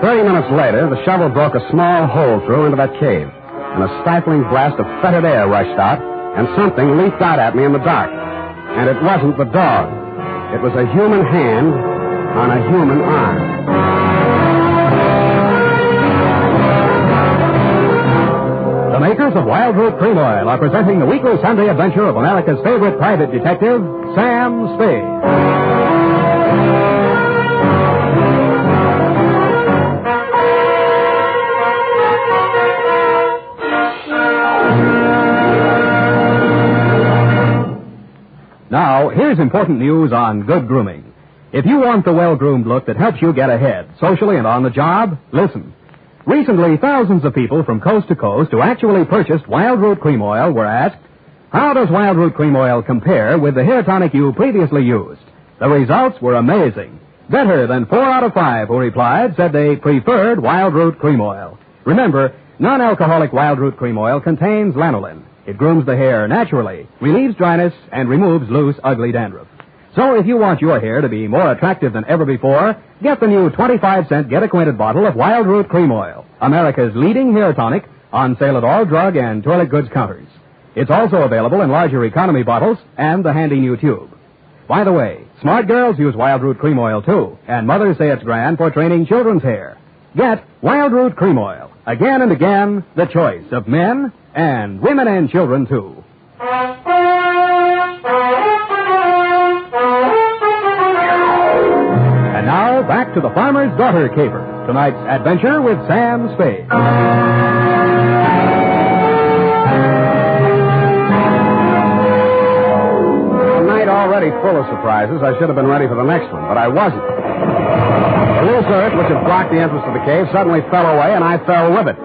30 minutes later, the shovel broke a small hole through into that cave, and a stifling blast of fetid air rushed out, and something leaped out at me in the dark. And it wasn't the dog. It was a human hand on a human arm. The makers of Wild Root Cream Oil are presenting the weekly Sunday adventure of America's favorite private detective, Sam Spade. Now, here's important news on good grooming. If you want the well-groomed look that helps you get ahead, socially and on the job, listen. Recently, thousands of people from coast to coast who actually purchased Wild Root Cream Oil were asked, how does Wild Root Cream Oil compare with the hair tonic you previously used? The results were amazing. Better than 4 out of 5 who replied said they preferred Wild Root Cream Oil. Remember, non-alcoholic Wild Root Cream Oil contains lanolin. It grooms the hair naturally, relieves dryness, and removes loose, ugly dandruff. So if you want your hair to be more attractive than ever before, get the new 25-cent Get-Acquainted bottle of Wild Root Cream Oil, America's leading hair tonic, on sale at all drug and toilet goods counters. It's also available in larger economy bottles and the handy new tube. By the way, smart girls use Wild Root Cream Oil, too, and mothers say it's grand for training children's hair. Get Wild Root Cream Oil. Again and again, the choice of men and women and children, too. And now, back to The Farmer's Daughter Caper, tonight's adventure with Sam Spade. A night already full of surprises. I should have been ready for the next one, but I wasn't. The loose earth, which had blocked the entrance to the cave, suddenly fell away, and I fell with it.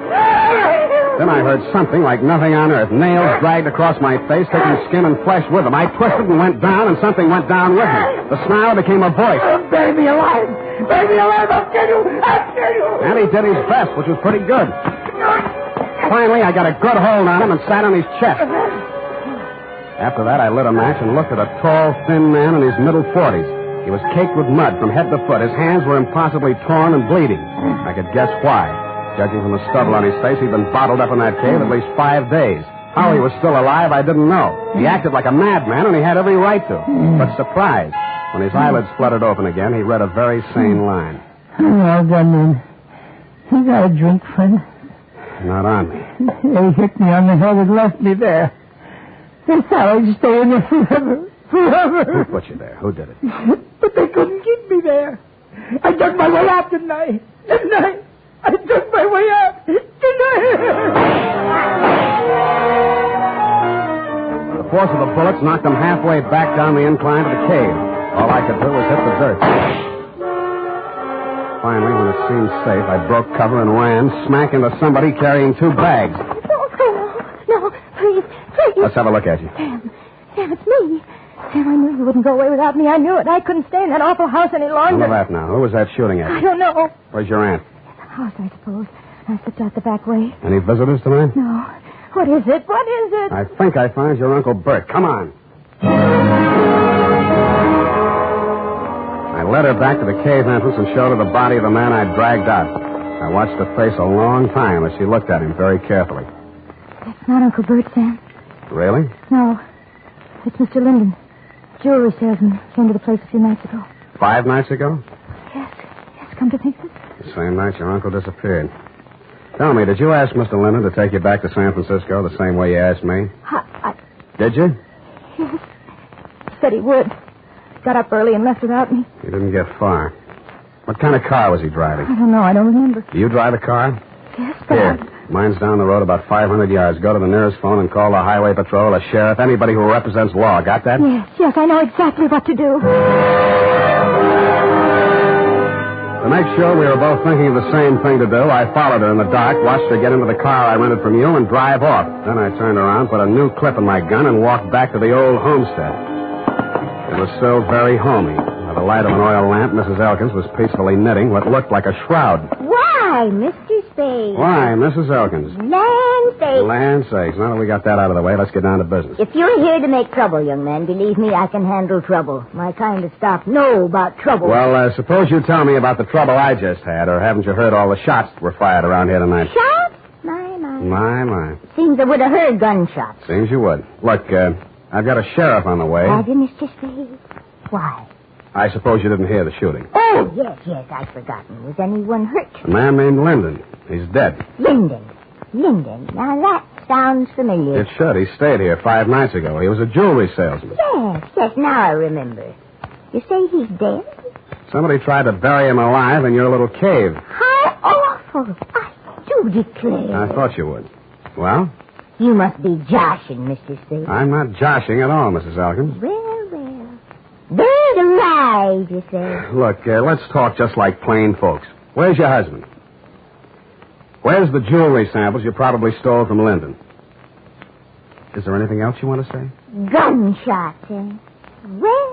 Then I heard something like nothing on earth. Nails dragged across my face, taking skin and flesh with them. I twisted and went down, and something went down with me. The snarl became a voice. Bury me alive! Bury me alive! I'll kill you! I'll kill you! And he did his best, which was pretty good. Finally, I got a good hold on him and sat on his chest. After that, I lit a match and looked at a tall, thin man in his middle 40s. He was caked with mud from head to foot. His hands were impossibly torn and bleeding. I could guess why. Judging from the stubble on his face, he'd been bottled up in that cave at least 5 days. How he was still alive, I didn't know. He acted like a madman, and he had every right to. But surprised, when his eyelids fluttered open again, he read a very sane line. I'm all done then. You got a drink, friend? Not on me. They hit me on the head and left me there. They thought I'd stay in there forever. Who put you there? Who did it? But they couldn't keep me there. I dug my way out, didn't I? I dug my way out, didn't I? The force of the bullets knocked him halfway back down the incline to the cave. All I could do was hit the dirt. Finally, when it seemed safe, I broke cover and ran, smack into somebody carrying 2 bags. No, please. Let's have a look at you. Sam, it's me. Sam, I knew you wouldn't go away without me. I knew it. I couldn't stay in that awful house any longer. None of that now. Who was that shooting at you? I don't know. Where's your aunt? House, I suppose. I slipped out the back way. Any visitors tonight? No. What is it? What is it? I think I found your Uncle Bert. Come on. I led her back to the cave entrance and showed her the body of the man I'd dragged out. I watched her face a long time as she looked at him very carefully. That's not Uncle Bert, Sam. Really? No. It's Mr. Linden. Jewelry salesman. Came to the place a few nights ago. 5 nights ago? Yes, come to think of it. The same night your uncle disappeared. Tell me, did you ask Mr. Linden to take you back to San Francisco the same way you asked me? Did you? Yes. He said he would. Got up early and left without me. He didn't get far. What kind of car was he driving? I don't know. I don't remember. Do you drive a car? Yes, but Here. Mine's down the road about 500 yards. Go to the nearest phone and call the highway patrol, a sheriff, anybody who represents law. Got that? Yes, I know exactly what to do. To make sure we were both thinking of the same thing to do, I followed her in the dark, watched her get into the car I rented from you, and drive off. Then I turned around, put a new clip in my gun, and walked back to the old homestead. It was still very homey. By the light of an oil lamp, Mrs. Elkins was peacefully knitting what looked like a shroud. Why, Mr. Spade? Why, Mrs. Elkins? Land sakes. Land sakes. Now that we got that out of the way, let's get down to business. If you're here to make trouble, young man, believe me, I can handle trouble. My kind of stuff know about trouble. Well, suppose you tell me about the trouble I just had, or haven't you heard all the shots that were fired around here tonight? Shots? My. Seems I would have heard gunshots. Seems you would. Look, I've got a sheriff on the way. Have you, Mr. Spade? Why? I suppose you didn't hear the shooting. Oh, yes, I'd forgotten. Was anyone hurt? A man named Linden. He's dead. Linden. Now, that sounds familiar. It should. He stayed here 5 nights ago. He was a jewelry salesman. Yes, now I remember. You say he's dead? Somebody tried to bury him alive in your little cave. How awful. I do declare. I thought you would. Well? You must be joshing, Mr. Spade. I'm not joshing at all, Mrs. Elkins. Well. Buried alive, you say. Look, let's talk just like plain folks. Where's your husband? Where's the jewelry samples you probably stole from Linden? Is there anything else you want to say? Gunshots, eh? Well.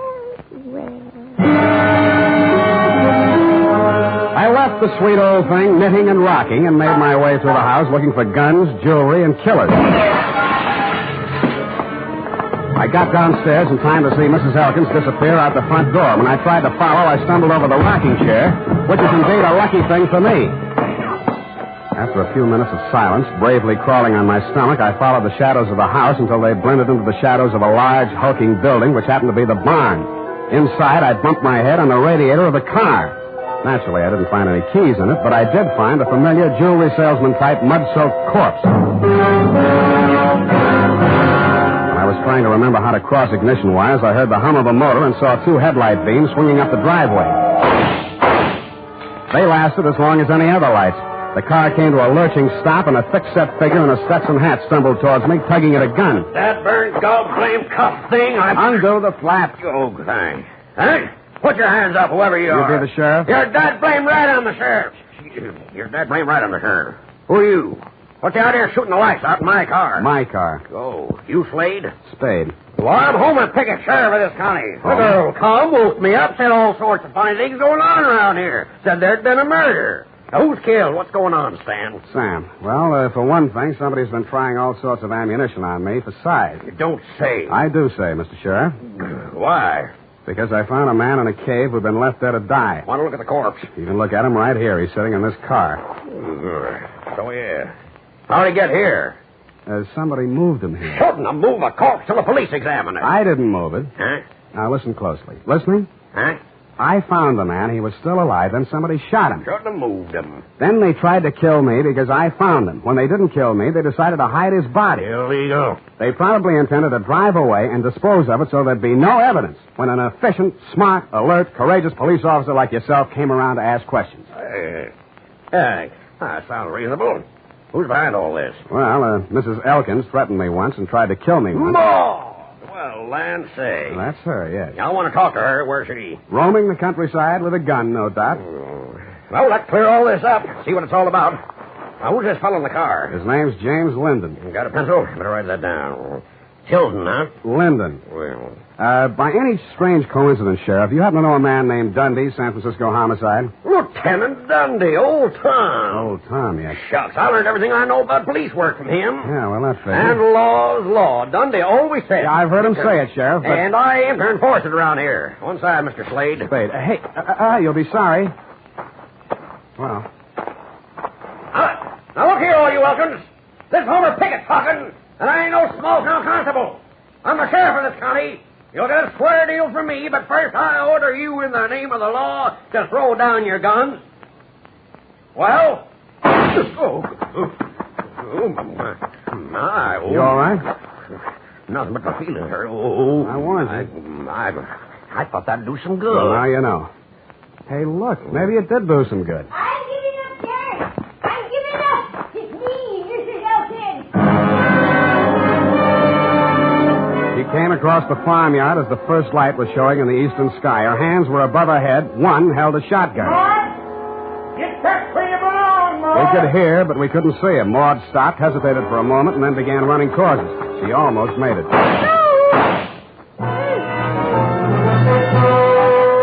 I left the sweet old thing knitting and rocking and made my way through the house looking for guns, jewelry, and killers. I got downstairs in time to see Mrs. Elkins disappear out the front door. When I tried to follow, I stumbled over the rocking chair, which is indeed a lucky thing for me. After a few minutes of silence, bravely crawling on my stomach, I followed the shadows of the house until they blended into the shadows of a large, hulking building, which happened to be the barn. Inside, I bumped my head on the radiator of the car. Naturally, I didn't find any keys in it, but I did find a familiar jewelry salesman-type mud-soaked corpse. I was trying to remember how to cross ignition wires. I heard the hum of a motor and saw 2 headlight beams swinging up the driveway. They lasted as long as any other lights. The car came to a lurching stop, and a thick-set figure in a Stetson hat stumbled towards me, tugging at a gun. That burned gog-blame cuff thing, Undo the flap. Oh, thanks. Huh? Put your hands up, whoever you are. You be the sheriff? You're dead blame right on the sheriff. You're dead blame right on the sheriff. Who are you? What's you out here shooting the lights out in my car? My car. Oh, you Slade? Spade. Well, I'm Homer Pickett, sheriff of this county. The girl come, woke me up, said all sorts of funny things going on around here. Said there'd been a murder. Now, who's killed? What's going on, Stan? Sam. Well, for one thing, somebody's been trying all sorts of ammunition on me for size. You don't say. I do say, Mr. Sheriff. Why? Because I found a man in a cave who'd been left there to die. Want to look at the corpse? You can look at him right here. He's sitting in this car. So, yeah. How'd he get here? Somebody moved him here. Shouldn't have moved a corpse till the police examine it. I didn't move it. Huh? Now, listen closely. Listening? Huh? I found the man. He was still alive. Then somebody shot him. Shouldn't have moved him. Then they tried to kill me because I found him. When they didn't kill me, they decided to hide his body. Illegal. They probably intended to drive away and dispose of it so there'd be no evidence when an efficient, smart, alert, courageous police officer like yourself came around to ask questions. That sounds reasonable. Who's behind all this? Well, Mrs. Elkins threatened me once and tried to kill me once. More! Well, land say. Well, that's her, yes. I want to talk to her. Where's she? Roaming the countryside with a gun, no doubt. Well, let's clear all this up. See what it's all about. Now, who's this fellow in the car? His name's James Linden. You got a pencil? Better write that down. Tilden, huh? Linden. Well. By any strange coincidence, Sheriff, you happen to know a man named Dundee, San Francisco homicide? Lieutenant Dundee, old Tom. Old Tom, yes. Shucks, I learned everything I know about police work from him. Yeah, well, that figures. And law's law. Dundee always said. Yeah, I've heard him say it, Sheriff. But... And I aim to enforce it around here. One side, Mr. Slade. Spade. Hey, you'll be sorry. Well. Now, look here, all you Elkins. This Homer Pickett talking, and I ain't no small-town constable. I'm the sheriff of this county. You'll get a square deal from me, but first I order you in the name of the law to throw down your guns. Well? My. You all right? Nothing but my feelings hurt. I warned you. I thought that'd do some good. Well, now you know. Hey, look, maybe it did do some good. I'm giving up, Sheriff. I'm giving up. It's me, Mrs. Elkins. She came across the farmyard as the first light was showing in the eastern sky. Her hands were above her head. One held a shotgun. Get back where you belong, Maud. We could hear, but we couldn't see him. Maud stopped, hesitated for a moment, and then began running towards us. She almost made it. I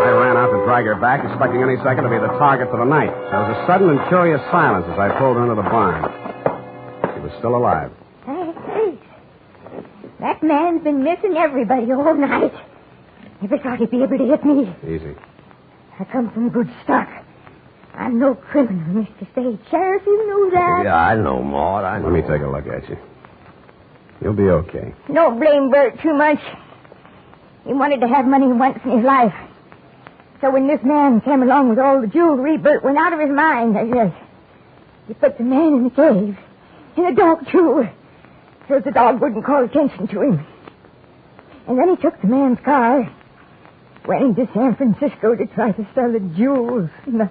ran out to drag her back, expecting any second to be the target for the night. There was a sudden and curious silence as I pulled her into the barn. She was still alive. That man's been missing everybody all night. Never thought he'd be able to hit me. Easy. I come from good stock. I'm no criminal, Mr. Spade. Sheriff, you know that. Yeah, I know, Maud. I know. Let me take a look at you. You'll be okay. Don't blame Bert too much. He wanted to have money once in his life. So when this man came along with all the jewelry, Bert went out of his mind. He put the man in the cave. And the dog, too. So the dog wouldn't call attention to him. And then he took the man's car, went into San Francisco to try to sell the jewels in the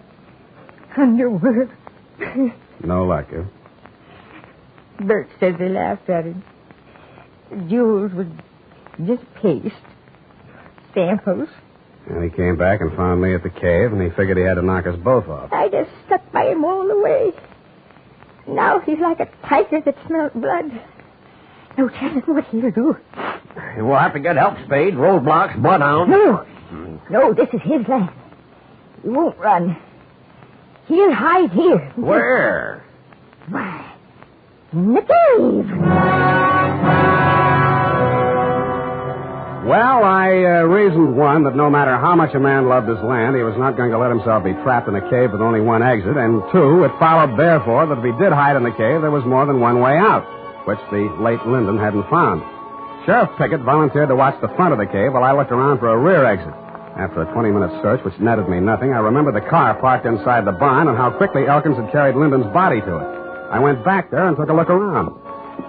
underworld. No luck, huh? Bert says they laughed at him. The jewels were just paste, samples. And he came back and found me at the cave, and he figured he had to knock us both off. I just stuck by him all the way. Now he's like a tiger that smelled blood. No telling what he'll do. We'll have to get help, Spade. Roadblocks, bloodhound. No, this is his land. He won't run. He'll hide here. Where? Why, in the cave. Well, I reasoned, one, that no matter how much a man loved his land, he was not going to let himself be trapped in a cave with only one exit. And two, it followed, therefore, that if he did hide in the cave, there was more than one way out, which the late Linden hadn't found. Sheriff Pickett volunteered to watch the front of the cave while I looked around for a rear exit. After a 20-minute search, which netted me nothing, I remembered the car parked inside the barn and how quickly Elkins had carried Linden's body to it. I went back there and took a look around.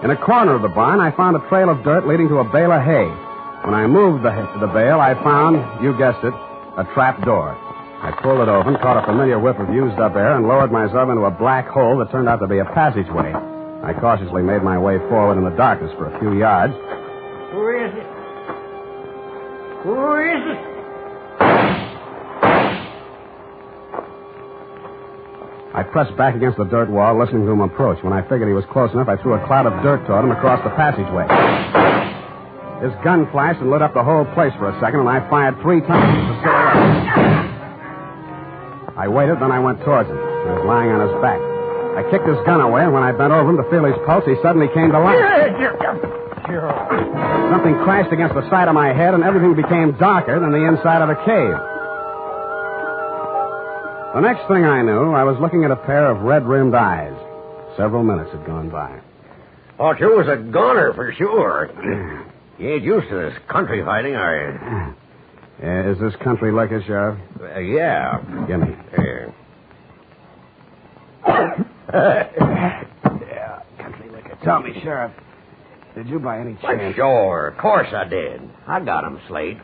In a corner of the barn, I found a trail of dirt leading to a bale of hay. When I moved the bale, I found, you guessed it, a trap door. I pulled it open, caught a familiar whiff of used-up air, and lowered myself into a black hole that turned out to be a passageway. I cautiously made my way forward in the darkness for a few yards. Who is it? Who is it? I pressed back against the dirt wall, listening to him approach. When I figured he was close enough, I threw a cloud of dirt toward him across the passageway. His gun flashed and lit up the whole place for a second, and I fired 3 times at the silhouette. I waited, then I went towards him. He was lying on his back. I kicked his gun away, and when I bent over him to feel his pulse, he suddenly came to life. Something crashed against the side of my head, and everything became darker than the inside of a cave. The next thing I knew, I was looking at a pair of red-rimmed eyes. Several minutes had gone by. Thought you was a goner for sure. You ain't used to this country fighting, are you? Is this country liquor, Sheriff? Yeah. Give me. Yeah, country liquor. Tell me, Sheriff, did you by any chance... Well, sure, of course I did. I got him, Slade.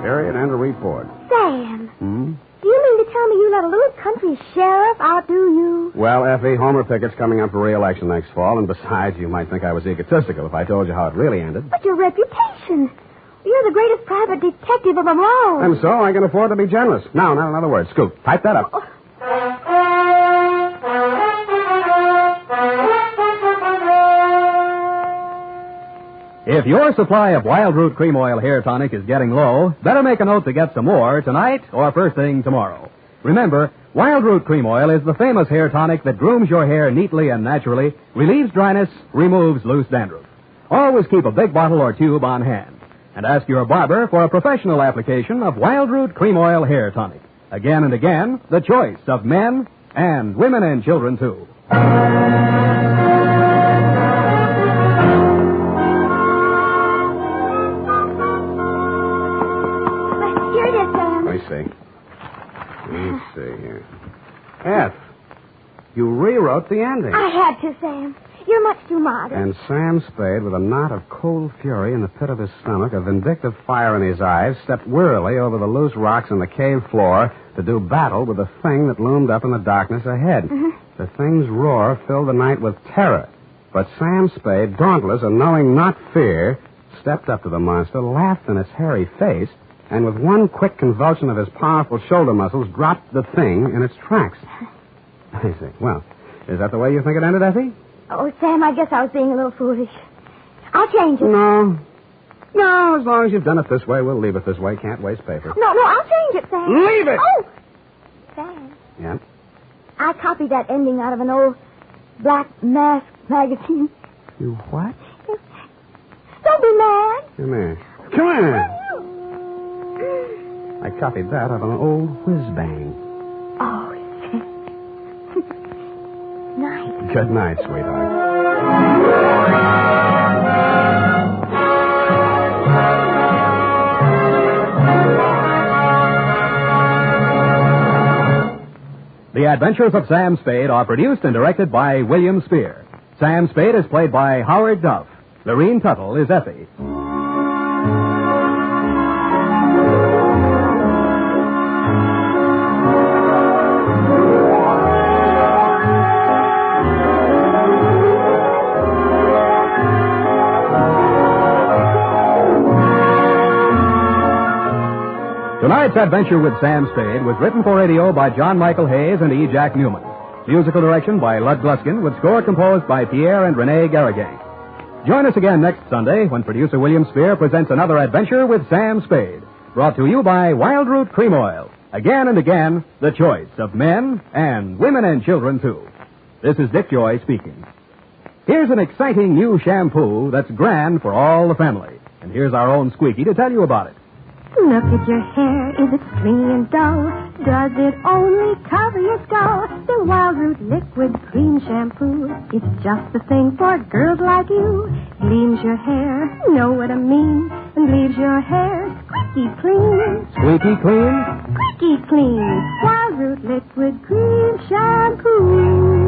Period and a report. Sam. Hmm? Do you mean to tell me you let a little country sheriff outdo you? Well, Effie, Homer Pickett's coming up for re-election next fall, and besides, you might think I was egotistical if I told you how it really ended. But your reputation. You're the greatest private detective of them all. And so I can afford to be generous. Now, not another word. Scoop, type that up. If your supply of Wild Root Cream Oil Hair Tonic is getting low, better make a note to get some more tonight or first thing tomorrow. Remember, Wild Root Cream Oil is the famous hair tonic that grooms your hair neatly and naturally, relieves dryness, removes loose dandruff. Always keep a big bottle or tube on hand. And ask your barber for a professional application of Wild Root Cream Oil Hair Tonic. Again and again, the choice of men and women and children, too. Here it is, Sam. Let me see here. F, you rewrote the ending. I had to, Sam. You're much too modest. And Sam Spade, with a knot of cold fury in the pit of his stomach, a vindictive fire in his eyes, stepped wearily over the loose rocks on the cave floor to do battle with the thing that loomed up in the darkness ahead. Mm-hmm. The thing's roar filled the night with terror. But Sam Spade, dauntless and knowing not fear, stepped up to the monster, laughed in its hairy face, and with one quick convulsion of his powerful shoulder muscles, dropped the thing in its tracks. I see. Well, is that the way you think it ended, Effie? Oh, Sam, I guess I was being a little foolish. I'll change it. No, as long as you've done it this way, we'll leave it this way. Can't waste paper. No, I'll change it, Sam. Leave it! Oh! Sam. Yeah? I copied that ending out of an old Black Mask magazine. You what? Don't be mad. Come here. Come here. I copied that out of an old whiz-bang. Oh, night. Good night, sweetheart. The Adventures of Sam Spade are produced and directed by William Spear. Sam Spade is played by Howard Duff. Lorene Tuttle is Effie. Tonight's Adventure with Sam Spade was written for radio by John Michael Hayes and E. Jack Newman. Musical direction by Lud Gluskin, with score composed by Pierre and Rene Garrigan. Join us again next Sunday when producer William Spear presents another Adventure with Sam Spade, brought to you by Wild Root Cream Oil. Again and again, the choice of men and women and children, too. This is Dick Joy speaking. Here's an exciting new shampoo that's grand for all the family. And here's our own Squeaky to tell you about it. Look at your hair, is it stringy and dull? Does it only cover your skull? The Wild Root Liquid Cream Shampoo, it's just the thing for girls like you. Cleans your hair, know what I mean, and leaves your hair squeaky clean. Squeaky clean? Squeaky clean. Wild Root Liquid Cream Shampoo.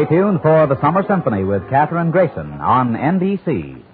Stay tuned for the Summer Symphony with Katherine Grayson on NBC.